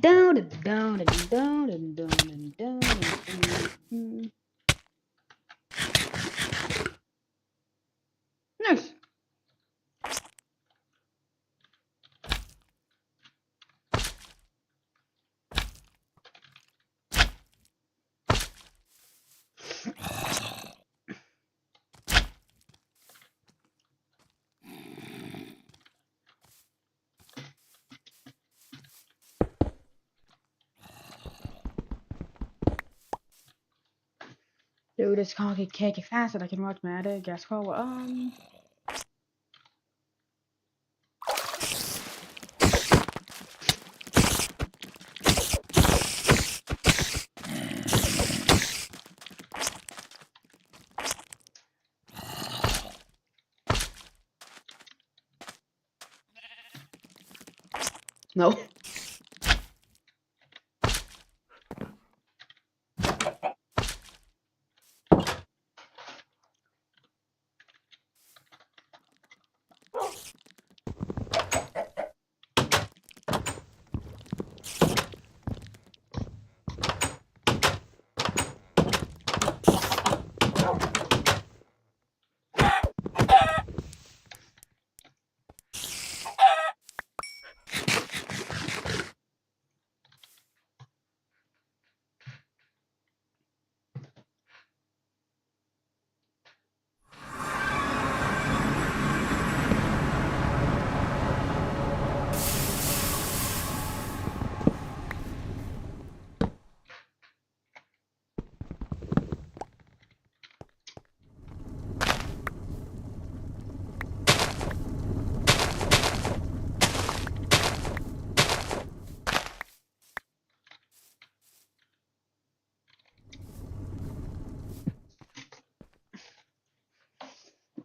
down and down and down and down and down and Nice. Dude, this can't get cake faster. I can watch my other guess call. No.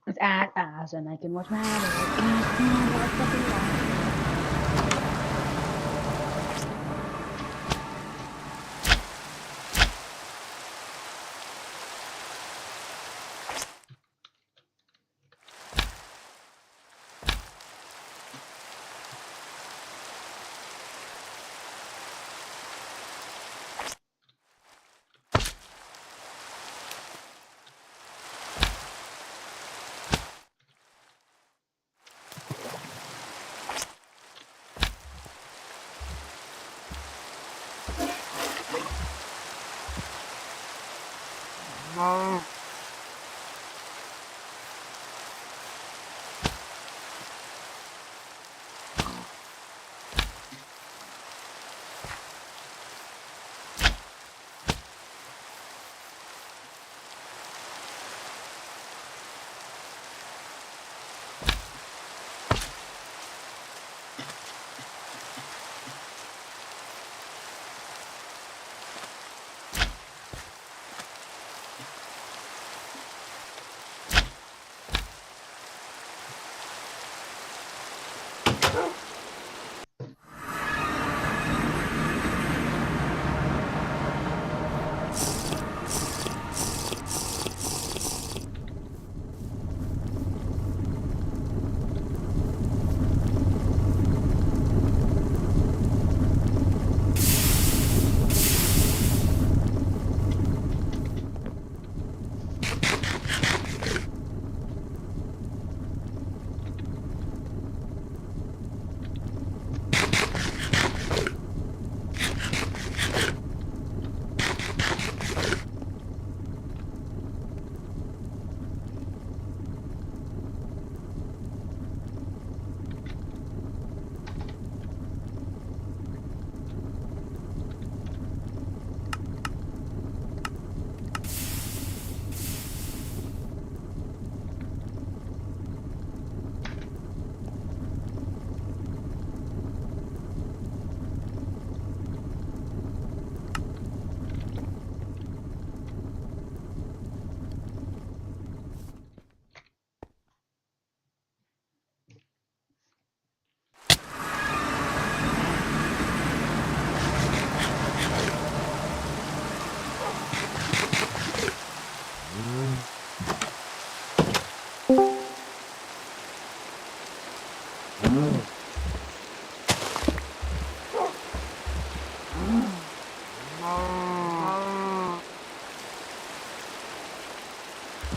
It's at as and I can watch my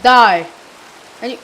Die. Can you?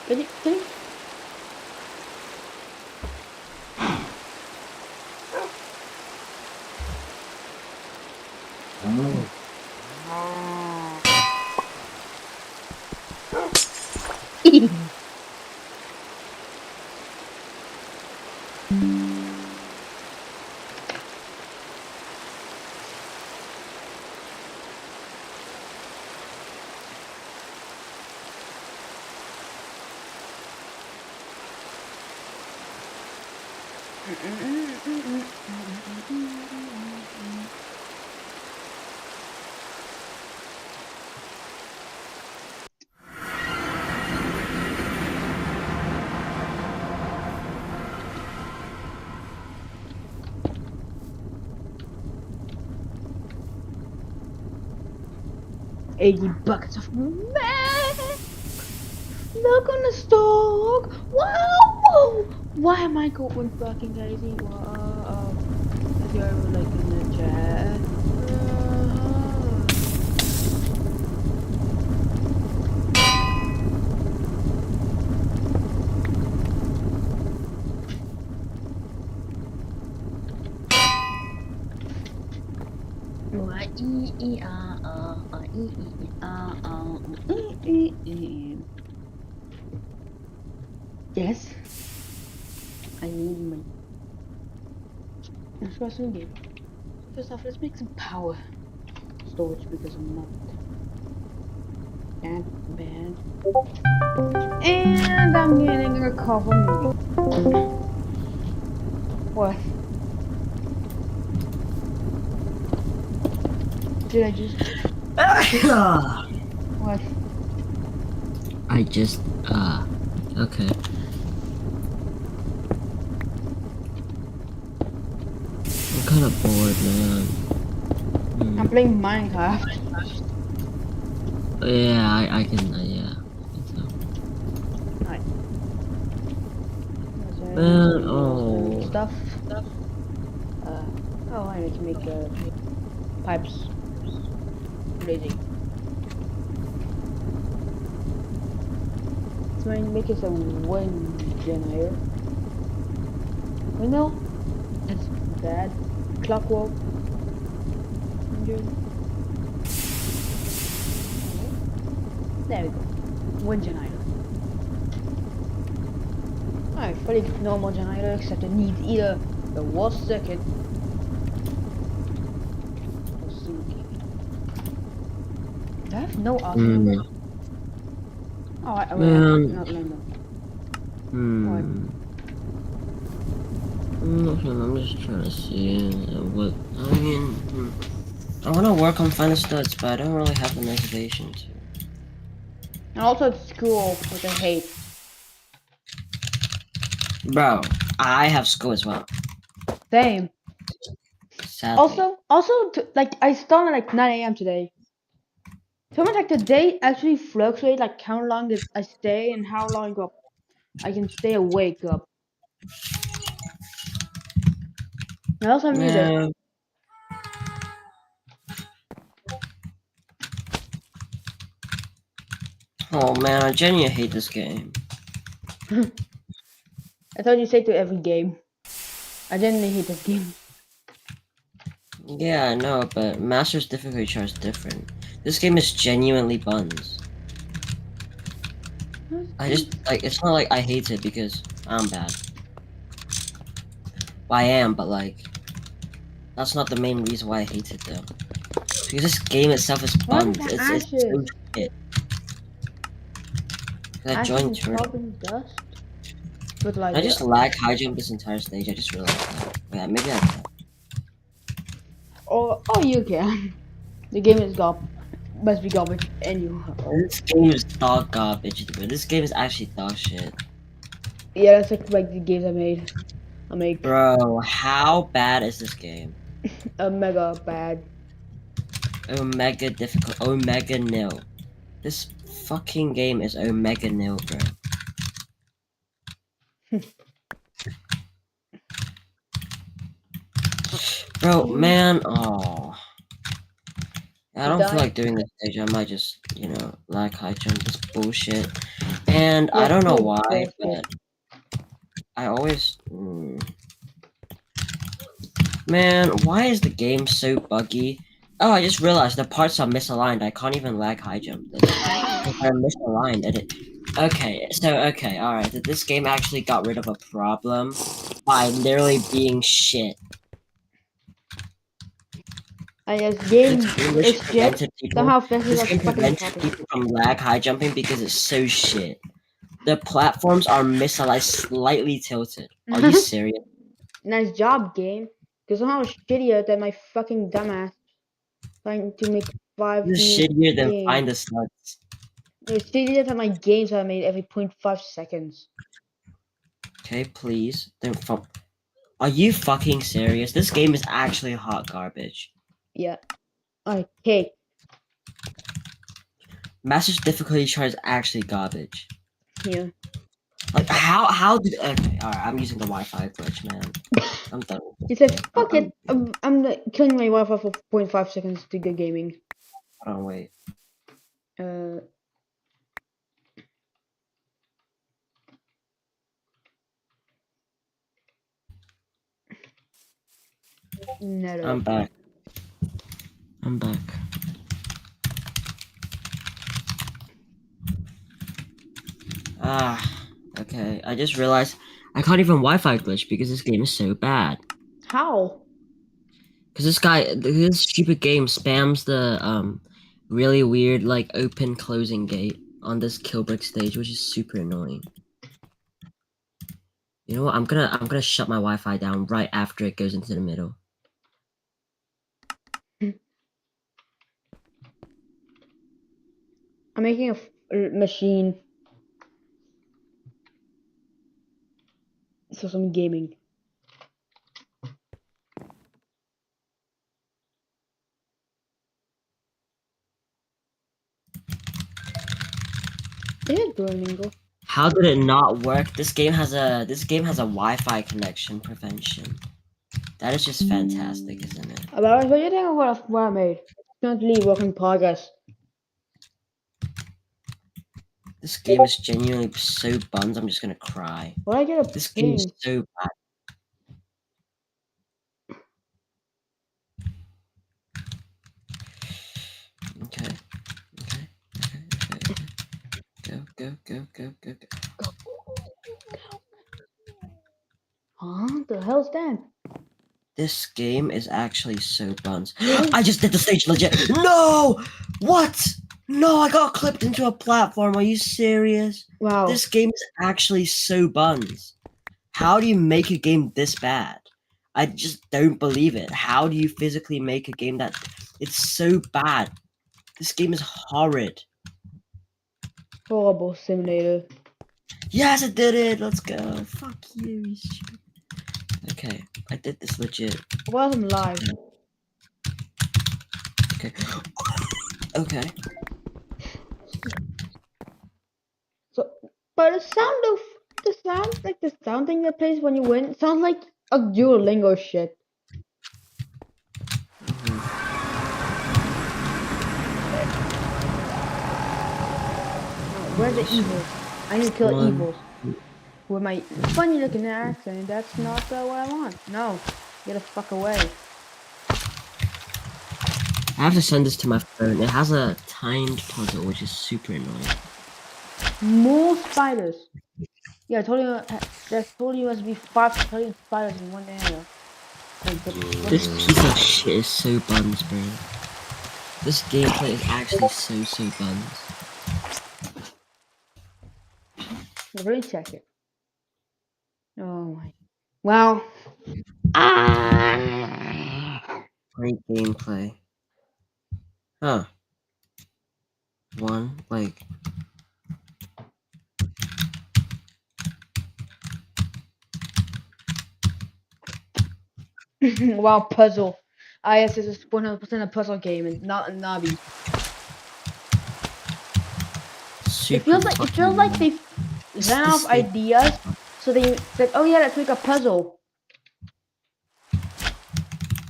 $80 of milk on the stock. Wow! Why am I going fucking crazy? Wow! If you're like in the chat. Yes, I need money. Let's go some game. First off, let's make some power storage because I'm not that bad. And I'm getting a cover movie. What? Did I just? What? I just, okay. I'm kind of bored, man. I'm playing Minecraft. Yeah, I can, yeah. Alright. Man, oh. Stuff. Oh, I need to make pipes. Blazing. So I make it a wind generator. Windmill? That's bad. Clockwork. There we go. Wind generator. Alright, fully normal generator, except it needs either the wall circuit or sinking. Do I have no option? Oh, I not lemon. I'm just trying to see what, I mean, I want to work on Final Studs, but I don't really have the motivation to. And also at school, which I hate. Bro, I have school as well. Same. Sadly. Also, like, I started at like 9 AM today. So much like the day actually fluctuates, like how long I stay and how long I can stay awake up. I also need it. Oh man, I genuinely hate this game. I thought you say to every game. I genuinely hate this game. Yeah, I know, but Master's difficulty chart is different. This game is genuinely buns. I just, like, it's not like I hate it because I'm bad. Well, I am, but like, that's not the main reason why I hate it though. Because this game itself is buns. It's so shit. I joined dust. But like, I just lag high jump this entire stage. I just realized that. Yeah, maybe I can. Oh, you can. The game is must be garbage anyway. This game is dog garbage, but this game is actually dog shit. Yeah, that's like the games I make. Bro, how bad is this game? Mega bad. Omega difficult. Omega nil. This fucking game is Omega nil, bro. Bro, man, oh. I don't feel like doing this stage. I might just, you know, lag high jump this bullshit. And I don't know why, but I always... Man, why is the game so buggy? Oh, I just realized the parts are misaligned. I can't even lag high jump this. They're misaligned. Okay, alright. This game actually got rid of a problem by literally being shit. I guess game is shit. Somehow This game prevented people from lag high jumping because it's so shit. The platforms are misaligned, slightly tilted. Are you serious? Nice job, game. Because somehow it's shittier than my fucking dumbass trying to make 5 It's shittier than Find the Sluts. It's shittier than my games I made every 0.5 seconds. Okay, please. Are you fucking serious? This game is actually hot garbage. Yeah. Okay. Master's difficulty chart is actually garbage. Yeah. Like how did okay, alright, I'm using the Wi-Fi glitch, man. I'm done. You said fuck it. I'm killing my Wi-Fi for 0.5 seconds to get gaming. Hold on, wait. No. I'm back. I'm back. Okay. I just realized I can't even Wi-Fi glitch because this game is so bad. How? Because this stupid game spams the really weird like open closing gate on this Killbrick stage, which is super annoying. You know what? I'm gonna shut my Wi-Fi down right after it goes into the middle. I'm making a machine for some gaming. How did it not work? This game has a Wi-Fi connection prevention. That is just fantastic, isn't it? About what do you think of what I made? Currently work in progress. This game is genuinely so buns. I'm just gonna cry. What I get a This game is so bad. Okay. Go. Huh? The hell's that? This game is actually so buns. I just did the stage legit. No! What? No, I got clipped into a platform. Are you serious? Wow. This game is actually so buns. How do you make a game this bad? I just don't believe it. How do you physically make a game that... It's so bad. This game is horrid. Horrible simulator. Yes, I did it! Let's go. Fuck you, you stupid. Okay, I did this legit. It wasn't live. Okay. Okay. So, but the sound thing that plays when you win sounds like a Duolingo shit. Where's the evils? I need to kill evils. With my funny looking accent, that's not what I want. No, get the fuck away. I have to send this to my phone. It has a timed toggle, which is super annoying. More spiders. Yeah, I told you there's totally must be 5 trillion spiders in one area. This piece of shit is so buns, bro. This gameplay is actually so buns. Really check it. Oh my. Wow. Great gameplay. Huh. One, like... Wow, puzzle. IS is 100% a puzzle game and not a Navi. It feels like they ran off ideas, so they said, "Oh yeah, let's make a puzzle."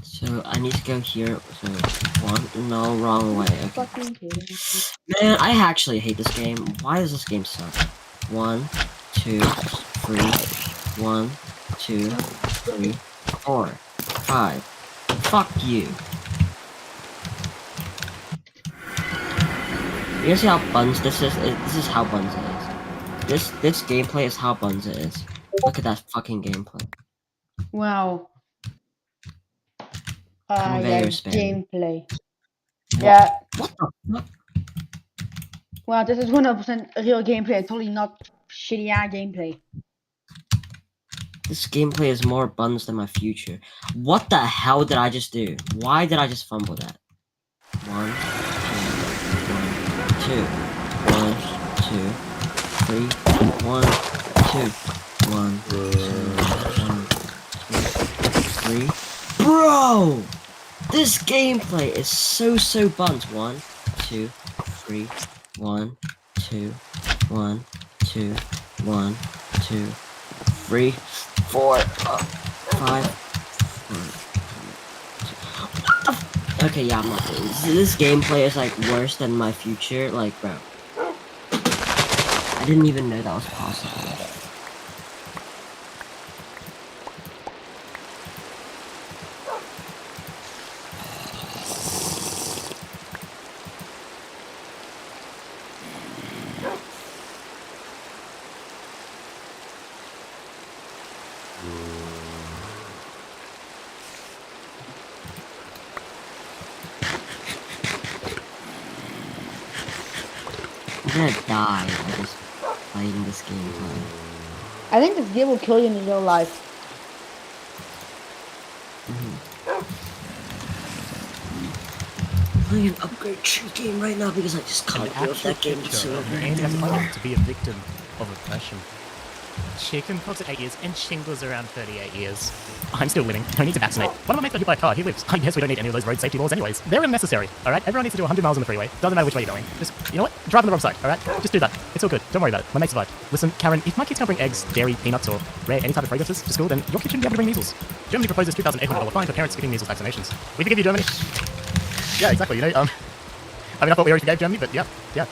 So So I need to go here. So one, no, wrong way. Okay. Fucking kidding me. Man, I actually hate this game. Why does this game suck? 1, 2, 3. 1, 2, 3, 4, 5. Fuck you. You guys see how buns this is? This is how buns it is. This gameplay is how buns it is. Look at that fucking gameplay. Wow. Conveyor Yeah, span. gameplay. What? Yeah. What the fuck? Wow, this is 100% real gameplay. Totally not shitty ass gameplay. This gameplay is more buns than my future. What the hell did I just do? Why did I just fumble that? 1, 2, 1, 2, 3, 1, 2, 1, 2, 1, 2, 3. Bro! This gameplay is so buns. 1, 2, 3, 1, 2, 1, 2, 1, 2, 3, 4, 5. What the f— okay, yeah, I'm not doing this. This gameplay is like worse than my future. Like, bro, I didn't even know that was possible. I'm gonna die by just playing this gameplay. I think this game will kill you in real life. I'm playing an upgrade tree game right now because I just can't deal with that game. It's so and has learned to be a victim of oppression. Chickenpox at 8 years and shingles around 38 years. I'm still living. Don't need to vaccinate. One of my mates got hit by a car. He lives. I guess we don't need any of those road safety laws anyways. They're unnecessary. Alright? Everyone needs to do 100 miles on the freeway. Doesn't matter which way you're going. Just, you know what? Drive on the wrong side. Alright? Just do that. It's all good. Don't worry about it. My mate survived. Listen, Karen, if my kids can't bring eggs, dairy, peanuts, or any type of fragrances to school, then your kid shouldn't be able to bring measles. Germany proposes $2,800 fine for parents skipping measles vaccinations. We forgive you, Germany. Yeah, exactly. You know, I mean, I thought we already forgave Germany, but yeah.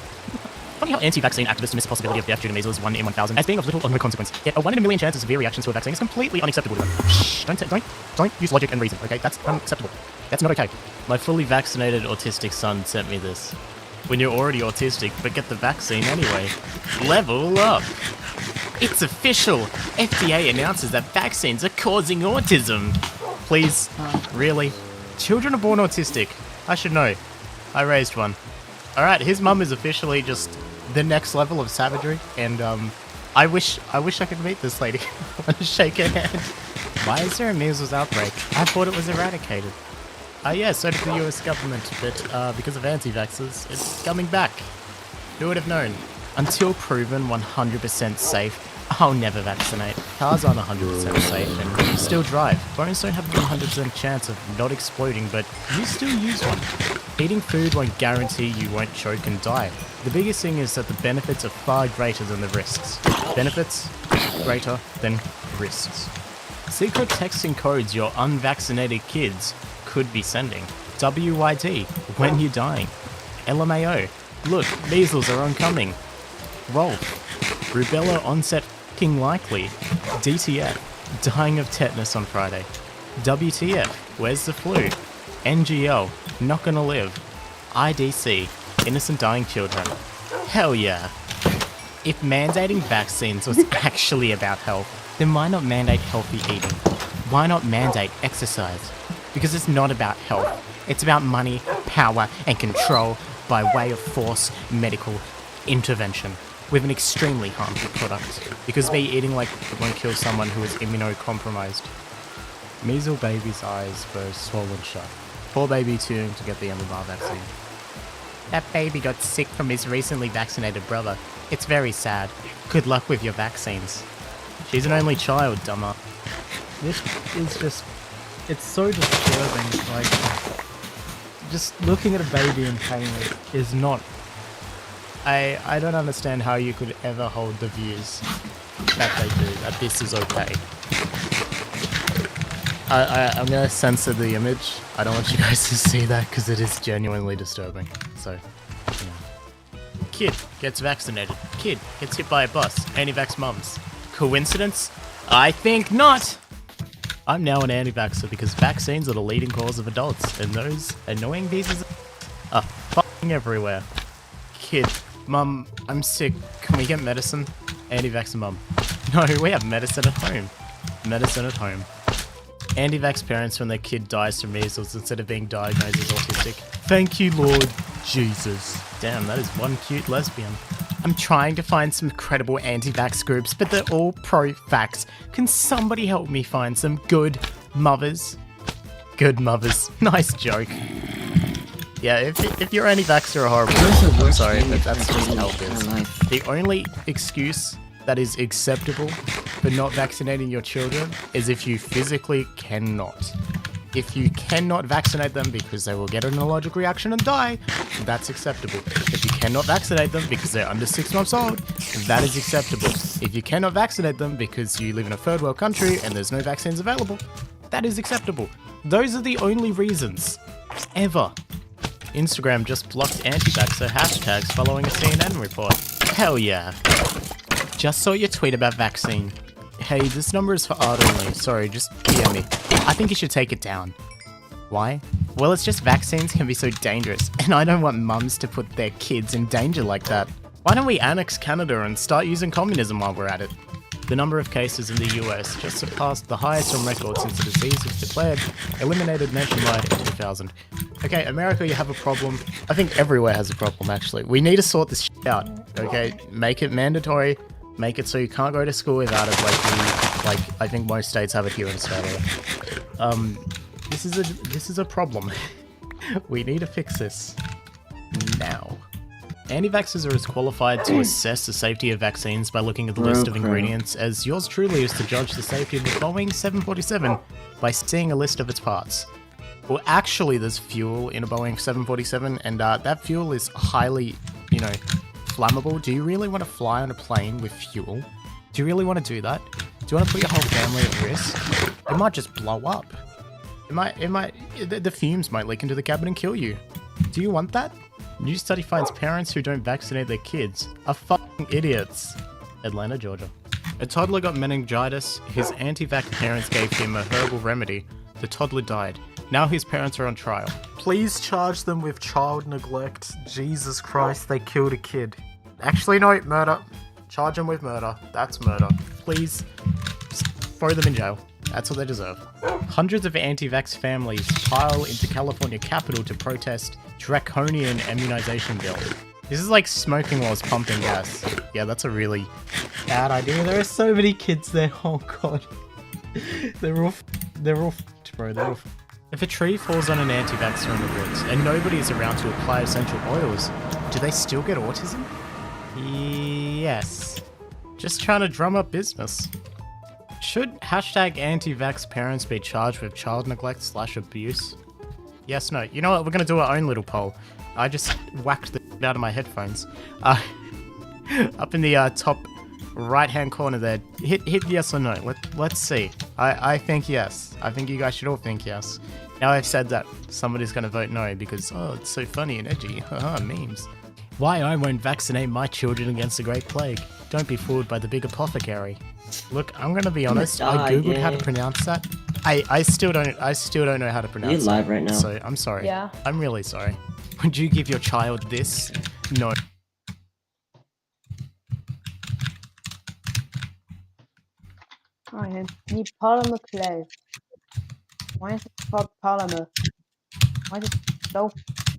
Funny how anti-vaccine activists miss the possibility of death due to measles 1 in 1,000 as being of little or no consequence. Yet a 1 in a million chance of severe reactions to a vaccine is completely unacceptable to them. Shh! Don't use logic and reason, okay? That's unacceptable. That's not okay. My fully vaccinated autistic son sent me this. When you're already autistic, but get the vaccine anyway. Level up! It's official! FDA announces that vaccines are causing autism! Please, really? Children are born autistic. I should know. I raised one. Alright, his mum is officially just the next level of savagery, and I wish I could meet this lady. I want to shake her hand. Why is there a measles outbreak? I thought it was eradicated. Yeah, so did the US government, but because of anti-vaxxers, it's coming back. Who would have known? Until proven 100% safe, I'll never vaccinate. Cars aren't 100% safe, and you still drive. Phones don't have a 100% chance of not exploding, but you still use one. Eating food won't guarantee you won't choke and die. The biggest thing is that the benefits are far greater than the risks. Benefits greater than risks. Secret texting codes your unvaccinated kids could be sending. WYD, when you're dying. LMAO, look, measles are oncoming. Rolf, rubella onset f***ing likely. DTF, dying of tetanus on Friday. WTF, where's the flu? NGL, not gonna live. IDC, innocent dying children. Hell yeah. If mandating vaccines was actually about health, then why not mandate healthy eating? Why not mandate exercise? Because it's not about health. It's about money, power, and control by way of force medical intervention with an extremely harmful product. Because me eating like it won't kill someone who is immunocompromised. Measles baby's eyes were swollen shut. Poor baby tuned to get the MMR vaccine. That baby got sick from his recently vaccinated brother. It's very sad. Good luck with your vaccines. She's an only child, dumber. This is just... it's so disturbing, like... just looking at a baby in pain is not... I don't understand how you could ever hold the views that they do, that this is okay. I'm gonna censor the image. I don't want you guys to see that because it is genuinely disturbing. So, yeah. Kid gets vaccinated. Kid gets hit by a bus. Anti-vax mums. Coincidence? I think not. I'm now an anti-vaxxer because vaccines are the leading cause of adults, and those annoying pieces are fucking everywhere. Kid, mum, I'm sick. Can we get medicine? Anti-vaxxer mum. No, we have medicine at home. Medicine at home. Anti-vax parents when their kid dies from measles instead of being diagnosed as autistic. Thank you, Lord Jesus. Damn, that is one cute lesbian. I'm trying to find some credible anti-vax groups, but they're all pro-vax. Can somebody help me find some good mothers? Good mothers. Nice joke. Yeah, if you're anti-vax, you're horrible. I'm sorry, but that's just how it is. The only excuse that is acceptable for not vaccinating your children is if you physically cannot. If you cannot vaccinate them because they will get an allergic reaction and die, that's acceptable. If you cannot vaccinate them because they're under 6 months old, that is acceptable. If you cannot vaccinate them because you live in a third world country and there's no vaccines available, that is acceptable. Those are the only reasons. Ever. Instagram just blocked anti-vaxxer hashtags following a CNN report. Hell yeah. Just saw your tweet about vaccine. Hey, this number is for art only. Sorry, just DM me. I think you should take it down. Why? Well, it's just vaccines can be so dangerous, and I don't want mums to put their kids in danger like that. Why don't we annex Canada and start using communism while we're at it? The number of cases in the US just surpassed the highest on record since the disease was declared eliminated nationwide in 2000. Okay, America, you have a problem. I think everywhere has a problem, actually. We need to sort this shit out, okay? Make it mandatory. Make it so you can't go to school without it, like I think most states have it here in Australia. This is a problem. We need to fix this now. Anti-vaxxers are as qualified to assess the safety of vaccines by looking at the list of ingredients as yours truly is to judge the safety of the Boeing 747 by seeing a list of its parts. Well, actually, there's fuel in a Boeing 747, and that fuel is highly, flammable. Do you really want to fly on a plane with fuel? Do you really want to do that? Do you want to put your whole family at risk? It might just blow up. The fumes might leak into the cabin and kill you. Do you want that? New study finds parents who don't vaccinate their kids are fucking idiots. Atlanta, Georgia. A toddler got meningitis. His anti-vax parents gave him a herbal remedy. The toddler died. Now his parents are on trial. Please charge them with child neglect. Jesus Christ, they killed a kid. Actually, no, murder. Charge them with murder. That's murder. Please, throw them in jail. That's what they deserve. Hundreds of anti-vax families pile into California Capitol to protest draconian immunization bill. This is like smoking whilst pumping gas. Yeah, that's a really bad idea. There are so many kids there. Oh god. They're all bro. They're all If a tree falls on an anti-vaxxer in the woods and nobody is around to apply essential oils, do they still get autism? Yes. Just trying to drum up business. Should #anti-vax parents be charged with child neglect / abuse? Yes, no. You know what? We're going to do our own little poll. I just whacked the out of my headphones. Up in the top right-hand corner there. Hit yes or no. Let's see. I think yes. I think you guys should all think yes. Now I've said that, somebody's going to vote no because, oh, it's so funny and edgy. Haha, memes. Why I won't vaccinate my children against the Great Plague. Don't be fooled by the big apothecary. Look, I'm going to be honest. I googled how to pronounce that. I still don't know how to pronounce it. You're live right now. So I'm sorry. Yeah. I'm really sorry. Would you give your child this? No. I need polymer clay. Why is it called polymer? Why is it so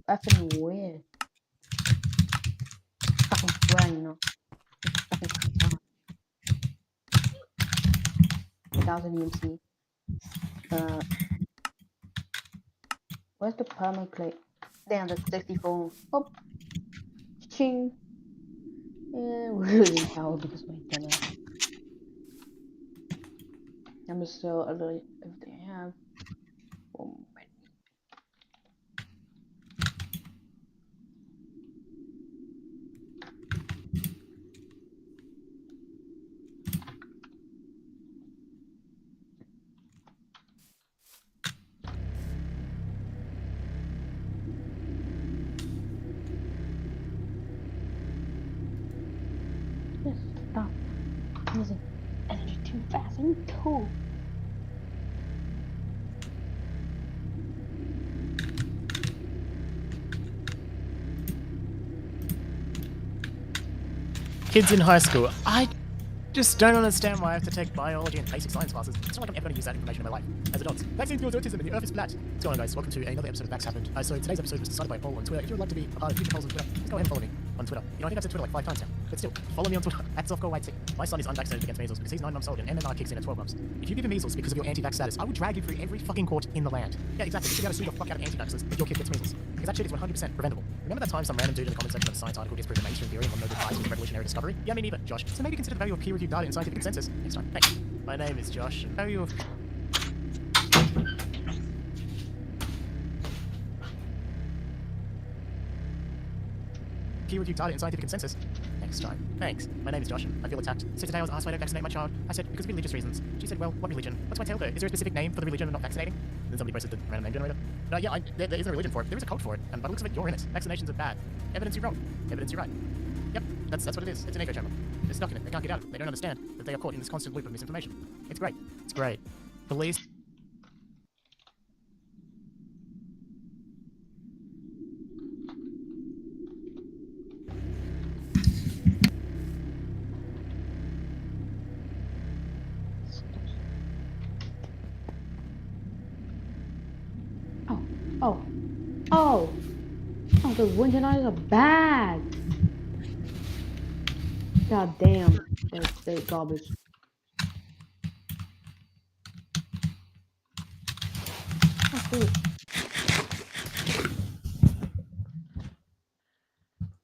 effing weird? Fucking swearing, Fucking 1000 EMC. Where's the polymer clay? Damn, that's 64. Oh, ching. Yeah, really how because my camera. I'm still a little if they have. Oh, Into. Kids in high school. I just don't understand why I have to take biology and basic science classes. It's not like I'm ever going to use that information in my life. As adults, vaccines cause autism and the earth is flat. What's going on, guys? Welcome to another episode of Vax Happened. So today's episode was decided by a poll on Twitter. If you would like to be a part of future polls on Twitter, just go ahead and follow me on Twitter. You know, I think I've said Twitter like 5 times now. But still, follow me on Twitter, @SoftGoWhitesy. My son is unvaccinated against measles because he's 9 months old and MMR kicks in at 12 months. If you give him measles because of your anti-vax status, I will drag you through every fucking court in the land. Yeah, exactly. You should be able to sue the fuck out of anti-vaxxers if your kid gets measles. Because that shit is 100% preventable. Remember that time some random dude in the comment section of a science article disproved a mainstream theory on Nobel Prize was a revolutionary discovery? Yeah, me neither, Josh. So maybe consider the value of peer-reviewed data and scientific consensus next time. Thanks. My name is Josh. And value of peer-reviewed data and scientific consensus next time. Thanks. My name is Josh. I feel attacked. So today I was asked why I don't vaccinate my child. I said, because of religious reasons. She said, well, what religion? What's my tail though? Is there a specific name for the religion of not vaccinating? And then somebody posted the random name generator. Yeah, there is a religion for it. There is a cult for it. And by the looks of it, you're in it. Vaccinations are bad. Evidence you're wrong. Evidence you're right. Yep, that's what it is. It's an echo chamber. They're stuck in it. They can't get out of it. They don't understand that they are caught in this constant loop of misinformation. It's great. It's great. Police. Oh, the wind generators are bad. God damn, they're garbage. Oh, dude.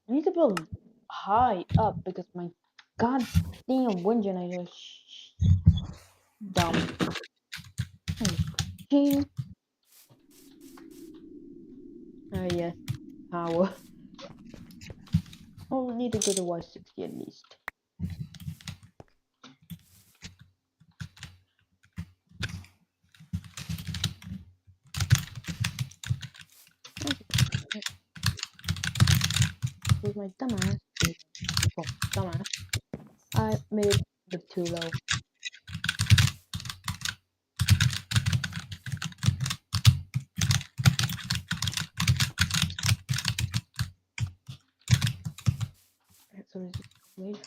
I need to build high up because my goddamn wind generator is dumb. Gene. Yes, power. Oh, we need to go to 160 at least. With my dumbass. Oh, dumbass. I made it a bit too low. So is it wait?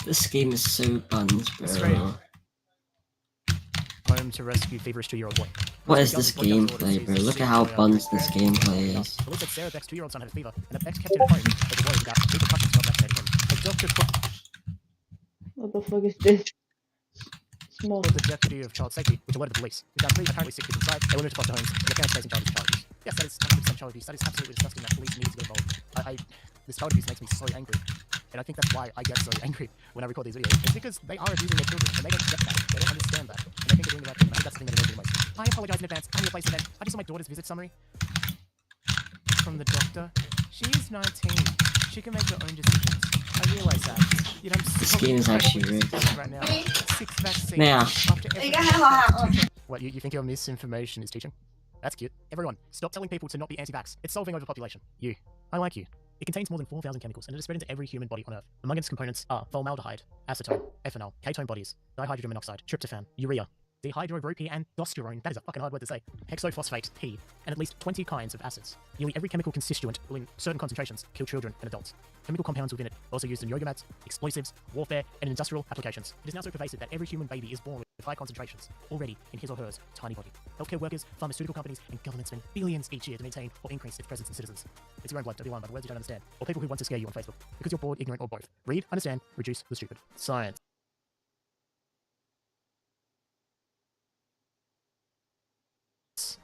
This game is so buns, bro. Home to rescue feverish 2-year-old boy. What is this gameplay, bro? Look at how buns this gameplay is. Police said Sarah Beck's 2-year-old son had a fever, and that Beck's kept him at home over worries about repercussions of not vaccinating him. A doctor What the fuck is this? Small. The deputy of child safety, which alerted the police. We found 3 apparently sick kids inside. They were moved to foster homes. And the parents facing child abuse. Yes, that is 100% child abuse. That is absolutely disgusting. That police need to get involved. This child abuse makes me so angry. And I think that's why I get so angry when I record these videos. It's because they are abusing their children, and they don't get that. They don't understand that. And they think they're doing the right thing. And I think that's the thing that annoys me the most. I apologize in advance. I'm replacing them. I just saw my daughter's visit summary from the doctor. She is 19. She can make her own decisions. I realize that. Yet I'm This game is actually rigged. Right now. 6 vaccines. Yeah. After every What, you think your misinformation is teaching? That's cute. Everyone, stop telling people to not be anti-vax. It's solving overpopulation. You. I like you. It contains more than 4,000 chemicals, and it is spread into every human body on Earth. Among its components are formaldehyde, acetone, ethanol, ketone bodies, dihydrogen monoxide, tryptophan, urea, dehydropropiondosterone, that is a fucking hard word to say, hexophosphate P, and at least 20 kinds of acids. Nearly every chemical constituent will, in certain concentrations, kill children and adults. Chemical compounds within it are also used in yoga mats, explosives, warfare, and industrial applications. It is now so pervasive that every human baby is born with high concentrations already in his or her tiny body. Healthcare workers, pharmaceutical companies, and governments spend billions each year to maintain or increase its presence in citizens. It's your own blood, don't be alarmed by the words you don't understand, or people who want to scare you on Facebook, because you're bored, ignorant, or both. Read, understand, reduce the stupid. Science.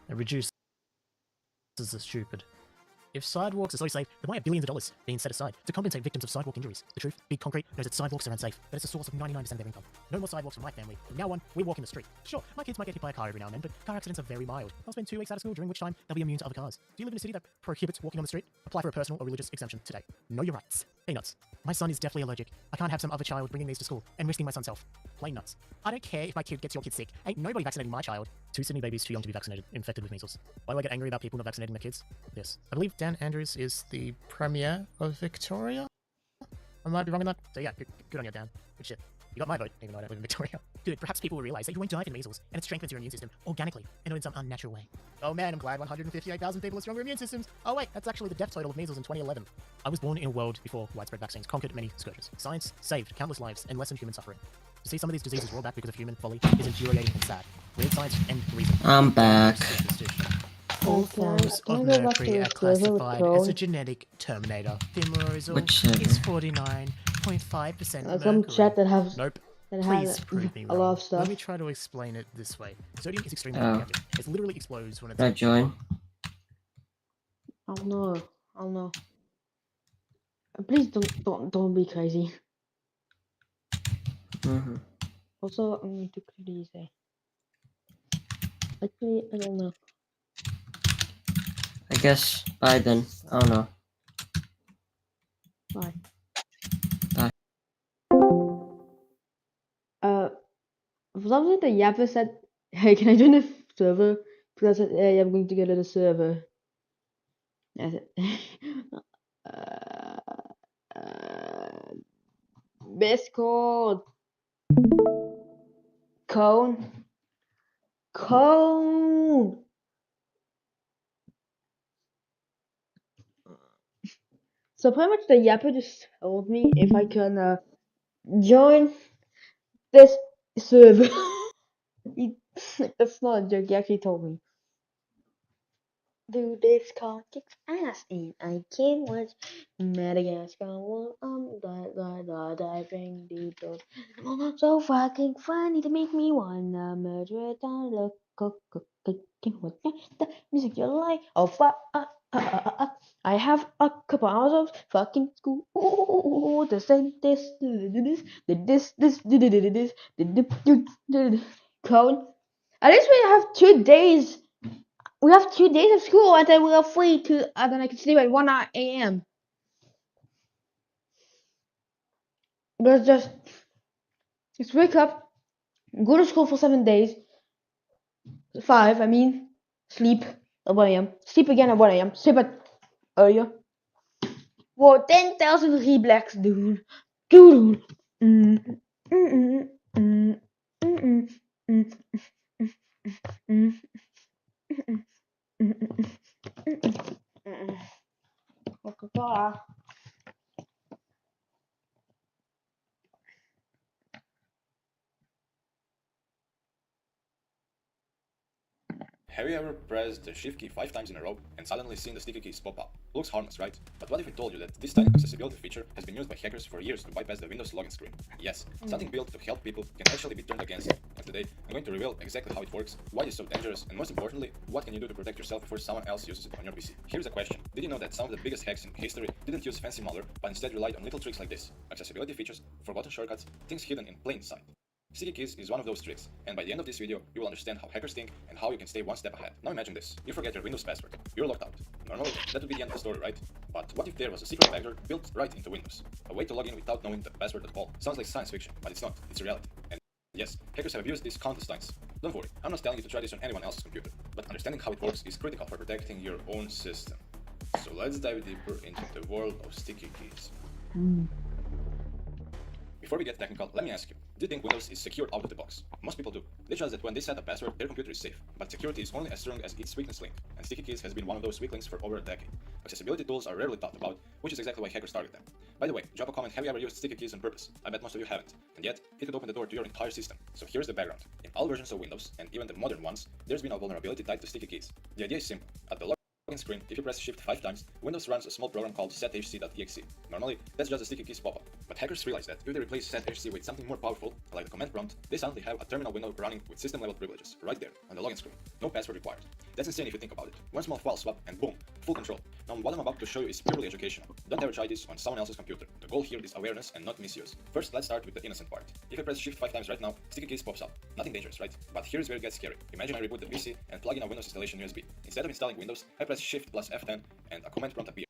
It reduces the stupid. If sidewalks are so safe, then why are billions of dollars being set aside to compensate victims of sidewalk injuries? The truth, Big Concrete knows that sidewalks are unsafe, but it's the source of 99% of their income. No more sidewalks for my family. From now on, we walk in the street. Sure, my kids might get hit by a car every now and then, but car accidents are very mild. They'll spend 2 weeks out of school, during which time they'll be immune to other cars. Do you live in a city that prohibits walking on the street? Apply for a personal or religious exemption today. Know your rights. Peanuts. My son is definitely allergic. I can't have some other child bringing these to school and risking my son's health. Plain nuts. I don't care if my kid gets your kid sick. Ain't nobody vaccinating my child. 2 Sydney babies too young to be vaccinated, infected with measles. Why do I get angry about people not vaccinating their kids? Yes. I believe Dan Andrews is the Premier of Victoria? I might be wrong on that. So yeah, good on you, Dan. Good shit. You got my vote, even though I don't live in Victoria. Good, perhaps people will realise that you won't die from measles, and it strengthens your immune system organically, and not in some unnatural way. Oh man, I'm glad 158,000 people have stronger immune systems. Oh wait, that's actually the death total of measles in 2011. I was born in a world before widespread vaccines conquered many scourges. Science saved countless lives and lessened human suffering. To see some of these diseases roll back because of human folly is infuriating and sad. Weird science and reason. I'm back. All forms of mercury are classified as a genetic terminator. Thimerosal is 49.5% mercury. Some chat that have nope. That Please has prove me a wrong. lot of stuff. Let me try to explain it this way. Sodium is extremely radioactive. It literally explodes when it's. Can I join? I don't know. Please don't be crazy. Also, I'm going to quickly say. Actually, I don't know. I guess bye then. I don't know. Bye. Bye. For some reason, the Yapper said, "Hey, can I join the server?" Because I said, "Hey, I'm going to get to the server." I said, Discord. Cone. So pretty much the Yapper just told me if I can join this server. That's not a joke, he actually told me. Do this call kicks ass and I can't watch Madagascar diving deep those so fucking funny to make me wanna murder it down look what the music you like. Oh fuck I have a couple hours of fucking school to send this code. At least we have 2 days. We have 2 days of school and then we are free to and then I can sleep at 1 a.m. But just wake up, go to school for 7 days. 5, I mean, sleep at 1 a.m. Sleep again at 1 a.m. Sleep at earlier. Whoa, 10,000 reblax, dude. Dude. Coca-Cola. Have you ever pressed the shift key 5 times in a row and suddenly seen the sticky keys pop up? Looks harmless, right? But what if I told you that this tiny accessibility feature has been used by hackers for years to bypass the Windows login screen? Yes, something built to help people can actually be turned against it. And today, I'm going to reveal exactly how it works, why it's so dangerous, and most importantly, what can you do to protect yourself before someone else uses it on your PC. Here's a question. Did you know that some of the biggest hacks in history didn't use fancy malware, but instead relied on little tricks like this? Accessibility features, forgotten shortcuts, things hidden in plain sight. Sticky keys is one of those tricks, and by the end of this video, you will understand how hackers think and how you can stay one step ahead. Now imagine this. You forget your Windows password. You're locked out. Normally, that would be the end of the story, right? But what if there was a secret backdoor built right into Windows? A way to log in without knowing the password at all. Sounds like science fiction, but it's not. It's reality. And yes, hackers have abused this countless times. Don't worry, I'm not telling you to try this on anyone else's computer, but understanding how it works is critical for protecting your own system. So let's dive deeper into the world of sticky keys. Before we get technical, let me ask you, Do you think Windows is secure out of the box? Most people do. They trust that when they set a password, their computer is safe. But security is only as strong as its weakness link, and Sticky Keys has been one of those weak links for over a decade. Accessibility tools are rarely thought about, which is exactly why hackers target them. By the way, drop a comment, have you ever used Sticky Keys on purpose? I bet most of you haven't. And yet, it could open the door to your entire system. So here's the background. In all versions of Windows, and even the modern ones, there's been a vulnerability tied to Sticky Keys. The idea is simple. At the login screen, if you press Shift 5 times, Windows runs a small program called sethc.exe. Normally, that's just a Sticky Keys pop-up. But hackers realize that if they replace sethc with something more powerful, like the command prompt, they suddenly have a terminal window running with system-level privileges, right there, on the login screen. No password required. That's insane if you think about it. One small file swap and boom, full control. Now what I'm about to show you is purely educational. Don't ever try this on someone else's computer. The goal here is awareness and not misuse. First, let's start with the innocent part. If I press Shift 5 times right now, Sticky Keys pops up. Nothing dangerous, right? But here's where it gets scary. Imagine I reboot the PC and plug in a Windows installation USB. Instead of installing Windows, I press Shift plus F10 and a command prompt appears.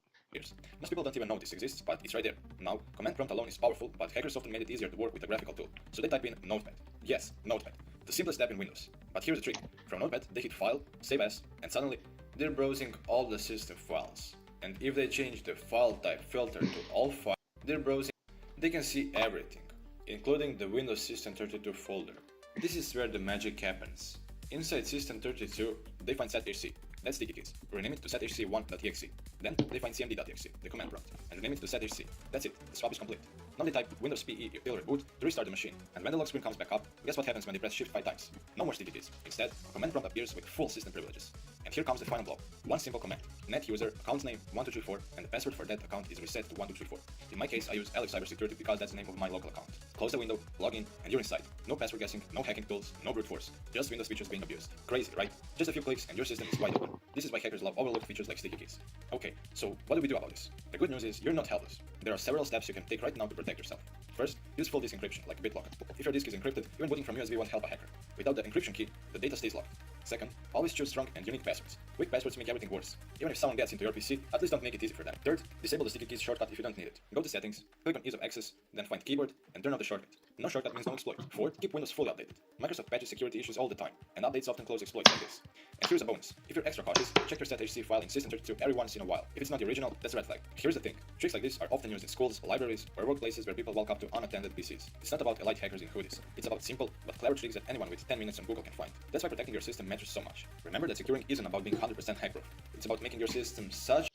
Most people don't even know this exists, but it's right there. Now, command prompt alone is powerful, but hackers often made it easier to work with a graphical tool. So they type in Notepad. Yes, Notepad. The simplest app in Windows. But here's the trick. From Notepad, they hit File, Save As, and suddenly, they're browsing all the system files. And if they change the file type filter to all files, they're browsing, they can see everything, including the Windows System 32 folder. This is where the magic happens. Inside System 32, they find sethc. That's Sticky Keys. Rename it to sethc1.exe. Then they find cmd.exe, the command prompt, and rename it to sethc. That's it, the swap is complete. Now they type Windows PE reboot to restart the machine, and when the lock screen comes back up, guess what happens when they press Shift 5 times? No more Sticky Keys. Instead, a command prompt appears with full system privileges. And here comes the final blow. One simple command. Net user, account name 1234, and the password for that account is reset to 1234. In my case, I use Alex Cybersecurity because that's the name of my local account. Close the window, log in, and you're inside. No password guessing, no hacking tools, no brute force. Just Windows features being abused. Crazy, right? Just a few clicks and your system is wide open. This is why hackers love overlooked features like Sticky Keys. Okay, so what do we do about this? The good news is you're not helpless. There are several steps you can take right now to protect yourself. First, use full disk encryption like BitLocker. If your disk is encrypted, even booting from USB won't help a hacker. Without the encryption key, the data stays locked. Second, always choose strong and unique passwords. Weak passwords make everything worse. Even if someone gets into your PC, at least don't make it easy for them. Third, disable the Sticky Keys shortcut if you don't need it. Go to Settings, click on Ease of Access, then find Keyboard, and turn off the shortcut. No shortcut means no exploit. Fourth, keep Windows fully updated. Microsoft patches security issues all the time, and updates often close exploits like this. And here's a bonus. If you're extra cautious, check your sethc file in System32 every once in a while. If it's not the original, that's a red flag. Here's the thing. Tricks like this are often used in schools, libraries, or workplaces where people walk up to unattended PCs. It's not about elite hackers in hoodies. It's about simple but clever tricks that anyone with 10 minutes on Google can find. That's why protecting your system matters so much. Remember that securing isn't about being 100% hack-proof. It's about making your system such.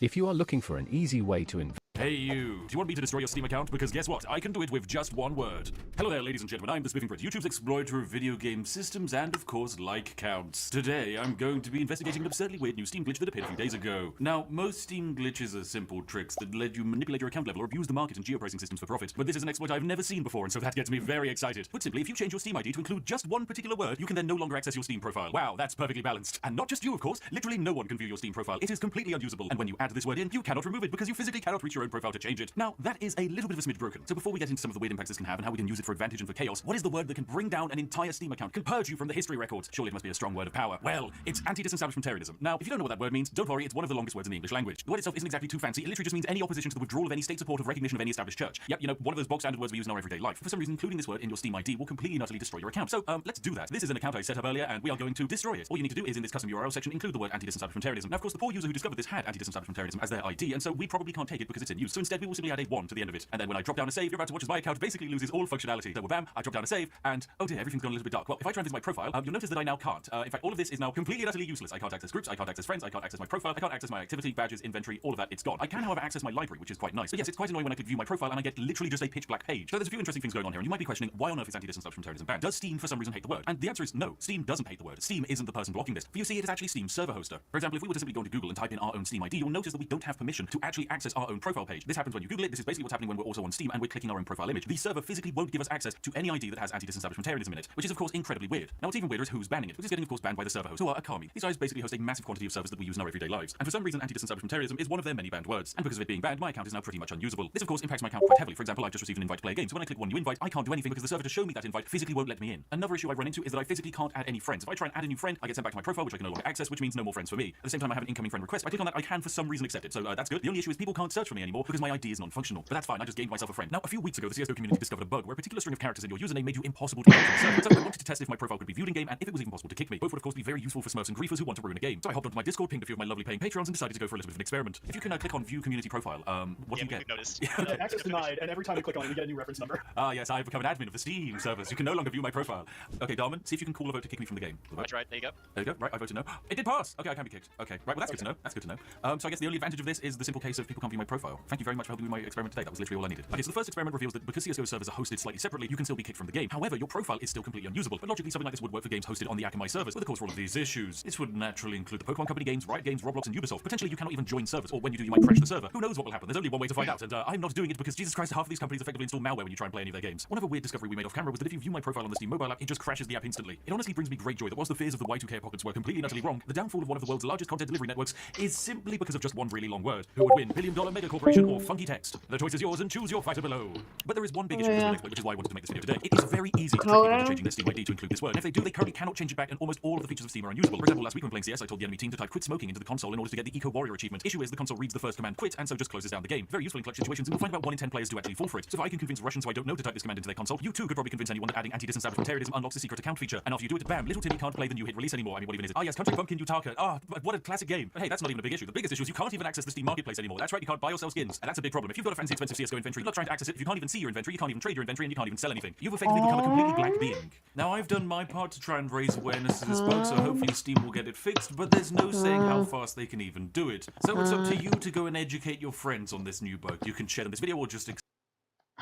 If you are looking for an easy way to invest. Hey you, do you want me to destroy your Steam account? Because guess what? I can do it with just one word. Hello there ladies and gentlemen, I'm the Spiffing Brit, YouTube's exploiter of video game systems and of course like counts. Today I'm going to be investigating an absurdly weird new Steam glitch that appeared a few days ago. Now, most Steam glitches are simple tricks that let you manipulate your account level or abuse the market and geopricing systems for profit. But this is an exploit I've never seen before and so that gets me very excited. Put simply, if you change your Steam ID to include just one particular word, you can then no longer access your Steam profile. Wow, that's perfectly balanced. And not just you, of course, literally no one can view your Steam profile. It is completely unusable. And when you add this word in, you cannot remove it because you physically cannot reach your own profile to change it. Now, that is a little bit of a smidge broken. So before we get into some of the weird impacts this can have and how we can use it for advantage and for chaos, what is the word that can bring down an entire Steam account, can purge you from the history records? Surely it must be a strong word of power. Well, it's anti-disestablishmentarianism. Now, if you don't know what that word means, don't worry, it's one of the longest words in the English language. The word itself isn't exactly too fancy, it literally just means any opposition to the withdrawal of any state support of recognition of any established church. Yep, you know, one of those bog standard words we use in our everyday life. For some reason, including this word in your Steam ID will completely and utterly destroy your account. So, let's do that. This is an account I set up earlier, and we are going to destroy it. All you need to do is in this custom URL section include the word anti-disestablishmentarianism. Now, of course, the poor user who discovered this had anti-disestablishmentarianism as their ID, and so we probably can't take it because it's in use. So instead, we will simply add a 1 to the end of it. And then when I drop down a save, you're about to watch as my account basically loses all functionality. So bam, I drop down a save, and oh dear, everything's gone a little bit dark. Well, if I try and visit my profile, you'll notice that I now can't. In fact, all of this is now completely and utterly useless. I can't access groups, I can't access friends, I can't access my profile, I can't access my activity, badges, inventory, all of that, it's gone. I can, however, access my library, which is quite nice. But yes, it's quite annoying when I click view my profile and I get literally just a pitch black page. So there's a few interesting things going on here, and you might be questioning, why on earth is anti-disestablishmentarianism banned? Does Steam for some reason hate the word? And the answer is no, Steam doesn't hate the word. Steam isn't the person blocking this. For you see, it is actually Steam's server hoster. For example, if we were to simply go into Google and type in our own Steam ID, you'll notice that we don't have permission to actually access our own profile page. This happens when you Google it. This is basically what's happening when we're also on Steam and we're clicking our own profile image. The server physically won't give us access to any ID that has anti-disestablishmentarianism in it, which is of course incredibly weird. Now what's even weirder is who's banning it, which is getting of course banned by the server host, who are Akami. These guys basically host a massive quantity of servers that we use in our everyday lives, and for some reason anti-disestablishmentarianism is one of their many banned words, and because of it being banned, my account is now pretty much unusable. This of course impacts my account quite heavily. For example, I've just received an invite to play a game, so when I click one new invite, I can't do anything because the server to show me that invite physically won't let me in. Another issue I've run into is that I physically can't add any friends. If I try and add a new friend, I get sent back to my profile, which I can no longer access, which means no more friends for me. At the same time, I have an incoming friend request. If I click on that, I can for some reason accept it, so that's good. The only issue is people can't search for me anymore because my ID is non-functional. But that's fine, I just gained myself a friend. Now, a few weeks ago, the CSGO community discovered a bug where a particular string of characters in your username made you impossible to enter the server. So I wanted to test if my profile could be viewed in-game and if it was even possible to kick me. Both would, of course, be very useful for smurfs and griefers who want to ruin a game. So I hopped onto my Discord, pinged a few of my lovely paying patrons, and decided to go for a little bit of an experiment. If you can click on View Community Profile, what do you get? Noticed. Access denied, and every time you click on it, you get a new reference number. Ah, yes, I've become an admin of the Steam servers. You can no longer view my profile. Okay, Darman, see if you can call a vote to kick me from the game. That's right, there you go. There you go, right, I voted no. It did pass! Okay, I can be kicked. Okay, right, well, that's good to know. That's good to know. So I guess the only advantage of this is the simple case of people can't view my profile. Thank you very much for helping me with my experiment today. That was literally all I needed. Okay, so the first experiment reveals that because CSGO servers are hosted slightly separately, you can still be kicked from the game. However, your profile is still completely unusable. But logically, something like this would work for games hosted on the Akamai servers, with the cause for all of these issues. This would naturally include the Pokemon Company games, Riot Games, Roblox, and Ubisoft. Potentially, you cannot even join servers, or when you do, you might crash the server. Who knows what will happen? There's only one way to find out, and I'm not doing it because Jesus Christ, half of these companies effectively install malware when you try and play any of their games. One other weird discovery we made off camera was that if you view my profile on the Steam mobile app, it just crashes the app instantly. It honestly brings me great joy that whilst the fears of the Y2K apocalypse were completely and utterly wrong, the downfall of one of the world's largest content delivery networks is simply because of just one really long word. Who would win? Billion-dollar mega corporation or funky text? The choice is yours, and choose your fighter below. But there is one big issue with this exploit, which is why I wanted to make this video today. It is very easy to trick people into changing their Steam ID to include this word. And if they do, they currently cannot change it back, and almost all of the features of Steam are unusable. For example, last week when playing CS, I told the enemy team to type quit smoking into the console in order to get the Eco Warrior achievement. Issue is the console reads the first command quit, and so just closes down the game. Very useful in clutch situations, and you'll find about 1 in 10 players do actually fall for it. So if I can convince Russians who I don't know to type this command into their console, you too could probably convince anyone that adding anti-disestablishmentarianism unlocks the secret account feature. And after you do it, bam, little Timmy can't play the new hit release anymore. I mean, what even is it? Ah, yes, Country Bumpkin Utaka. Ah, but what a classic game. But hey, that's not even a big issue. The biggest issue is you can't even access the Steam marketplace anymore. That's right, you can't buy or sell skins. And that's a big problem. If you've got a fancy expensive CSGO inventory, you're not trying to access it. If you can't even see your inventory, you can't even trade your inventory, and you can't even sell anything. You've effectively become a completely blank being. Now, I've done my part to try and raise awareness of this bug, so hopefully Steam will get it fixed, but there's no saying how fast they can even do it. So it's up to you to go and educate your friends on this new bug. You can share them this video or just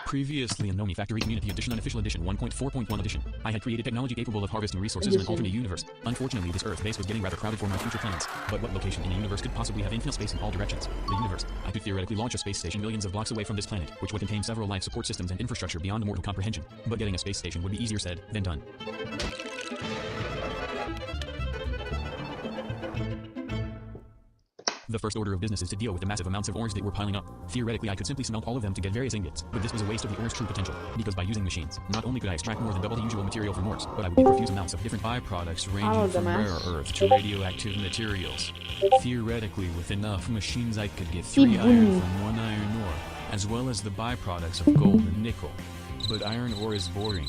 Previously in Noni Factory Community Edition Unofficial Edition 1.4.1 Edition, I had created technology capable of harvesting resources in an alternate universe. Unfortunately, this Earth base was getting rather crowded for my future plans. But what location in the universe could possibly have infinite space in all directions? The universe. I could theoretically launch a space station millions of blocks away from this planet, which would contain several life support systems and infrastructure beyond mortal comprehension. But getting a space station would be easier said than done. The first order of business is to deal with the massive amounts of ores that were piling up. Theoretically, I could simply smelt all of them to get various ingots, but this was a waste of the ore's true potential, because by using machines, not only could I extract more than double the usual material from ores, but I would get profuse amounts of different byproducts ranging from rare earth to radioactive materials. Theoretically, with enough machines I could get 3 iron from 1 iron ore, as well as the byproducts of gold and nickel. But iron ore is boring.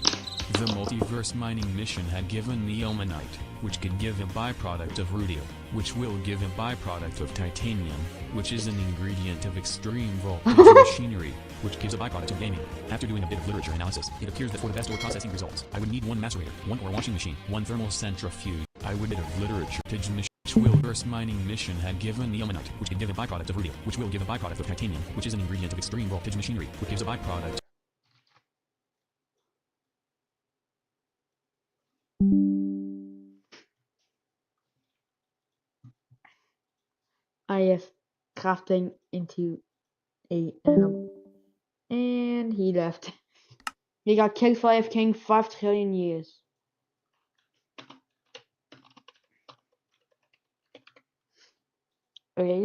The multiverse mining mission had given me ilmenite, which could give a byproduct of rutil, which will give a byproduct of titanium, which is an ingredient of extreme voltage machinery, which gives a byproduct of gaming. After doing a bit of literature analysis, it appears that for the best ore processing results, I would need 1 macerator, 1 ore washing machine, 1 thermal centrifuge. I would bit of literature Wilbur's mining mission had given me ilmenite, which could give a byproduct of rutil, which will give a byproduct of titanium, which is an ingredient of extreme voltage machinery, which gives a byproduct. IF crafting into a and he left. He got killed for AFKing 5 trillion years. Okay,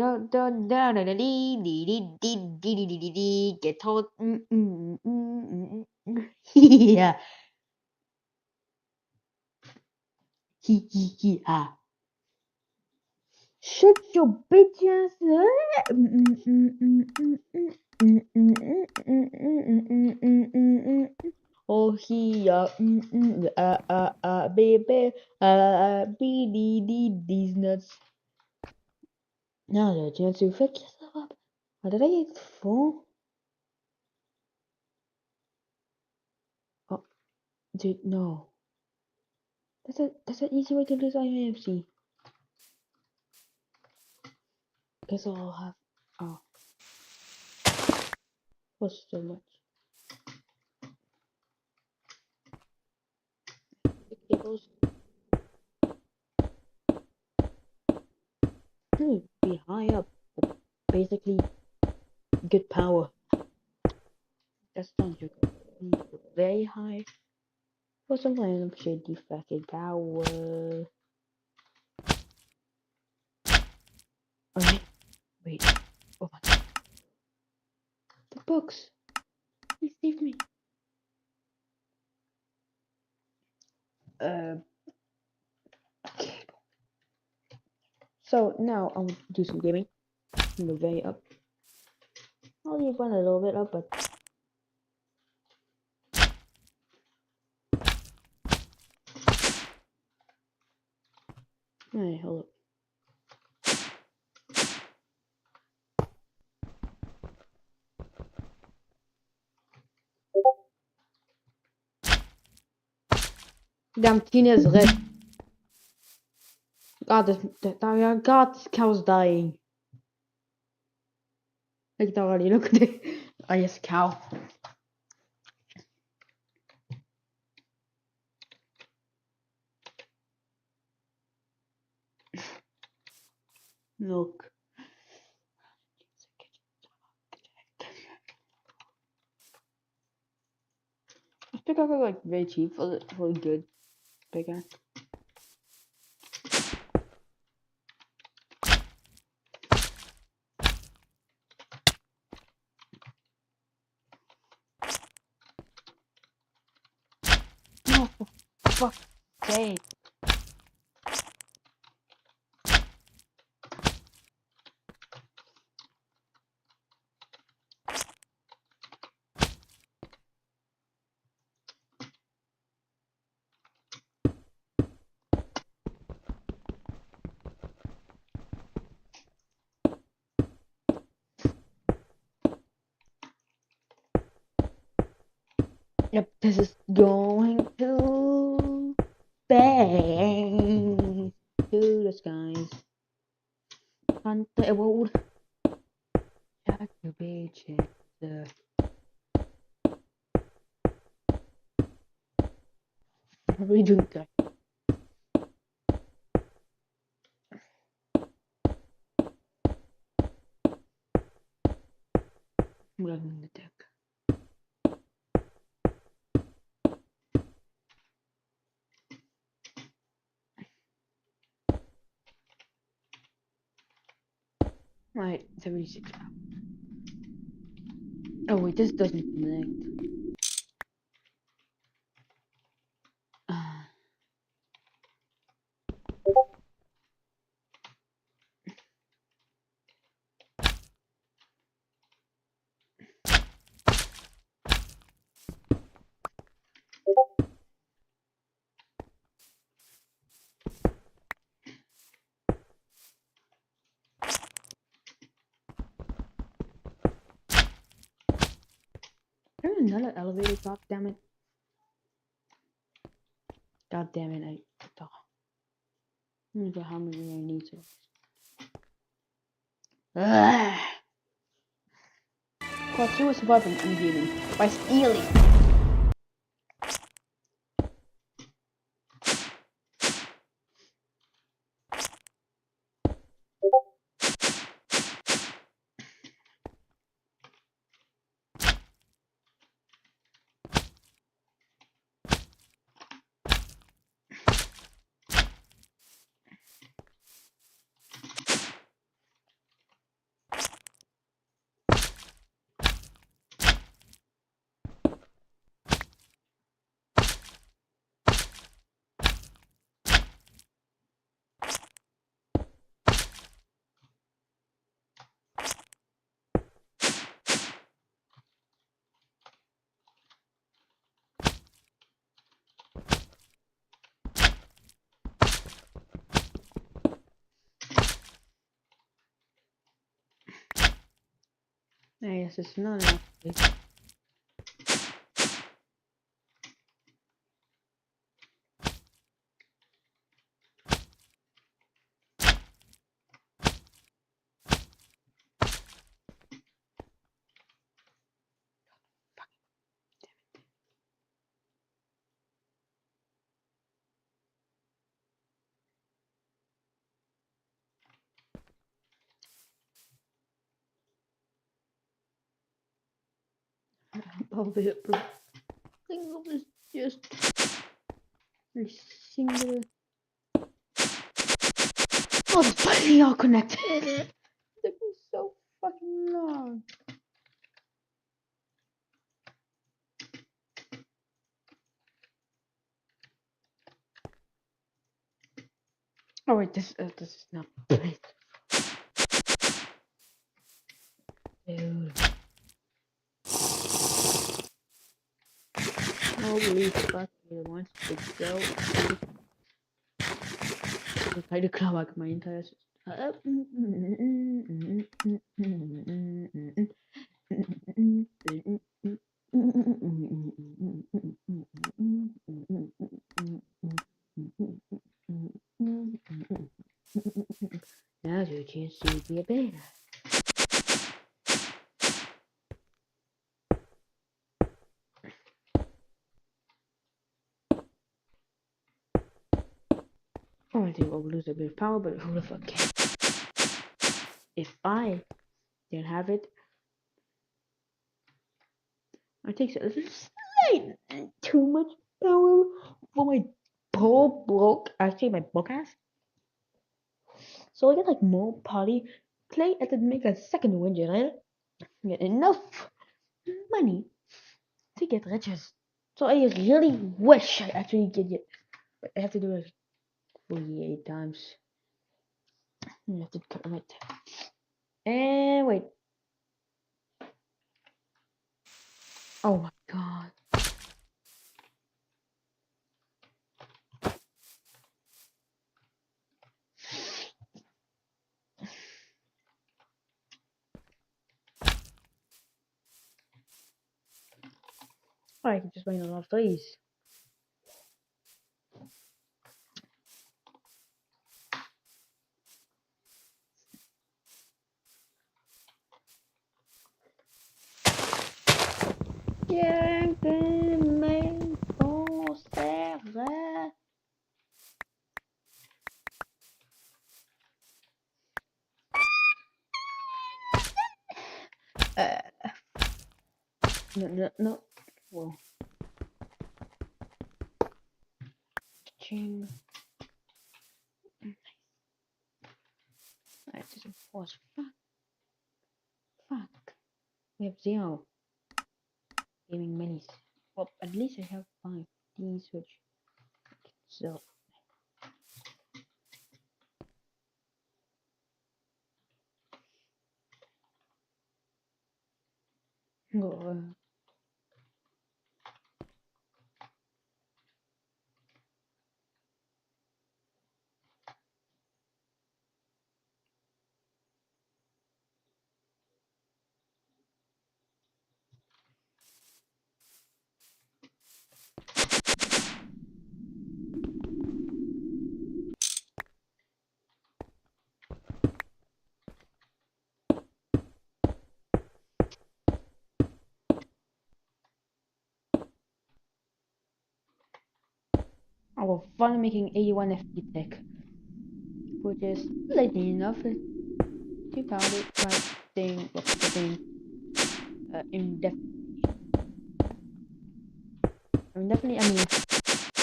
get told. Yeah. Yeah. Shut your bitch ass up. Oh, here, baby, these nuts. Now, the chance to fuck yourself up. What did I get for? Oh, dude, no. That's an easy way to lose IMFC. Guess I'll have. Oh. What's so much? Cables. Be high up. Basically, good power. That's not your very high. For some random shitty fucking power. Okay. Wait. Oh my god. The books. Please save me. Okay. So now I'll do some gaming. From the very up. quality went a little bit up, but hey, hold up. Damn, Tina's red. God, this cow's dying. Look at that already. Look at it. Oh yes, cow. Milk. I think I got like very cheap for a good bigger. No, for fuck's sake. Yep, this is going to bang to the skies. On the road, Jack the bitches. What are we doing, guys? I'm grabbing the deck. Right, 76 now. Oh wait, this doesn't connect. There's another elevator top, damn it. God damn it, I thought. Let me go how many I need to. Class 2 is surviving and gaming by stealing. Yes, it's not enough. Of it, bro. Think of this just every single. Oh, it's finally all connected. It took me so fucking long. Oh wait, this is not right. Dude. Holy fuck, it wants to go. I tried to claw back my entire Now's your chance to be a bear. Oh, I think I'll lose a bit of power, but who the fuck cares? If I didn't have it, I take a slight too much power for my poor bloke. Actually, my block ass. So I get like more poly clay and then make a second wind generator. Get enough money to get riches. So I really wish I actually get it. But I have to do it 48 times. I have to cut my and wait. Oh my god. Oh, I can just wait a lot of these. Quem também conserva. No. Whoa. Ching. Alright, this is pause. Fuck. We have 0 gaming minis. Well, at least I have 5. These which so. Go. I will finally making 81 FP tech, which is lately enough to count it by saying indefinitely. Indefinitely, I mean,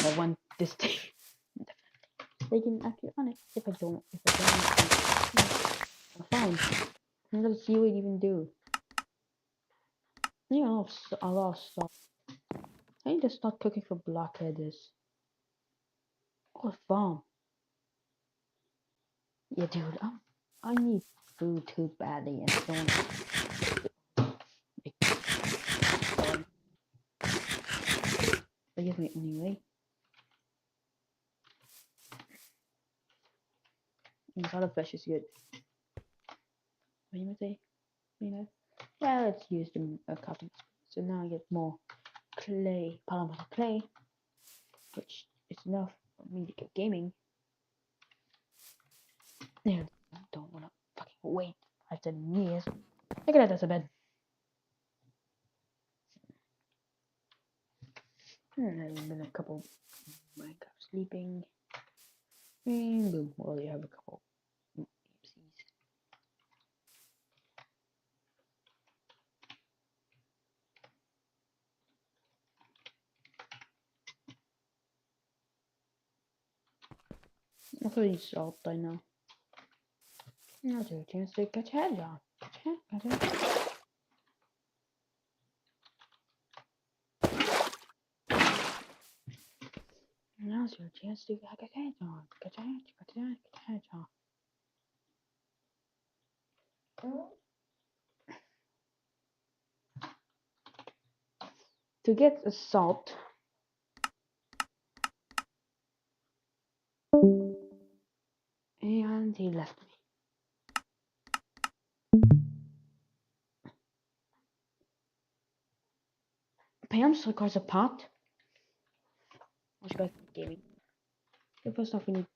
I want this thing. They can actually run it if I don't. I'm fine. Let's see what it even do. I think a lot of stuff. I need to start cooking for blockheaders. Oh, farm. Yeah, dude, I need food too badly and don't. Forgive me anyway. Inside of flesh is good. What do you say? Well, let's use them a couple. So now I get more clay, polymer clay, which is enough for me to get gaming. Yeah, I don't wanna fucking wait 5-7 years. Look at that, that's a bed. And then a couple Minecraft sleeping. And boom, well, you have a couple MCs. I thought you salt by now. Now's your chance to catch head on. Catch head. Now's your chance to get head on. Catch head on. To get a salt, he left me. Pam's records a part. Let's go gaming. Okay, first off, we need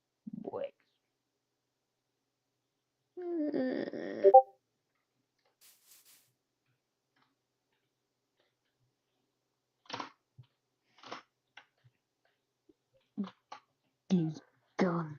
bricks. Gun.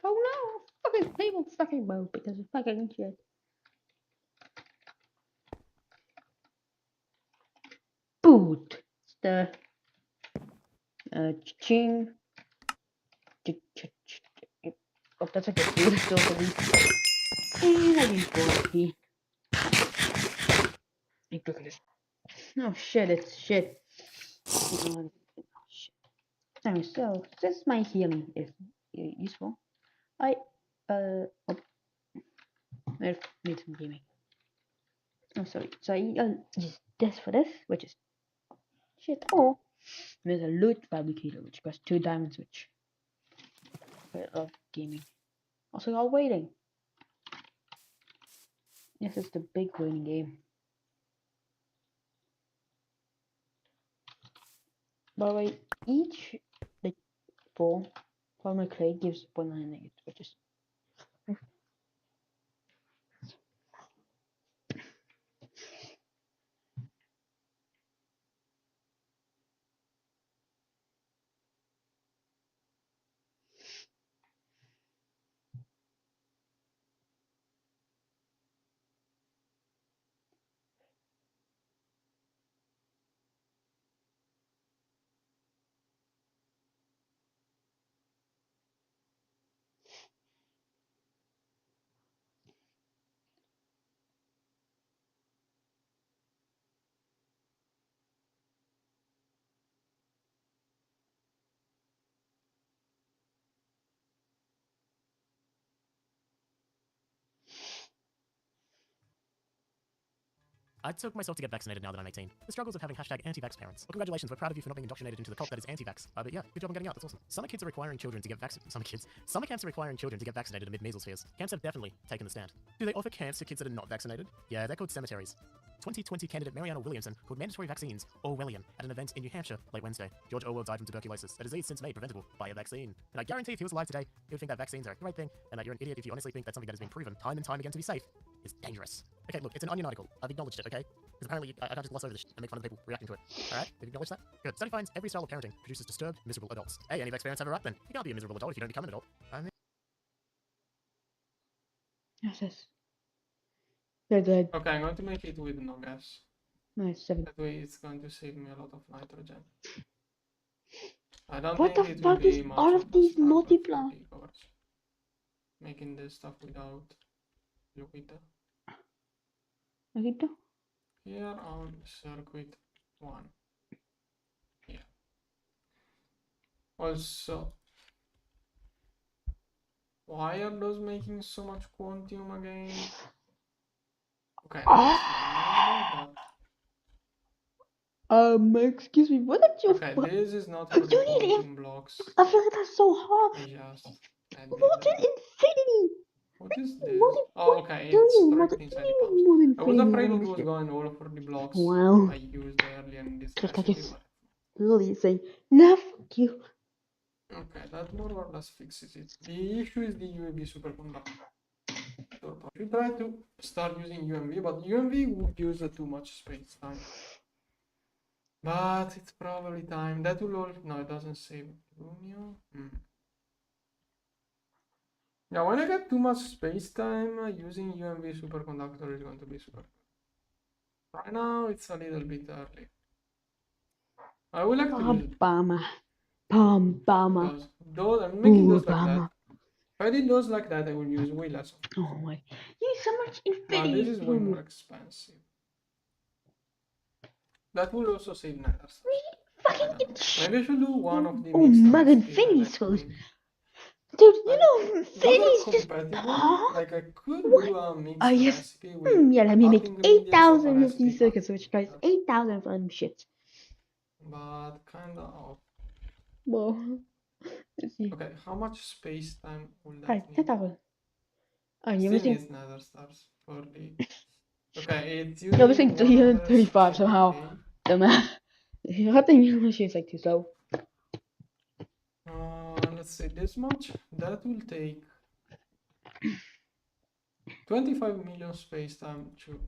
Oh no! Fucking people fucking mode because of fucking shit. Boot. It's the ching. Oh, that's a good boot still for me. And I need 40. Look at this. Oh shit, it's shit. Oh, shit. Anyway, so since my healing is useful, I need some gaming. Oh, sorry. So I use this for this, which is shit. Or there's a loot fabricator, which costs 2 diamonds, which I love gaming. Also, while waiting. This is the big waiting game. By the way, each like 4 polymer clay gives 0.9 nuggets, which is I took myself to get vaccinated now that I'm 18. The struggles of having #anti-vax parents. Well, congratulations, we're proud of you for not being indoctrinated into the cult that is anti-vax. But yeah, good job on getting out, that's awesome. Summer camps are requiring children to get vaccinated amid measles fears. Camps have definitely taken the stand. Do they offer camps to kids that are not vaccinated? Yeah, they're called cemeteries. 2020 candidate Mariana Williamson called mandatory vaccines Orwellian at an event in New Hampshire late Wednesday. George Orwell died from tuberculosis, a disease since made preventable by a vaccine. And I guarantee if he was alive today, he would think that vaccines are the right thing, and that you're an idiot if you honestly think that something that has been proven time and time again to be safe is dangerous. Okay, look, it's an Onion article. I've acknowledged it, okay? Because apparently I can't just gloss over this shit and make fun of the people reacting to it. Alright? Have you acknowledged that? Good. Study finds every style of parenting produces disturbed, miserable adults. Hey, any vax parents have a right then? You can't be a miserable adult if you don't become an adult. I mean... Yes. They're good. Okay, I'm going to make it with no gas. Nice, 7. That way it's going to save me a lot of nitrogen. I don't What think the it will fuck is be much all of of a these start, but multiply? 40 hours. Making this stuff without Lupita. Lupita? Here on circuit 1. Yeah. Also, why are those making so much quantium again? Okay. Excuse me, what did you... Okay, this is not for the you need quantum blocks. I feel like that's so hard. I just added Molten it. infinity! What is this? Oh, okay, it's trapped inside the pouch. I was afraid it was going all for the blocks Wow. I used earlier in this Just like recipe, it's but- literally saying, no, fuck you. Okay, that more or less fixes it. The issue is the UMV superconductor. We try to start using UMV, but UMV would use too much space time. But it's probably time. That will all... No, it doesn't save Lumio. Now, when I get too much space time, using UMV superconductor is going to be super good. Right now, it's a little bit early. I would like to use Obama. Obama. those. I'm making those like Obama. that. If I did those like that, I would use way less. Oh my. You use so much But infinity. this is way more expensive. That will also save nether stuff. Maybe I should do one of the Oh mixed my god, recipes infinity like screws. that. Dude, you know, Those infinity are is just... compatible. Huh? Like I could do a mixed yes. recipe with Yeah, let me half make ingredients of a 8,000 of these recipe, circuits, which guys, 8,000 for them shit. but kinda off. Well, let's see. Okay, how much space time will that Right, need? 10,000. Oh, you're Still missing. needs nether stars for the... Okay, it's You're missing using 335 somehow. 160. The math. I think your machine is like too slow. Let's say this much. That will take 25 million space time to...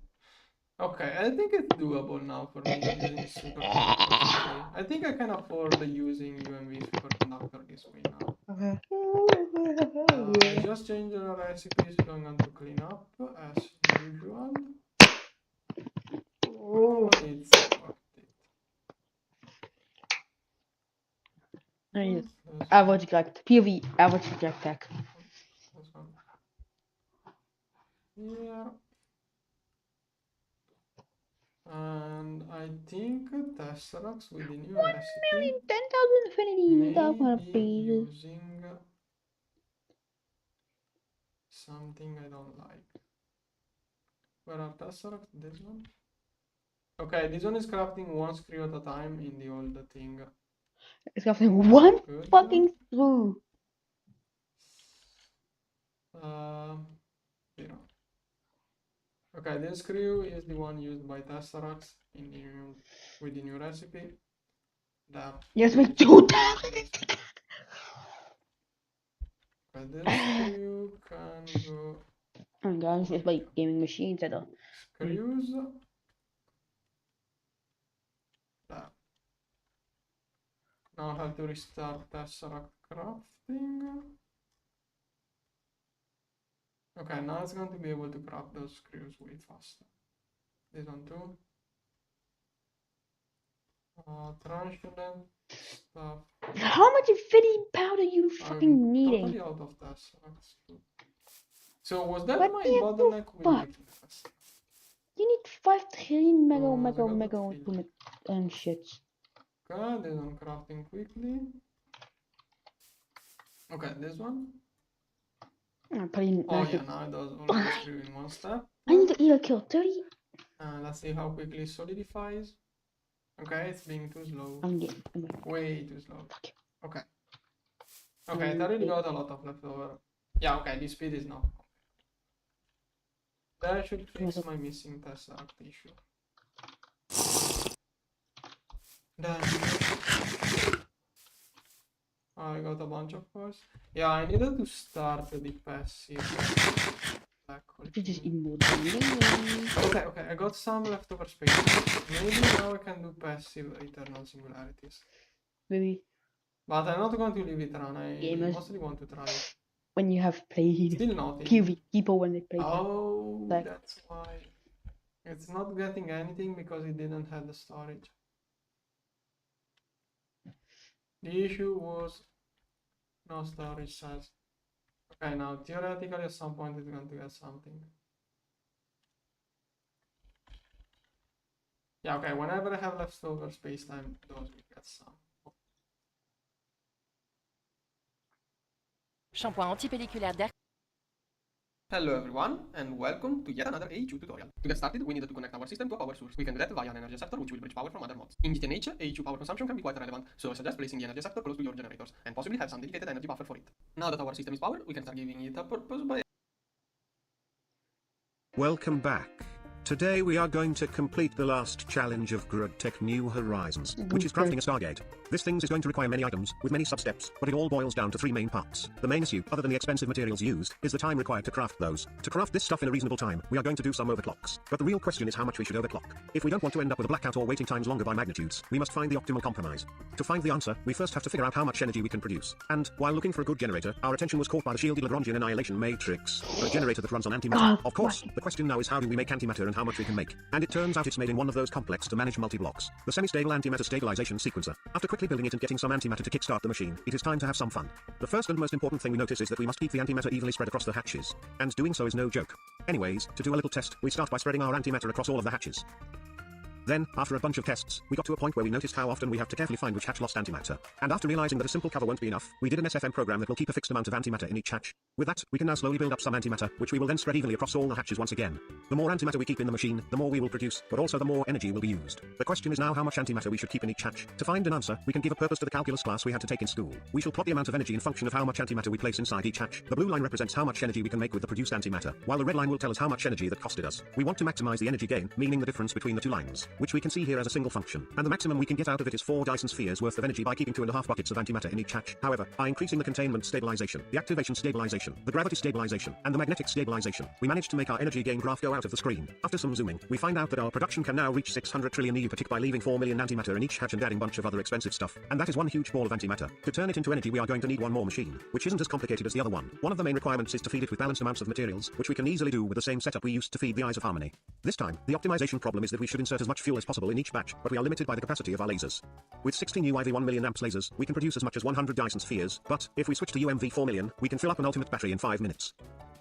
Okay, I think it's doable now for me using superconductor. I think I can afford using UMV superconductor this way now. Okay. I just changed the recipes, going on to clean up as usual. Oh, it's worth it. Average correct. POV, average correct pack. This one. Here. And I think Tesseracts with the new recipe 10,000 infinity. That may would be be... using something I don't like. Where are Tesseracts? This one? Okay, this one is crafting one screw at a time in the old thing. It's crafting one Good. fucking screw. Zero. Okay, this screw is the one used by Tesseracts in the new, with the new recipe. That Yes, we do. Okay, this screw can go Oh guys, it's like gaming machines at all. screws. That. Now I have to restart Tesseract crafting. Okay, now it's going to be able to craft those screws way faster. This one too. Transient stuff. How much infinity powder you fucking needing? Totally out of Tesseracts too. So was that What my the bottleneck with fuck? making Tesseracts? You need 5 trillion mega Oh, I got and shit. Okay, this one crafting quickly. Okay, this one. I'm putting Oh yeah, now it does all the screw in one step. I need to either kill 30 Let's see how quickly it solidifies. Okay, it's being too slow. Way too slow. Okay. Okay, it already got a lot of leftover. Yeah, okay, this speed is not. That should fix my missing tesseract issue. Then I got a bunch of course. Yeah, I needed to start the passive. Okay, okay, I got some leftover space. Maybe now I can do passive eternal singularities. Maybe. But I'm not going to leave it run. I Gamers. mostly want to try it. When you have played Still not. people when they play. Oh, that's why. It's not getting anything because it didn't have the storage. The issue was no storage size. Okay, now theoretically at some point it's going to get something. Yeah, okay, whenever I have leftover space-time, those will get some. Shampoing antipelliculaire d'air. Hello everyone, and welcome to yet another AHU tutorial. To get started, we needed to connect our system to a power source. We can do that via an energy sector, which will bridge power from other mods. In GTNH, AHU power consumption can be quite relevant, so I suggest placing the energy sector close to your generators, and possibly have some dedicated energy buffer for it. Now that our system is powered, we can start giving it a purpose by... Welcome back. Today we are going to complete the last challenge of GrudTech New Horizons, which is crafting a Stargate. This thing is going to require many items, with many sub-steps, but it all boils down to three main parts. The main issue, other than the expensive materials used, is the time required to craft those. To craft this stuff in a reasonable time, we are going to do some overclocks. But the real question is how much we should overclock. If we don't want to end up with a blackout or waiting times longer by magnitudes, we must find the optimal compromise. To find the answer, we first have to figure out how much energy we can produce. And, while looking for a good generator, our attention was caught by the shielded Lagrangian annihilation matrix, a generator that runs on antimatter. Of course, the question now is how do we make antimatter and how much we can make. And it turns out it's made in one of those complex to manage multi-blocks, the semi-stable antimatter stabilization sequencer. After quickly building it and getting some antimatter to kickstart the machine, it is time to have some fun. The first and most important thing we notice is that we must keep the antimatter evenly spread across the hatches. And doing so is no joke. Anyways, to do a little test, we start by spreading our antimatter across all of the hatches. Then, after a bunch of tests, we got to a point where we noticed how often we have to carefully find which hatch lost antimatter. And after realizing that a simple cover won't be enough, we did an SFM program that will keep a fixed amount of antimatter in each hatch. With that, we can now slowly build up some antimatter, which we will then spread evenly across all the hatches once again. The more antimatter we keep in the machine, the more we will produce, but also the more energy will be used. The question is now how much antimatter we should keep in each hatch. To find an answer, we can give a purpose to the calculus class we had to take in school. We shall plot the amount of energy in function of how much antimatter we place inside each hatch. The blue line represents how much energy we can make with the produced antimatter, while the red line will tell us how much energy that costed us. We want to maximize the energy gain, meaning the difference between the two lines, which we can see here as a single function, and the maximum we can get out of it is 4 Dyson spheres worth of energy by keeping 2.5 buckets of antimatter in each hatch. However, by increasing the containment stabilization, the activation stabilization, the gravity stabilization, and the magnetic stabilization, we managed to make our energy gain graph go out of the screen. After some zooming, we find out that our production can now reach 600 trillion EU per tick by leaving 4 million antimatter in each hatch and adding a bunch of other expensive stuff, and that is one huge ball of antimatter. To turn it into energy we are going to need one more machine, which isn't as complicated as the other one. One of the main requirements is to feed it with balanced amounts of materials, which we can easily do with the same setup we used to feed the Eyes of Harmony. This time, the optimization problem is that we should insert as much fuel as possible in each batch, but we are limited by the capacity of our lasers. With 16 UIV 1 million amps lasers, we can produce as much as 100 Dyson spheres, but if we switch to UMV 4 million, we can fill up an ultimate battery in 5 minutes.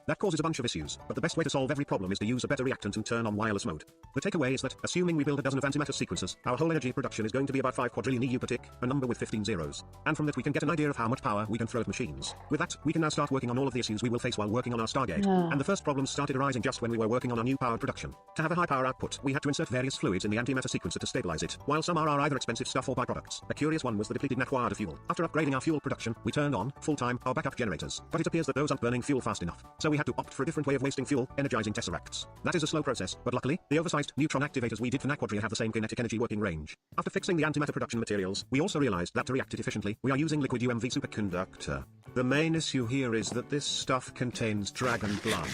That causes a bunch of issues, but the best way to solve every problem is to use a better reactant and turn on wireless mode. The takeaway is that, assuming we build a dozen of antimatter sequencers, our whole energy production is going to be about 5 quadrillion EU per tick, a number with 15 zeros. And from that we can get an idea of how much power we can throw at machines. With that, we can now start working on all of the issues we will face while working on our Stargate. And the first problems started arising just when we were working on our new power production. To have a high power output, we had to insert various fluids in the antimatter sequencer to stabilize it, while some are either expensive stuff or byproducts. A curious one was the depleted Naquada fuel. After upgrading our fuel production, we turned on, full-time, our backup generators, but it appears that those aren't burning fuel fast enough. So we had to opt for a different way of wasting fuel, energizing tesseracts. That is a slow process, but luckily, the oversized neutron activators we did for Naquadria have the same kinetic energy working range. After fixing the antimatter production materials, we also realized that to react it efficiently, we are using liquid UMV superconductor. The main issue here is that this stuff contains dragon blood,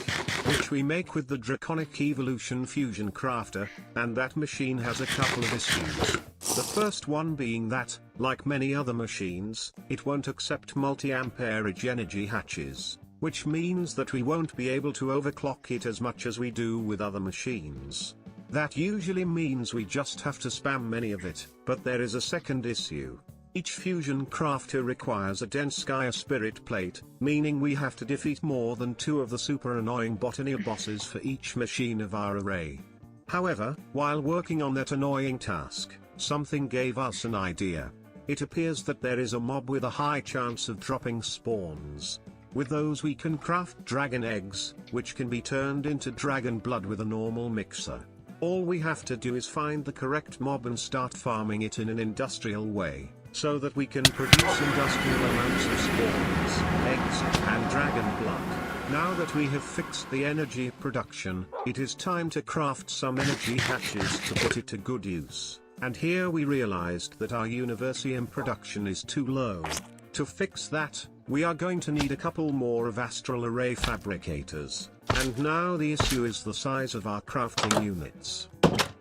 which we make with the Draconic Evolution Fusion Crafter, and that machine has a couple of issues. The first one being that, like many other machines, it won't accept multi-amperage energy hatches, which means that we won't be able to overclock it as much as we do with other machines. That usually means we just have to spam many of it, but there is a second issue. Each fusion crafter requires a dense Gaia spirit plate, meaning we have to defeat more than 2 of the super annoying Botania bosses for each machine of our array. However, while working on that annoying task, something gave us an idea. It appears that there is a mob with a high chance of dropping spawns. With those we can craft dragon eggs, which can be turned into dragon blood with a normal mixer. All we have to do is find the correct mob and start farming it in an industrial way, so that we can produce industrial amounts of spawns, eggs, and dragon blood. Now that we have fixed the energy production, it is time to craft some energy hatches to put it to good use. And here we realized that our Universium production is too low. To fix that, we are going to need a couple more of astral array fabricators. And now the issue is the size of our crafting units.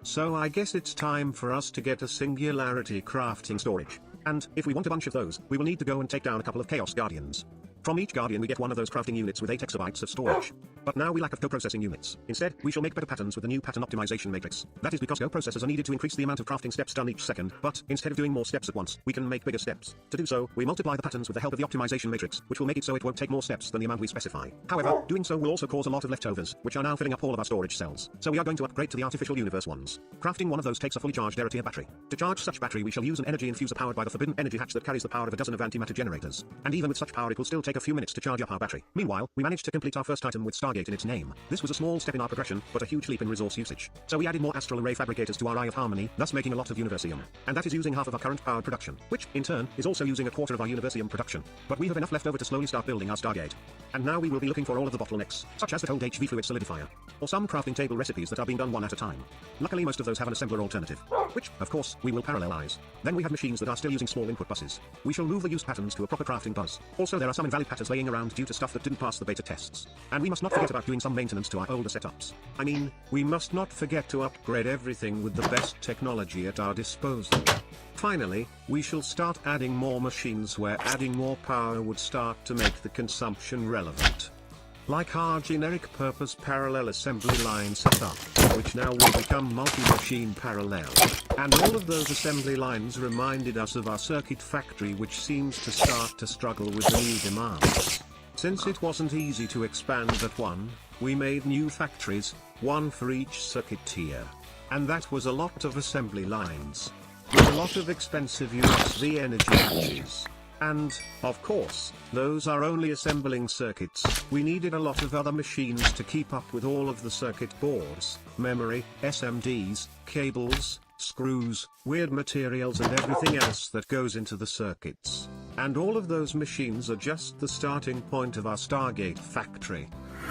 So I guess it's time for us to get a singularity crafting storage. And if we want a bunch of those, we will need to go and take down a couple of Chaos Guardians. From each Guardian we get one of those crafting units with 8 exabytes of storage. But now we lack of co-processing units. Instead, we shall make better patterns with the new pattern optimization matrix. That is because co-processors are needed to increase the amount of crafting steps done each second, but instead of doing more steps at once, we can make bigger steps. To do so, we multiply the patterns with the help of the optimization matrix, which will make it so it won't take more steps than the amount we specify. However, doing so will also cause a lot of leftovers, which are now filling up all of our storage cells. So we are going to upgrade to the artificial universe ones. Crafting one of those takes a fully charged Eratier battery. To charge such battery we shall use an energy infuser powered by the forbidden energy hatch that carries the power of a dozen of antimatter generators. And even with such power it will still take a few minutes to charge up our battery. Meanwhile, we managed to complete our first item with Stargate in its name. This was a small step in our progression, but a huge leap in resource usage. So we added more astral array fabricators to our Eye of Harmony, thus making a lot of Universium. And that is using half of our current powered production, which, in turn, is also using a quarter of our Universium production. But we have enough left over to slowly start building our Stargate. And now we will be looking for all of the bottlenecks, such as the old HV fluid solidifier, or some crafting table recipes that are being done one at a time. Luckily most of those have an assembler alternative, which, of course, we will parallelize. Then we have machines that are still using small input buses. We shall move the used patterns to a proper crafting bus. Also there are some invalid patterns laying around due to stuff that didn't pass the beta tests. And we must not forget about doing some maintenance to our older setups. I mean, we must not forget to upgrade everything with the best technology at our disposal. Finally, we shall start adding more machines where adding more power would start to make the consumption relevant. Like our generic purpose parallel assembly line setup, which now will become multi-machine parallel. And all of those assembly lines reminded us of our circuit factory, which seems to start to struggle with the new demands. Since it wasn't easy to expand at one, we made new factories, one for each circuit tier. And that was a lot of assembly lines, with a lot of expensive USB energy hatches. And, of course, those are only assembling circuits. We needed a lot of other machines to keep up with all of the circuit boards, memory, SMDs, cables, screws, weird materials and everything else that goes into the circuits. And all of those machines are just the starting point of our Stargate factory,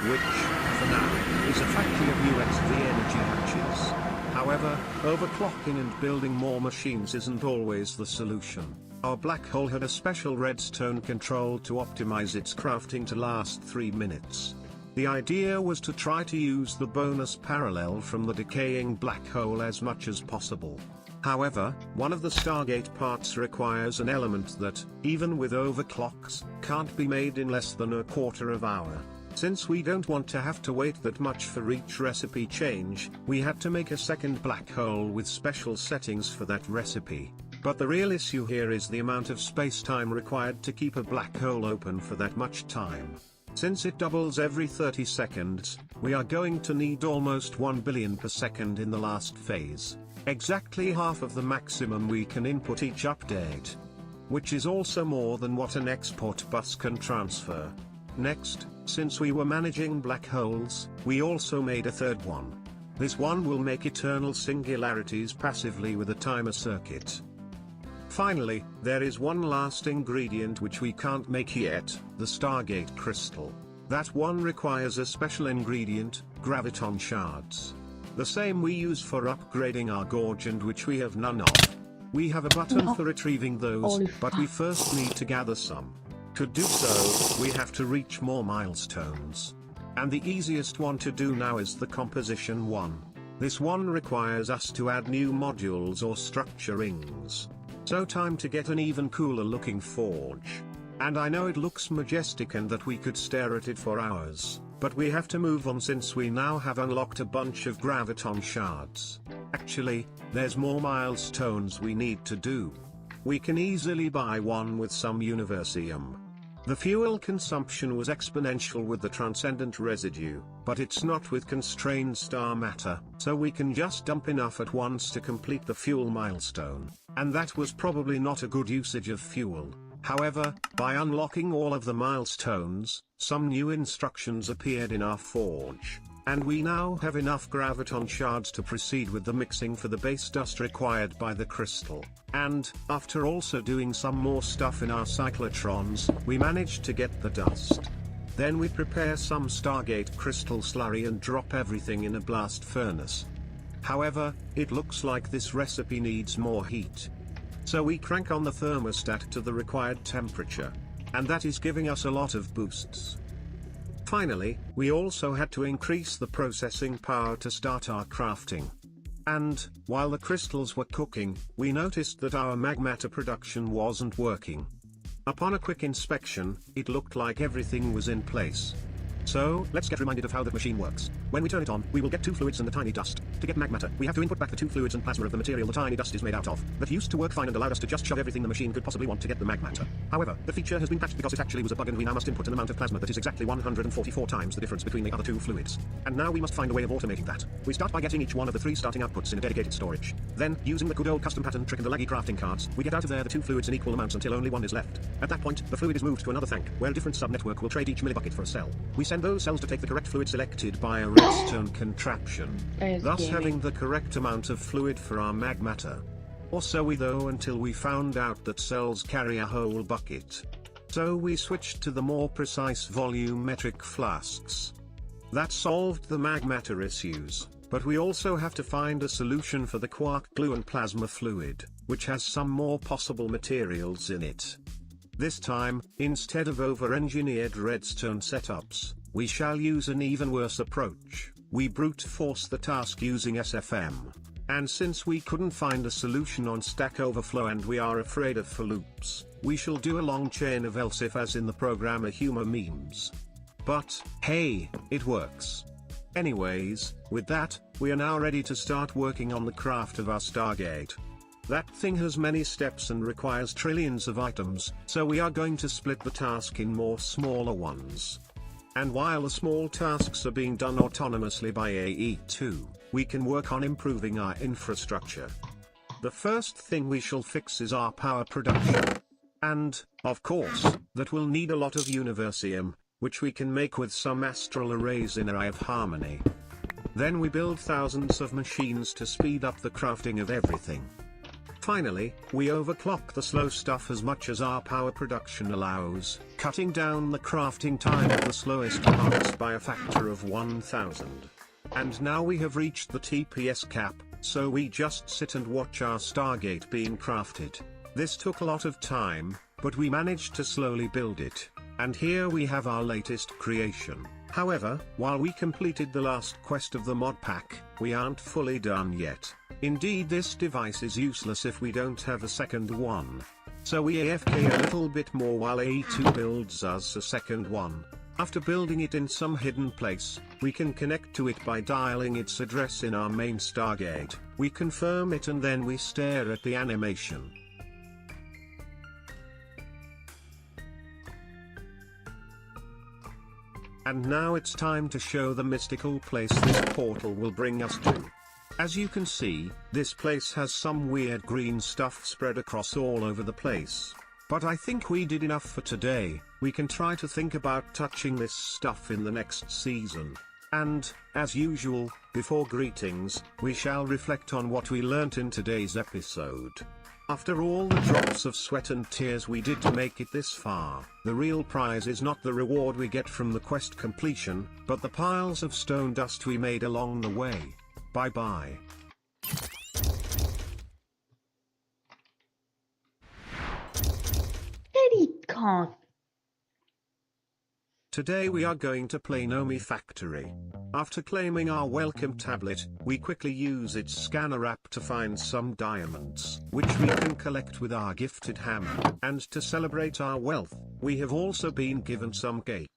which, for now, is a factory of UXV energy hatches. However, overclocking and building more machines isn't always the solution. Our black hole had a special redstone control to optimize its crafting to last 3 minutes. The idea was to try to use the bonus parallel from the decaying black hole as much as possible. However, one of the Stargate parts requires an element that, even with overclocks, can't be made in less than a quarter of an hour. Since we don't want to have to wait that much for each recipe change, we had to make a second black hole with special settings for that recipe. But the real issue here is the amount of space-time required to keep a black hole open for that much time. Since it doubles every 30 seconds, we are going to need almost 1 billion per second in the last phase. Exactly half of the maximum we can input each update. Which is also more than what an export bus can transfer. Next, since we were managing black holes, we also made a third one. This one will make eternal singularities passively with a timer circuit. Finally, there is one last ingredient which we can't make yet, the Stargate crystal. That one requires a special ingredient, graviton shards. The same we use for upgrading our gorge and which we have none of. We have a button for retrieving those, but we first need to gather some. To do so, we have to reach more milestones. And the easiest one to do now is the composition one. This one requires us to add new modules or structure rings. So time to get an even cooler looking forge. And I know it looks majestic and that we could stare at it for hours, but we have to move on since we now have unlocked a bunch of graviton shards. Actually, there's more milestones we need to do. We can easily buy one with some Universium. The fuel consumption was exponential with the transcendent residue, but it's not with constrained star matter, so we can just dump enough at once to complete the fuel milestone. And that was probably not a good usage of fuel. However, by unlocking all of the milestones, some new instructions appeared in our forge. And we now have enough graviton shards to proceed with the mixing for the base dust required by the crystal. And, after also doing some more stuff in our cyclotrons, we managed to get the dust. Then we prepare some Stargate crystal slurry and drop everything in a blast furnace. However, it looks like this recipe needs more heat. So we crank on the thermostat to the required temperature. And that is giving us a lot of boosts. Finally, we also had to increase the processing power to start our crafting. And, while the crystals were cooking, we noticed that our magmatter production wasn't working. Upon a quick inspection, it looked like everything was in place. So, let's get reminded of how the machine works. When we turn it on, we will get two fluids and the tiny dust. To get magmatter, we have to input back the two fluids and plasma of the material the tiny dust is made out of. That used to work fine and allowed us to just shove everything the machine could possibly want to get the magmatter. However, the feature has been patched because it actually was a bug and we now must input an amount of plasma that is exactly 144 times the difference between the other two fluids. And now we must find a way of automating that. We start by getting each one of the three starting outputs in a dedicated storage. Then, using the good old custom pattern trick and the laggy crafting cards, we get out of there the two fluids in equal amounts until only one is left. At that point, the fluid is moved to another tank, where a different subnetwork will trade each millibucket for a cell. We send those cells to take the correct fluid selected by a redstone contraption, thus having the correct amount of fluid for our magmatter. Or so we thought until we found out that cells carry a whole bucket. So we switched to the more precise volumetric flasks. That solved the magmatter issues, but we also have to find a solution for the quark glue and plasma fluid, which has some more possible materials in it. This time, instead of over-engineered redstone setups, we shall use an even worse approach. We brute force the task using SFM. And since we couldn't find a solution on Stack Overflow and we are afraid of for loops, we shall do a long chain of else if as in the programmer humor memes. But, hey, it works. Anyways, with that, we are now ready to start working on the craft of our Stargate. That thing has many steps and requires trillions of items, so we are going to split the task in more smaller ones. And while the small tasks are being done autonomously by AE2, we can work on improving our infrastructure. The first thing we shall fix is our power production. And, of course, that will need a lot of Universium, which we can make with some astral arrays in Eye of Harmony. Then we build thousands of machines to speed up the crafting of everything. Finally, we overclock the slow stuff as much as our power production allows, cutting down the crafting time of the slowest parts by a factor of 1000. And now we have reached the TPS cap, so we just sit and watch our Stargate being crafted. This took a lot of time, but we managed to slowly build it. And here we have our latest creation. However, while we completed the last quest of the mod pack, we aren't fully done yet. Indeed, this device is useless if we don't have a second one. So we AFK a little bit more while AE2 builds us a second one. After building it in some hidden place, we can connect to it by dialing its address in our main Stargate. We confirm it and then we stare at the animation. And now it's time to show the mystical place this portal will bring us to. As you can see, this place has some weird green stuff spread across all over the place. But I think we did enough for today. We can try to think about touching this stuff in the next season. And, as usual, before greetings, we shall reflect on what we learnt in today's episode. After all the drops of sweat and tears we did to make it this far, the real prize is not the reward we get from the quest completion, but the piles of stone dust we made along the way. Bye bye. Daddy can't. Today we are going to play Nomi Factory. After claiming our welcome tablet, we quickly use its scanner app to find some diamonds, which we can collect with our gifted hammer. And to celebrate our wealth, we have also been given some cake.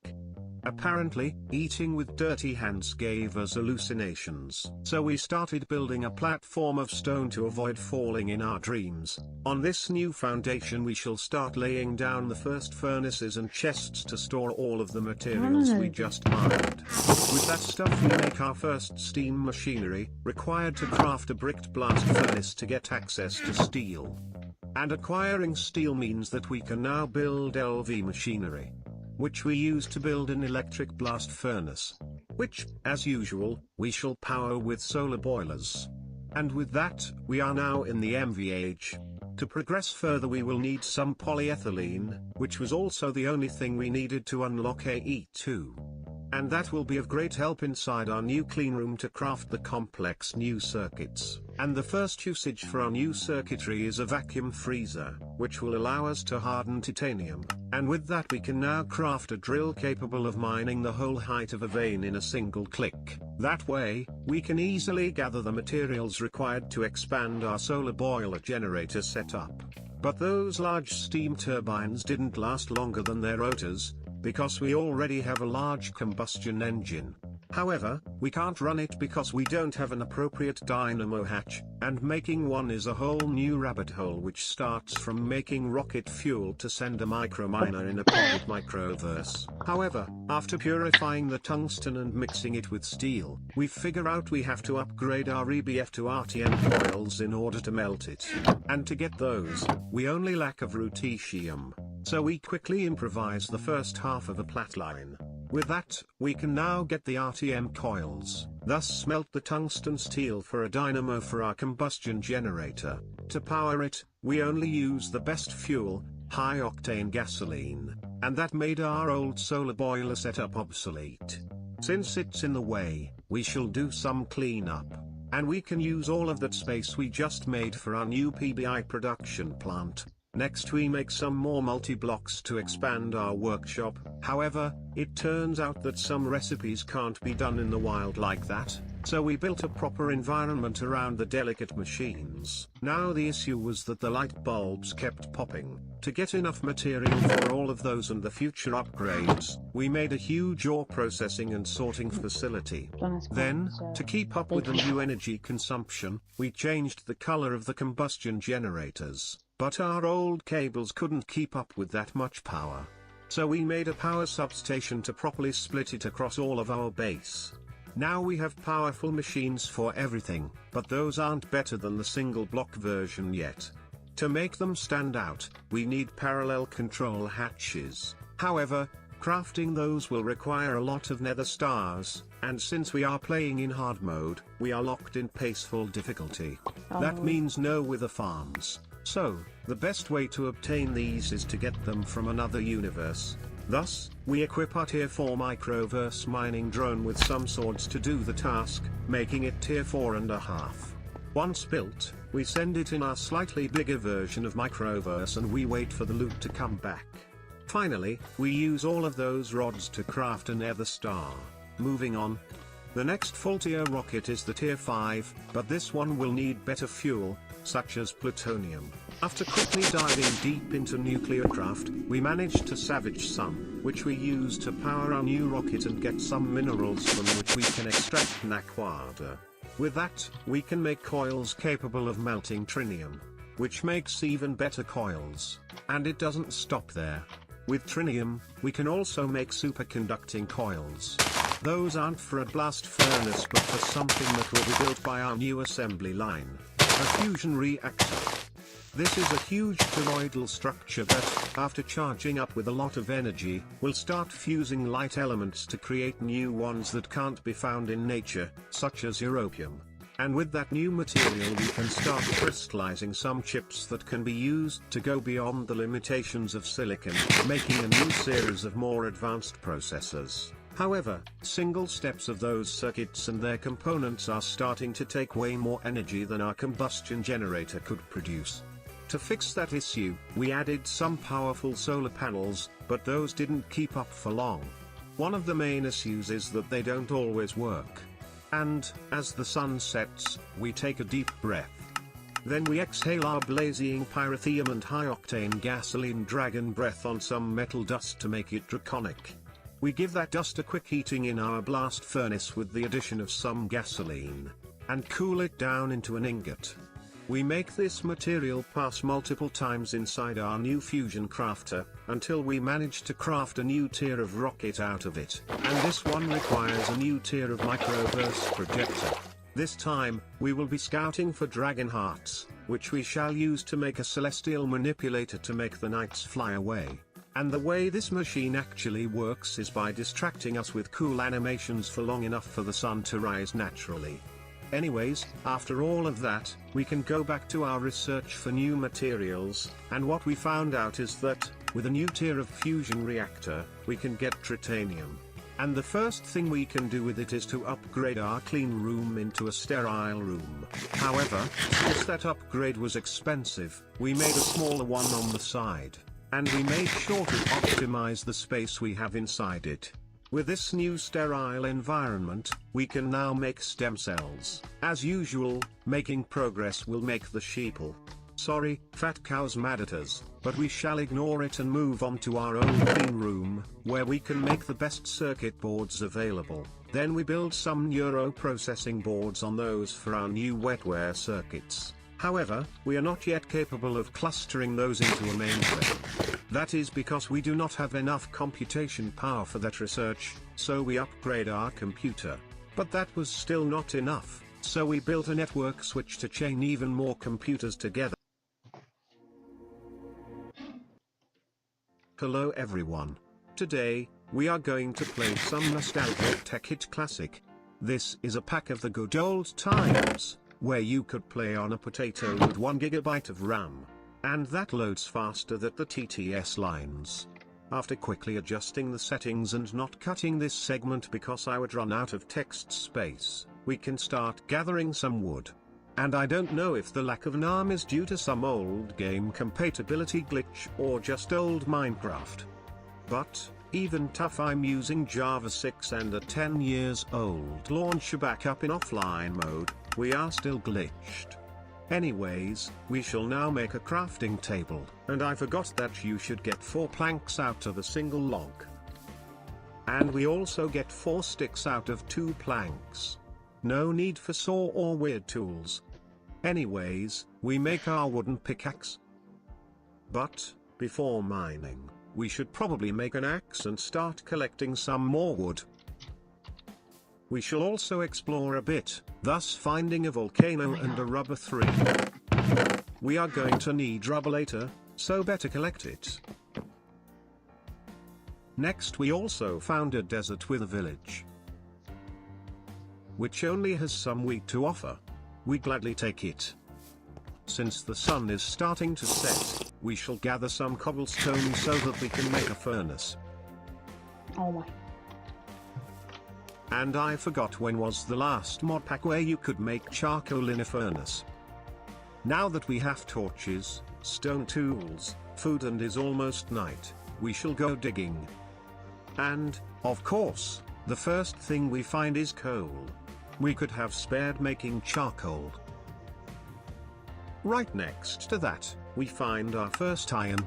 Apparently, eating with dirty hands gave us hallucinations. So we started building a platform of stone to avoid falling in our dreams. On this new foundation we shall start laying down the first furnaces and chests to store all of the materials we just mined. With that stuff we make our first steam machinery, required to craft a bricked blast furnace to get access to steel. And acquiring steel means that we can now build LV machinery, which we use to build an electric blast furnace. which, as usual, we shall power with solar boilers. And with that, we are now in the MV age. To progress further we will need some polyethylene, which was also the only thing we needed to unlock AE2. And that will be of great help inside our new cleanroom to craft the complex new circuits. And the first usage for our new circuitry is a vacuum freezer, which will allow us to harden titanium. And with that we can now craft a drill capable of mining the whole height of a vein in a single click. That way, we can easily gather the materials required to expand our solar boiler generator setup. But those large steam turbines didn't last longer than their rotors, because we already have a large combustion engine. However, we can't run it because we don't have an appropriate dynamo hatch, and making one is a whole new rabbit hole which starts from making rocket fuel to send a microminer in a pocket microverse. However, after purifying the tungsten and mixing it with steel, we figure out we have to upgrade our EBF to RTM coils in order to melt it. And to get those, we only lack of rutetium. So we quickly improvise the first half of a platline. With that, we can now get the RTM coils, thus smelt the tungsten steel for a dynamo for our combustion generator. To power it, we only use the best fuel, high-octane gasoline, and that made our old solar boiler setup obsolete. Since it's in the way, we shall do some cleanup. And we can use all of that space we just made for our new PBI production plant. Next we make some more multi-blocks to expand our workshop. However, it turns out that some recipes can't be done in the wild like that, so we built a proper environment around the delicate machines. Now the issue was that the light bulbs kept popping. To get enough material for all of those and the future upgrades, we made a huge ore processing and sorting facility. Then, to keep up with the new energy consumption, we changed the color of the combustion generators. But our old cables couldn't keep up with that much power. So we made a power substation to properly split it across all of our base. Now we have powerful machines for everything, but those aren't better than the single block version yet. To make them stand out, we need parallel control hatches. However, crafting those will require a lot of nether stars, and since we are playing in hard mode, we are locked in paceful difficulty. That means no wither farms. So, the best way to obtain these is to get them from another universe. Thus, we equip our tier 4 microverse mining drone with some swords to do the task, making it tier 4.5. Once built, we send it in our slightly bigger version of microverse and we wait for the loot to come back. Finally, we use all of those rods to craft a nether star. Moving on. The next full tier rocket is the tier 5, but this one will need better fuel, such as plutonium. After quickly diving deep into nuclear craft, we managed to salvage some, which we use to power our new rocket and get some minerals from which we can extract naquader. With that, we can make coils capable of melting trinium, which makes even better coils. And it doesn't stop there. With trinium, we can also make superconducting coils. Those aren't for a blast furnace but for something that will be built by our new assembly line. A fusion reactor. This is a huge toroidal structure that, after charging up with a lot of energy, will start fusing light elements to create new ones that can't be found in nature, such as europium. And with that new material we can start crystallizing some chips that can be used to go beyond the limitations of silicon, making a new series of more advanced processors. However, single steps of those circuits and their components are starting to take way more energy than our combustion generator could produce. To fix that issue, we added some powerful solar panels, but those didn't keep up for long. One of the main issues is that they don't always work. And, as the sun sets, we take a deep breath. Then we exhale our blazing pyrotheum and high-octane gasoline dragon breath on some metal dust to make it draconic. We give that dust a quick heating in our blast furnace with the addition of some gasoline, and cool it down into an ingot. We make this material pass multiple times inside our new fusion crafter, until we manage to craft a new tier of rocket out of it, and this one requires a new tier of microverse projector. This time, we will be scouting for dragon hearts, which we shall use to make a celestial manipulator to make the knights fly away. And the way this machine actually works is by distracting us with cool animations for long enough for the sun to rise naturally. Anyways, after all of that, we can go back to our research for new materials, and what we found out is that, with a new tier of fusion reactor, we can get tritanium. And the first thing we can do with it is to upgrade our clean room into a sterile room. However, since that upgrade was expensive, we made a smaller one on the side. And we made sure to optimize the space we have inside it. With this new sterile environment, we can now make stem cells. As usual, making progress will make the sheeple. Sorry, fat cow's mad at us, but we shall ignore it and move on to our own clean room, where we can make the best circuit boards available. Then we build some neuro processing boards on those for our new wetware circuits. However, we are not yet capable of clustering those into a mainframe. That is because we do not have enough computation power for that research, so we upgrade our computer. But that was still not enough, so we built a network switch to chain even more computers together. Hello everyone. Today, we are going to play some nostalgic Tech Hit Classic. This is a pack of the good old times, where you could play on a potato with 1 GB of RAM. And that loads faster than the TTS lines. After quickly adjusting the settings and not cutting this segment because I would run out of text space, we can start gathering some wood. And I don't know if the lack of NARM is due to some old game compatibility glitch or just old Minecraft. But, even tough, I'm using Java 6 and a 10 years old launcher backup in offline mode. We are still glitched. Anyways, we shall now make a crafting table, and I forgot that you should get 4 planks out of a single log. And we also get 4 sticks out of 2 planks. No need for saw or weird tools. Anyways, we make our wooden pickaxe. But, before mining, we should probably make an axe and start collecting some more wood. We shall also explore a bit, thus finding a volcano and a rubber 3. We are going to need rubber later, so better collect it. Next we also found a desert with a village, which only has some wheat to offer. We gladly take it. Since the sun is starting to set, we shall gather some cobblestone so that we can make a furnace. Oh my. And I forgot when was the last mod pack where you could make charcoal in a furnace. Now that we have torches, stone tools, food and is almost night, we shall go digging. And, of course, the first thing we find is coal. We could have spared making charcoal. Right next to that, we find our first iron.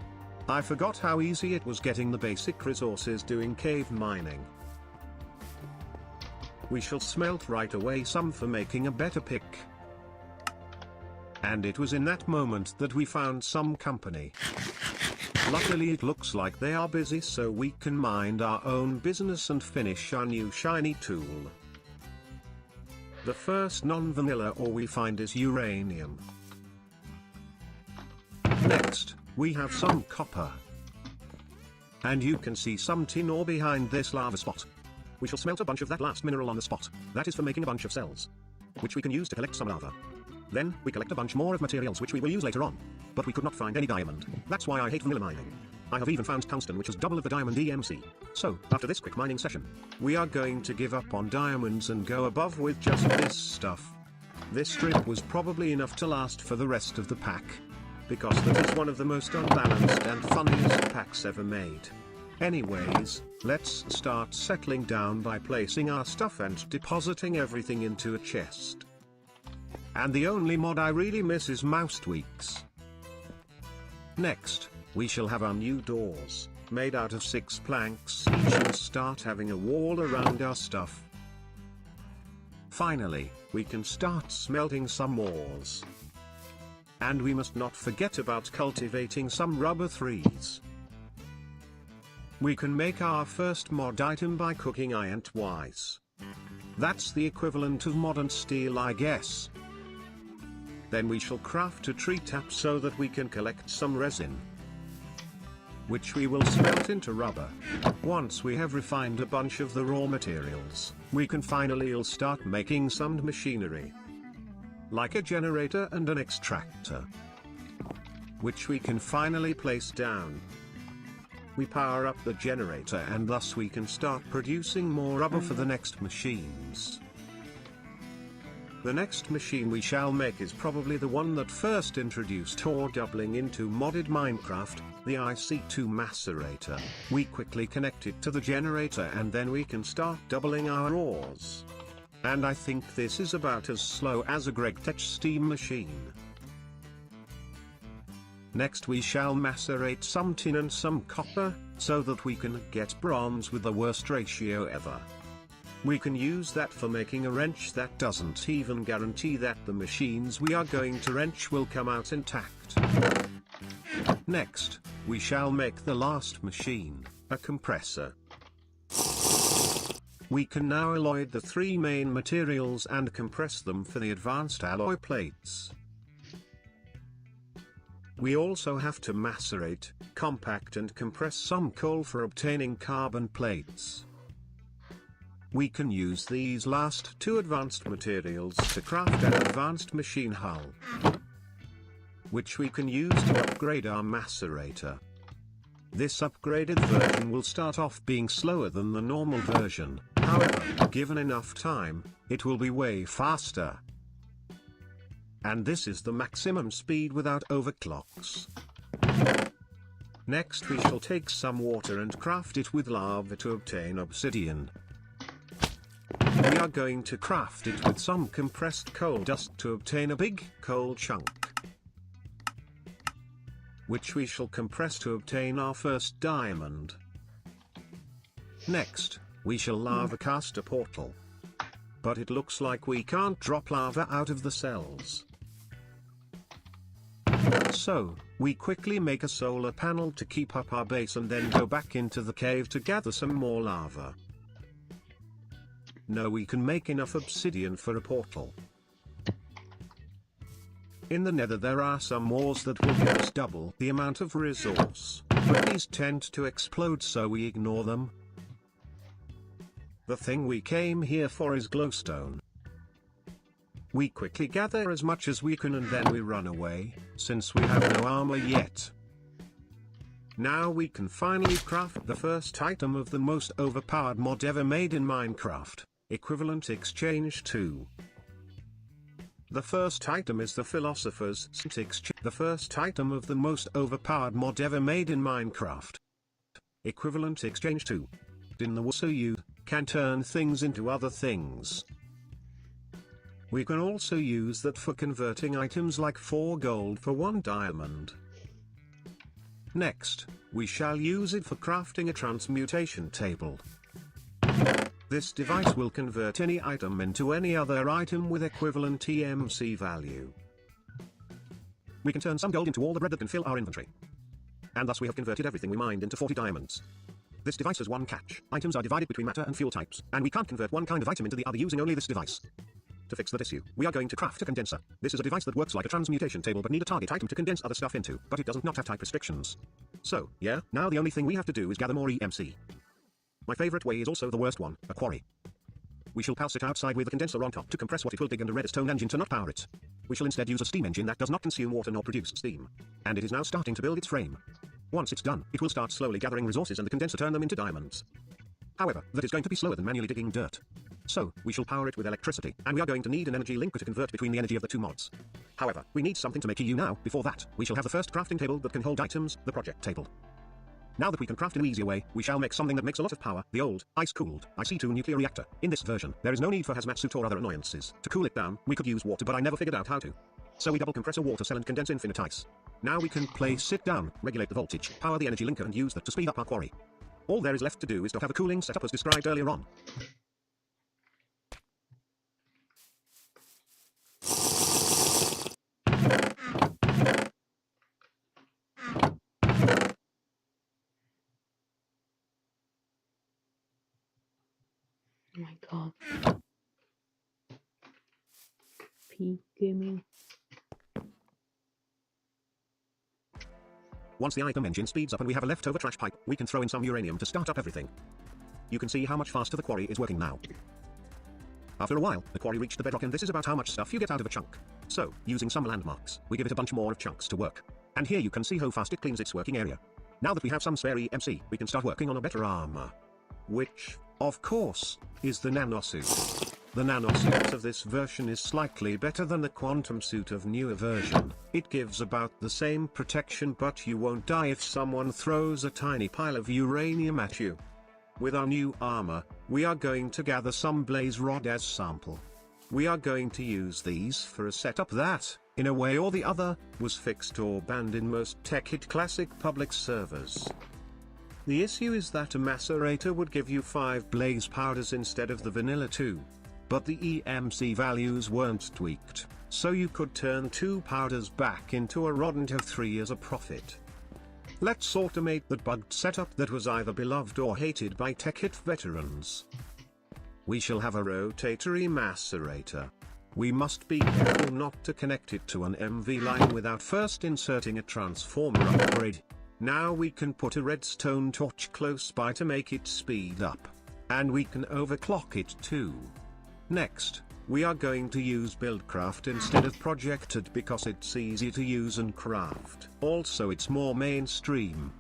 I forgot how easy it was getting the basic resources doing cave mining. We shall smelt right away some for making a better pick. And it was in that moment that we found some company. Luckily it looks like they are busy, so we can mind our own business and finish our new shiny tool. The first non-vanilla ore we find is uranium. Next, we have some copper. And you can see some tin ore behind this lava spot. We shall smelt a bunch of that last mineral on the spot. That is for making a bunch of cells, which we can use to collect some lava. Then, we collect a bunch more of materials which we will use later on. But we could not find any diamond. That's why I hate vanilla mining. I have even found tungsten, which is double of the diamond EMC. So, after this quick mining session, we are going to give up on diamonds and go above with just this stuff. This strip was probably enough to last for the rest of the pack, because that is one of the most unbalanced and funniest packs ever made. Anyways, let's start settling down by placing our stuff and depositing everything into a chest. And the only mod I really miss is mouse tweaks. Next, we shall have our new doors, made out of 6 planks each, and start having a wall around our stuff. Finally, we can start smelting some ores. And we must not forget about cultivating some rubber 3s. We can make our first mod item by cooking iron twice. That's the equivalent of modern steel, I guess. Then we shall craft a tree tap so that we can collect some resin. which we will smelt into rubber. Once we have refined a bunch of the raw materials, we can finally start making some machinery, like a generator and an extractor, which we can finally place down. We power up the generator and thus we can start producing more rubber for the next machines. The next machine we shall make is probably the one that first introduced ore doubling into modded Minecraft, the IC2 macerator. We quickly connect it to the generator and then we can start doubling our ores. And I think this is about as slow as a GregTech steam machine. Next we shall macerate some tin and some copper, so that we can get bronze with the worst ratio ever. We can use that for making a wrench that doesn't even guarantee that the machines we are going to wrench will come out intact. Next, we shall make the last machine, a compressor. We can now alloy the three main materials and compress them for the advanced alloy plates. We also have to macerate, compact and compress some coal for obtaining carbon plates. We can use these last two advanced materials to craft an advanced machine hull, which we can use to upgrade our macerator. This upgraded version will start off being slower than the normal version, however, given enough time, it will be way faster. And this is the maximum speed without overclocks. Next we shall take some water and craft it with lava to obtain obsidian. We are going to craft it with some compressed coal dust to obtain a big coal chunk, which we shall compress to obtain our first diamond. Next, we shall lava cast a portal. But it looks like we can't drop lava out of the cells. So, we quickly make a solar panel to keep up our base and then go back into the cave to gather some more lava. Now we can make enough obsidian for a portal. In the nether there are some ores that will give us double the amount of resource, but these tend to explode so we ignore them. The thing we came here for is glowstone. We quickly gather as much as we can and then we run away, since we have no armor yet. Now we can finally craft the first item of the most overpowered mod ever made in Minecraft, Equivalent Exchange 2. The first item is the Philosopher's Stone Exchange, the first item of the most overpowered mod ever made in Minecraft, Equivalent Exchange 2. In the so you can turn things into other things. We can also use that for converting items like 4 gold for 1 diamond. Next, we shall use it for crafting a transmutation table. This device will convert any item into any other item with equivalent EMC value. We can turn some gold into all the bread that can fill our inventory. And thus we have converted everything we mined into 40 diamonds. This device has one catch. Items are divided between matter and fuel types, and we can't convert one kind of item into the other using only this device. To fix that issue, we are going to craft a condenser. This is a device that works like a transmutation table but need a target item to condense other stuff into, but it doesn't not have type restrictions. So, yeah, now the only thing we have to do is gather more EMC. My favorite way is also the worst one, a quarry. We shall pulse it outside with a condenser on top to compress what it will dig and a redstone engine to not power it. We shall instead use a steam engine that does not consume water nor produce steam. And it is now starting to build its frame. Once it's done, it will start slowly gathering resources and the condenser turn them into diamonds. However, that is going to be slower than manually digging dirt. So, we shall power it with electricity, and we are going to need an energy linker to convert between the energy of the two mods. However, we need something to make EU now. Before that, we shall have the first crafting table that can hold items, the project table. Now that we can craft in an easier way, we shall make something that makes a lot of power, the old, ice-cooled, IC2 nuclear reactor. In this version, there is no need for hazmat suit or other annoyances. To cool it down, we could use water but I never figured out how to. So we double compress a water cell and condense infinite ice. Now we can place it down, regulate the voltage, power the energy linker and use that to speed up our quarry. All there is left to do is to have a cooling setup as described earlier on. Oh my god. Peak gaming. Once the item engine speeds up and we have a leftover trash pipe, we can throw in some uranium to start up everything. You can see how much faster the quarry is working now. After a while, the quarry reached the bedrock, and this is about how much stuff you get out of a chunk. So, using some landmarks, we give it a bunch more of chunks to work. And here you can see how fast it cleans its working area. Now that we have some spare EMC, we can start working on a better armor. Which, of course, is the nanosuit. The nanosuit of this version is slightly better than the quantum suit of newer version. It gives about the same protection, but you won't die if someone throws a tiny pile of uranium at you. With our new armor, we are going to gather some blaze rod as sample. We are going to use these for a setup that, in a way or the other, was fixed or banned in most TechHit Classic public servers. The issue is that a macerator would give you 5 blaze powders instead of the vanilla 2. But the EMC values weren't tweaked, so you could turn 2 powders back into a rod and have 3 as a profit. Let's automate that bugged setup that was either beloved or hated by TechHit veterans. We shall have a rotatory macerator. We must be careful not to connect it to an MV line without first inserting a transformer upgrade. Now we can put a redstone torch close by to make it speed up. And we can overclock it too. Next, we are going to use Buildcraft instead of Projected because it's easy to use and craft. Also, it's more mainstream.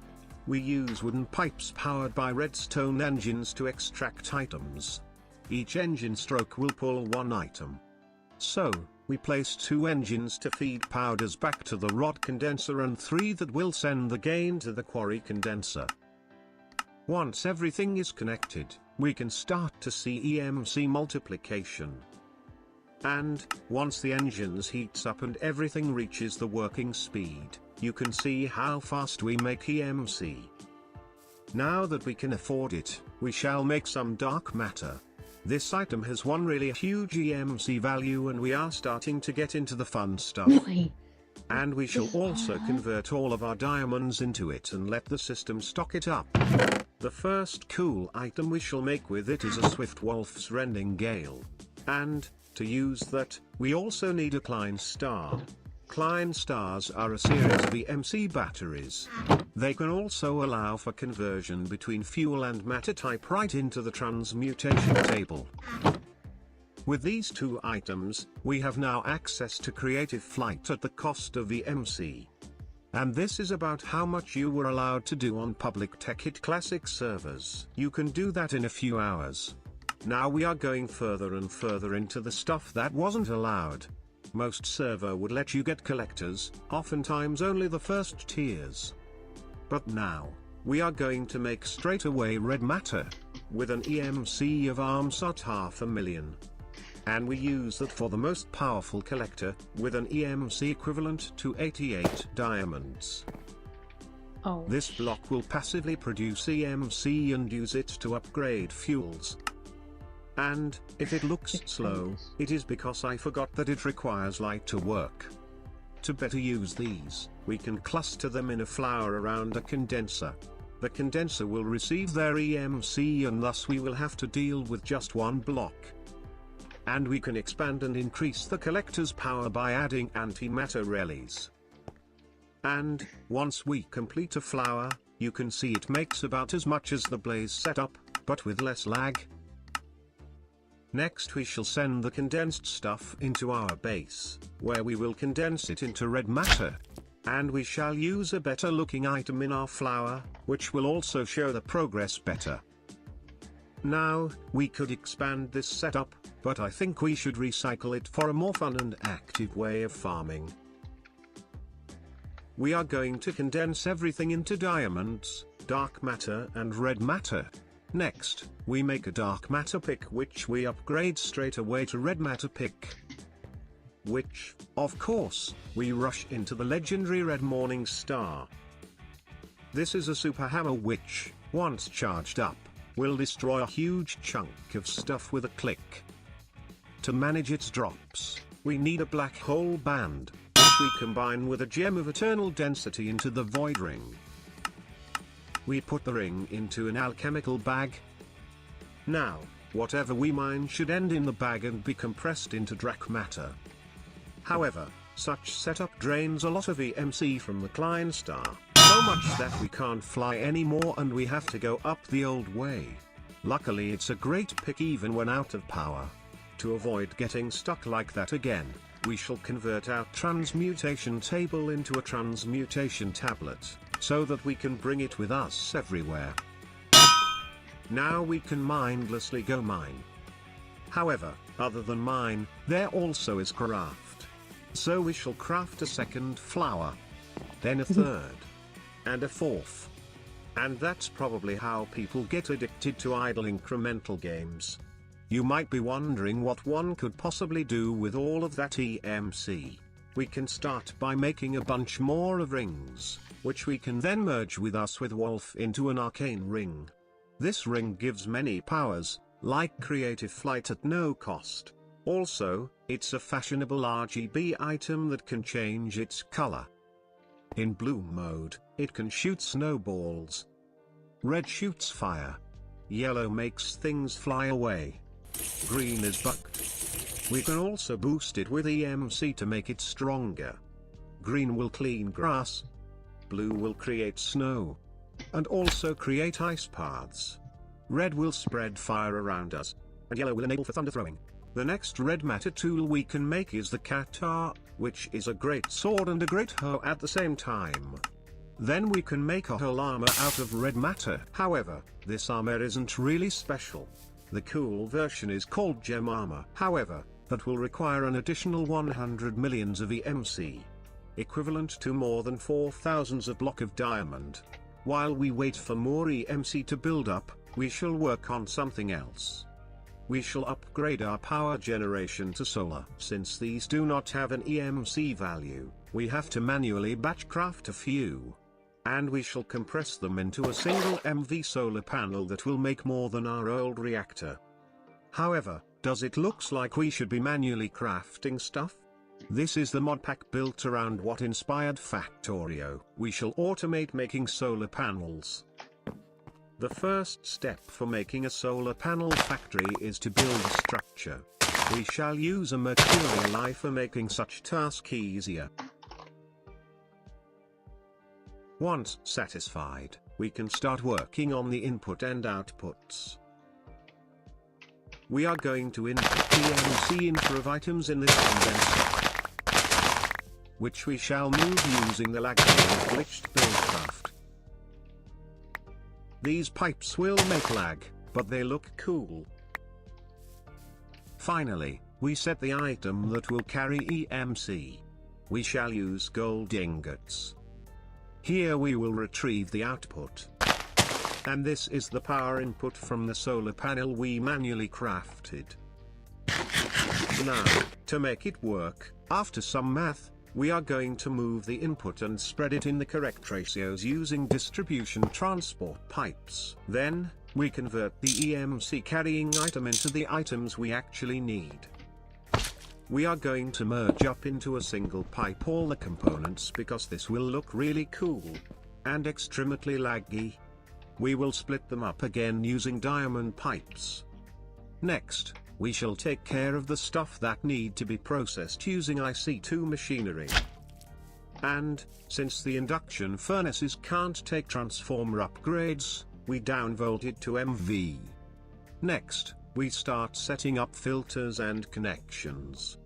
We use wooden pipes powered by redstone engines to extract items. Each engine stroke will pull 1 item. So, we place 2 engines to feed powders back to the rod condenser and 3 that will send the gain to the quarry condenser. Once everything is connected, we can start to see EMC multiplication. And, once the engines heats up and everything reaches the working speed, you can see how fast we make EMC. Now that we can afford it, we shall make some dark matter. This item has one really huge EMC value and we are starting to get into the fun stuff. And we shall also convert all of our diamonds into it and let the system stock it up. The first cool item we shall make with it is a Swift Wolf's Rending Gale. And, to use that, we also need a Klein Star. Klein Stars are a series of EMC batteries. They can also allow for conversion between fuel and matter type right into the transmutation table. With these 2 items, we have now access to Creative Flight at the cost of the EMC. And this is about how much you were allowed to do on public TechHit Classic servers. You can do that in a few hours. Now we are going further and further into the stuff that wasn't allowed. Most server would let you get collectors, oftentimes only the first tiers. But now, we are going to make straight away red matter, with an EMC of ARMSOT 500,000. And we use that for the most powerful collector, with an EMC equivalent to 88 diamonds. Oh. This block will passively produce EMC and use it to upgrade fuels. And, if it looks slow, it is because I forgot that it requires light to work. To better use these, we can cluster them in a flower around a condenser. The condenser will receive their EMC and thus we will have to deal with just 1 block. And we can expand and increase the collector's power by adding antimatter relays. And, once we complete a flower, you can see it makes about as much as the blaze setup, but with less lag. Next we shall send the condensed stuff into our base, where we will condense it into red matter. And we shall use a better looking item in our flower, which will also show the progress better. Now, we could expand this setup, but I think we should recycle it for a more fun and active way of farming. We are going to condense everything into diamonds, dark matter and red matter. Next, we make a dark matter pick which we upgrade straight away to red matter pick. Which, of course, we rush into the legendary Red Morning Star. This is a super hammer which, once charged up, will destroy a huge chunk of stuff with a click. To manage its drops, we need a black hole band, which we combine with a gem of eternal density into the void ring. We put the ring into an alchemical bag. Now, whatever we mine should end in the bag and be compressed into dark matter. However, such setup drains a lot of EMC from the Klein Star. so much that we can't fly anymore and we have to go up the old way. Luckily it's a great pick even when out of power. To avoid getting stuck like that again, we shall convert our transmutation table into a transmutation tablet, so that we can bring it with us everywhere. Now we can mindlessly go mine. However, other than mine, there also is craft. So we shall craft a second flower, then a third, and a fourth. And that's probably how people get addicted to idle incremental games. You might be wondering what one could possibly do with all of that EMC. We can start by making a bunch more of rings, which we can then merge with us with Wolf into an arcane ring. This ring gives many powers, like creative flight at no cost. Also, it's a fashionable RGB item that can change its color. In bloom mode, it can shoot snowballs. Red shoots fire. Yellow makes things fly away. Green is bucked. We can also boost it with EMC to make it stronger. Green will clean grass. Blue will create snow. And also create ice paths. Red will spread fire around us. And yellow will enable for thunder throwing. The next red matter tool we can make is the Katar, which is a great sword and a great hoe at the same time. Then we can make a whole armor out of red matter. However, this armor isn't really special. The cool version is called gem armor. However, that will require an additional 100 millions of EMC, equivalent to more than 4,000 a block of diamond. While we wait for more EMC to build up, we shall work on something else. We shall upgrade our power generation to solar. Since these do not have an EMC value, we have to manually batch craft a few. And we shall compress them into a single MV solar panel that will make more than our old reactor. However, does it looks like we should be manually crafting stuff? This is the mod pack built around what inspired Factorio. We shall automate making solar panels. The first step for making a solar panel factory is to build a structure. We shall use a Mercurial Eye for making such task easier. Once satisfied, we can start working on the input and outputs. We are going to input EMC infra of items in this condenser, which we shall move using the lag glitched buildcraft. These pipes will make lag, but they look cool. Finally, we set the item that will carry EMC. We shall use gold ingots. Here we will retrieve the output. And this is the power input from the solar panel we manually crafted. Now, to make it work, after some math, we are going to move the input and spread it in the correct ratios using distribution transport pipes. Then, we convert the EMC carrying item into the items we actually need. We are going to merge up into a single pipe all the components because this will look really cool and extremely laggy. We will split them up again using diamond pipes. Next, we shall take care of the stuff that need to be processed using IC2 machinery. And, since the induction furnaces can't take transformer upgrades, we downvolt it to MV. Next, we start setting up filters and connections.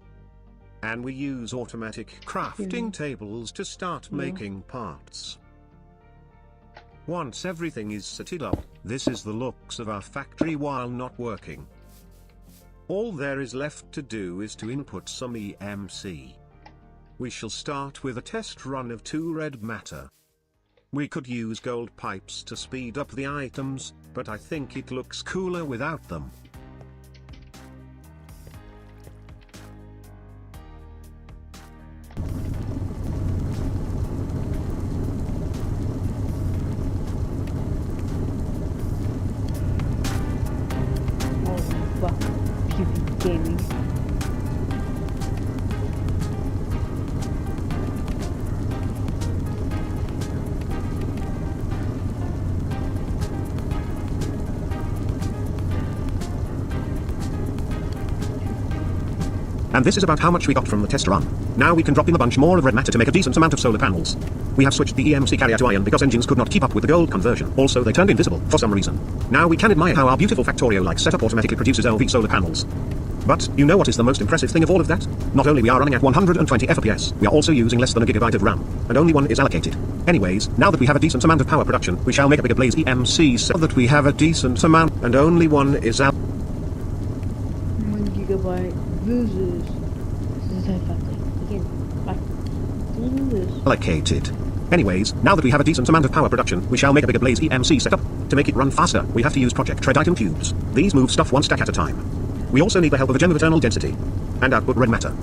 And we use automatic crafting tables to start making parts. Once everything is set up, this is the looks of our factory while not working. All there is left to do is to input some EMC. We shall start with a test run of 2 red matter. We could use gold pipes to speed up the items, but I think it looks cooler without them. Gaming. And this is about how much we got from the test run. Now we can drop in a bunch more of red matter to make a decent amount of solar panels. We have switched the EMC carrier to iron because engines could not keep up with the gold conversion. Also, they turned invisible for some reason. Now we can admire how our beautiful Factorio-like setup automatically produces LV solar panels. But, you know what is the most impressive thing of all of that? Not only we are running at 120 FPS, we are also using less than a gigabyte of RAM, and only one is allocated. Anyways, now that we have a decent amount of power production, we shall make a bigger Blaze EMC so that we have a decent amount, and only one is 1 gigabyte users. This is so funny. Again, like, users. allocated. Anyways, now that we have a decent amount of power production, we shall make a bigger Blaze EMC setup. To make it run faster, we have to use Project Tread item cubes. These move stuff one stack at a time. We also need the help of a gem of eternal density and output red matter.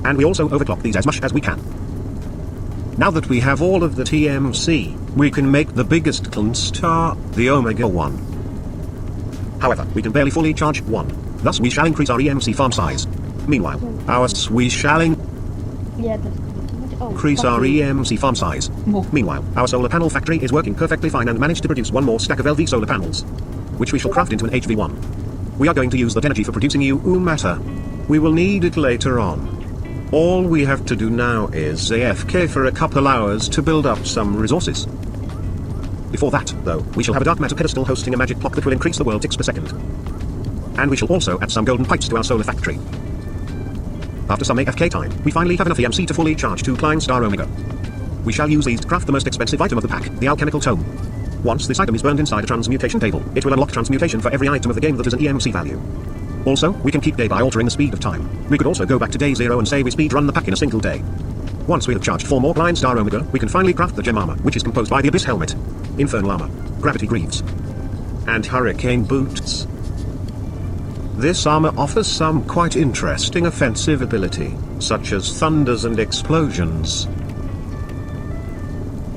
And we also overclock these as much as we can. Now that we have all of the TMC, we can make the biggest clone star, the Omega 1. However, we can barely fully charge one. Thus we shall increase our EMC farm size. Meanwhile, we shall increase our EMC farm size. Meanwhile, our solar panel factory is working perfectly fine and managed to produce one more stack of LV solar panels, which we shall craft into an HV1. We are going to use that energy for producing UU matter. We will need it later on. All we have to do now is AFK for a couple hours to build up some resources. Before that, though, we shall have a dark matter pedestal hosting a magic clock that will increase the world ticks per second. And we shall also add some golden pipes to our solar factory. After some AFK time, we finally have enough EMC to fully charge 2 Klein Star Omega. We shall use these to craft the most expensive item of the pack, the alchemical tome. Once this item is burned inside a transmutation table, it will unlock transmutation for every item of the game that is an EMC value. Also, we can keep day by altering the speed of time. We could also go back to day 0 and say we speed run the pack in a single day. Once we have charged 4 more Klein Star Omega, we can finally craft the gem armor, which is composed by the Abyss Helmet, Infernal Armor, Gravity Greaves, and Hurricane Boots. This armor offers some quite interesting offensive ability, such as thunders and explosions.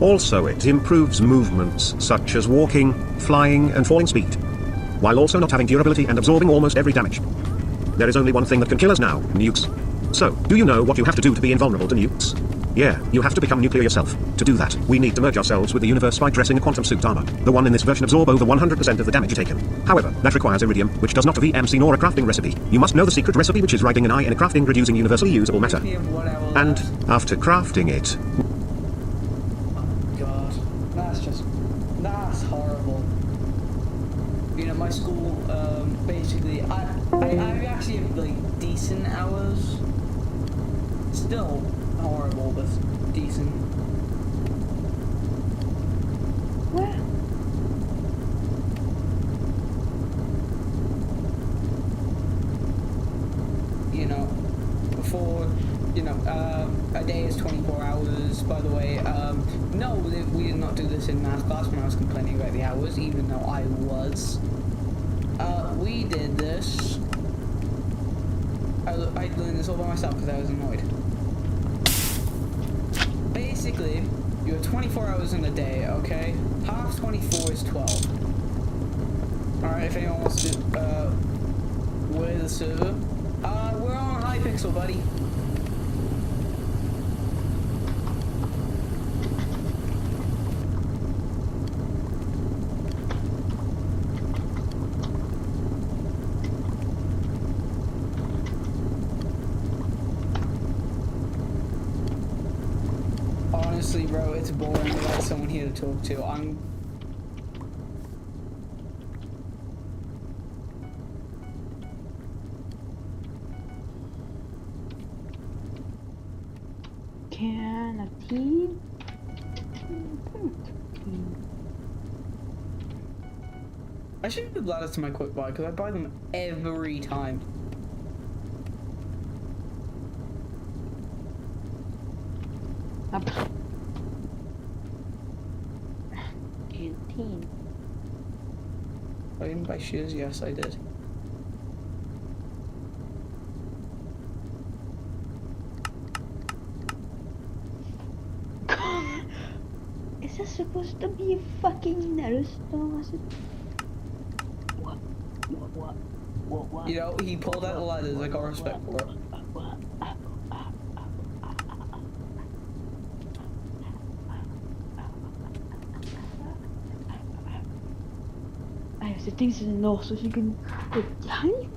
Also it improves movements such as walking, flying and falling speed, while also not having durability and absorbing almost every damage. There is only one thing that can kill us now, nukes. So, do you know what you have to do to be invulnerable to nukes? Yeah, you have to become nuclear yourself. To do that, we need to merge ourselves with the universe by dressing a quantum suit armor. The one in this version absorb over 100% of the damage taken. However, that requires iridium, which does not have EMC nor a crafting recipe. You must know the secret recipe, which is writing an I in a crafting grid using universally usable matter. And, after crafting it... That's horrible. You know, my school, basically, I actually have, like, decent hours. Still horrible, but decent. Well. You know, before, you know, a day is 24 hours, by the way. No, we did not do this in math class when I was complaining about the hours, even though I was. We did this. I learned this all by myself because I was annoyed. Basically, you have 24 hours in a day, okay? Half 24 is 12. Alright, if anyone wants to, where's the server? We're on Hypixel, buddy. Honestly, bro, it's boring without someone here to talk to. I'm... Can of tea? I should have ladders to my quick buy because I buy them every time. Canteen. I didn't buy shoes. Yes, I did. Is this supposed to be a fucking Naruto? What? You know, he pulled out the ladders. I got respect for it. I have to do this in the north so you can. How do you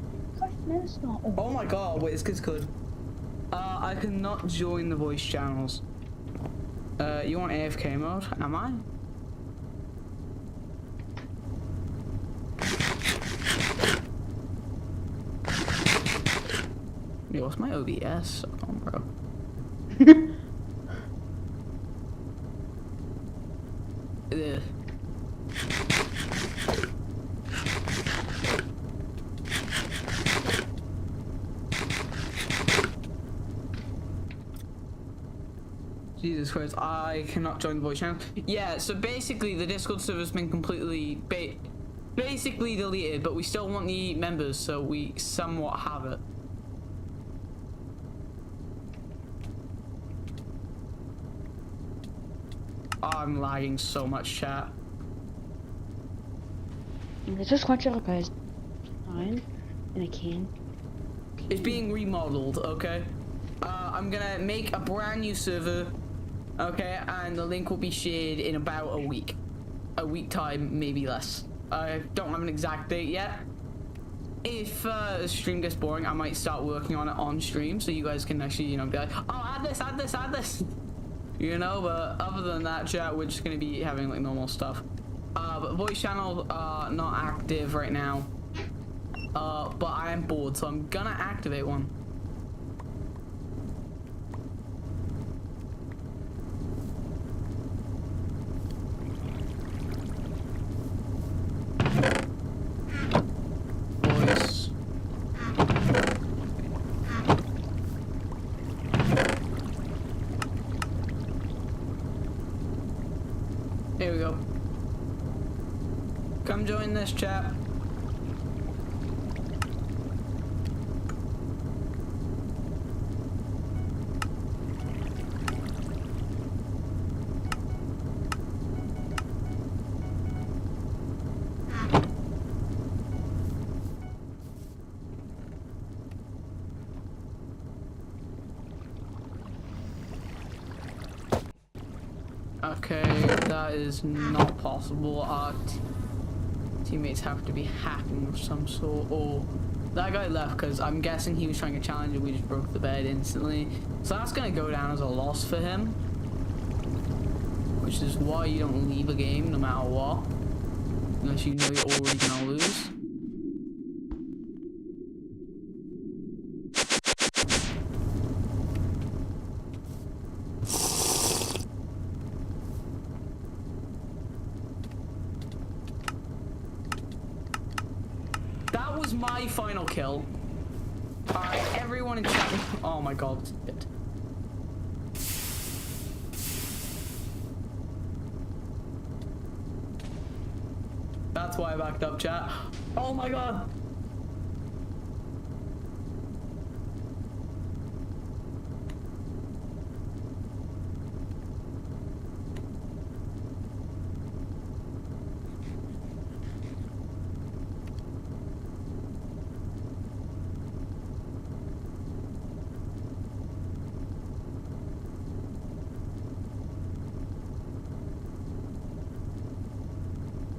No, it's not. Oh my god, wait, this kid's good. I cannot join the voice channels. You want AFK mode? Am I? Yo, what's my OBS? Oh, bro. Ugh. Jesus Christ, I cannot join the voice channel. Yeah, so basically the Discord server's been completely basically deleted, but we still want the members, so we somewhat have it. Oh, I'm lagging so much, chat. This is quite sure, guys. Fine, and I can. It's being remodeled, okay? I'm gonna make a brand new server, okay? And the link will be shared in about a week. A week time, maybe less. I don't have an exact date yet. If the stream gets boring, I might start working on it on stream, so you guys can actually, you know, be like, oh, add this, add this, add this. You know, but other than that, chat, we're just gonna be having like normal stuff. But voice channel, not active right now. But I am bored, so I'm gonna activate one. Voice. Here we go. Come join this chat. Okay, that is not possible. Our teammates have to be hacking of some sort, or that guy left because I'm guessing he was trying to challenge and we just broke the bed instantly. So that's gonna go down as a loss for him, which is why you don't leave a game no matter what, unless you know you're already gonna lose. That was my final kill. Alright, everyone in chat. Oh my god. That's why I backed up, chat. Oh my god.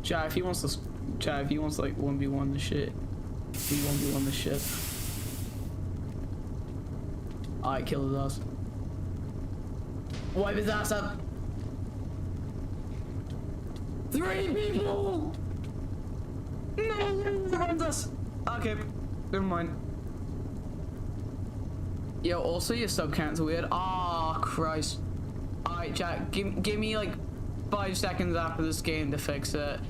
Chat, if he wants to, chat, if he wants like 1v1 the shit, we 1v1 the shit. Alright, kill his ass. Wipe his ass up. 3 people! No, he runs us. Okay, never mind. Yo, also your sub counts are weird. Ah, Christ. Alright, chat, give me like 5 seconds after this game to fix it.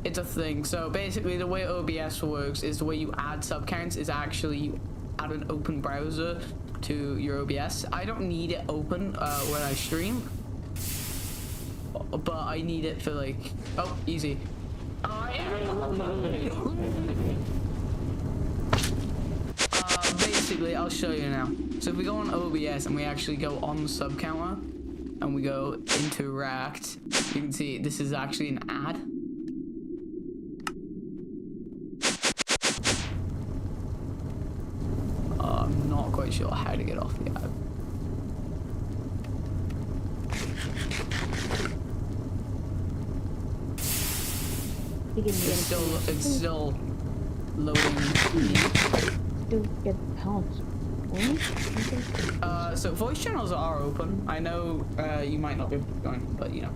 It's a thing. So basically the way OBS works is the way you add sub counts is actually you add an open browser to your OBS. I don't need it open when I stream, but I need it for like, oh, easy. Basically, I'll show you now. So if we go on OBS and we actually go on the sub counter and we go interact, you can see this is actually an ad. I'm not quite sure how to get off the ad. It's still loading. to get helped. So voice channels are open. I know you might not be able to join, but you know.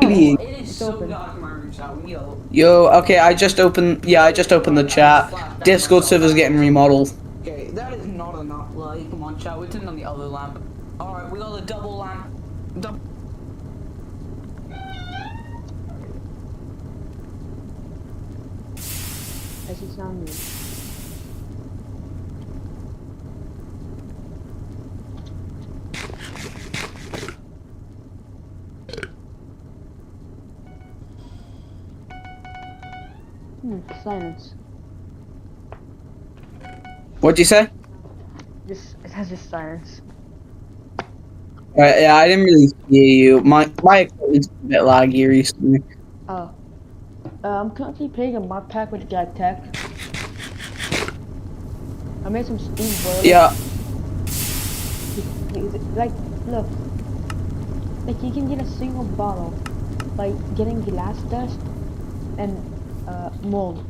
It is so dark in my room, so Yo, okay, I just opened the chat. Discord server's getting remodeled. Okay, that is not enough light. Come on, chat, we're turning on the other lamp. Alright, we got a double lamp. As it sounded. Silence. What'd you say? It has just silence. Yeah, I didn't really hear you. My equipment's a bit laggy recently. Oh. I'm currently playing a mod pack with Guy Tech. I made some steam boilers. Yeah. Like, look. Like, you can get a single bottle by getting glass dust and mold.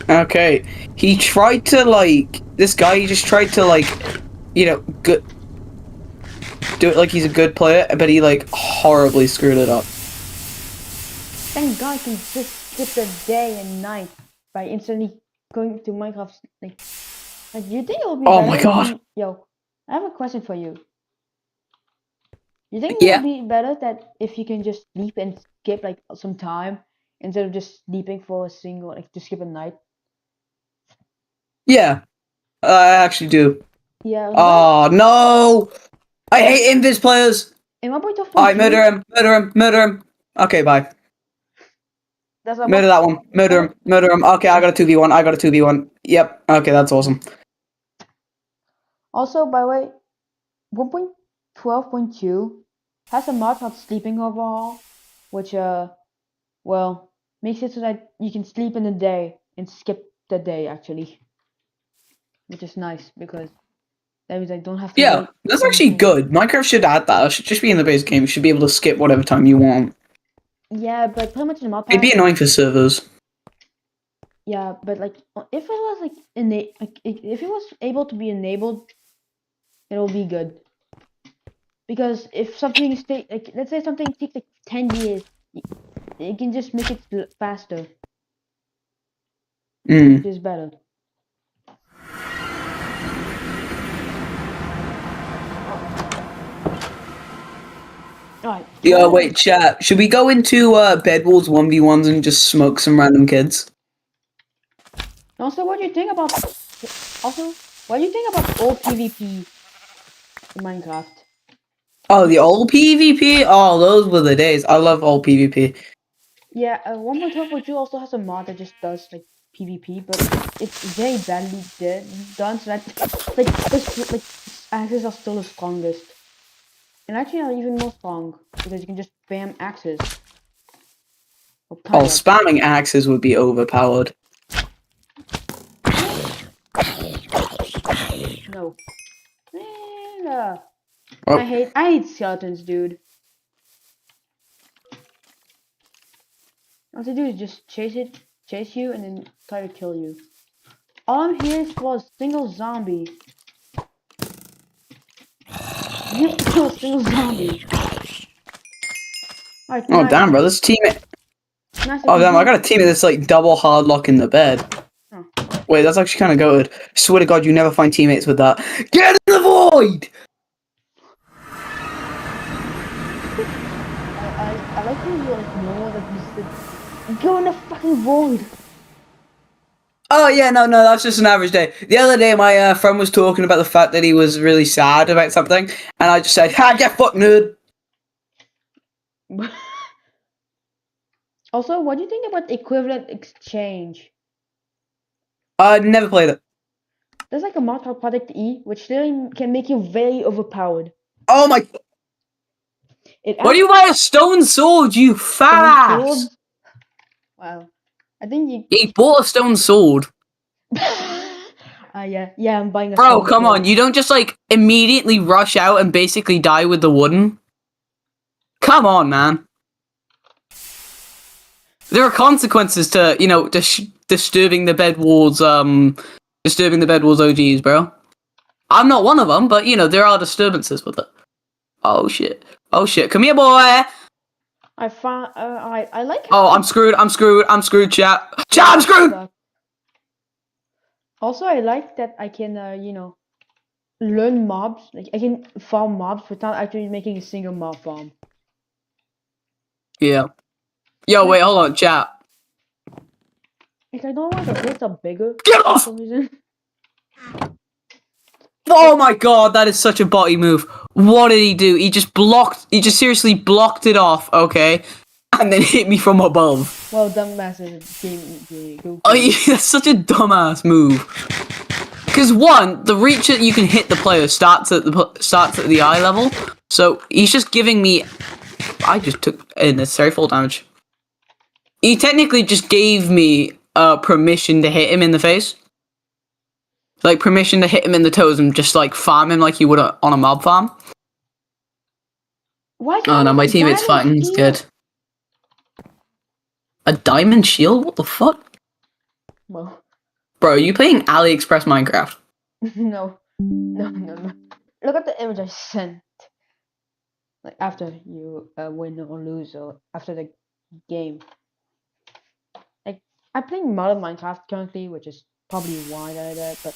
Okay. He tried to, like... This guy, he just tried to, like... You know, do it like he's a good player, but he, like, horribly screwed it up. Thank God I can just skip the day and night by instantly going to Minecraft. Like you think it will be better? Oh my God. Yo, I have a question for you. You think Yeah. it will be better that if you can just sleep and skip like some time instead of just sleeping for a single, like to skip a night? Yeah. I actually do. Yeah. Oh, no! I hate invis players! In 1.12.2, Alright, murder him, murder him, murder him. Okay, bye. That's what Murder that one. Murder him. Murder him. Okay, I got a 2v1. I got a 2v1. Yep. Okay, that's awesome. Also, by the way, 1.12.2 has a mod called Sleeping Overhaul, which well, makes it so that you can sleep in the day and skip the day actually, which is nice because that means I don't have to. Yeah, wait that's for actually anything. good. Minecraft should add that. It should just be in the base game. You should be able to skip whatever time you want. Yeah, but pretty much in mod It'd be pack. annoying for servers. Yeah, but like if it was like if it was able to be enabled, it'll be good. Because if something like let's say something takes like 10 years, it can just make it faster, which is better. Alright. Yeah, wait, chat. Should we go into Bedwars 1v1s and just smoke some random kids? Also, what do you think about old PvP in Minecraft? Oh, the old PvP? Oh, those were the days. I love old PvP. Yeah, 1.12.2 also has a mod that just does like PvP, but it's very badly done. So that like axes are still the strongest, and actually are even more strong because you can just spam axes. Oh, spamming axes would be overpowered. No. Yeah. Oh. I hate skeletons, dude. All they do is just chase you, and then try to kill you. All I'm here is for a single zombie. You have to kill a single zombie. Alright, Oh, nice. damn, bro. This teammate. Nice Oh, damn. I got a teammate that's like double hard lock in the bed. Oh. Wait, that's actually kind of goated. Swear to God, you never find teammates with that. Get in the void! I like how you like know that you said go in the fucking void. Oh, yeah, no, that's just an average day. The other day, my friend was talking about the fact that he was really sad about something, and I just said, ha, get fucked, nerd! Also, what do you think about equivalent exchange? Never played it. There's like a mod called Project E, which literally can make you very overpowered. Oh my... What do you buy a stone sword, you fat ass? Wow. I think you... He bought a stone sword. Yeah, I'm buying a Bro, stone come sword. on. You don't just, like, immediately rush out and basically die with the wooden. Come on, man. There are consequences to, you know, disturbing the Bedwars OGs, bro. I'm not one of them, but you know there are disturbances with it. Oh shit! Oh shit! Come here, boy. I found. I like. Oh, I'm screwed. I'm screwed. I'm screwed, chat. Chat, I'm screwed. Also, I like that I can, learn mobs. Like I can farm mobs without actually making a single mob farm. Yeah. Yo, wait, hold on, chat. Like I don't want the hits are bigger. Get for off! some reason. Oh my god, that is such a botty move. What did he do? He just seriously blocked it off, okay? And then hit me from above. Well, dumbass game. Oh, yeah, that's such a dumbass move. Because one, the reach that you can hit the player starts at the eye level. So he's just giving me. I just took unnecessary fall damage. He technically just gave me permission to hit him in the face. Like permission to hit him in the toes and just like farm him like you would on a mob farm. Why Oh no, my teammate's fighting instead. A diamond shield? What the fuck? Well. Bro, are you playing AliExpress Minecraft? No. Look at the image I sent. Like after you win or lose, or after the game. Like I'm playing modern Minecraft currently, which is probably why I did that. But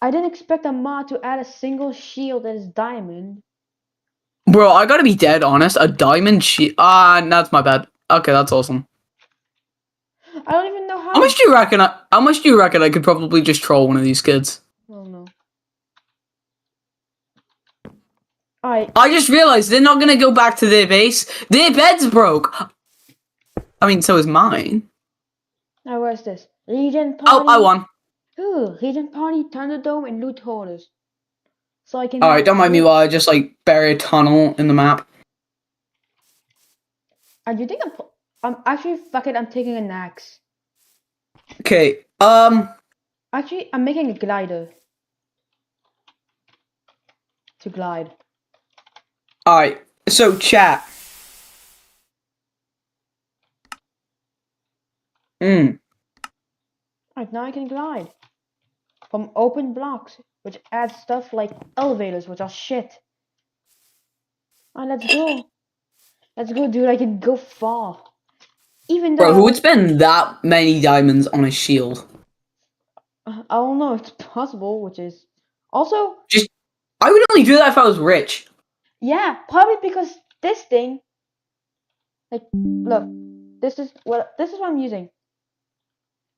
I didn't expect a mod to add a single shield that is diamond. Bro, I gotta be dead honest. A diamond shield. That's my bad. Okay, that's awesome. I don't even know how. How much do you reckon? How much do you reckon I could probably just troll one of these kids? Oh no. I just realized they're not gonna go back to their base. Their bed's broke. I mean, so is mine. Now where's this? Regent Party. Oh, I won. Ooh, Regent Party, Thunderdome, and Loot Hoarders. So I can. All right, don't mind me while I just like bury a tunnel in the map. You think I'm actually fuck it. I'm taking an axe. Okay. Actually, I'm making a glider. To glide. Alright, so chat. Right, now I can glide. From open blocks, which adds stuff like elevators, which are shit. Alright, let's go. Let's go, dude. I can go far. Even though. Bro, who would spend that many diamonds on a shield? I don't know. It's possible, which is. Also. I would only do that if I was rich. Yeah, probably because this thing. Like, look. This is what I'm using.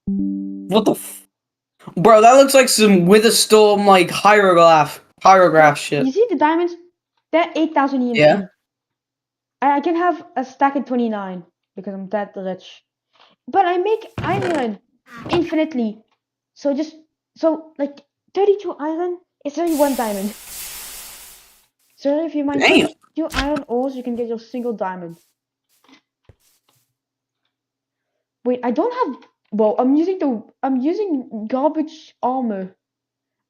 What the Bro, that looks like some Witherstorm, like, hieroglyph shit. You see the diamonds? They're 8,000 EMP. Yeah. I can have a stack at 29 because I'm that rich. But I make iron infinitely. So like 32 iron is 31 diamond. So if you mine 32 iron ores, you can get your single diamond. Wait, I don't have. Well, I'm using garbage armor.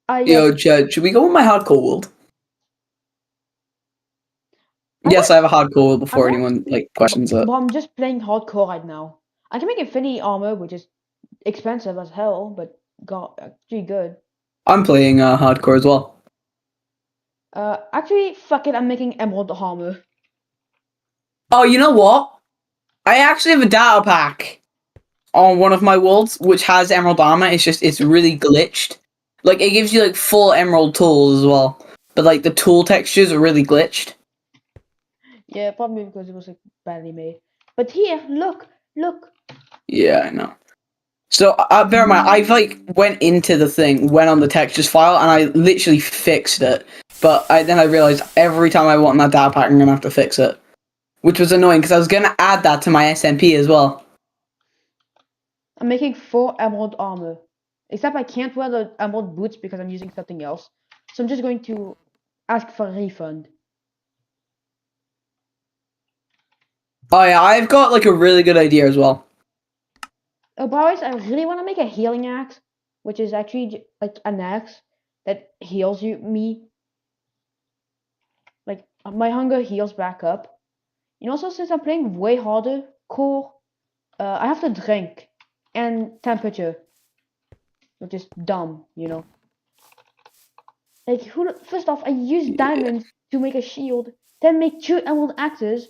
Yo, Jed, should we go on my hardcore world? Yes, I have a hardcore world before anyone questions it. Well, I'm just playing hardcore right now. I can make infinity armor, which is expensive as hell, but actually good. I'm playing hardcore as well. Actually, fuck it, I'm making emerald armor. Oh, you know what? I actually have a data pack on one of my worlds which has emerald armor. It's really glitched. Like it gives you like full emerald tools as well, but like the tool textures are really glitched. Yeah, probably because it was like badly made. But here, look. Yeah, I know. So bear in mind, I've like went into the thing, went on the textures file, and I literally fixed it. But then I realized every time I want that data pack, I'm gonna have to fix it, which was annoying because I was gonna add that to my SMP as well. I'm making 4 emerald armor, except I can't wear the emerald boots because I'm using something else. So I'm just going to ask for a refund. Oh yeah, I've got like a really good idea as well. Oh, boys, I really want to make a healing axe, which is actually like an axe that heals me. Like my hunger heals back up. And also, since I'm playing way harder core, I have to drink. and temperature, which is dumb, you know. Like, first off, I use diamonds to make a shield, then make 2 emerald axes,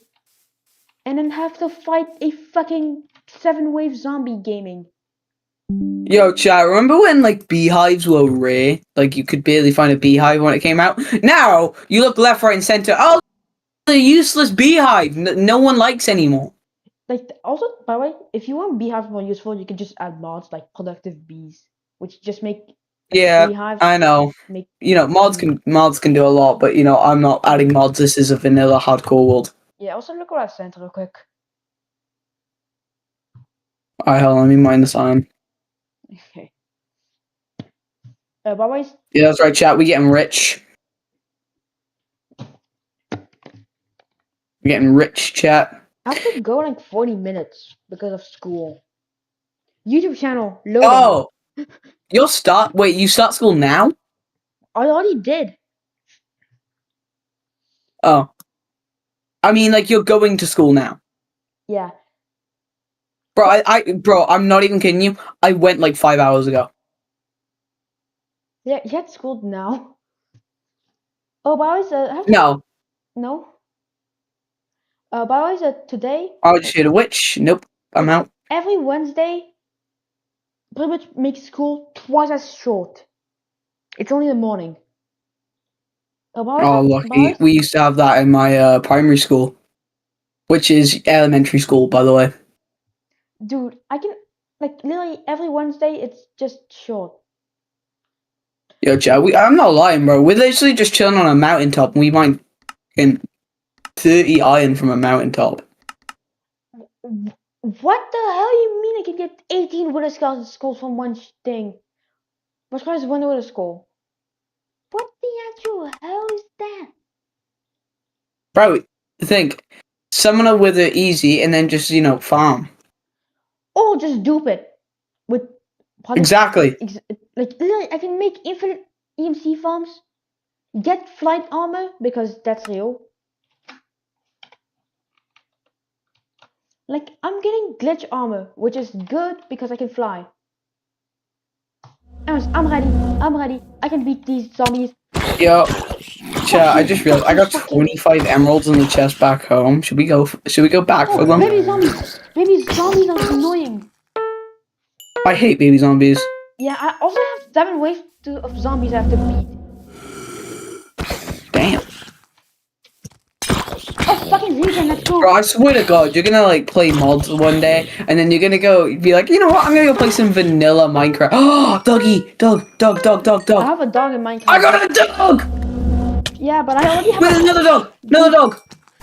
and then have to fight a fucking 7-wave zombie gaming. Yo, chat, remember when, like, beehives were rare? Like, you could barely find a beehive when it came out? Now, you look left, right, and center. Oh, the useless beehive no one likes anymore. Like, also, by the way, if you want beehives more useful, you can just add mods like productive bees, which just make Yeah, beehives I know. make You know, mods can do a lot, but, you know, I'm not adding mods. This is a vanilla hardcore world. Yeah, also look what I sent real quick. Alright, hold on, let me mind the sign. Okay. By the way, Yeah, that's right, chat. We getting rich. We're getting rich, chat. I have to go in like 40 minutes because of school. YouTube channel loading. Oh! You start school now? I already did. Oh. I mean, like, you're going to school now. Yeah. Bro, bro, I'm not even kidding you. I went like 5 hours ago. Yeah, you had school now. Oh, by the way, I have to... No. No? By the way, today... I just hit a witch. Nope. I'm out. Every Wednesday, pretty much makes school twice as short. It's only in the morning. Oh, lucky. We used to have that in my primary school. Which is elementary school, by the way. Dude, I can... Like, literally every Wednesday, it's just short. Yo, chat, I'm not lying, bro. We're literally just chilling on a mountaintop and we mine 30 iron from a mountaintop. What the hell you mean I can get 18 wither skulls from one thing? What kind is one wither skull? What the actual hell is that? Bro, think. Summon a wither easy and then just, you know, farm. Or just dupe it. With Exactly. Like, literally, I can make infinite EMC farms. Get flight armor, because that's real. Like, I'm getting glitch armor, which is good because I can fly. Anyways, I'm ready. I can beat these zombies. Yo, chat, I just realized I got 25 emeralds in the chest back home. Should we go back for them? Baby zombies! Baby zombies are annoying. I hate baby zombies. Yeah, I also have 7 waves of zombies I have to beat. Damn. Oh, fucking regen, let's go. Bro, I swear to God, you're gonna like play mods one day, and then you're gonna go be like, you know what? I'm gonna go play some vanilla Minecraft. Oh, doggy, dog. I have a dog in Minecraft. I got a dog. Yeah, but I already have. Wait, another dog.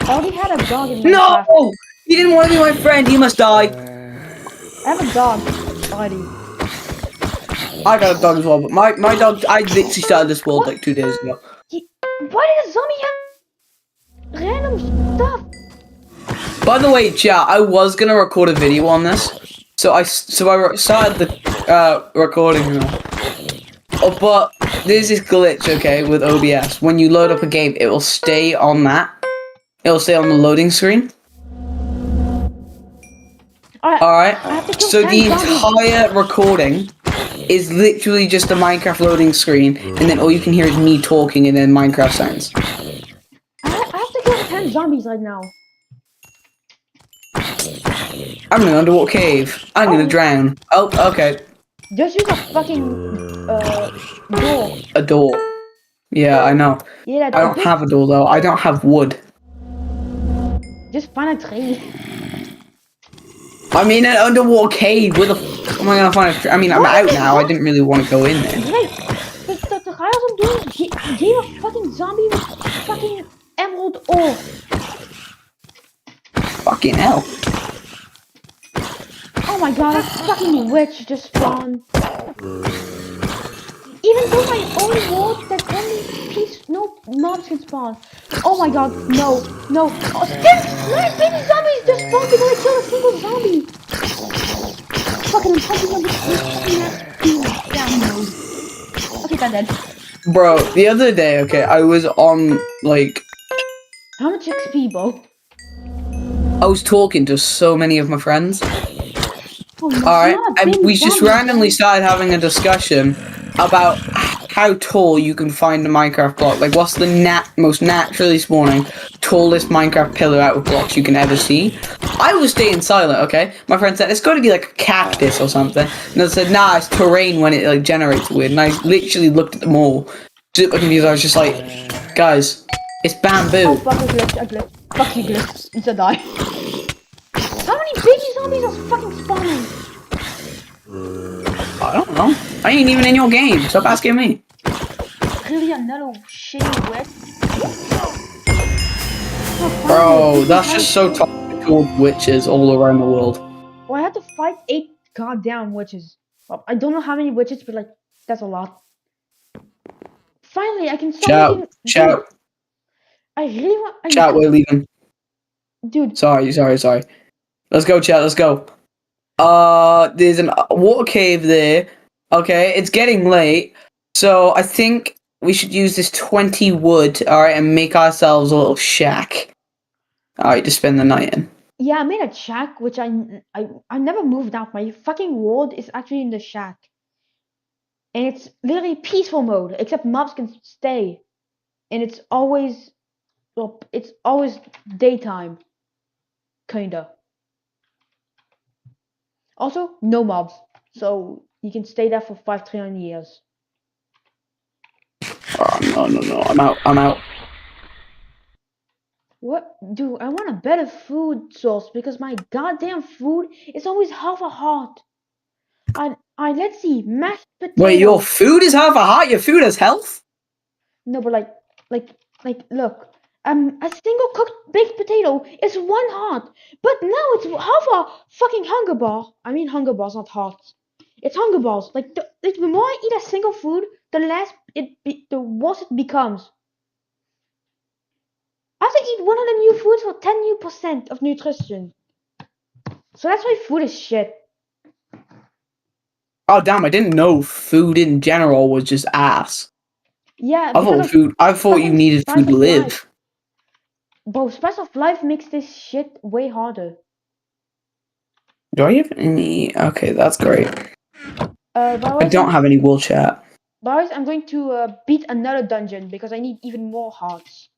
I already had a dog in Minecraft. No, he didn't want to be my friend. He must die. I have a dog already. I got a dog as well, but my dog. I literally started this world like 2 days ago. Why did a zombie have random stuff? By the way, chat, I was gonna record a video on this, so I started the recording. Oh, but there's this glitch, okay, with OBS. When you load up a game, it will stay on that. It will stay on the loading screen. Alright, so the entire recording is literally just a Minecraft loading screen, and then all you can hear is me talking and then Minecraft sounds. I have to kill 10 zombies right now. I'm in an underwater cave. I'm gonna drown. Oh, okay. Just use a fucking door. A door. Yeah, I know. Yeah, I don't have a door though. I don't have wood. Just find a tree. I'm in an underwater cave. Where the f am I gonna find a tree? I mean, I'm out now. I didn't really want to go in there. Great. The guy was doing is he gave a fucking zombie with fucking emerald ore. Fucking hell. Oh my god, a fucking witch just spawned. Even though my own world, that only no mobs can spawn. Oh my god, no. Oh, 9 baby zombies just spawned because I killed a single zombie. Fucking I'm punching on this down mode. Okay, I'm dead. Bro, the other day, okay, I was on, like... How much XP, Bo? I was talking to so many of my friends. Oh Oh my Alright, God, and big we just dummy, randomly started having a discussion about how tall you can find a Minecraft block. Like, what's the most naturally spawning, tallest Minecraft pillar out of blocks you can ever see? I was staying silent, okay? My friend said, it's got to be like a cactus or something. And I said, nah, it's terrain when it like generates weird. And I literally looked at them all. Super confused. I was just like, guys, it's bamboo. Oh fuck, I glitched. Fuck you, glitched. It's a die. How many baby zombies are fucking spawning? I don't know. I ain't even in your game. Stop asking me. Clearly another shitty witch. Bro, that's just so toxic towards witches all around the world. Well, I had to fight 8 goddamn witches. Well, I don't know how many witches, but like, that's a lot. Finally, I can start making... Shout. I really want... Chat, we're leaving. Dude. Sorry. Let's go, chat, let's go. There's a water cave there. Okay, it's getting late. So I think we should use this 20 wood, alright, and make ourselves a little shack. Alright, to spend the night in. Yeah, I made a shack, which I never moved out. My fucking world is actually in the shack. And it's literally peaceful mode, except mobs can stay. And it's always... Well, it's always daytime. Kinda. Also, no mobs. So, you can stay there for 5 trillion years. Oh, no. I'm out. What? Dude, I want a better food source because my goddamn food is always half a heart. Let's see, mashed potatoes. Wait, your food is half a heart? Your food has health? No, but look, a single cooked baked potato is 1 heart, but now it's half a fucking hunger bar. I mean hunger bars, not hearts. It's hunger bars. Like the more I eat a single food, the the worse it becomes. I have to eat 100 new foods for 10 new % of nutrition. So that's why food is shit. Oh damn! I didn't know food in general was just ass. Yeah, I thought you needed food to live. Bro, Spice of Life makes this shit way harder. Do I have any? Okay, that's great. I don't have any wool chat. Boys, I'm going to beat another dungeon because I need even more hearts.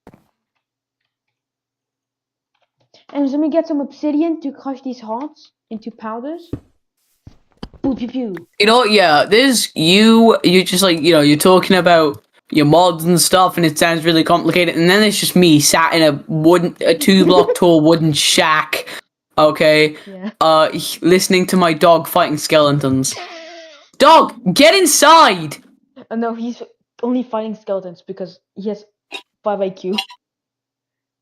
And let me get some obsidian to crush these hearts into powders. Pew pew pew. You know, yeah, there's you just like, you know, you're talking about your mods and stuff and it sounds really complicated, and then it's just me sat in a 2-block tall wooden shack, okay, yeah. Listening to my dog fighting skeletons. Dog, get inside! No, he's only fighting skeletons because he has 5 IQ.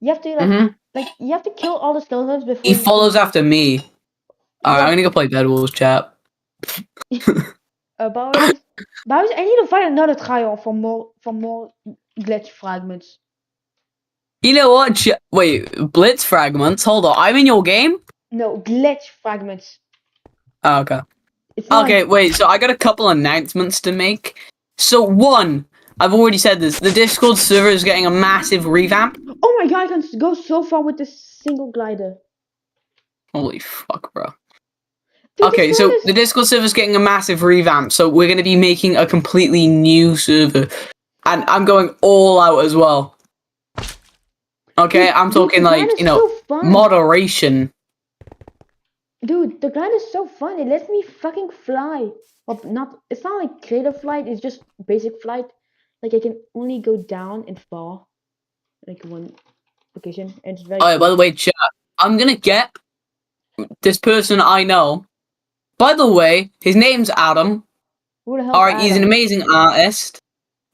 You have to you have to kill all the skeletons before he follows after me. Alright, I'm gonna go play Dead Wars chat. Bowers, I need to find another trial for more glitch fragments. You know what? Wait, Blitz fragments? Hold on, I'm in your game? No, glitch fragments. Oh, okay. Okay, wait, so I got a couple announcements to make. So, 1, I've already said this, the Discord server is getting a massive revamp. Oh my god, I can go so far with this single glider. Holy fuck, bro. Okay, so the Discord server is getting a massive revamp, so we're going to be making a completely new server. And I'm going all out as well. Okay, I'm talking like, you know, moderation. Dude, the glider is so fun. It lets me fucking fly. Well, it's not like creative flight, it's just basic flight. Like, I can only go down and fall. Like, one location. And it's very Alright, by the way, chat, I'm going to get this person I know. By the way, his name's Adam. Who the hell? Alright, he's an amazing artist.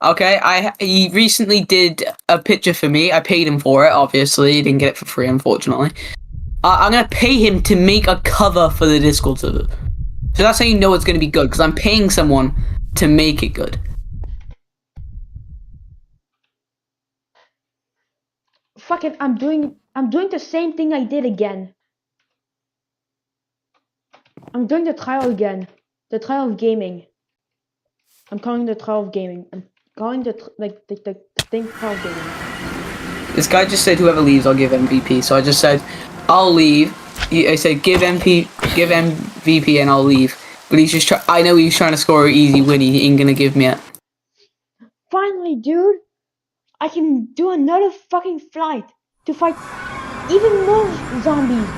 Okay, he recently did a picture for me. I paid him for it, obviously. He didn't get it for free, unfortunately. I'm gonna pay him to make a cover for the Discord server. So that's how you know it's gonna be good, because I'm paying someone to make it good. Fuck it, I'm doing the same thing I did again. I'm doing the trial again. The trial of gaming. I'm calling the trial of gaming. I'm calling the thing trial of gaming. This guy just said whoever leaves, I'll give MVP. So I just said, I'll leave. I said give VP and I'll leave. But he's just I know he's trying to score an easy win. He ain't gonna give me it. Finally, dude! I can do another fucking flight to fight even more zombies.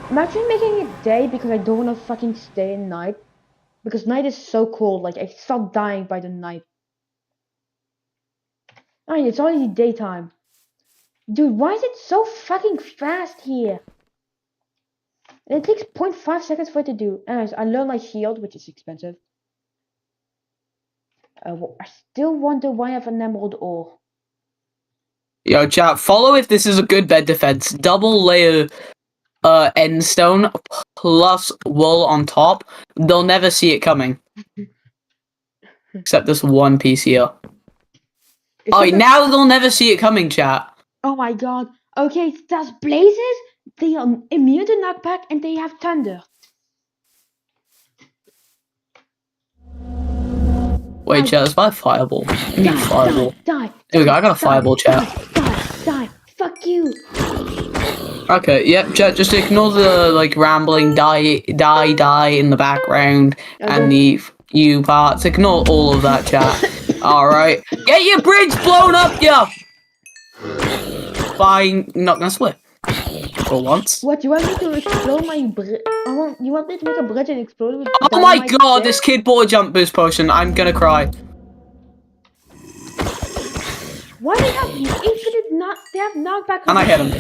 I'm actually making it day because I don't want to fucking stay in night. Because night is so cold, like I start dying by the night. I mean, it's already daytime. Dude, why is it so fucking fast here? And it takes 0.5 seconds for it to do. Anyways, I learned my shield, which is expensive. I still wonder why I have an emerald ore. Yo, chat, follow if this is a good bed defense. Double layer end stone plus wool on top. They'll never see it coming. Except this one piece here. Now they'll never see it coming, chat. Oh my god. Okay, that's blazes. They are immune to knockback and they have thunder. Wait, chat, it's my fireball. I need fireball. Die. There we go, I got a fireball, chat. Die. Fuck you. Okay, yep, chat, just ignore the, like, rambling die in the background and the you parts. Ignore all of that, chat. Alright. Get your bridge blown up, yeah! Fine, not gonna split. For once. What, you want me to explode my bridge? You want me to make a bridge and explode with Oh my god, this kid bought a jump boost potion. I'm gonna cry. Why do they have infinite they have knockback resistance? And I hit him.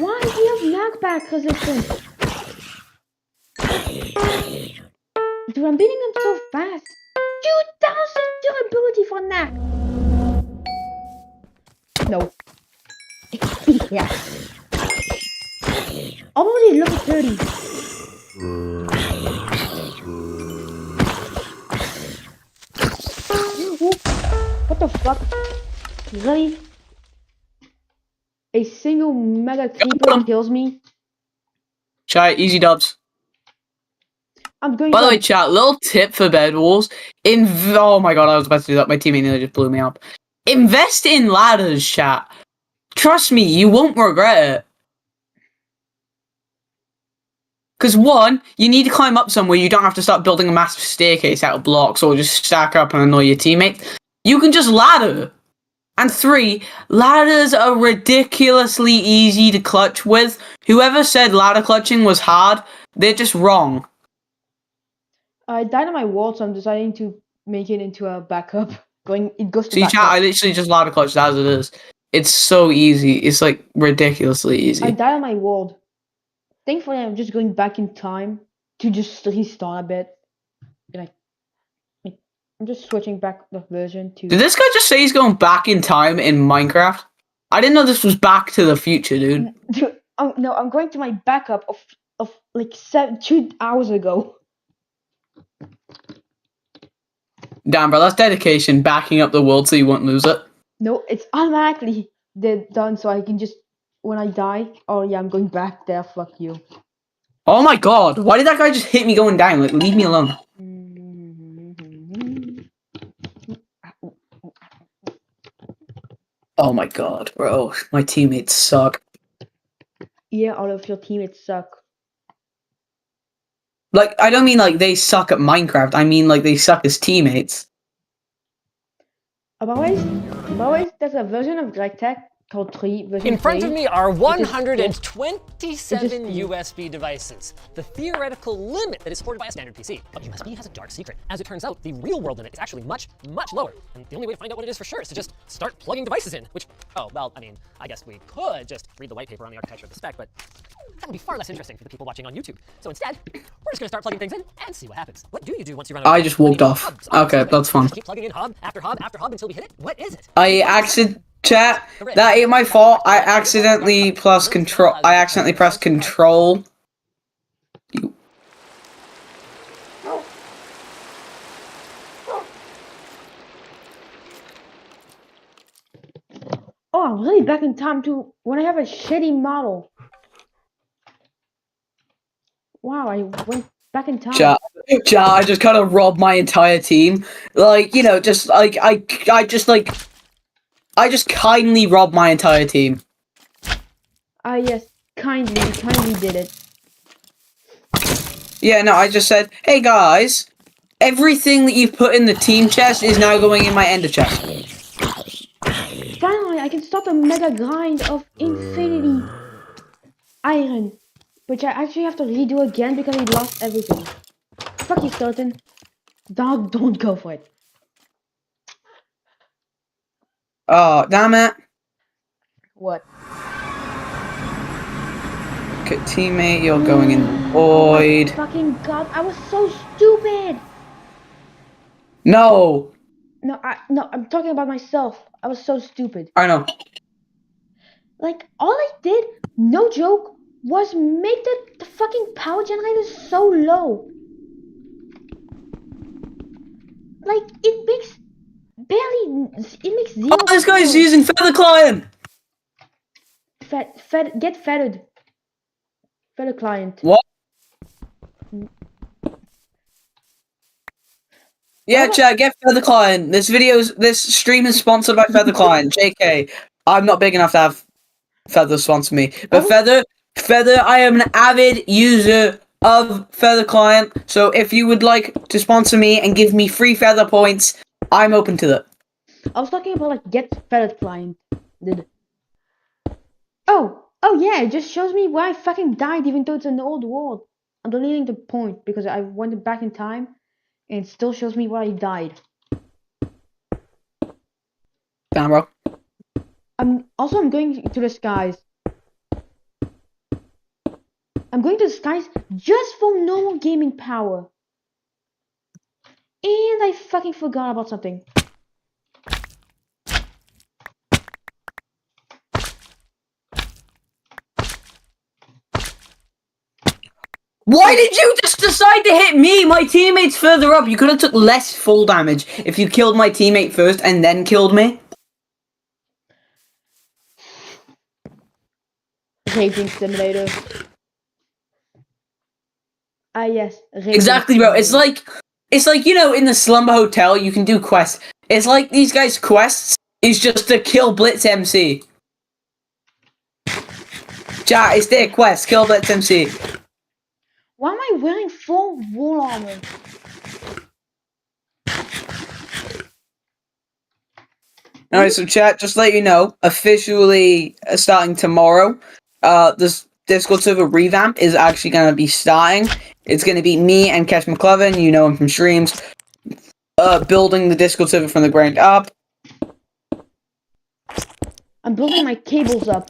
Why do you have knockback resistance? Dude, I'm beating them so fast. 2000 durability for knack. No. Yeah. Already level 30. What the fuck? Really? A single mega creeper kills me? Chat, easy dubs. I'm going. By the way, chat, little tip for Bed Wars. Oh my god, I was about to do that. My teammate nearly just blew me up. Invest in ladders, chat. Trust me, you won't regret it. Because one, you need to climb up somewhere. You don't have to start building a massive staircase out of blocks or just stack up and annoy your teammates. You can just ladder. And three, ladders are ridiculously easy to clutch with. Whoever said ladder clutching was hard, they're just wrong. I died on my wall, so I'm deciding to make it into a backup. It goes to See, chat, I literally just ladder clutched as it is. It's so easy. It's like ridiculously easy. I died on my world. Thankfully, I'm just going back in time to just restart a bit. Like, I'm just switching back the version to. Did this guy just say he's going back in time in Minecraft? I didn't know this was Back to the Future, dude. Oh no, I'm going to my backup of like 2 hours ago. Damn, bro, that's dedication. Backing up the world so you won't lose it. No, it's automatically done, so I can just when I die. Oh yeah, I'm going back there. Fuck you. Oh my god, why did that guy just hit me going down? Like, leave me alone. Oh my god, bro. My teammates suck. Yeah, all of your teammates suck. Like, I don't mean like they suck at Minecraft. I mean like they suck as teammates. Otherwise, there's a version of GregTech called 3. In front of me are 127 USB devices, the theoretical limit that is supported by a standard PC. But USB has a dark secret. As it turns out, the real world limit is actually much, much lower. And the only way to find out what it is for sure is to just start plugging devices in, which, oh, well, I mean, I guess we could just read the white paper on the architecture of the spec, but that would be far less interesting for the people watching on YouTube. So instead, we're just gonna start plugging things in and see what happens. What do you do once you run out of I just walked off. Okay, that's fun. Just keep plugging in hub after hub after hub until we hit it? What is it? Chat, that ain't my fault. I accidentally pressed control. Oh, I'm really back in time to when I have a shitty model. Wow, I went back in time. Chat, I just kind of robbed my entire team. Like, you know, just like I just kindly robbed my entire team. Yes. kindly did it. Yeah, no, I just said, hey guys, everything that you put in the team chest is now going in my ender chest. Finally, I can stop the mega grind of infinity iron, which I actually have to redo again because we lost everything. Fuck you, skeleton. Dog, don't go for it. Oh, damn it. What? Okay, teammate, you're going in the void. Fucking god, I was so stupid. No. No, I'm talking about myself. I was so stupid. I know. Like, all I did, no joke, was make the fucking power generator so low. Like, it makes zero. Oh, this guy's using Feather Client! Get feathered. Feather client. What? Yeah, chat, get Feather Client. This stream is sponsored by Feather Client. JK. I'm not big enough to have Feather sponsor me. But Feather, I am an avid user of Feather Client. So if you would like to sponsor me and give me free Feather points, I'm open to that. I was talking about like get feathered client. Oh yeah, it just shows me where I fucking died even though it's an old world. I'm deleting the point because I went back in time and it still shows me where I died. Damn, bro. I'm going to the skies. I'm going to the skies just for normal gaming power. And I fucking forgot about something. Why did you just decide to hit me? My teammate's further up. You could have took less full damage if you killed my teammate first and then killed me. Raging simulator. Ah yes. Exactly, bro. It's like you know, in the Slumber Hotel, you can do quests. It's like these guys' quests is just to kill Blitz MC. Chat, it's their quest. Kill Blitz MC. Why am I wearing full wool armor? Alright, so chat, just to let you know, officially starting tomorrow, this Discord server revamp is actually going to be starting. It's going to be me and Kesh McClevin, you know him from streams, building the Discord server from the ground up. I'm building my cables up.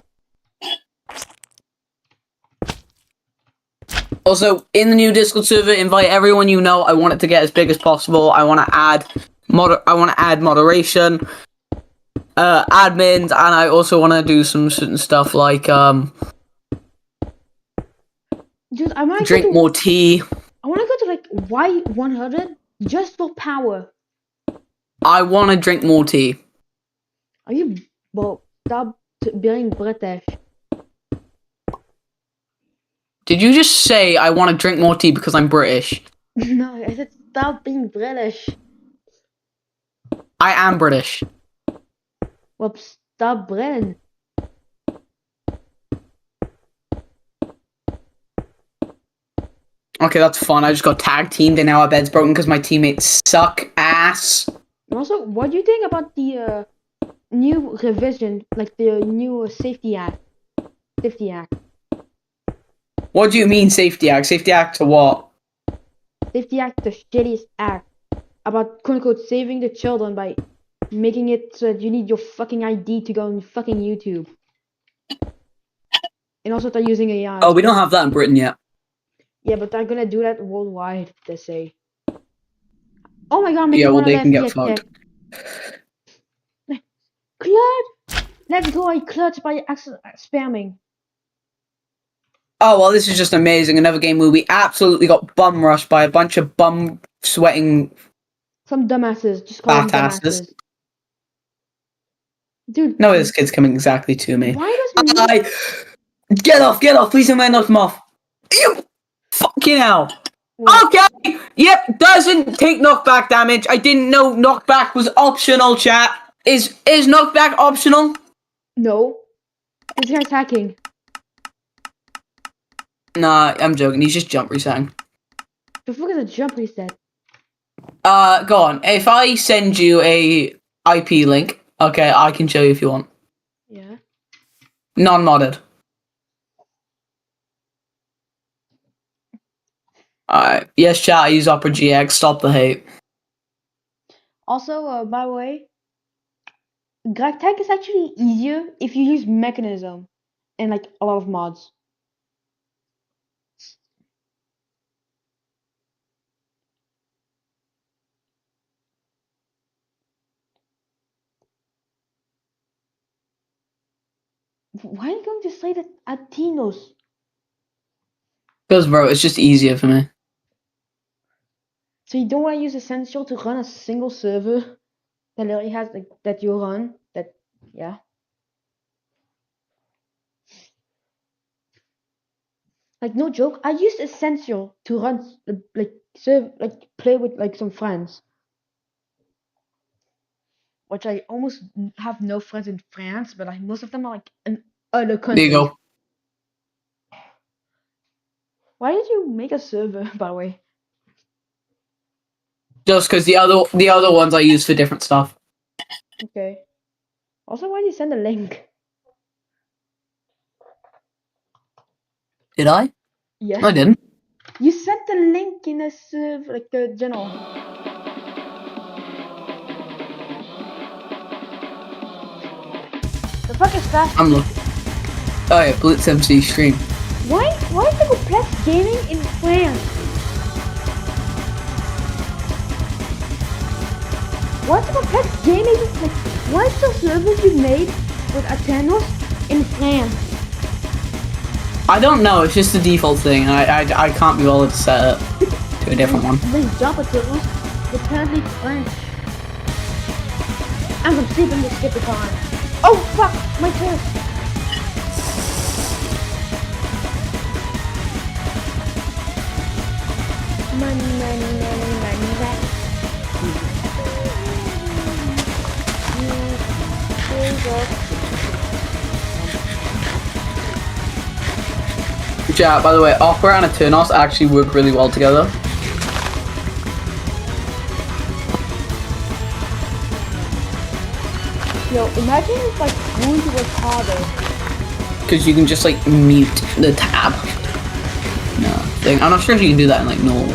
Also, in the new Discord server, invite everyone you know. I want it to get as big as possible. I want to add moderation, admins, and I also want to do some certain stuff like Dude, I might drink more tea. I want to go to like Y100 just for power. I want to drink more tea. Are you? Well, stop being British. Did you just say I want to drink more tea because I'm British? No, I said stop being British. I am British. Well, stop Britain. Okay, that's fun. I just got tag teamed and now our bed's broken because my teammates suck ass. And also, what do you think about the new revision, like the new Safety Act? Safety Act. What do you mean, Safety Act? Safety Act to what? Safety Act, the shittiest act about quote unquote saving the children by making it so that you need your fucking ID to go on fucking YouTube. And also they're using AI. Oh, we don't have that in Britain yet. Yeah, but they're gonna do that worldwide, they say. Oh my god, I'm making yeah, well, one they of can them. get fucked. Clutch! Let's go, I clutch by spamming. Oh, well, this is just amazing. Another game where we absolutely got bum rushed by a bunch of bum sweating... Some dumbasses. Just call them dumbasses. Dude. No, this kid's coming exactly to me. Why does Get off! Please don't knock him off. You fucking hell. Okay! Yep, doesn't take knockback damage. I didn't know knockback was optional, chat. Is knockback optional? No. This guy's hacking. Nah, I'm joking. He's just jump resetting. The fuck is a jump reset? Go on. If I send you a IP link, okay, I can show you if you want. Yeah. Non-modded. Alright. Yes, chat, I use Opera GX. Stop the hate. Also, by the way, GragTech is actually easier if you use Mechanism and like a lot of mods. Why are you going to say that at Tinos? Because, bro, it's just easier for me. So you don't want to use Essential to run a single server that literally has like that you run? That yeah. Like no joke, I used Essential to run like serve like play with like some friends. Which I almost have no friends in France, but like most of them are like in other There countries. you go. Why did you make a server, by the way? Just because the other ones I use for different stuff. Okay. Also, why did you send a link? Did I? Yeah. No, I didn't. You sent the link in a server, like a general. The fuck is that? I'm looking. Oh yeah, Blitz MC stream. Why is the Complex Gaming in France? Why is the Complex Gaming like? Why is the servers you made with Atenos in France? I don't know. It's just the default thing. I can't be bothered to set it to a different one. These Java servers, they're apparently French. And I'm sleeping to skip the time. Oh fuck, my turn. Yeah, by the way, Opera and Eternos actually work really well together. Yo, imagine if like Groove was harder. Because you can just like mute the tab. No thing. I'm not sure if you can do that in like normal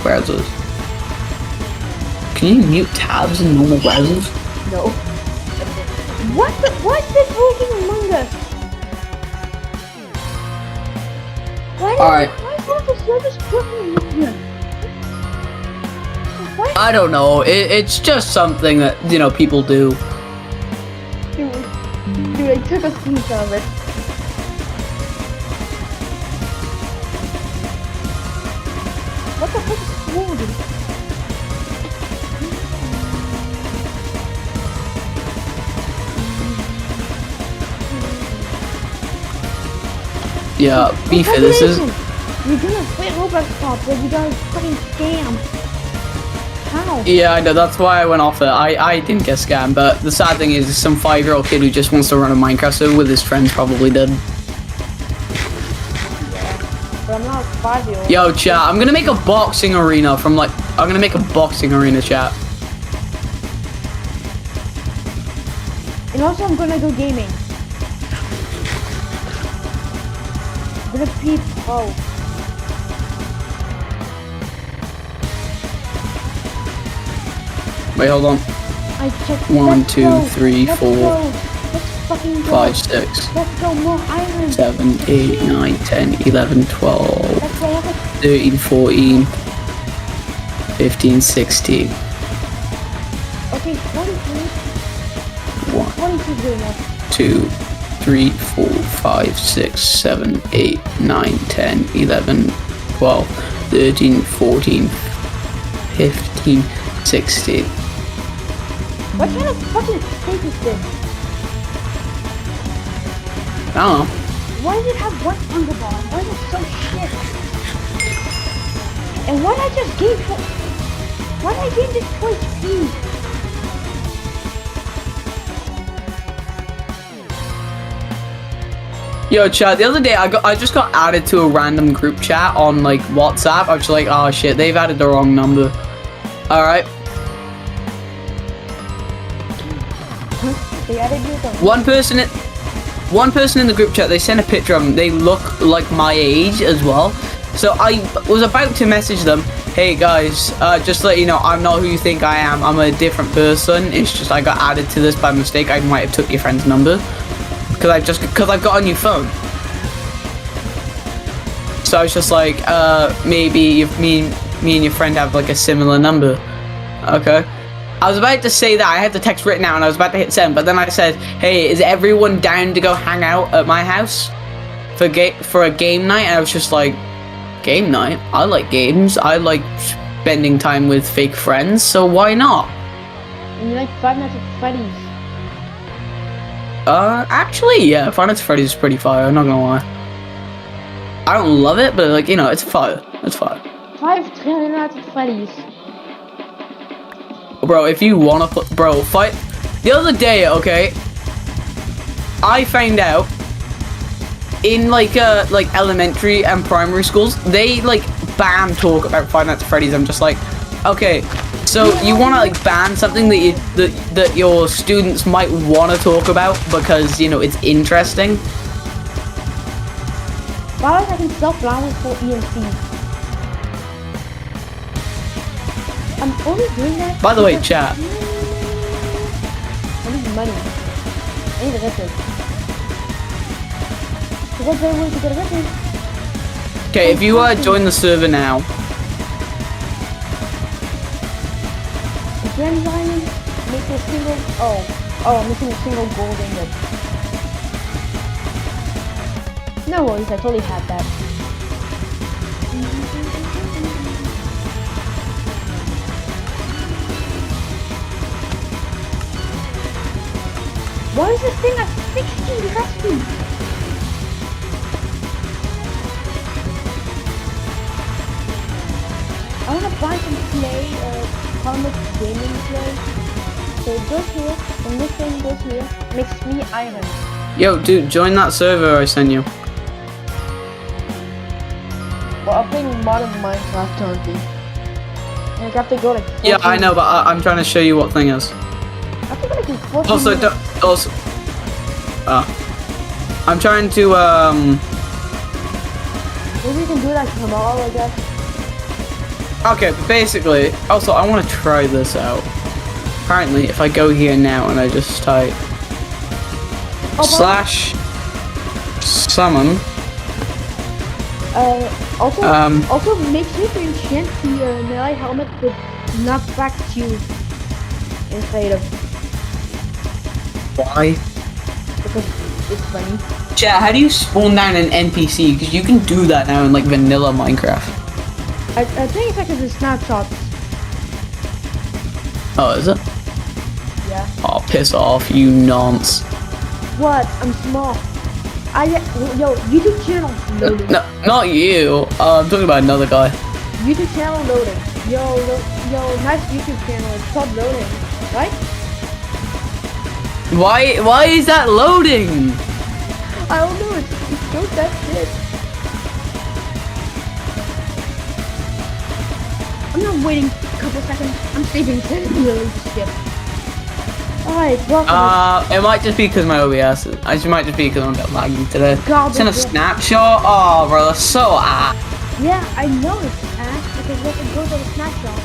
browsers. Can you mute tabs in normal browsers? No. What's this working Among Us? Alright. Why is the service working Among Us? I don't know. It's just something that, you know, people do. Dude, I took a screenshot of it. What the fuck is wrong with it? Yeah, beef it. This is. You're gonna quit Roblox Pop, but you guys fucking scam. How? Yeah, I know. That's why I went off it. I didn't get scammed, but the sad thing is, some 5-year-old kid who just wants to run a Minecraft server with his friends probably did. Yeah, but I'm not a 5-year-old. Yo, chat. I'm gonna make a boxing arena from like. I'm gonna make a boxing arena, chat. And also, I'm gonna go gaming. I'm gonna be pro. Wait, hold on. I checked. 1, 2, 3, 4, Let's fucking go. 5, 6, Let's go more iron. 7, 8, 9, 10, 11, 12, Let's go. 13, 14, 15, 16. Okay, 23. 1, 22 is good enough. 2, 3, 4, 5, 6, 7, 8, 9, 10, 11, 12, 13, 14, 15, 16. What kind of fucking steak is this? I don't know. Why does it have one underbar? Why is it so shit? And why did I just give why did I give this choice speed? Yo, chat. The other day, I just got added to a random group chat on like WhatsApp. I was just like, oh shit, they've added the wrong number. All right. They added you to One person in the group chat. They sent a picture of them. They look like my age as well. So I was about to message them. Hey guys, just to let you know, I'm not who you think I am. I'm a different person. It's just I got added to this by mistake. I might have took your friend's number. Because I've got a new phone. So I was just like, maybe me and your friend have like a similar number. Okay. I was about to say that. I had the text written out and I was about to hit send, but then I said, hey, is everyone down to go hang out at my house for a game night? And I was just like, game night? I like games. I like spending time with fake friends, so why not? And you like Five Nights at Freddy's? Actually, yeah, Five Nights at Freddy's is pretty fire, I'm not gonna lie. I don't love it, but like, you know, it's fire. It's fire. Five Nights at Freddy's. Bro, if you wanna put, bro, fight. The other day, okay, I found out in like elementary and primary schools, they like ban talk about Five Nights at Freddy's. I'm just like, okay, so you wanna like ban something that your students might wanna talk about because you know it's interesting. Why I can sell flowers for EMC? I'm only doing that. By the way, chat. I need money. I need a record. So what's the way to get a record? Okay, if you join the server now. Grand Lion, make a single. Oh, I'm missing a single gold ingot. No worries, I totally had that. Why is this thing at 16 HP? I wanna buy some clay, Comic Gaming clay. So it goes here, and this thing goes here, makes me iron. Yo, dude, join that server I sent you. Well, I'm playing modern Minecraft currently. And I have to go like 14. Yeah, I know, but I'm trying to show you what thing is. I think I can 14 Also, minutes. I'm trying to, Maybe we can do that tomorrow, I guess. okay, but basically, also, I want to try this out. Apparently, if I go here now and I just type slash summon. Also make sure to enchant the melee helmet with knockback shield inside of. Why? Because it's funny. Chat, how do you spawn down an NPC? Because you can do that now in like vanilla Minecraft. I think it's like the snapshots. Oh, is it? Yeah. Oh, piss off, you nonce. What? I'm small. Yo, YouTube channel loading. No, not you. I'm talking about another guy. YouTube channel loading. Yo, nice YouTube channel. It's called loading, right? Why is that loading? I don't know. It's so that shit. I'm not waiting a couple seconds. I'm saving 10 really to skip. Alright, welcome. It might just be because my OBS. It might just be because I'm a bit laggy today. Send a snapshot. Oh, bro, that's so Yeah, I know it's ass because look, it goes on a snapshot.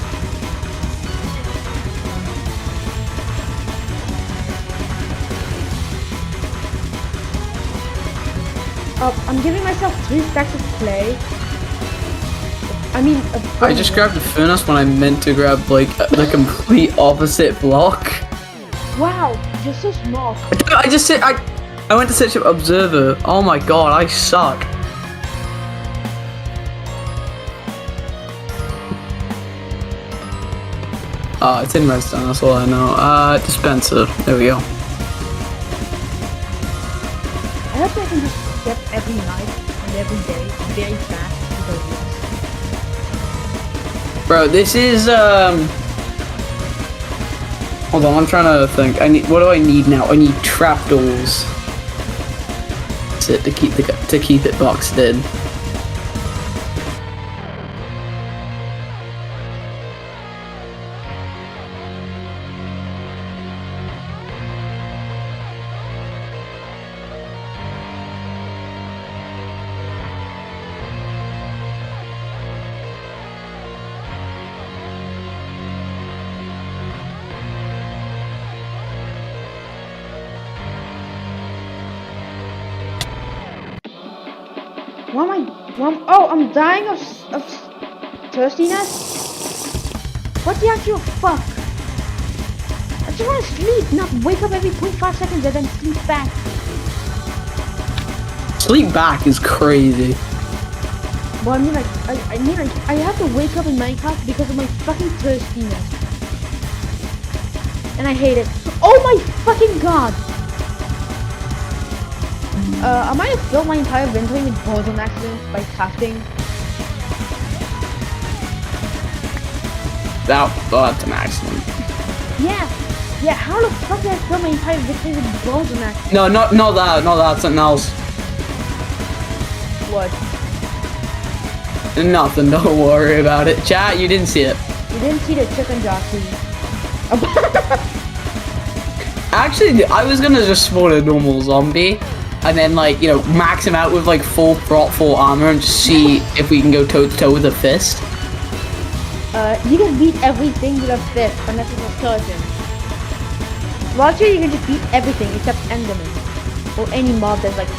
I'm giving myself 3 stacks of clay. I just grabbed the furnace when I meant to grab like the complete opposite block. Wow, you're so small. I went to search up observer. Oh my god, I suck. It's in redstone, that's all I know. Dispenser. There we go. I hope I can just skip every night and every day very fast because bro, this is hold on, I'm trying to think. What do I need now? I need trapdoors. That's it to keep it boxed in. Oh, I'm dying of thirstiness? What the actual fuck? I just want to sleep, not wake up every 0.5 seconds and then sleep back. Sleep back is crazy. Well, I mean I have to wake up in Minecraft because of my fucking thirstiness. And I hate it. Oh my fucking god! I might have filled my entire inventory with balls on accident by tapping. That's an accident. Yeah, how the fuck did I fill my entire inventory with balls on accident? No, not that, something else. What? Nothing, don't worry about it. Chat, you didn't see it. You didn't see the chicken jockey. Actually, I was gonna just spawn a normal zombie. And then, like, you know, max him out with, like, full armor and just see if we can go toe-to-toe with a fist. You can beat everything with a fist, unless it's a skeleton. Roger, you can just beat everything except Enderman. Or any mob that's, like...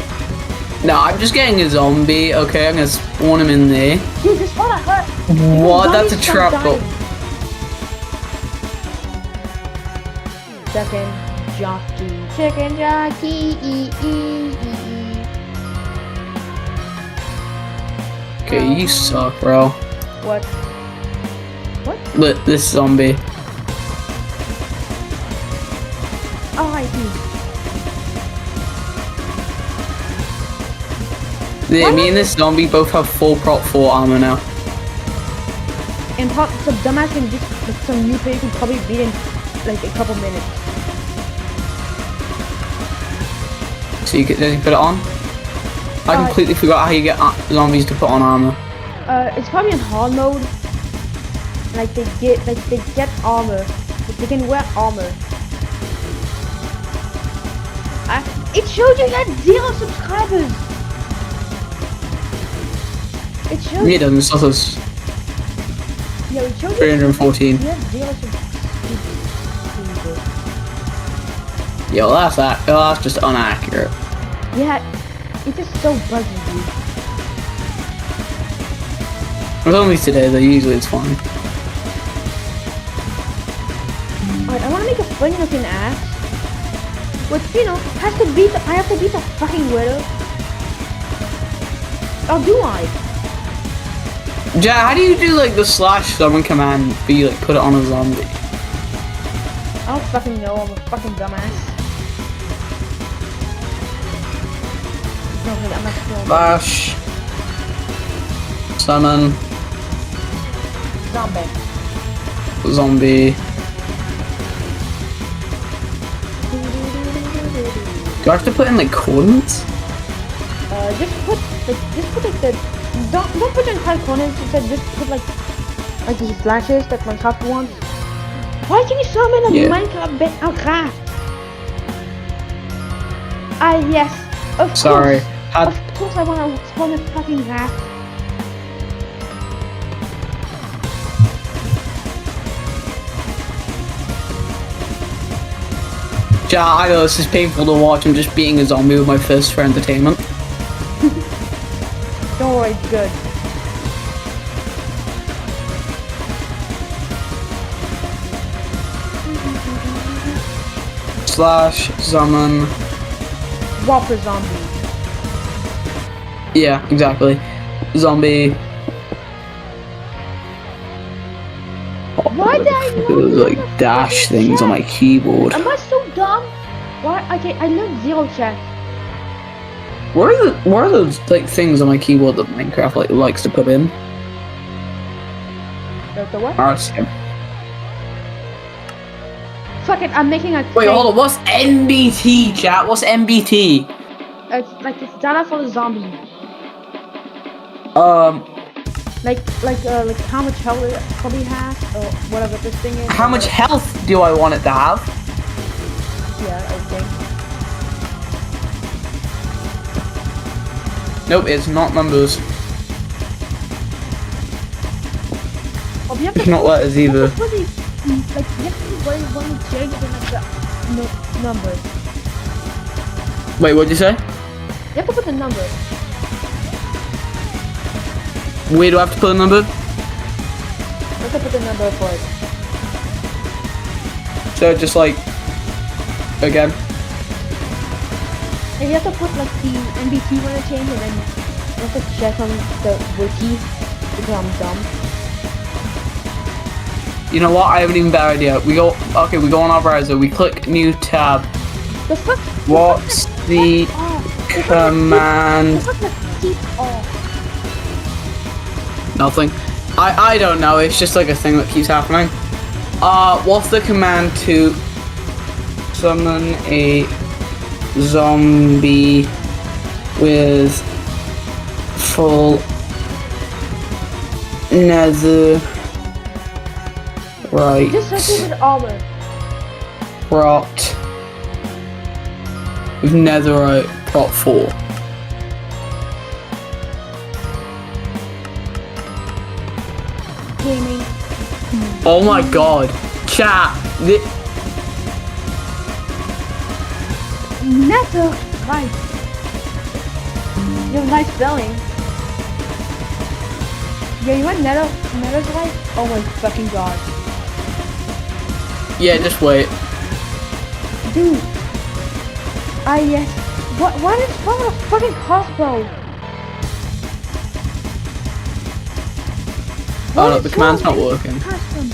No, I'm just getting a zombie, okay? I'm gonna spawn him in there. Dude, just spawn a hut! What? That's a trap. Second jockey. Chicken jockey. Okay, you suck, bro. What? This zombie. Oh, I see. Yeah, me and this zombie both have full prot 4 armor now. And some dumbass can just, like, some new player can probably beat in, like, a couple minutes. So you can put it on? I completely forgot how you get zombies to put on armor. It's probably in hard mode. Like they get armor. Like they can wear armor. It showed you had 0 subscribers. It showed. Me, it doesn't. It's us. Yeah, it showed 314. You have 0 subscribers. Yo, that's just inaccurate. Yeah, it's just so buggy, dude. With only today, though, usually it's fine. Alright, I want to make a funny looking ass. Which, you know, I have to beat the fucking widow. Or do I? Ja, how do you do, like, the /summon command but you, like, put it on a zombie? I don't fucking know, I'm a fucking dumbass. No, I'm not sure. Bash. Summon. Zombie. Do I have to put in, like, coordinates? Just put like the don't put the entire coordinates. Instead, just put like these slashes that Minecraft wants. Why can you summon a Minecraft craft? Yes. Of Sorry. course. Of course I want to spawn a fucking raft. Ja, I know this is painful to watch. I'm just beating a zombie with my fist for entertainment. Don't worry, it's good. /summon. Whopper zombie. Yeah, exactly. Zombie. Why did I know? Like dash things on my keyboard. Am I so dumb? Why? Okay, I learned 0 chat. What are those like things on my keyboard that Minecraft likes to put in? The what? RCM. Fuck it, I'm making a. Wait, hold on. What's NBT, chat? What's NBT? it's data for the zombie. Like how much health it probably has or whatever this thing is. How much health do I want it to have? Yeah, I think. Nope, it's not numbers. Oh, you have It's to not letters either. put the, like you have to when you change it in like the numbers. Wait, what'd you say? You have to put the numbers. Where do I have to put a number? You have to put the number for it. So just like again. And you have to put like the NBT when it changes, and then you have to check on the wiki because I'm dumb. You know what? I have an even better idea. We go on our browser, we click new tab. The fuck? What's the command? Nothing. I don't know, it's just like a thing that keeps happening. What's the command to summon a zombie with full nether Just something with armor. rot with netherite prot 4. Gaming. Oh my god. Chat. Nether. Right. You have nice spelling. Yeah, you want netherite? Oh my fucking god. Yeah, just wait. Dude. Yes. What is wrong with a fucking crossbow? Oh no, the command's not working. Custom.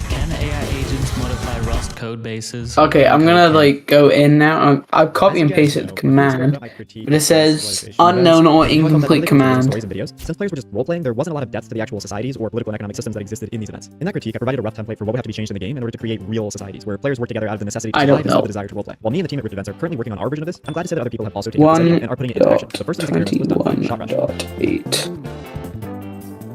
Can AI agents modify Rust code bases? Okay, I'm gonna like go in now. I've copy and pasted the command, but it says unknown or incomplete command. Stories and videos. Since players were just role-playing, there wasn't a lot of depth to the actual societies or political and economic systems that existed in these events. In that critique, I provided a rough template for what would have to be changed in the game in order to create real societies, where players work together out of the necessity to I survive don't instead of know. the desire to roleplay. While me and the team at Rift Events are currently working on our version of this, I'm glad to say that other people have also taken up this idea and are putting it into action. The first of these experiments was done by Shot Rush. 1.8.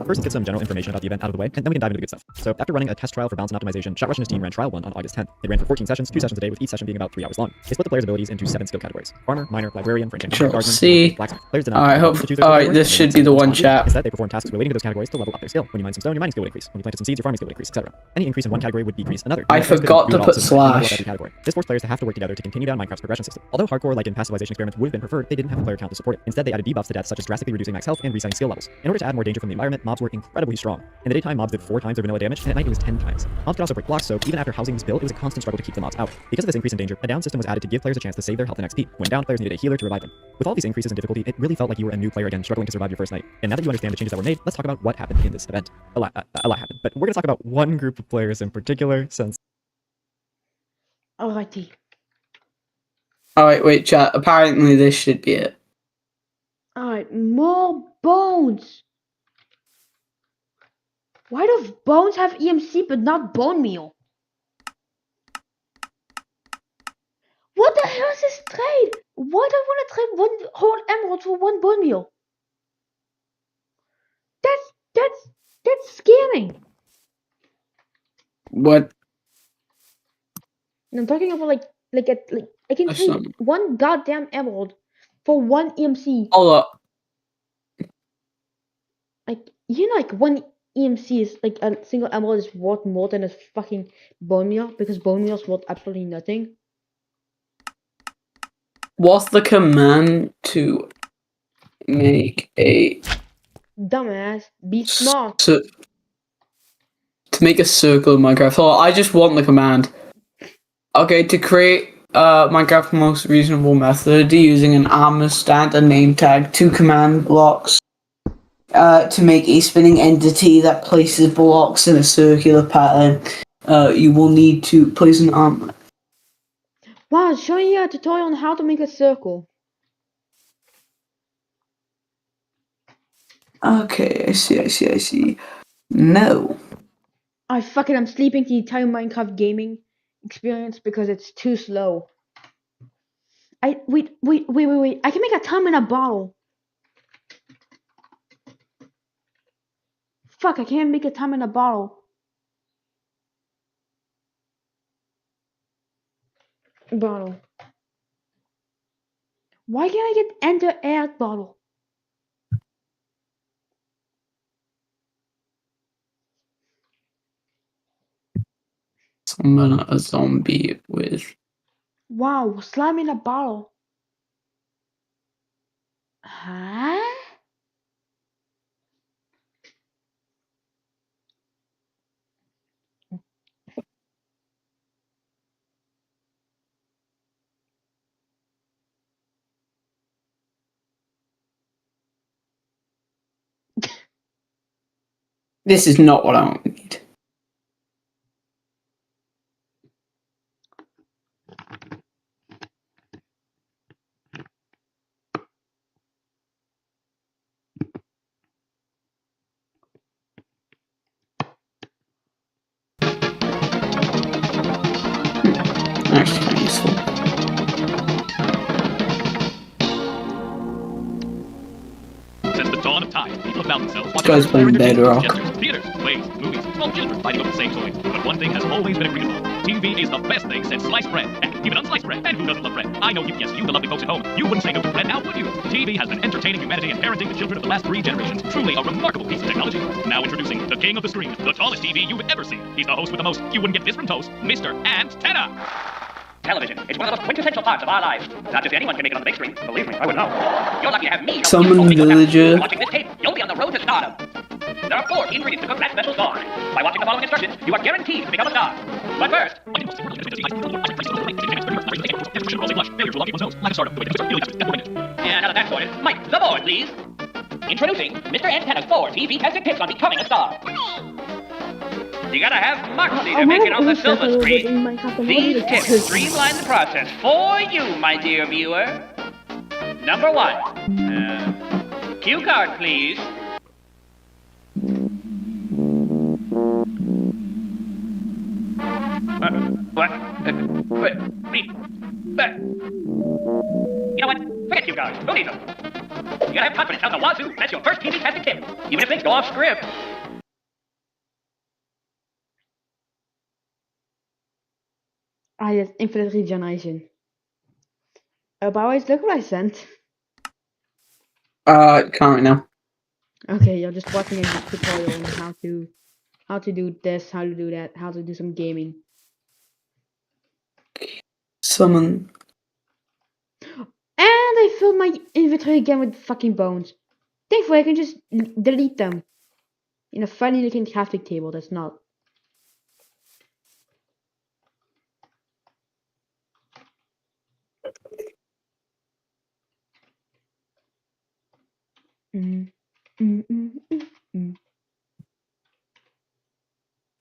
First, let's get some general information about the event out of the way, and then we can dive into the good stuff. So, after running a test trial for balance and optimization, Shot Rush and his team ran Trial 1 on August 10th. They ran for 14 sessions, 2 sessions a day, with each session being about 3 hours long. They split the players' abilities into 7 skill categories: Farmer, Miner, Librarian, French Engineer, Control Guardsman, C. Blacksmith. Players did not Alright, hope. to choose their Alright, category. this should be the one chat. Instead, they perform tasks relating to those categories to level up their skill. When you mine some stone, your mining skill would increase. When you planted some seeds, your farming skill would increase, etc. Any increase in one category would decrease another. I And players forgot couldn't do to it all, put so they had to level up slash. every category. This forced players to have to work together to continue down Minecraft's progression system. Although hardcore like in passivization experiments would have been preferred, they didn't have a player count to support it. Instead, they added debuffs to death, such as drastically reducing max health and resetting skill levels. In order to add more danger from the environment, mobs were incredibly strong. In the daytime, mobs did 4 times their vanilla damage, and at night it was 10 times. Mobs could also break blocks, so even after housing was built, it was a constant struggle to keep the mobs out. Because of this increase in danger, a down system was added to give players a chance to save their health and XP. When down, players needed a healer to revive them. With all these increases in difficulty, it really felt like you were a new player again, struggling to survive your first night. And now that you understand the changes that were made, let's talk about what happened in this event. A lot happened, but we're gonna talk about one group of players in particular, since... Alrighty. Alright, wait, chat. Apparently this should be it. Alright, more bones. Why do bones have EMC but not bone meal? What the hell is this trade? Why do I want to trade one whole emerald for one bone meal? That's scamming. What? And I'm talking about like I can trade some- one goddamn emerald for one EMC. Hold up. Like like one EMC is like a single emerald is worth more than a fucking bone meal because bone meal is worth absolutely nothing. What's the command to make a Dumbass, be smart. to make a circle in Minecraft? Oh, I just want the command. Okay, to create Minecraft's most reasonable method using an armor stand, a name tag, 2 command blocks. To make a spinning entity that places blocks in a circular pattern, you will need to place an armor. Wow, showing you a tutorial on how to make a circle. Okay, I see. No. I fuck it, I'm sleeping the entire Minecraft gaming experience because it's too slow. Wait. I can make a time in a bottle. Fuck, I can't make a time in a bottle. Bottle. Why can't I get enter air bottle? Summon a zombie with. Wow, slime in a bottle. Huh? This is not what I need. Actually, kind of useful. Since the dawn of time, people have found themselves This guy's playing Bedrock. theaters, plays, movies, small children fighting over the same toys. But one thing has always been agreed upon. TV is the best thing since sliced bread. Heck, even unsliced bread. And who doesn't love bread? I know you, yes, you, the lovely folks at home. You wouldn't say no to bread now, would you? TV has been entertaining humanity and parenting the children of the last 3 generations. Truly a remarkable piece of technology. Now introducing the king of the screen, the tallest TV you've ever seen. He's the host with the most. You wouldn't get this from Toast, Mr. Antenna. Television. It's one of the most quintessential parts of our lives. Not just anyone can make it on the big screen. Believe me, I would know. You're lucky to have me. Summon villager. Watching this tape, you'll be on the road to stardom. There are 4 ingredients to cook that special sauce. By watching the following instructions, you are guaranteed to become a star. But first... Yeah, now that that's sorted, Mike, the board, please. Introducing Mr. Antenna's 4 TV tested tips on becoming a star. You gotta have moxie to make it on the silver screen. These tips streamline the process for you, my dear viewer. Number 1. Cue card, please. What? You know what? Forget cue cards. Who needs them? You gotta have confidence out the wazoo. That's your first TV tested tip. Even if things go off script. Ah, yes, infinite regeneration. By the way, look what I sent. Can't right now. Okay, you're just watching a tutorial on how to do this, how to do that, how to do some gaming. Summon. And I filled my inventory again with fucking bones. Thankfully, I can just delete them in a funny looking crafting table. That's not.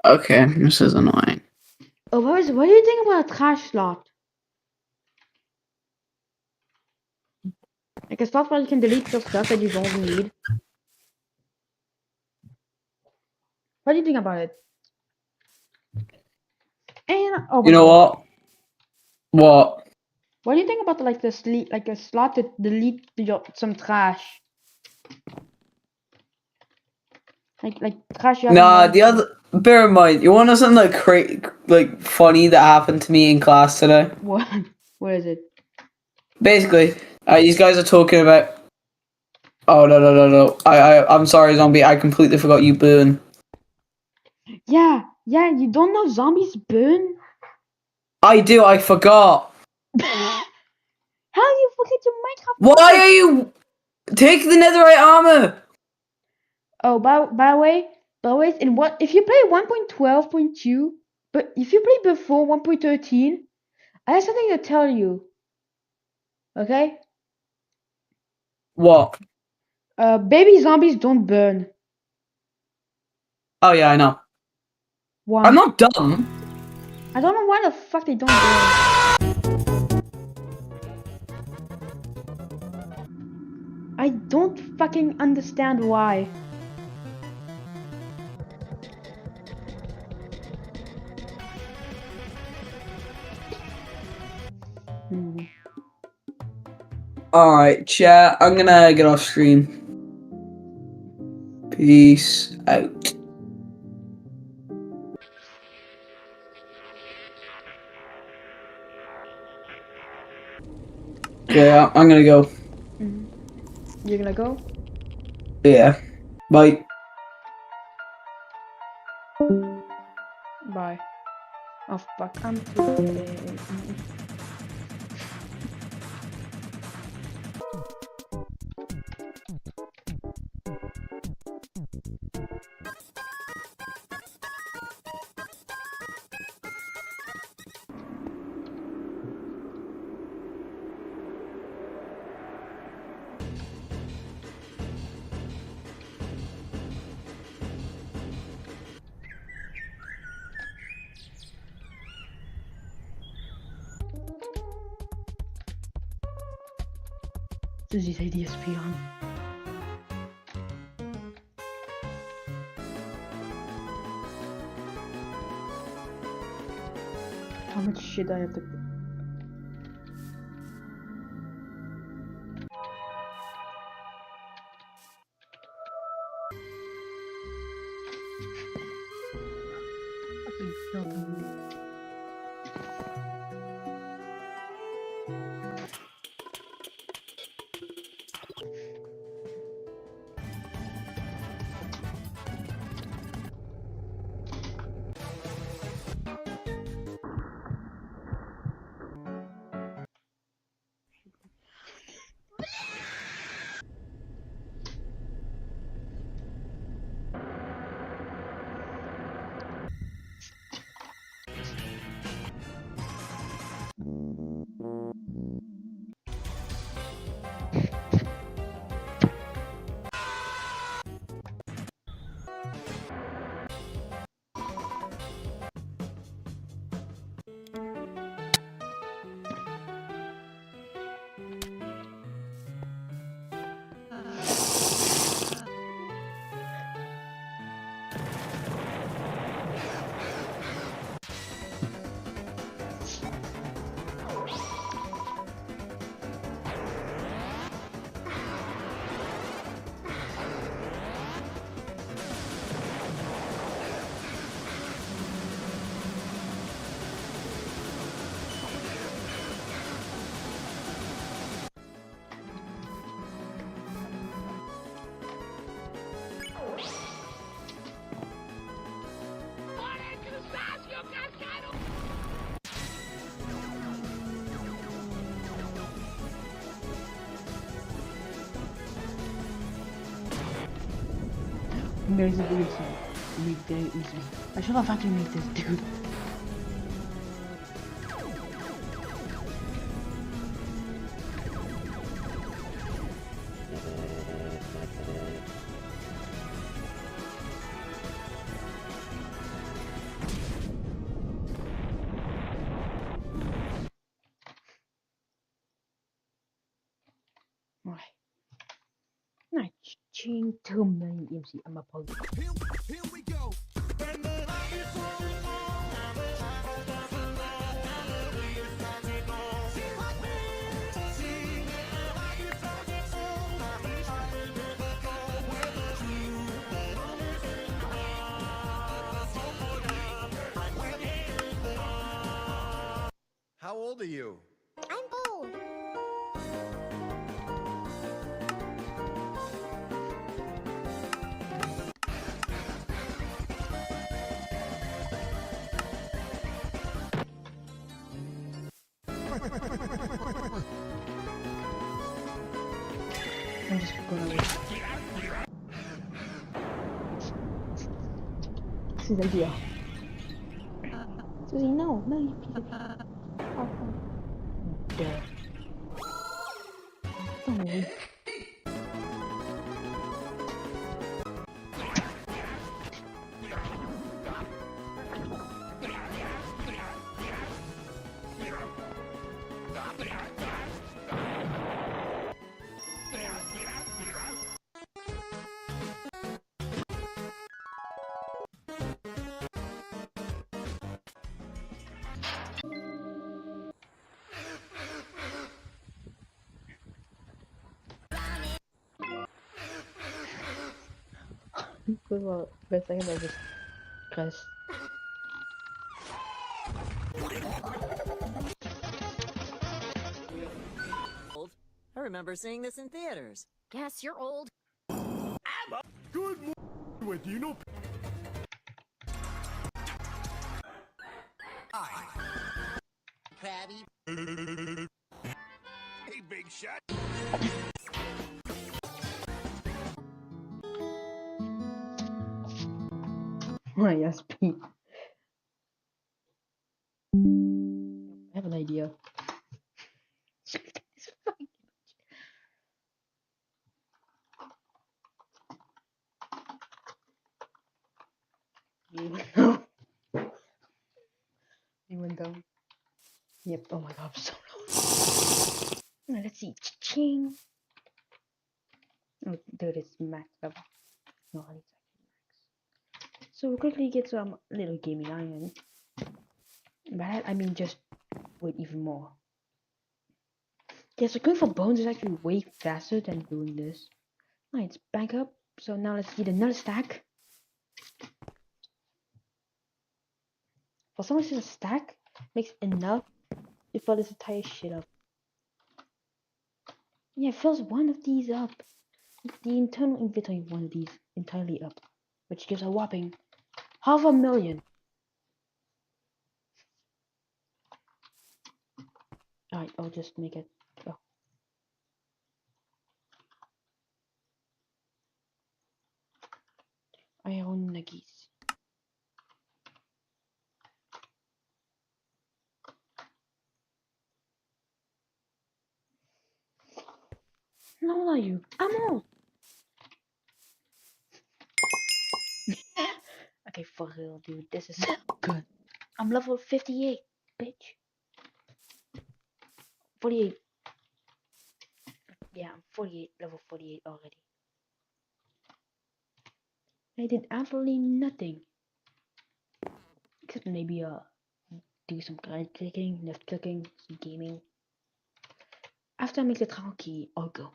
Okay, this is annoying. Oh, what do you think about a trash slot? Like a slot where you can delete your stuff that you don't need. What do you think about it? And You know what? What? What do you think about like a slot to delete some trash? Like trash. Nah, the other. Bear in mind, you want to know something like funny that happened to me in class today? What? What is it? Basically, these guys are talking about. Oh no! I'm sorry, zombie. I completely forgot you burn. Yeah. You don't know zombies burn? I do. I forgot. How do you forget your Minecraft? Why are you take the netherite armor? Oh, by the way, in what if you play 1.12.2, but if you play before 1.13, I have something to tell you. Okay? What? Baby zombies don't burn. Oh yeah, I know. Why? I'm not dumb. I don't know why the fuck they don't burn. I don't fucking understand why. Alright, chat. I'm gonna get off stream. Peace out. Yeah, I'm gonna go. You're gonna go? Yeah. Bye. Bye. Oh fuck, I'm too Does he say DSP on? How much shit I have to... Fucking filthy. There's a video song. Make the easy. I should have fucking made this, dude. Right. Not change too many MC. I'm apologizing. Here we go. How old are you? I'm bold. I'm just gonna wait. Susie, idea. Susie, no, no, you piece of shit. Don't worry. For a second I just pressed. I remember seeing this in theaters. Guess you're old. Good morning. Wait, do you know? Krabby. Hey, big shot. Right, yes, Pete. I have an idea. He went down. Yep. Oh my god, I'm so low. Alright, let's see. Ching. Oh, dude, it's max level. No, it's actually max. So we'll quickly get some little gaming iron. By that I mean just wait even more. Yeah, so going for bones is actually way faster than doing this. Alright, it's back up. So now let's get another stack. For some reason, a stack makes enough to fill this entire shit up. Yeah, it fills one of these up. The internal inventory of one of these entirely up, which gives a whopping 500,000. Alright, I'll just make it go. Iron nuggies. How old are you? I'm old. Okay, for real, dude. This is good. I'm level 58, bitch. 48. Yeah, I'm 48, level 48 already. I did absolutely nothing. Except maybe do some right clicking, left clicking, some gaming. After I make the trial key, I'll go.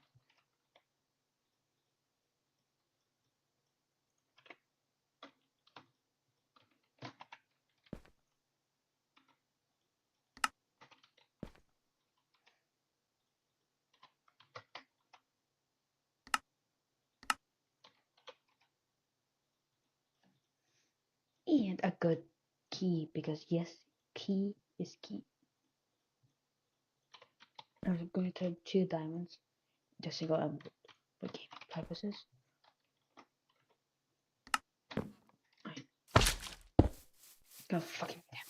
And a good key, because yes, key is key. I'm going to take 2 diamonds just to go for gaming purposes. Alright. God fucking damn.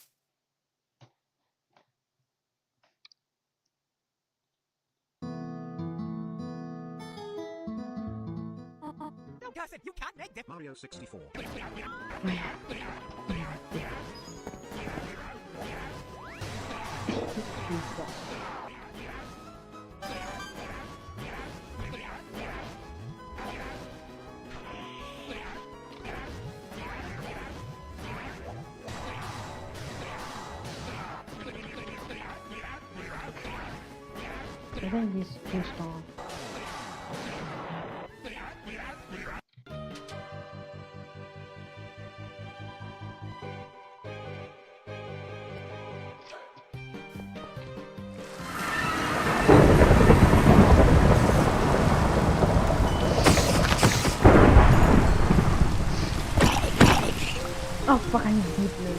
No, Gossip, you can't make that. Mario 64. I think he's too strong. Oh fuck, I need deep lane.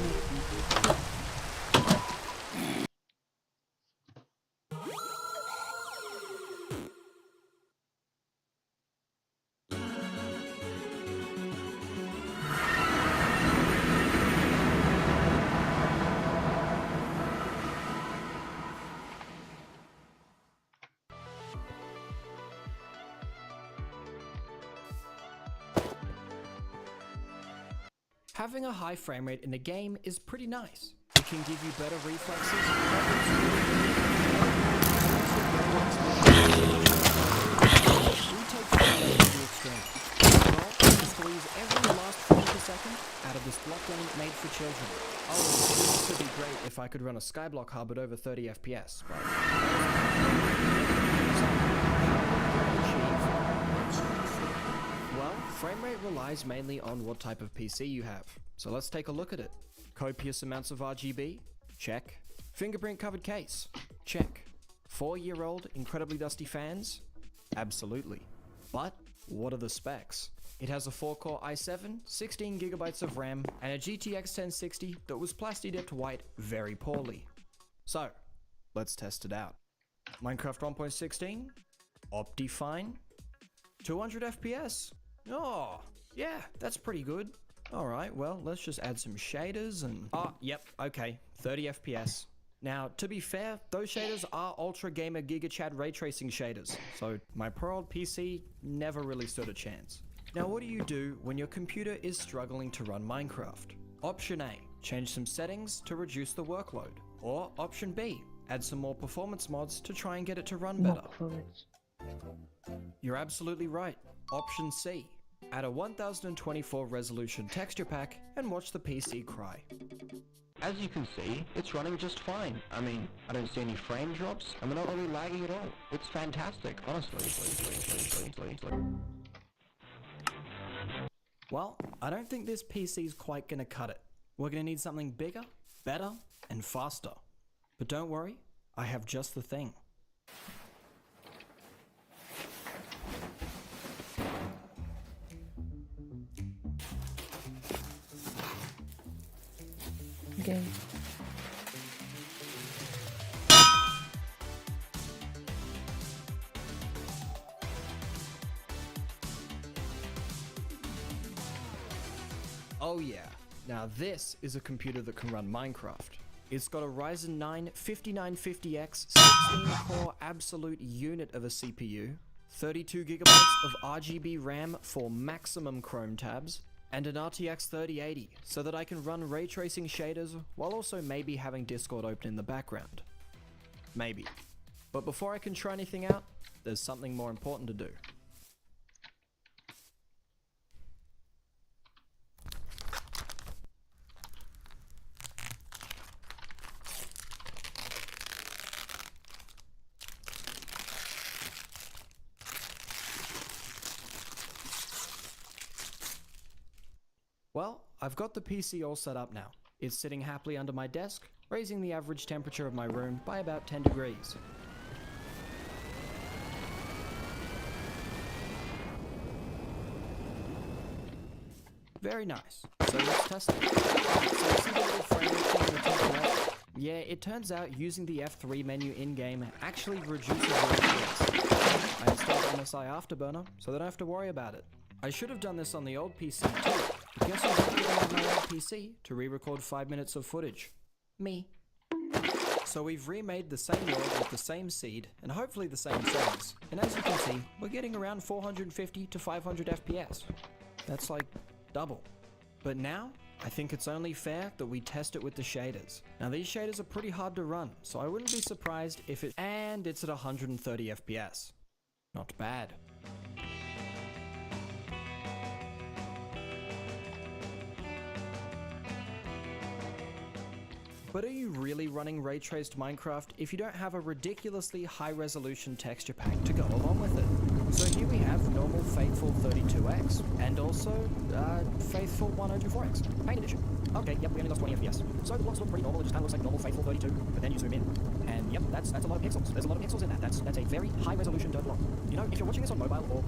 Having a high frame rate in the game is pretty nice. It can give you better reflexes. We take the to the extreme. Our goal is to squeeze every last frame per second out of this block game made for children. Oh, it would also be great if I could run a Skyblock hub at over 30 FPS, but... Well, Frame rate relies mainly on what type of PC you have, so let's take a look at it. Copious amounts of RGB? Check. Fingerprint covered case? Check. 4-year-old incredibly dusty fans? Absolutely. But what are the specs? It has a 4-core i7, 16GB of RAM, and a GTX 1060 that was plasti dipped white very poorly. So, let's test it out. Minecraft 1.16? Optifine? 200 FPS? Oh, yeah, that's pretty good. Alright, well, let's just add some shaders and... Oh, yep, okay, 30 FPS. Now, to be fair, those shaders are Ultra Gamer GigaChad ray tracing shaders, so my pro old PC never really stood a chance. Now, what do you do when your computer is struggling to run Minecraft? Option A, change some settings to reduce the workload. Or Option B, add some more performance mods to try and get it to run better. You're absolutely right. Option C, add a 1024 resolution texture pack and watch the PC cry. As you can see, it's running just fine. I mean, I don't see any frame drops, and we're not really lagging at all. It's fantastic, honestly. Well, I don't think this PC's quite gonna cut it. We're gonna need something bigger, better, and faster. But don't worry, I have just the thing. Okay. Oh yeah, now this is a computer that can run Minecraft. It's got a Ryzen 9 5950X 16-core absolute unit of a CPU, 32GB of RGB RAM for maximum Chrome tabs, and an RTX 3080 so that I can run ray tracing shaders while also maybe having Discord open in the background. Maybe. But before I can try anything out, there's something more important to do. Well, I've got the PC all set up now. It's sitting happily under my desk, raising the average temperature of my room by about 10 degrees. Very nice. So let's test it. So you see the little frame rate thing in the top right? Yeah, it turns out using the F3 menu in-game actually reduces your FPS. I installed MSI Afterburner, so that I don't have to worry about it. I should have done this on the old PC too, but guess who's getting on my old PC to re-record 5 minutes of footage? Me. So we've remade the same world with the same seed, and hopefully the same settings. And as you can see, we're getting around 450 to 500 FPS. That's like double. But now, I think it's only fair that we test it with the shaders. Now these shaders are pretty hard to run, so I wouldn't be surprised if it... And it's at 130 FPS. Not bad. But are you really running ray traced Minecraft if you don't have a ridiculously high resolution texture pack to go along with it? So here we have normal Faithful 32X and also Faithful 1024X, Paint Edition. Okay, yep, we only lost 20 FPS. So the blocks look pretty normal, it just kind of looks like normal Faithful 32, but then you zoom in. And yep, that's a lot of pixels. There's a lot of pixels in that. That's a very high resolution dirt block. You know, if you're watching this on mobile or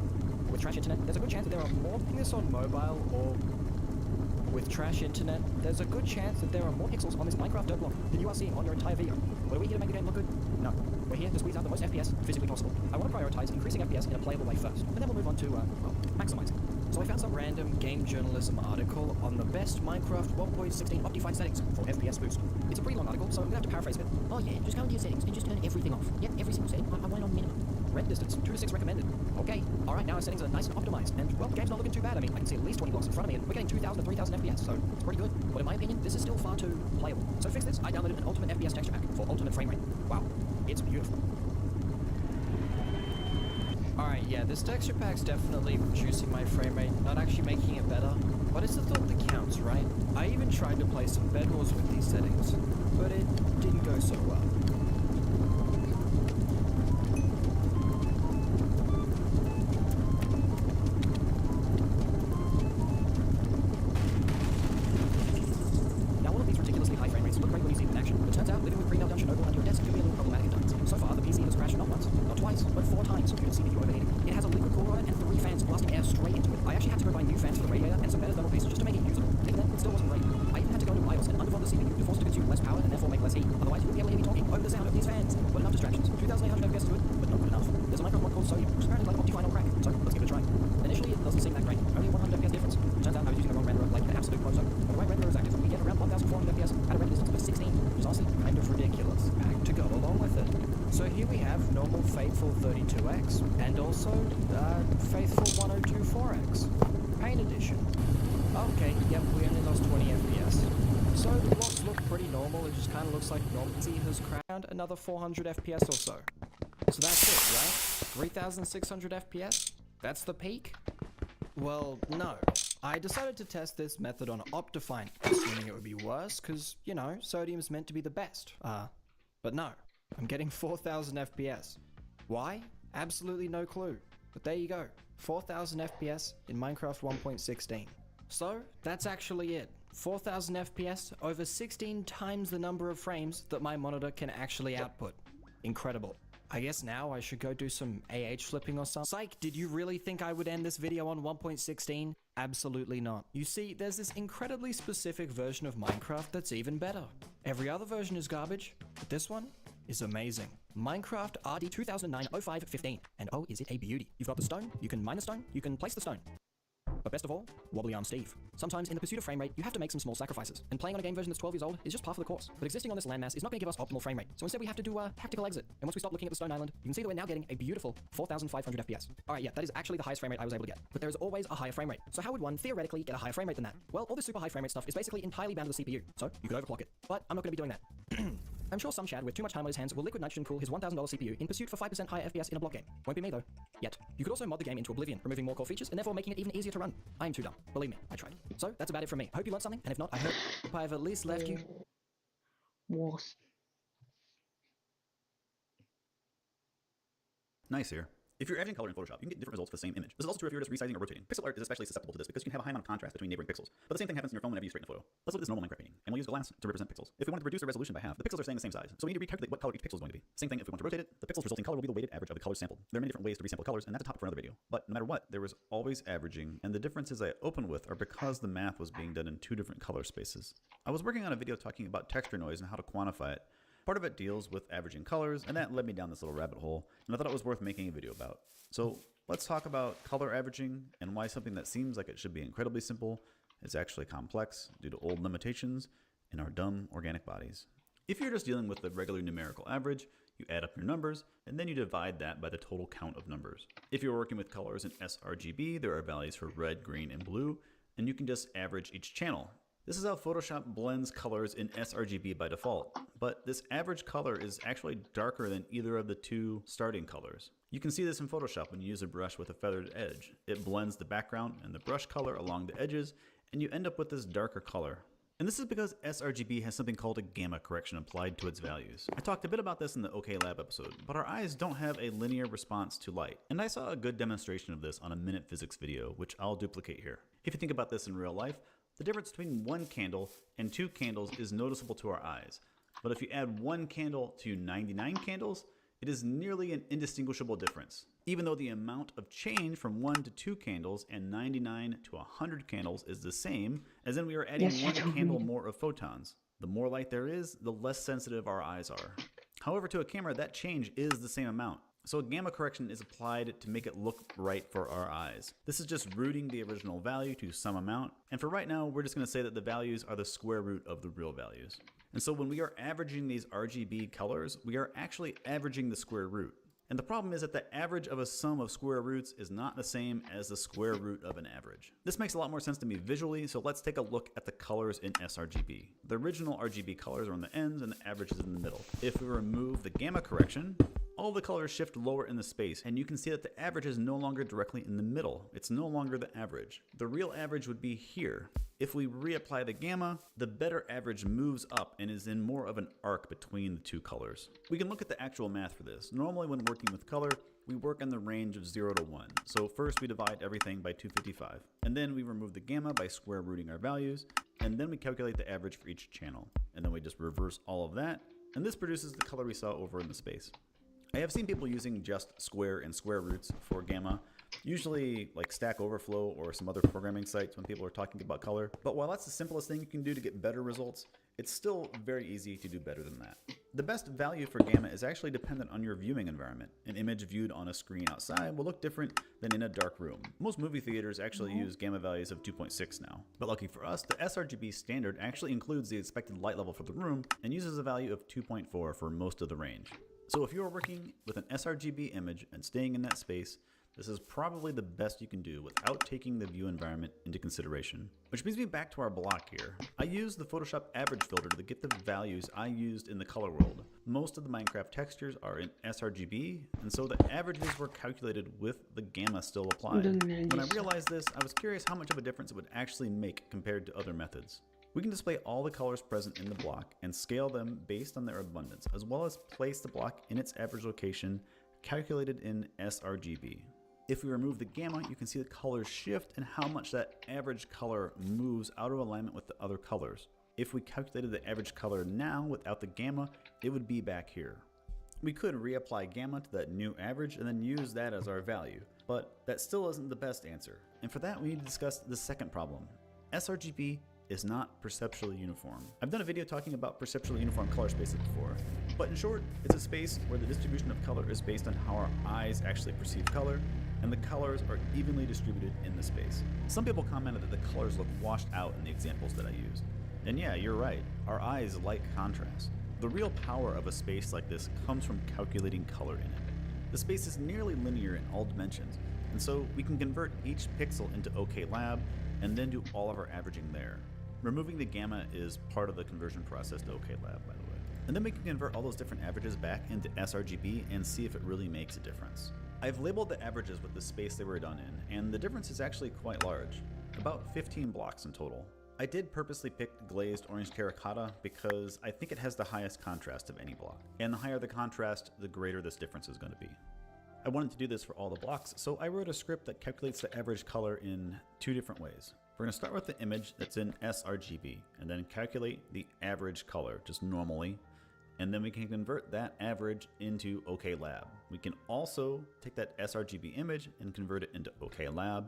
with trash internet, there's a good chance that there are more watching this on mobile or with trash internet, there's a good chance that there are more pixels on this Minecraft dirt block than you are seeing on your entire video. But are we here to make the game look good? No. We're here to squeeze out the most FPS physically possible. I want to prioritize increasing FPS in a playable way first, and then we'll move on to, well, maximizing. So I found some random game journalism article on the best Minecraft 1.16 Optifine settings for FPS boost. It's a pretty long article, so I'm going to have to paraphrase a bit. Oh yeah, just go into your settings and just turn everything off. Yep, every single setting. I went on minimum. Render distance, 2 to 6 recommended. Okay, alright, now our settings are nice and optimized, and, well, game's not looking too bad. I mean, I can see at least 20 blocks in front of me, and we're getting 2,000 to 3,000 FPS, so it's pretty good. But in my opinion, this is still far too playable. So to fix this, I downloaded an ultimate FPS texture pack for ultimate frame rate. Wow, it's beautiful. Alright, yeah, this texture pack's definitely reducing my frame rate, not actually making it better, but it's the thought that counts, right? I even tried to play some Bed Wars with these settings, but it didn't go so well. go buy new fans for the radiator and some better thermal paste just to make it usable. Even then, it still wasn't great. I even had to go into BIOS and undervolve the CPU to force it to consume less power and therefore make less heat. Otherwise, you wouldn't be able to hear me talking over the sound of these fans. But enough distractions. 2,800 FPS is good, but not good enough. There's a Minecraft mod called Sodium, which apparently is like Optifine on crack. So let's give it a try. Initially, it doesn't seem that great. Only a 100 FPS difference. Turns out I was using the wrong renderer, like an absolute prozo. When the right renderer is active, we get around 1,400 FPS at a render distance of 16, which is honestly kind of ridiculous. Back to go along with it. So here we have normal Faithful 32X, and also Faithful 1024X. Paint Edition. Okay, yep, we only lost 20 FPS. So the blocks look pretty normal, it just kind of looks like Normandy has crowned another 400 FPS or so. So that's it, right? 3,600 FPS? That's the peak? Well, no. I decided to test this method on Optifine, assuming it would be worse, because, you know, Sodium's meant to be the best. But no. I'm getting 4,000 FPS. Why? Absolutely no clue. But there you go. 4,000 FPS in Minecraft 1.16. So, that's actually it. 4,000 FPS over 16 times the number of frames that my monitor can actually output. Incredible. I guess now I should go do some AH flipping or something. Psych, did you really think I would end this video on 1.16? Absolutely not. You see, there's this incredibly specific version of Minecraft that's even better. Every other version is garbage, but this one is amazing. Minecraft RD 2009-05-15. And oh, is it a beauty. You've got the stone, you can mine the stone, you can place the stone. But best of all, Wobbly Arm Steve. Sometimes in the pursuit of frame rate, you have to make some small sacrifices. And playing on a game version that's 12 years old is just par for the course. But existing on this landmass is not going to give us optimal frame rate. So instead we have to do a tactical exit. And once we stop looking at the stone island, you can see that we're now getting a beautiful 4,500 FPS. Alright, yeah, that is actually the highest frame rate I was able to get. But there is always a higher frame rate. So how would one theoretically get a higher frame rate than that? Well, all this super high frame rate stuff is basically entirely bound to the CPU. So you could overclock it. But I'm not going to be doing that. I'm sure some Chad with too much time on his hands will liquid nitrogen cool his $1,000 CPU in pursuit for 5% higher FPS in a block game. Won't be me though. Yet. You could also mod the game into oblivion, removing more core features and therefore making it even easier to run. I am too dumb. Believe me, I tried. So that's about it from me. I hope you learned something, and if not, I hope I've at least left you. Was. Nice here. If you're adding color in Photoshop, you can get different results for the same image. This is also true if you're just resizing or rotating. Pixel art is especially susceptible to this because you can have a high amount of contrast between neighboring pixels. But the same thing happens in your phone whenever you straighten a photo. Let's look at this normal Minecraft painting, and we'll use glass to represent pixels. If we wanted to reduce the resolution by half, the pixels are staying the same size, so we need to recalculate what color each pixel is going to be. Same thing if we want to rotate it, the pixels resulting color will be the weighted average of the colors sampled. There are many different ways to resample colors, and that's a topic for another video. But no matter what, there was always averaging, and the differences I open with are because the math was being done in two different color spaces. I was working on a video talking about texture noise and how to quantify it. Part of it deals with averaging colors, and that led me down this little rabbit hole, and I thought it was worth making a video about. So let's talk about color averaging and why something that seems like it should be incredibly simple is actually complex due to old limitations in our dumb organic bodies. If you're just dealing with the regular numerical average, you add up your numbers, and then you divide that by the total count of numbers. If you're working with colors in sRGB, there are values for red, green, and blue, and you can just average each channel. This is how Photoshop blends colors in sRGB by default, but this average color is actually darker than either of the two starting colors. You can see this in Photoshop when you use a brush with a feathered edge. It blends the background and the brush color along the edges, and you end up with this darker color. And this is because sRGB has something called a gamma correction applied to its values. I talked a bit about this in the OK Lab episode, but our eyes don't have a linear response to light. And I saw a good demonstration of this on a Minute Physics video, which I'll duplicate here. If you think about this in real life, the difference between one candle and two candles is noticeable to our eyes. But if you add one candle to 99 candles, it is nearly an indistinguishable difference. Even though the amount of change from 1 to 2 candles and 99 to 100 candles is the same, as in we are adding one candle more of photons. The more light there is, the less sensitive our eyes are. However, to a camera, that change is the same amount. So a gamma correction is applied to make it look right for our eyes. This is just rooting the original value to some amount, and for right now, we're just going to say that the values are the square root of the real values. And so when we are averaging these RGB colors, we are actually averaging the square root. And the problem is that the average of a sum of square roots is not the same as the square root of an average. This makes a lot more sense to me visually, so let's take a look at the colors in sRGB. The original RGB colors are on the ends and the average is in the middle. If we remove the gamma correction, all the colors shift lower in the space, and you can see that the average is no longer directly in the middle. It's no longer the average. The real average would be here. If we reapply the gamma, the better average moves up and is in more of an arc between the two colors. We can look at the actual math for this. Normally when working with color, we work in the range of 0 to 1. So first we divide everything by 255, and then we remove the gamma by square rooting our values, and then we calculate the average for each channel. And then we just reverse all of that, and this produces the color we saw over in the space. I have seen people using just square and square roots for gamma, Usually like Stack Overflow or some other programming sites when people are talking about color. But while that's the simplest thing you can do to get better results, it's still very easy to do better than that. The best value for gamma is actually dependent on your viewing environment. An image viewed on a screen outside will look different than in a dark room. Most movie theaters actually use gamma values of 2.6 now. But lucky for us, the sRGB standard actually includes the expected light level for the room and uses a value of 2.4 for most of the range. So if you are working with an sRGB image and staying in that space, this is probably the best you can do without taking the view environment into consideration. Which brings me back to our block here. I used the Photoshop average filter to get the values I used in the color world. Most of the Minecraft textures are in sRGB, and so the averages were calculated with the gamma still applied. When I realized this, I was curious how much of a difference it would actually make compared to other methods. We can display all the colors present in the block and scale them based on their abundance, as well as place the block in its average location calculated in sRGB. If we remove the gamma, you can see the colors shift and how much that average color moves out of alignment with the other colors. If we calculated the average color now without the gamma, it would be back here. We could reapply gamma to that new average and then use that as our value, but that still isn't the best answer. And for that, we need to discuss the second problem. sRGB is not perceptually uniform. I've done a video talking about perceptually uniform color spaces before, but in short, it's a space where the distribution of color is based on how our eyes actually perceive color, and the colors are evenly distributed in the space. Some people commented that the colors look washed out in the examples that I used. And yeah, you're right, our eyes like contrast. The real power of a space like this comes from calculating color in it. The space is nearly linear in all dimensions, and so we can convert each pixel into OKLab and then do all of our averaging there. Removing the gamma is part of the conversion process to OKLab, by the way. And then we can convert all those different averages back into sRGB and see if it really makes a difference. I've labeled the averages with the space they were done in, and the difference is actually quite large, about 15 blocks in total. I did purposely pick glazed orange terracotta because I think it has the highest contrast of any block. And the higher the contrast, the greater this difference is going to be. I wanted to do this for all the blocks, so I wrote a script that calculates the average color in two different ways. We're going to start with the image that's in sRGB, and then calculate the average color, just normally, and then we can convert that average into OKLab. We can also take that sRGB image and convert it into OKLab,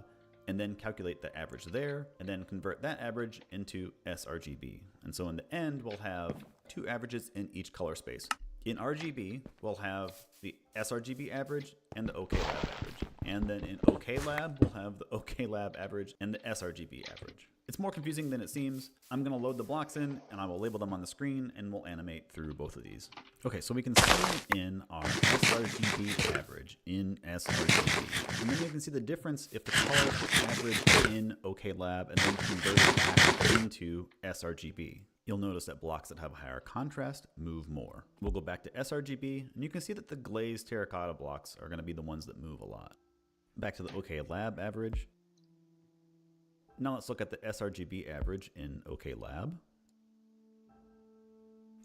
and then calculate the average there, and then convert that average into sRGB. And so in the end, we'll have two averages in each color space. In RGB, we'll have the sRGB average and the OKLab average. And then in OKLab, we'll have the OKLab average and the sRGB average. It's more confusing than it seems. I'm going to load the blocks in, and I will label them on the screen, and we'll animate through both of these. Okay, so we can see in our sRGB average in sRGB. And then you can see the difference if the colors were averaged in OKLab and then converted back into sRGB. You'll notice that blocks that have higher contrast move more. We'll go back to sRGB, and you can see that the glazed terracotta blocks are going to be the ones that move a lot. Back to the OKLab average. Now let's look at the sRGB average in OKLab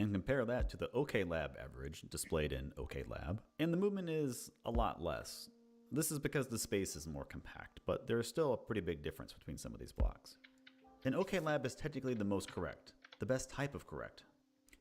and compare that to the OKLab average displayed in OKLab. And the movement is a lot less. This is because the space is more compact, but there is still a pretty big difference between some of these blocks. And OKLab is technically the most correct, the best type of correct.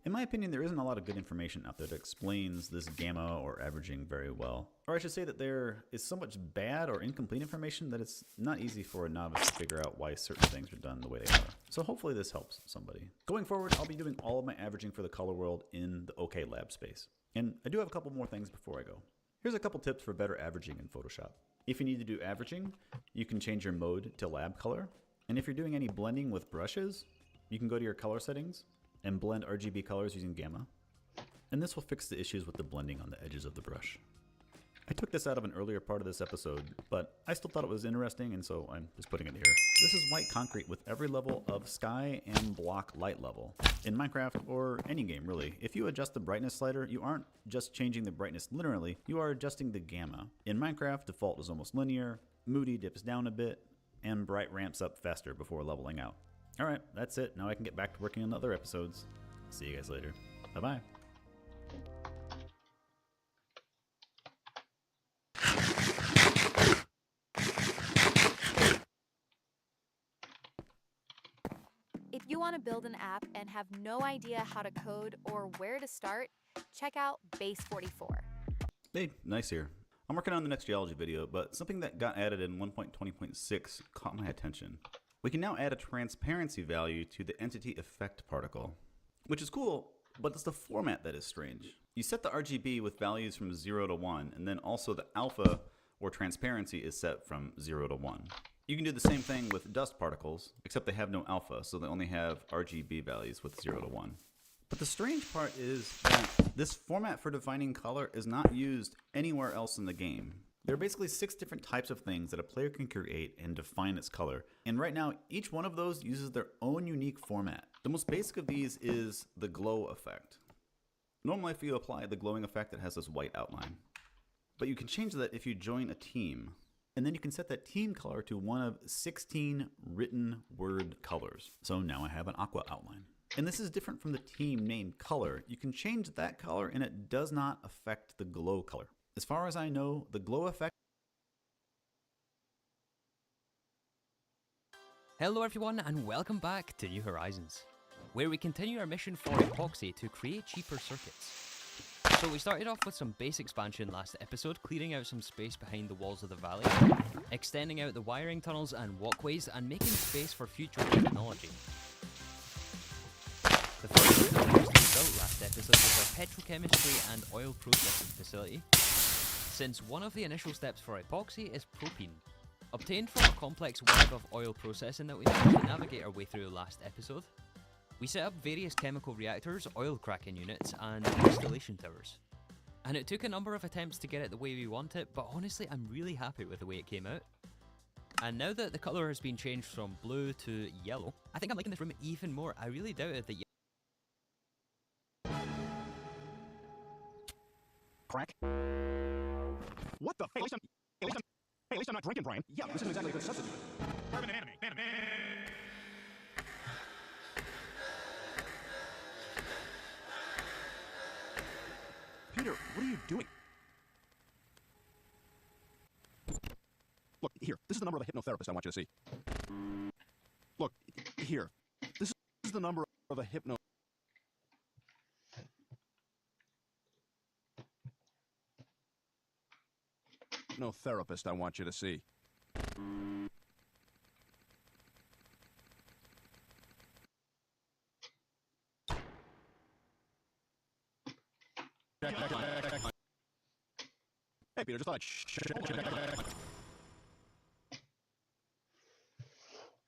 In my opinion, there isn't a lot of good information out there that explains this gamma or averaging very well. Or I should say that there is so much bad or incomplete information that it's not easy for a novice to figure out why certain things are done the way they are. So hopefully this helps somebody. Going forward, I'll be doing all of my averaging for the color world in the OKLab space. And I do have a couple more things before I go. Here's a couple tips for better averaging in Photoshop. If you need to do averaging, you can change your mode to lab color. And if you're doing any blending with brushes, you can go to your color settings and blend RGB colors using gamma. And this will fix the issues with the blending on the edges of the brush. I took this out of an earlier part of this episode, but I still thought it was interesting, and so I'm just putting it here. This is white concrete with every level of sky and block light level. In Minecraft, or any game really, if you adjust the brightness slider, you aren't just changing the brightness linearly, you are adjusting the gamma. In Minecraft, default is almost linear, moody dips down a bit, and bright ramps up faster before leveling out. Alright, that's it. Now I can get back to working on the other episodes. See you guys later. Bye-bye. If you want to build an app and have no idea how to code or where to start, check out Base 44. Hey, nice here. I'm working on the next geology video, but something that got added in 1.20.6 caught my attention. We can now add a transparency value to the entity effect particle, which is cool, but it's the format that is strange. You set the RGB with values from 0 to 1, and then also the alpha or transparency is set from 0 to 1. You can do the same thing with dust particles, except they have no alpha, so they only have RGB values with 0 to 1. But the strange part is that this format for defining color is not used anywhere else in the game. There are basically 6 different types of things that a player can create and define its color, and right now each one of those uses their own unique format. The most basic of these is the glow effect. Normally if you apply the glowing effect, it has this white outline. But you can change that if you join a team, and then you can set that team color to one of 16 written word colors. So now I have an aqua outline. And this is different from the team name color. You can change that color and it does not affect the glow color. As far as I know, the glow effect... Hello everyone and welcome back to New Horizons, where we continue our mission for Epoxy to create cheaper circuits. So we started off with some base expansion last episode, clearing out some space behind the walls of the valley, extending out the wiring tunnels and walkways, and making space for future technology. The first building we built last episode was our petrochemistry and oil processing facility, since one of the initial steps for epoxy is propene, obtained from a complex web of oil processing that we managed to navigate our way through last episode. We set up various chemical reactors, oil cracking units, and installation towers. And it took a number of attempts to get it the way we want it, but honestly I'm really happy with the way it came out. And now that the colour has been changed from blue to yellow, I think I'm liking this room even more. I really doubted that Crack? What the? Hey, at least I'm not drinking, Brian. Yeah, this isn't exactly a good substitute. Urban anime. Peter, what are you doing? Look, here. This is the number of the hypnotherapist I want you to see. Look, here. This is the number of a hypnotherapist I want you to see. Hey, Peter, just thought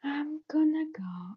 I'm gonna go.